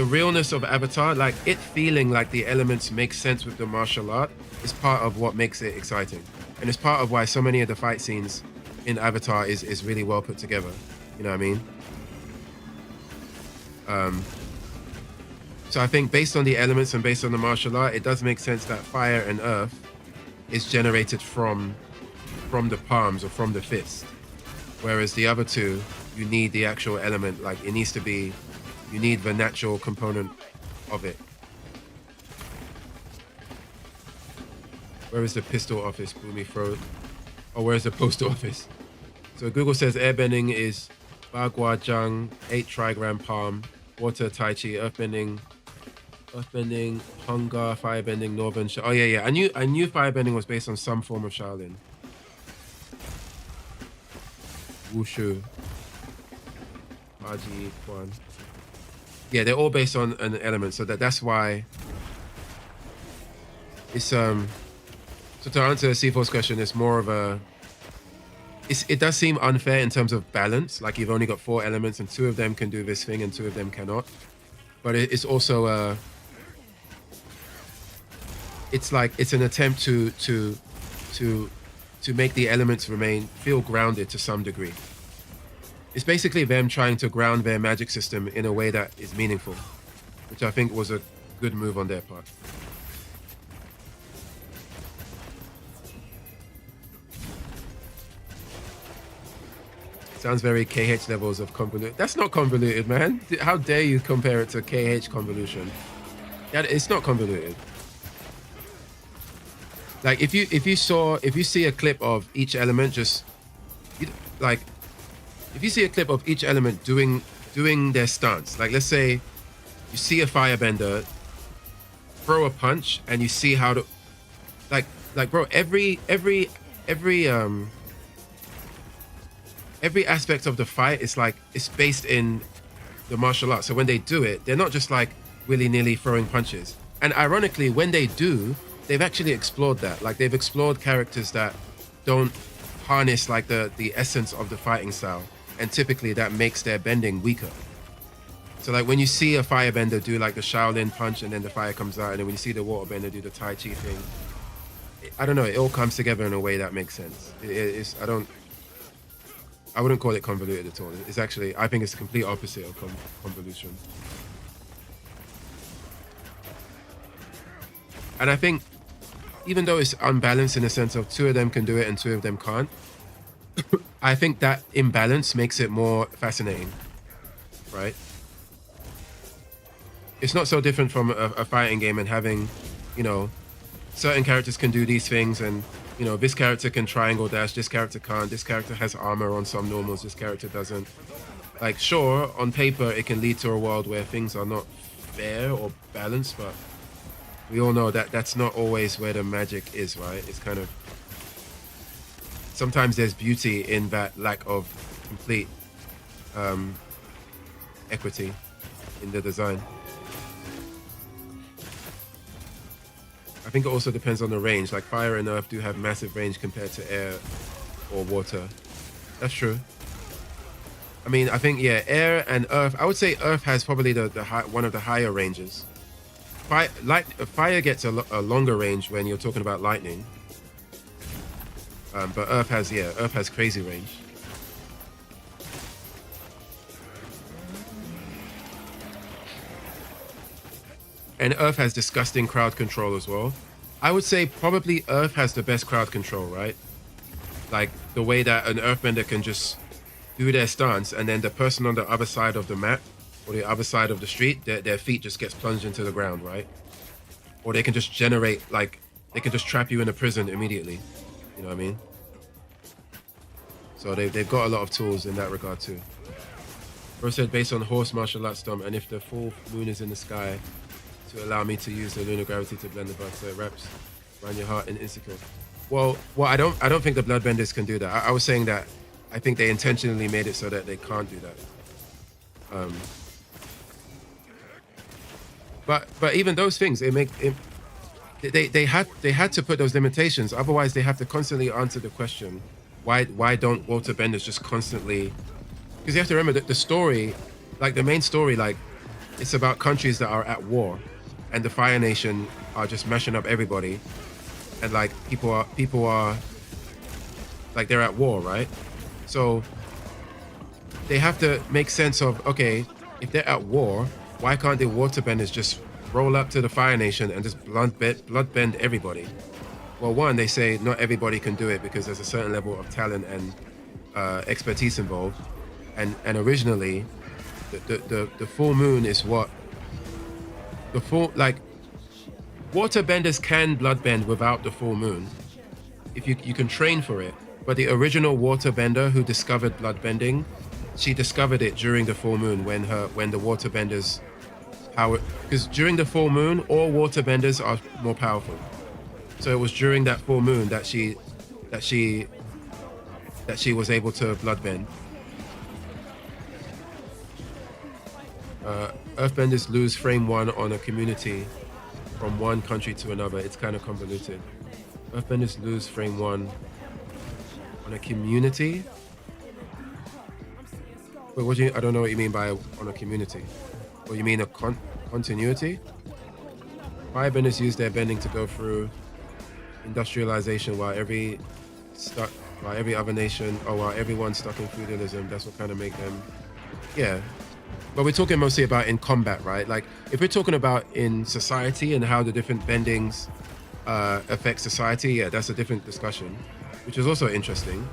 realness of Avatar, like it feeling like the elements make sense with the martial art, is part of what makes it exciting. And it's part of why so many of the fight scenes in Avatar is really well put together. You know what I mean? So I think based on the elements and based on the martial art, it does make sense that fire and earth is generated from the palms or from the fist. Whereas the other two, you need the actual element, like it needs to be, you need the natural component of it. Where is the pistol office, Boomy Throat? Or where's the post office? So Google says airbending is Bagua Jung, 8 trigram palm, water Tai Chi, earthbending, hunger, firebending, northern. Oh yeah. I knew firebending was based on some form of Shaolin. Wushu, Haji Kwan. Yeah, they're all based on an element, so that's why it's So to answer C4's question, it's more of a. It does seem unfair in terms of balance. Like you've only got 4 elements, and 2 of them can do this thing, and 2 of them cannot. But it's also it's like it's an attempt to make the elements feel grounded to some degree. It's basically them trying to ground their magic system in a way that is meaningful, which I think was a good move on their part. Sounds very KH levels of convoluted. That's not convoluted, man. How dare you compare it to KH convolution? Yeah, it's not convoluted. Like if you see a clip of each element, if you see a clip of each element doing their stance, like let's say you see a firebender throw a punch and you see how to like bro, every aspect of the fight is like it's based in the martial arts. So when they do it, they're not just like willy-nilly throwing punches. And ironically, when they do, they've actually explored that. Like they've explored characters that don't harness like the essence of the fighting style, and typically that makes their bending weaker. So like when you see a firebender do like the Shaolin punch and then the fire comes out, and then when you see the waterbender do the Tai Chi thing, I don't know, it all comes together in a way that makes sense. I wouldn't call it convoluted at all. It's actually, I think it's the complete opposite of convolution. And I think even though it's unbalanced in the sense of 2 of them can do it and 2 of them can't, I think that imbalance makes it more fascinating, right? It's not so different from a fighting game and having, you know, certain characters can do these things, and you know, this character can triangle dash, this character can't, this character has armor on some normals, this character doesn't. Like, sure, on paper it can lead to a world where things are not fair or balanced, but we all know that that's not always where the magic is, right? It's kind of, sometimes there's beauty in that lack of complete equity in the design. I think it also depends on the range. Like fire and earth do have massive range compared to air or water. That's true. I mean, I think, yeah, air and earth, I would say earth has probably one of the higher ranges. Fire gets a longer range when you're talking about lightning. But earth has crazy range. And earth has disgusting crowd control as well. I would say probably earth has the best crowd control, right? Like the way that an earthbender can just do their stance, and then the person on the other side of the map or the other side of the street, their feet just gets plunged into the ground, right? Or they can just generate, like, they can just trap you in a prison immediately. You know what I mean? So they've got a lot of tools in that regard too. Bro said based on horse martial arts stomp, and if the full moon is in the sky, to allow me to use the lunar gravity to blend the blood so it wraps around your heart in insecure. Well, I don't think the bloodbenders can do that. I was saying that I think they intentionally made it so that they can't do that. But even those things, they had to put those limitations. Otherwise, they have to constantly answer the question, why don't waterbenders just constantly? Because you have to remember that the story, like the main story, like it's about countries that are at war, and the Fire Nation are just mashing up everybody, and like people are like they're at war, right? So they have to make sense of, okay, if they're at war, why can't the waterbenders just roll up to the Fire Nation and just bloodbend everybody? Well, one, they say not everybody can do it because there's a certain level of talent and expertise involved. And originally, the full moon is what the full, like, waterbenders can bloodbend without the full moon if you can train for it. But the original waterbender who discovered bloodbending, she discovered it during the full moon when the waterbenders power, because during the full moon all waterbenders are more powerful. So it was during that full moon that she was able to bloodbend. Earthbenders lose frame 1 on a community from one country to another. It's kind of convoluted. Earthbenders lose frame 1 on a community. Wait, what do you? I don't know what you mean by on a community. Or you mean a continuity? Firebenders use their bending to go through industrialization while everyone's stuck in feudalism. That's what kind of make them. Yeah. But we're talking mostly about in combat, right? Like if we're talking about in society and how the different bendings affect society, yeah, that's a different discussion, which is also interesting.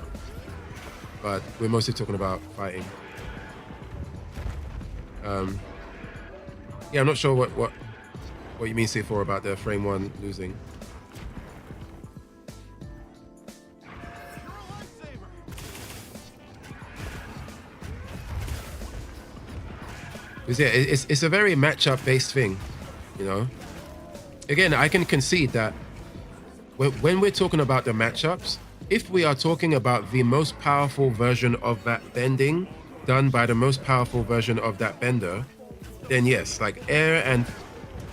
But we're mostly talking about fighting. Yeah, I'm not sure what you mean, C4, about the frame 1 losing. Because yeah, it's a very matchup based thing, you know. Again, I can concede that when we're talking about the matchups, if we are talking about the most powerful version of that bending done by the most powerful version of that bender, then yes, like air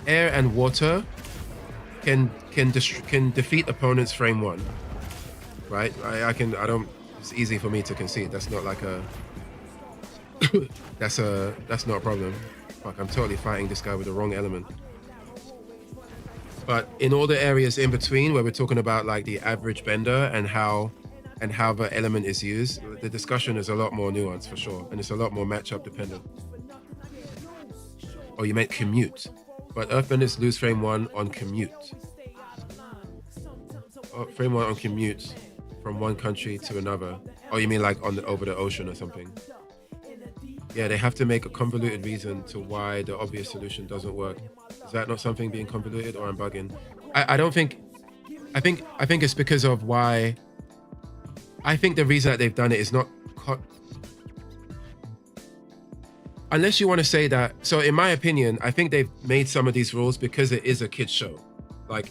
and water can defeat opponents frame 1, right? It's easy for me to concede. That's not like a that's not a problem. Fuck, I'm totally fighting this guy with the wrong element. But in all the areas in between where we're talking about like the average bender and how the element is used, the discussion is a lot more nuanced for sure, and it's a lot more matchup dependent. Oh, you meant commute. But Earthbenders lose frame 1 on commute. Oh, frame 1 on commute from one country to another. Oh, you mean like over the ocean or something? Yeah, they have to make a convoluted reason to why the obvious solution doesn't work. Is that not something being convoluted, or I'm bugging? I don't think. I think it's because of why. I think the reason that they've done it is not. Unless you want to say that. So in my opinion, I think they've made some of these rules because it is a kid's show. Like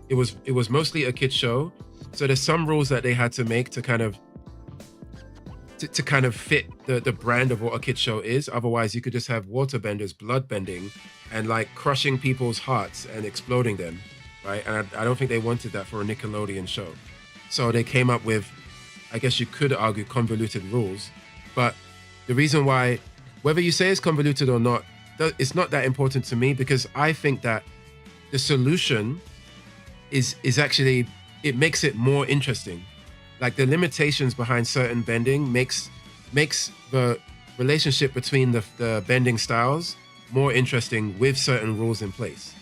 it was mostly a kid's show. So there's some rules that they had to make to kind of fit the brand of what a kid's show is. Otherwise you could just have waterbenders bloodbending and like crushing people's hearts and exploding them, right? And I don't think they wanted that for a Nickelodeon show. So they came up with, I guess you could argue, convoluted rules. But the reason why, whether you say it's convoluted or not, it's not that important to me, because I think that the solution is actually, it makes it more interesting. Like the limitations behind certain bending makes the relationship between the bending styles more interesting with certain rules in place.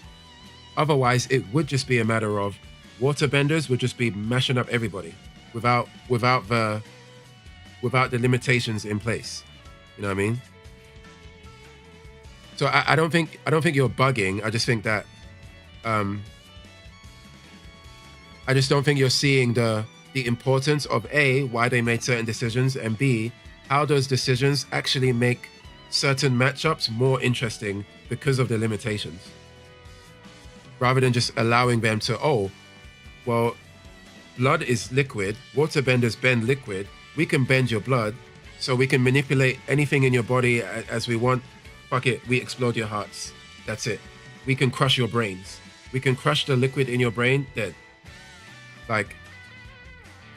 Otherwise, it would just be a matter of waterbenders would just be mashing up everybody without the limitations in place. You know what I mean? So I don't think you're bugging. I just think that I just don't think you're seeing the importance of A, why they made certain decisions, and B, how those decisions actually make certain matchups more interesting because of the limitations. Rather than just allowing them to, oh, well, blood is liquid, waterbenders bend liquid, we can bend your blood, so we can manipulate anything in your body as we want. Fuck it, we explode your hearts. That's it. We can crush your brains. We can crush the liquid in your brain. Dead. Like,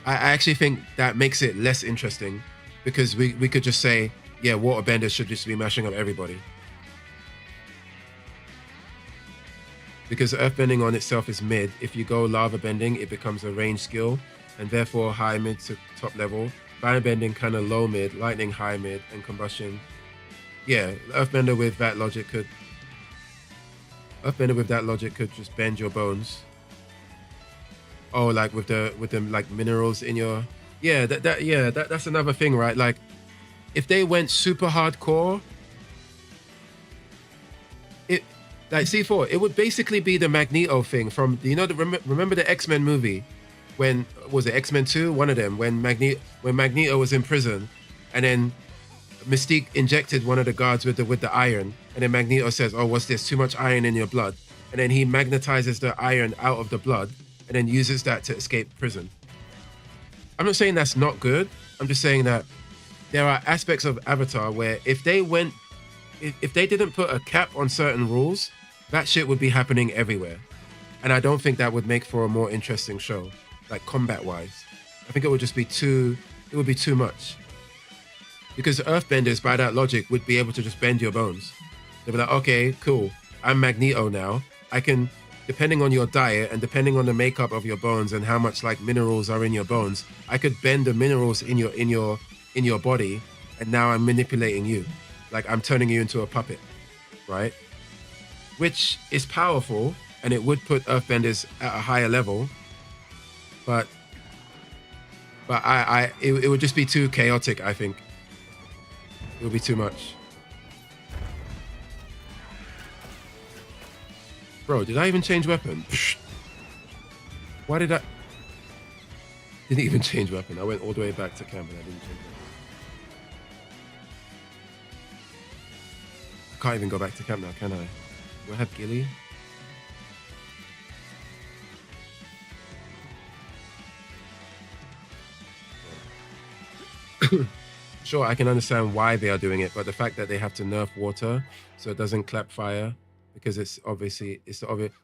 I actually think that makes it less interesting, because we could just say, yeah, waterbenders should just be mashing up everybody. Because earthbending on itself is mid. If you go lava bending, it becomes a range skill, and therefore high mid to top level. Firebending kind of low mid, lightning high mid, and combustion. Yeah, earthbender with that logic could just bend your bones. Oh, like with the like minerals in your, yeah, that's another thing, right? Like, if they went super hardcore, it, like C4, it would basically be the Magneto thing from, you know, remember the X-Men movie, when was it X-Men 2, one of them, when Magneto was in prison, and then Mystique injected one of the guards with the iron, and then Magneto says, oh, what's this, too much iron in your blood, and then he magnetizes the iron out of the blood and then uses that to escape prison. I'm not saying that's not good. I'm just saying that there are aspects of Avatar where if they didn't put a cap on certain rules, that shit would be happening everywhere. And I don't think that would make for a more interesting show, like combat wise. I think it would just be too much. Because earthbenders, by that logic, would be able to just bend your bones. They'd be like, okay, cool, I'm Magneto now. I can, depending on your diet and depending on the makeup of your bones and how much like minerals are in your bones, I could bend the minerals in your body, and now I'm manipulating you. Like, I'm turning you into a puppet, right? Which is powerful, and it would put earthbenders at a higher level. But it would just be too chaotic, I think. It would be too much. Bro, did I even change weapon? Why did I? Didn't even change weapon. I went all the way back to camp and I didn't change weapon. I can't even go back to camp now, can I? Do I have Gilly? Sure, I can understand why they are doing it, but the fact that they have to nerf water so it doesn't clap fire, because it's obvious.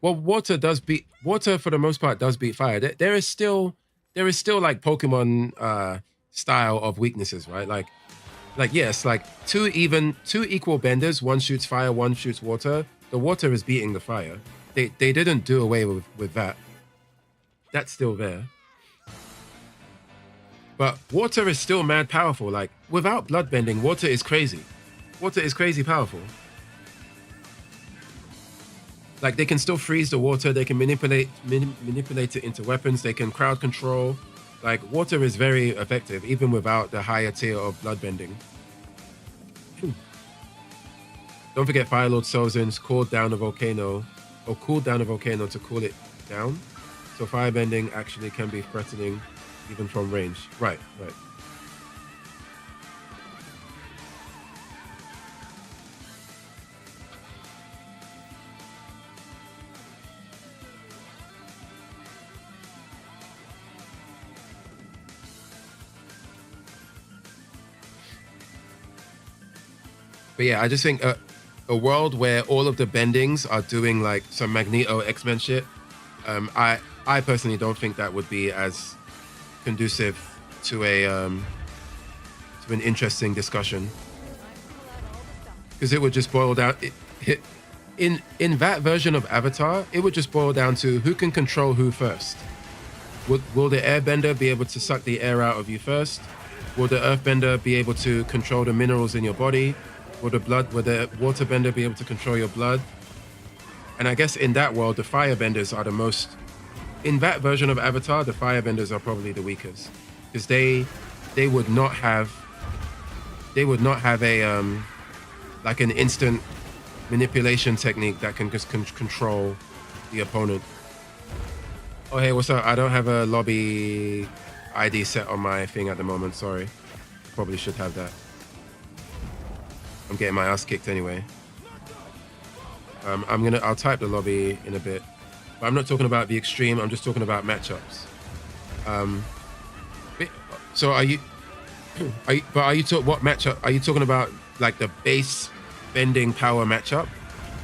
Well, water for the most part does beat fire. There is still like Pokemon style of weaknesses, right? Like yes, like two equal benders, one shoots fire, one shoots water. The water is beating the fire. They didn't do away with that. That's still there. But water is still mad powerful. Like, without bloodbending, water is crazy. Water is crazy powerful. Like, they can still freeze the water. They can manipulate it into weapons. They can crowd control. Like, water is very effective, even without the higher tier of bloodbending. Don't forget Firelord Sozins cooled down a volcano to cool it down. So firebending actually can be threatening even from range. Right. But yeah, I just think a world where all of the bendings are doing like some Magneto X-Men shit, I personally don't think that would be as conducive to an interesting discussion, because it would just boil down in that version of Avatar, it would just boil down to who can control who first. Will the airbender be able to suck the air out of you first? Will the earthbender be able to control the minerals in your body? Will the waterbender be able to control your blood? And I guess in that world, the firebenders are the most. In that version of Avatar, the firebenders are probably the weakest, because they would not have a like an instant manipulation technique that can just control the opponent. Oh hey, what's up? I don't have a lobby ID set on my thing at the moment. Sorry, probably should have that. I'm getting my ass kicked anyway. I'll type the lobby in a bit. But I'm not talking about the extreme, I'm just talking about matchups. So are you Are you what matchup? Are you talking about like the base bending power matchup?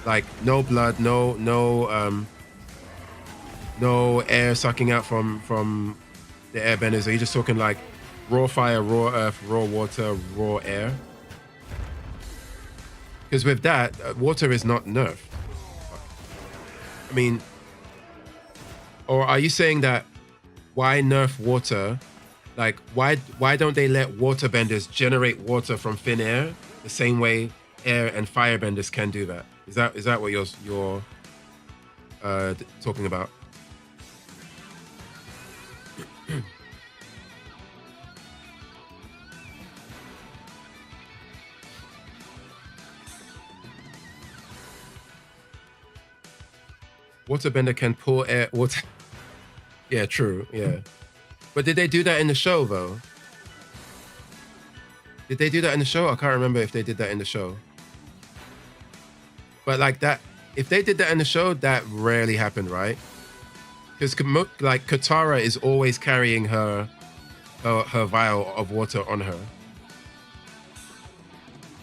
Like no blood, no air sucking out from the airbenders? Are you just talking like raw fire, raw earth, raw water, raw air? Because with that, water is not nerfed. I mean, or are you saying that why nerf water? Like why don't they let waterbenders generate water from thin air the same way air and firebenders can do that? Is that what you're talking about? Waterbender can pull air water. Yeah, true. Yeah. But did they do that in the show though? Did they do that in the show? I can't remember if they did that in the show. But like that, if they did that in the show, that rarely happened, right? Because like Katara is always carrying her vial of water on her.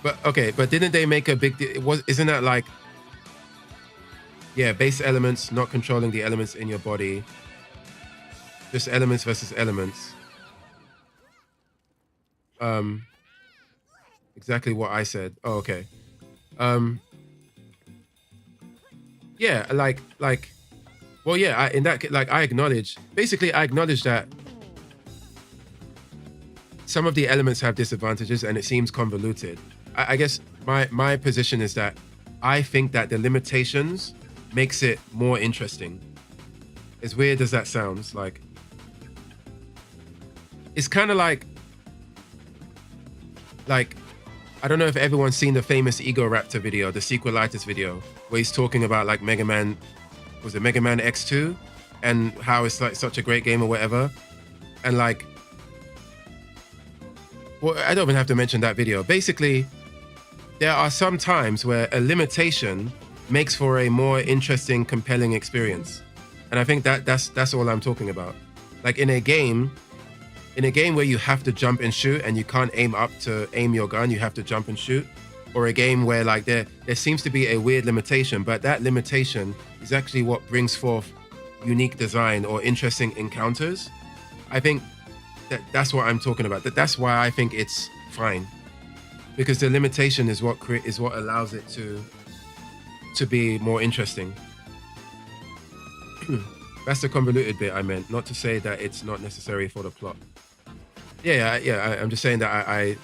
But okay, but didn't they make a big deal? Isn't that like, yeah, base elements not controlling the elements in your body, just elements versus elements. Exactly what I said. Oh, okay. Yeah, like, well, yeah. I acknowledge that some of the elements have disadvantages, and it seems convoluted. I guess my position is that I think that the limitations makes it more interesting. As weird as that sounds, like it's kind of like I don't know if everyone's seen the famous Ego Raptor video, the Sequelitis video, where he's talking about like Mega Man X2 and how it's like such a great game or whatever. And like, well, I don't even have to mention that video. Basically, there are some times where a limitation makes for a more interesting, compelling experience. And I think that's all I'm talking about. Like in a game where you have to jump and shoot and you can't aim up to aim your gun, you have to jump and shoot. Or a game where like there seems to be a weird limitation, but that limitation is actually what brings forth unique design or interesting encounters. I think that's what I'm talking about. That's why I think it's fine. Because the limitation is what allows it to be more interesting. That's the convoluted bit I meant, not to say that it's not necessary for the plot. I'm just saying that I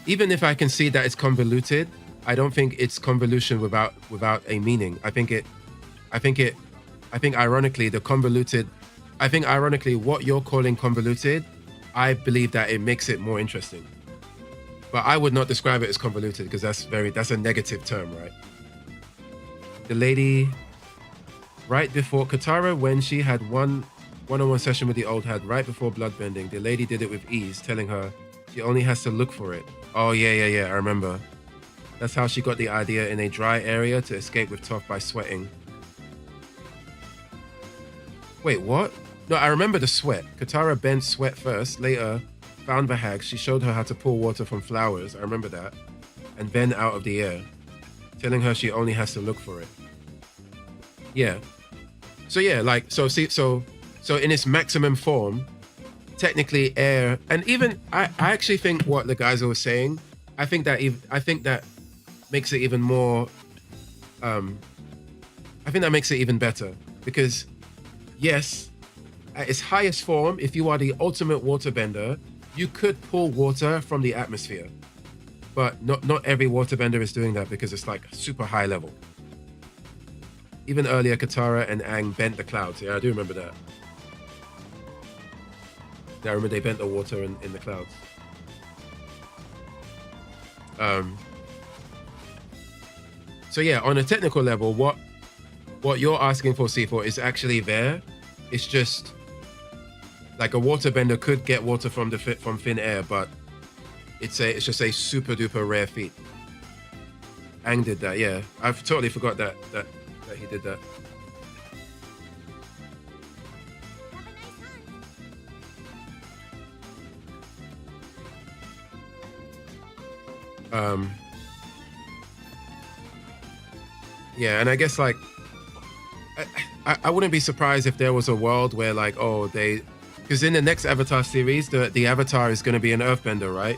even if I can see that it's convoluted, I don't think it's convolution without a meaning. I think ironically what you're calling convoluted, I believe that it makes it more interesting. But I would not describe it as convoluted because that's a negative term, right? The lady right before Katara, when she had one-on-one session with the old hag right before bloodbending, the lady did it with ease, telling her she only has to look for it. Oh yeah, I remember. That's how she got the idea in a dry area to escape with Toph by sweating. Wait, what? No, I remember the sweat. Katara bent sweat first, later found the hag. She showed her how to pull water from flowers. I remember that. And then out of the air, telling her she only has to look for it. Yeah. So yeah, like, so in its maximum form, technically air, and even I actually think what the guys were saying, I think that makes it even more, I think that makes it even better, because yes, at its highest form, if you are the ultimate waterbender, you could pull water from the atmosphere, but not every waterbender is doing that because it's like super high level. Even earlier, Katara and Aang bent the clouds. Yeah, I do remember that. Yeah, I remember they bent the water in the clouds. So yeah, on a technical level, what you're asking for, C4, is actually there. It's just like a waterbender could get water from thin air, but it's just a super duper rare feat. Aang did that. Yeah, I've totally forgot that he did that. Have a nice Um, yeah, and I guess like I wouldn't be surprised if there was a world where like, oh, because in the next Avatar series, the Avatar is going to be an Earthbender, right?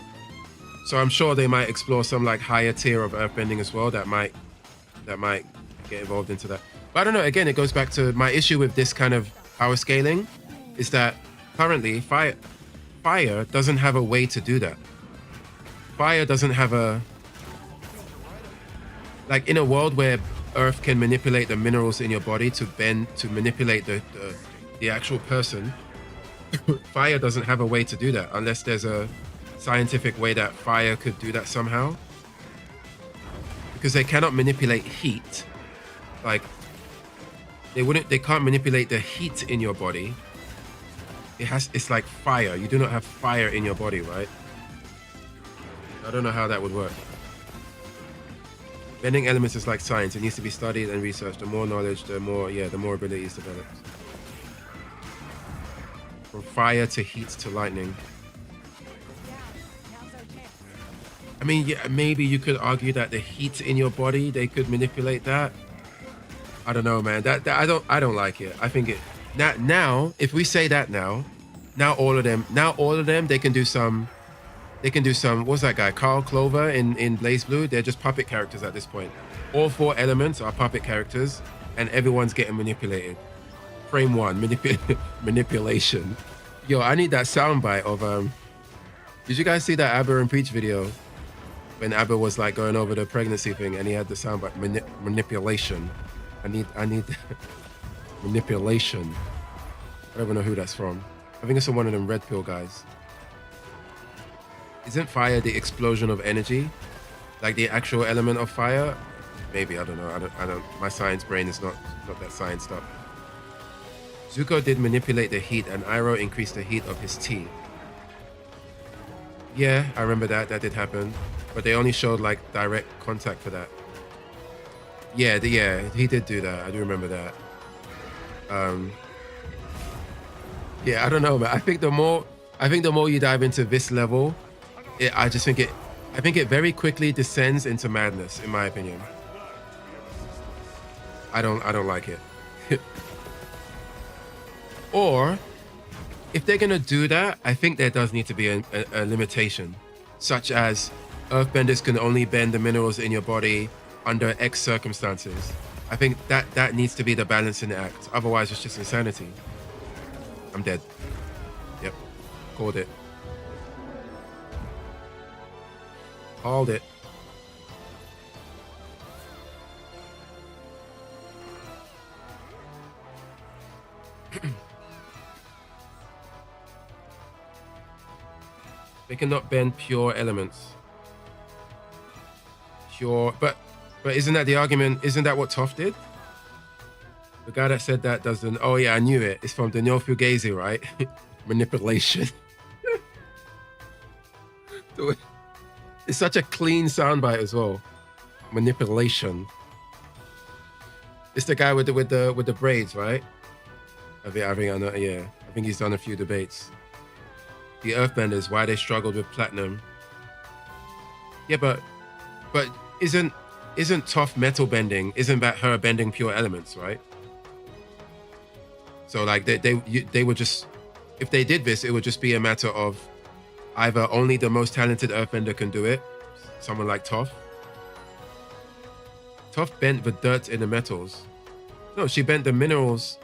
So I'm sure they might explore some like higher tier of Earthbending as well that might get involved into that. But I don't know. Again, it goes back to my issue with this kind of power scaling, is that currently fire doesn't have a way to do that. Fire doesn't have a, like, in a world where Earth can manipulate the minerals in your body to manipulate the actual person. Fire doesn't have a way to do that unless there's a scientific way that fire could do that somehow. Because they cannot manipulate heat. Like, they can't manipulate the heat in your body. It's like fire. You do not have fire in your body, right? I don't know how that would work. Bending elements is like science. It needs to be studied and researched. The more knowledge, the more abilities developed. From fire to heat to lightning. I mean, yeah, maybe you could argue that the heat in your body, they could manipulate that. I don't know, man. That I don't like it. I think it now if we say that now all of them they can do some what's that guy, Carl Clover in Blaze Blue? They're just puppet characters at this point. All 4 elements are puppet characters and everyone's getting manipulated. Frame 1, manipulation. Yo, I need that soundbite of did you guys see that Abba and Preach video when Abba was like going over the pregnancy thing and he had the soundbite manipulation? I need manipulation. I don't even know who that's from. I think it's from one of them Red Pill guys. Isn't fire the explosion of energy? Like the actual element of fire? Maybe, I don't know. I don't my science brain is not that science up. Zuko did manipulate the heat and Iroh increased the heat of his tea. Yeah, I remember that did happen. But they only showed like direct contact for that. Yeah, he did do that. I do remember that. Yeah, I don't know, man. I think the more you dive into this level, I think it very quickly descends into madness, in my opinion. I don't like it. Or if they're gonna do that, I think there does need to be a limitation, such as Earthbenders can only bend the minerals in your body under X circumstances. I think that needs to be the balancing act. Otherwise, it's just insanity. I'm dead. Yep, called it. Called it. They cannot bend pure elements. Pure, but isn't that the argument? Isn't that what Toph did? The guy that said that doesn't. Oh yeah, I knew it. It's from Daniel Fugazi, right? Manipulation. It's such a clean soundbite as well. Manipulation. It's the guy with the braids, right? I think I know. Yeah, I think he's done a few debates. The Earthbenders, why they struggled with platinum. Yeah, but isn't Toph metal bending? Isn't that her bending pure elements, right? So like they would just, if they did this, it would just be a matter of either only the most talented Earthbender can do it, someone like Toph. Toph bent the dirt in the metals. No, she bent the minerals.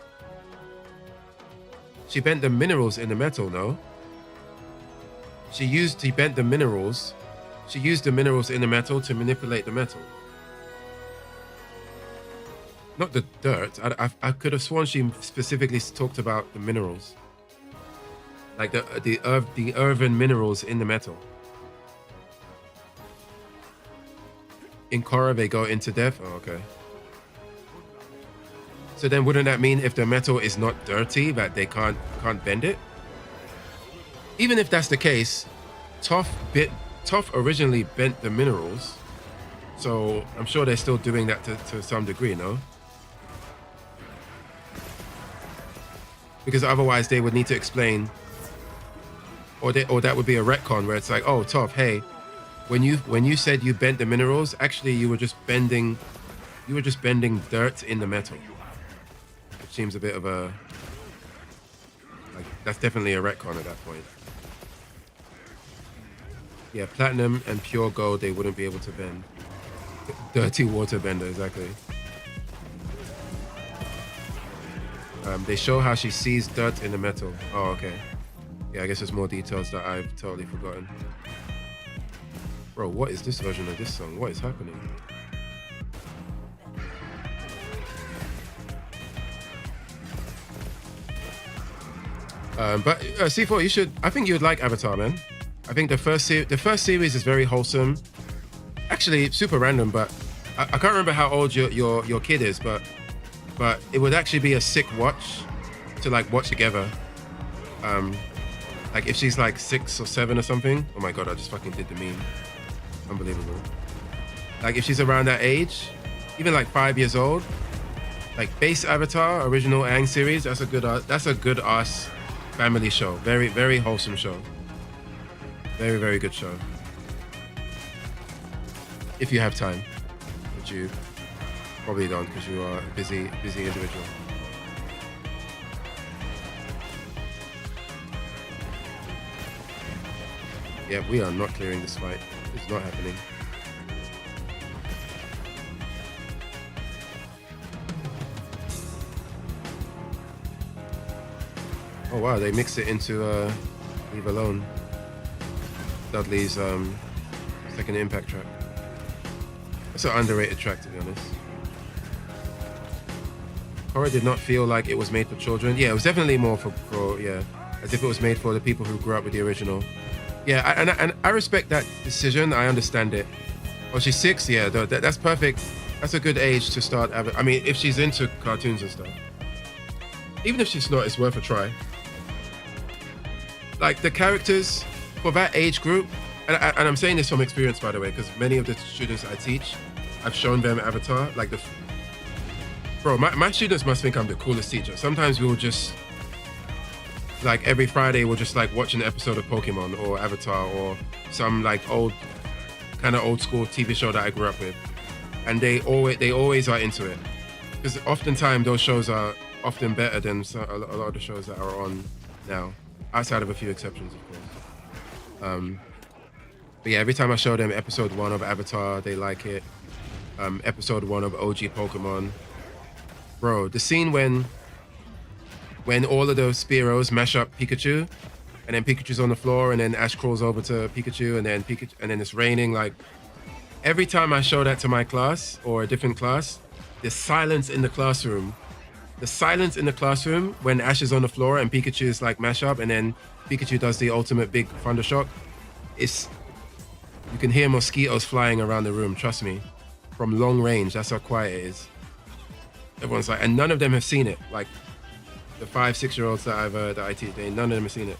She bent the minerals in the metal, no? She bent the minerals. She used the minerals in the metal to manipulate the metal. Not the dirt. I could have sworn she specifically talked about the minerals. Like the earthen minerals in the metal. In Korra, they go into depth. Oh, okay. So then wouldn't that mean if the metal is not dirty, that they can't bend it? Even if that's the case, Toph originally bent the minerals. So I'm sure they're still doing that to some degree, no? Because otherwise they would need to explain, or that would be a retcon where it's like, oh, Toph, hey, when you said you bent the minerals, actually you were just bending dirt in the metal. Which seems a bit of a like that's definitely a retcon at that point. Yeah, platinum and pure gold they wouldn't be able to bend. Dirty water bender, exactly. They show how she sees dirt in the metal. Oh, okay. Yeah, I guess there's more details that I've totally forgotten. Bro, what is this version of this song? What is happening? But C4, you should. I think you would like Avatar, man. I think the first series is very wholesome. Actually, super random, but I can't remember how old your kid is, but it would actually be a sick watch to like watch together. Like if she's like 6 or 7 or something. Oh my god, I just fucking did the meme. Unbelievable. Like if she's around that age, even like 5 years old, like base Avatar, original Aang series, that's a good ass family show. Very, very wholesome show. Very, very good show. If you have time, which you probably don't because you are a busy individual. Yeah, we are not clearing this fight. It's not happening. Oh wow, they mixed it into Leave Alone. Dudley's second Impact track. That's an underrated track, to be honest. Korra did not feel like it was made for children. Yeah, it was definitely more for yeah, as if it was made for the people who grew up with the original. Yeah, and I respect that decision. I understand it. Oh, she's 6. Yeah, that's perfect. That's a good age to start. I mean, if she's into cartoons and stuff. Even if she's not, it's worth a try. Like the characters for that age group, and I'm saying this from experience, by the way, because many of the students I teach, I've shown them Avatar. Like bro, my students must think I'm the coolest teacher. Sometimes we will just, like every Friday, we'll just like watch an episode of Pokemon or Avatar or some like old school TV show that I grew up with, and they always are into it, because oftentimes those shows are often better than a lot of the shows that are on now, outside of a few exceptions, of course. But yeah, every time I show them episode 1 of Avatar, they like it. Episode 1 of OG Pokemon. Bro, the scene when all of those Spearows mash up Pikachu, and then Pikachu's on the floor, and then Ash crawls over to Pikachu, and then it's raining. Like every time I show that to my class or a different class, the silence in the classroom when Ash is on the floor and Pikachu is like mash up, and then Pikachu does the ultimate big thunder shock. You can hear mosquitoes flying around the room. Trust me, from long range. That's how quiet it is. Everyone's like, and none of them have seen it. Like the 5-6-year-olds that I teach, none of them have seen it.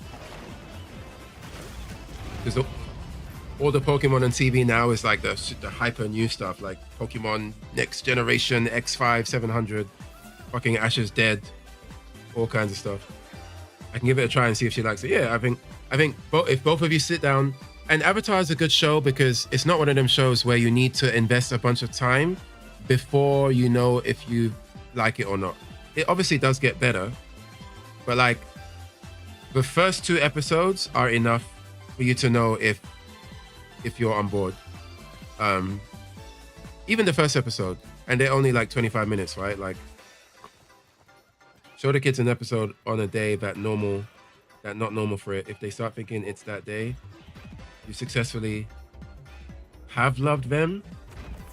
Because all the Pokemon on TV now is like the hyper new stuff, like Pokemon Next Generation X5 700, fucking Ash is dead, all kinds of stuff. I can give it a try and see if she likes it. Yeah, I think if both of you sit down, and Avatar is a good show because it's not one of them shows where you need to invest a bunch of time before you know if you like it or not. It obviously does get better, but like the first 2 episodes are enough for you to know if you're on board. Even the first episode, and they're only like 25 minutes, right? Like show the kids an episode on a day that not normal for it. If they start thinking it's that day, you successfully have loved them.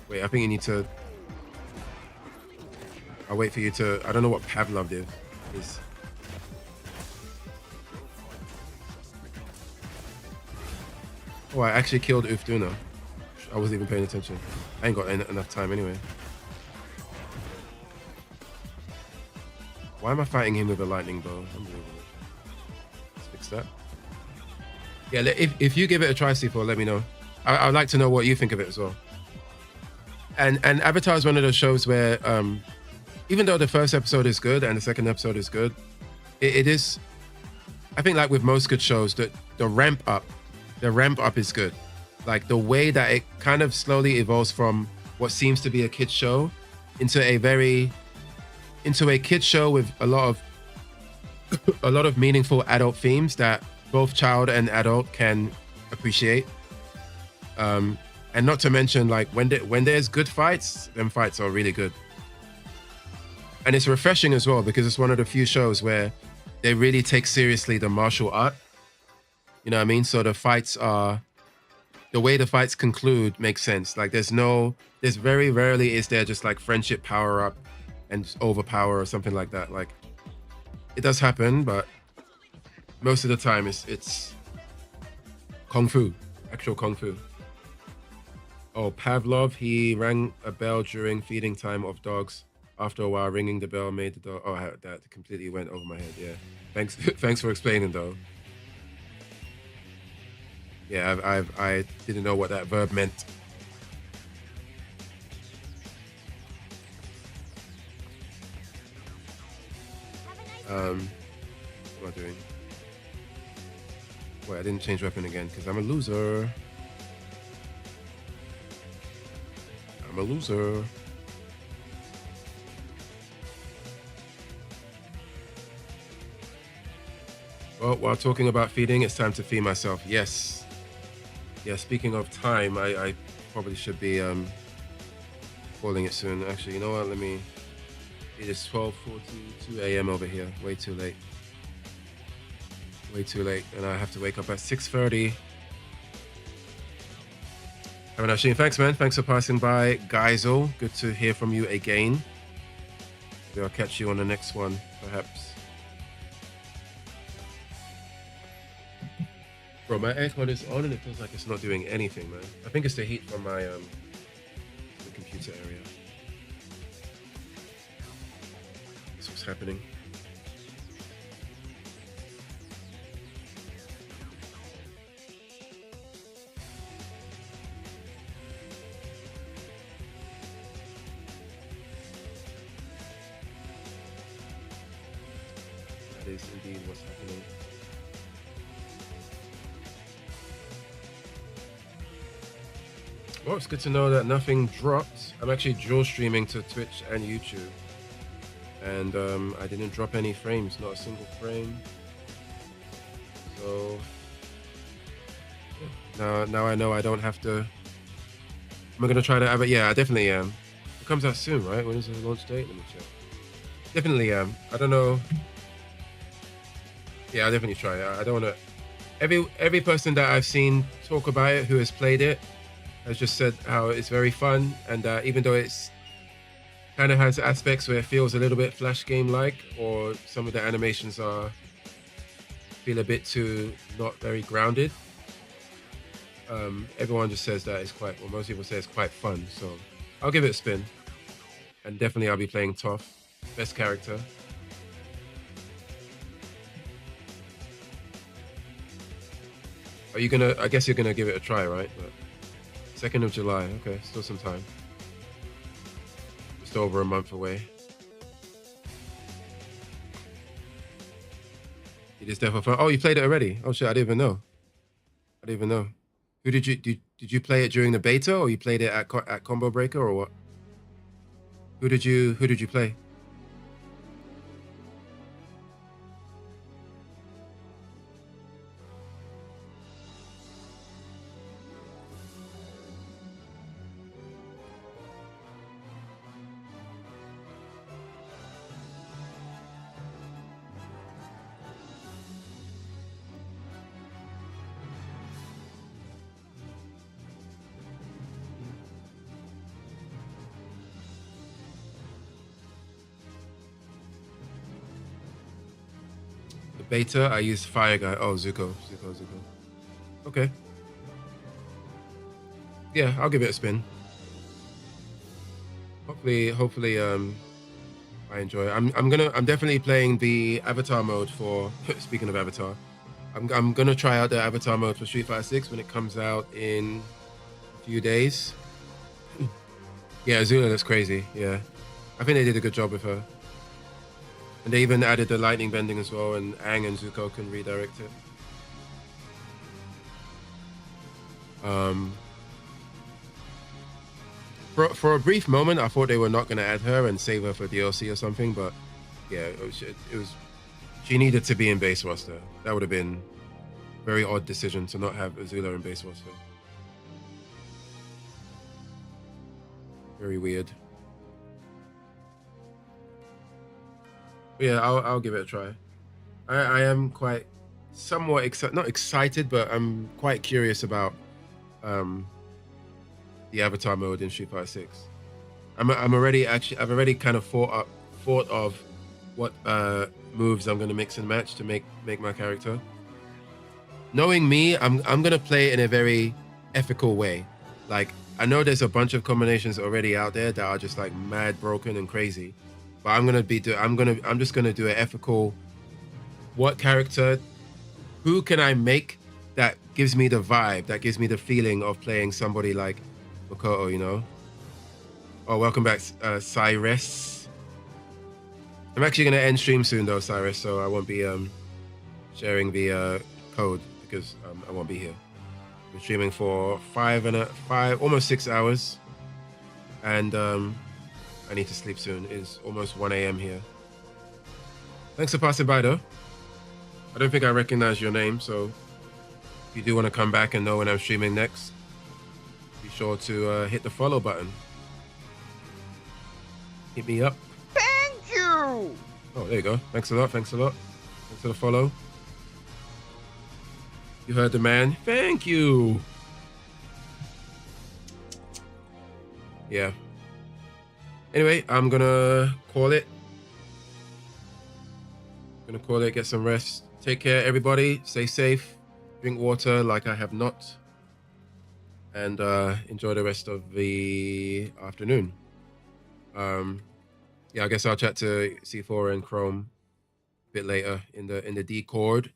Wait, I think you need to. I'll wait for you to. I don't know what Pavlov is. Oh, I actually killed Ufduna. I wasn't even paying attention. I ain't got enough time anyway. Why am I fighting him with a lightning bow? Unbelievable. Let's fix that. Yeah, if you give it a try, C4, let me know. I'd like to know what you think of it as well. And Avatar is one of those shows where, even though the first episode is good and the second episode is good, it is, I think like with most good shows, the ramp up is good. like the way that it kind of slowly evolves from what seems to be a kid show into a kid show with a lot of meaningful adult themes that both child and adult can appreciate. And not to mention, like when there's good fights, them fights are really good. And it's refreshing as well because it's one of the few shows where they really take seriously the martial art. You know what I mean? So the way the fights conclude makes sense. Like there's very rarely is there just like friendship power up and overpower or something like that. Like it does happen, but most of the time it's kung fu, actual kung fu. Oh, Pavlov, he rang a bell during feeding time of dogs. After a while, ringing the bell made the dog. Oh, that completely went over my head. Yeah, thanks, thanks for explaining though. Yeah, I didn't know what that verb meant. What am I doing? Wait, I didn't change weapon again because I'm a loser. I'm a loser. Well, while talking about feeding, it's time to feed myself. Yes. Yeah, speaking of time, I probably should be calling it soon. Actually, you know what? It is 12:42 a.m. over here. Way too late. Way too late. And I have to wake up at 6:30. Have a nice evening. Thanks, man. Thanks for passing by. Geisel, good to hear from you again. Maybe I'll catch you on the next one, perhaps. Bro, my aircon is on and it feels like it's not doing anything, man. I think it's the heat from my the computer area. That's what's happening. That is indeed what's happening. Well, it's good to know that nothing dropped. I'm actually dual streaming to Twitch and YouTube. And I didn't drop any frames, not a single frame. So yeah. Now I know I don't have to. I'm gonna try to have it. Yeah, I definitely am. It comes out soon, right? When is the launch date? Let me check. Definitely am. I don't know. Yeah, I'll definitely try it. I don't wanna. Every person that I've seen talk about it who has played it has just said how it's very fun, and even though it's kind of has aspects where it feels a little bit flash game like, or some of the animations feel a bit too not very grounded, everyone just says that it's quite, well, most people say it's quite fun. So I'll give it a spin, and definitely I'll be playing Toph, best character. Are you gonna, I guess you're gonna give it a try, right? But 2nd of July, okay, still some time. Just over a month away. It is definitely fun. Oh, you played it already? Oh shit, I didn't even know. I didn't even know. Who did you play it during the beta, or you played it at Combo Breaker, or what? Who did you play? Beta, I used Fire Guy. Oh, Zuko. Okay. Yeah, I'll give it a spin. Hopefully, I enjoy it. I'm definitely playing the Avatar mode for. Speaking of Avatar, I'm gonna try out the Avatar mode for Street Fighter 6 when it comes out in a few days. Yeah, Azula looks crazy. Yeah, I think they did a good job with her. And they even added the lightning bending as well, and Aang and Zuko can redirect it. Um, for a brief moment, I thought they were not going to add her and save her for DLC or something, but yeah, it was she needed to be in base roster. That would have been a very odd decision to not have Azula in base roster. Very weird. But yeah, I'll give it a try. I am quite somewhat not excited, but I'm quite curious about the avatar mode in Street Fighter 6. I've already kind of thought of what moves I'm gonna mix and match to make my character. Knowing me, I'm gonna play in a very ethical way. Like, I know there's a bunch of combinations already out there that are just like mad broken and crazy, but I'm just gonna do an ethical. What character? Who can I make that gives me the vibe, that gives me the feeling of playing somebody like Makoto? You know. Oh, welcome back, Cyrus. I'm actually gonna end stream soon though, Cyrus, so I won't be sharing the code because I won't be here. I'm streaming for almost 6 hours, and I need to sleep soon. It's almost 1 a.m. here. Thanks for passing by though. I don't think I recognize your name, so if you do want to come back and know when I'm streaming next, be sure to hit the follow button. Hit me up. Thank you! Oh, there you go. Thanks a lot. Thanks for the follow. You heard the man. Thank you. Yeah. Anyway, I'm gonna call it. Get some rest. Take care, everybody. Stay safe. Drink water like I have not. And enjoy the rest of the afternoon. Yeah, I guess I'll chat to C4 and Chrome a bit later in the Discord.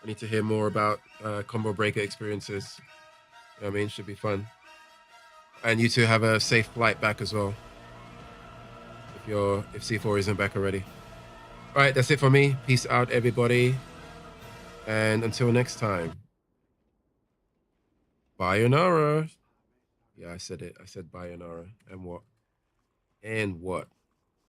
I need to hear more about combo breaker experiences. You know what I mean? Should be fun. And you two have a safe flight back as well. If C4 isn't back already. All right, that's it for me. Peace out, everybody. And until next time. Bayonara. Yeah, I said it. I said Bayonara. And what?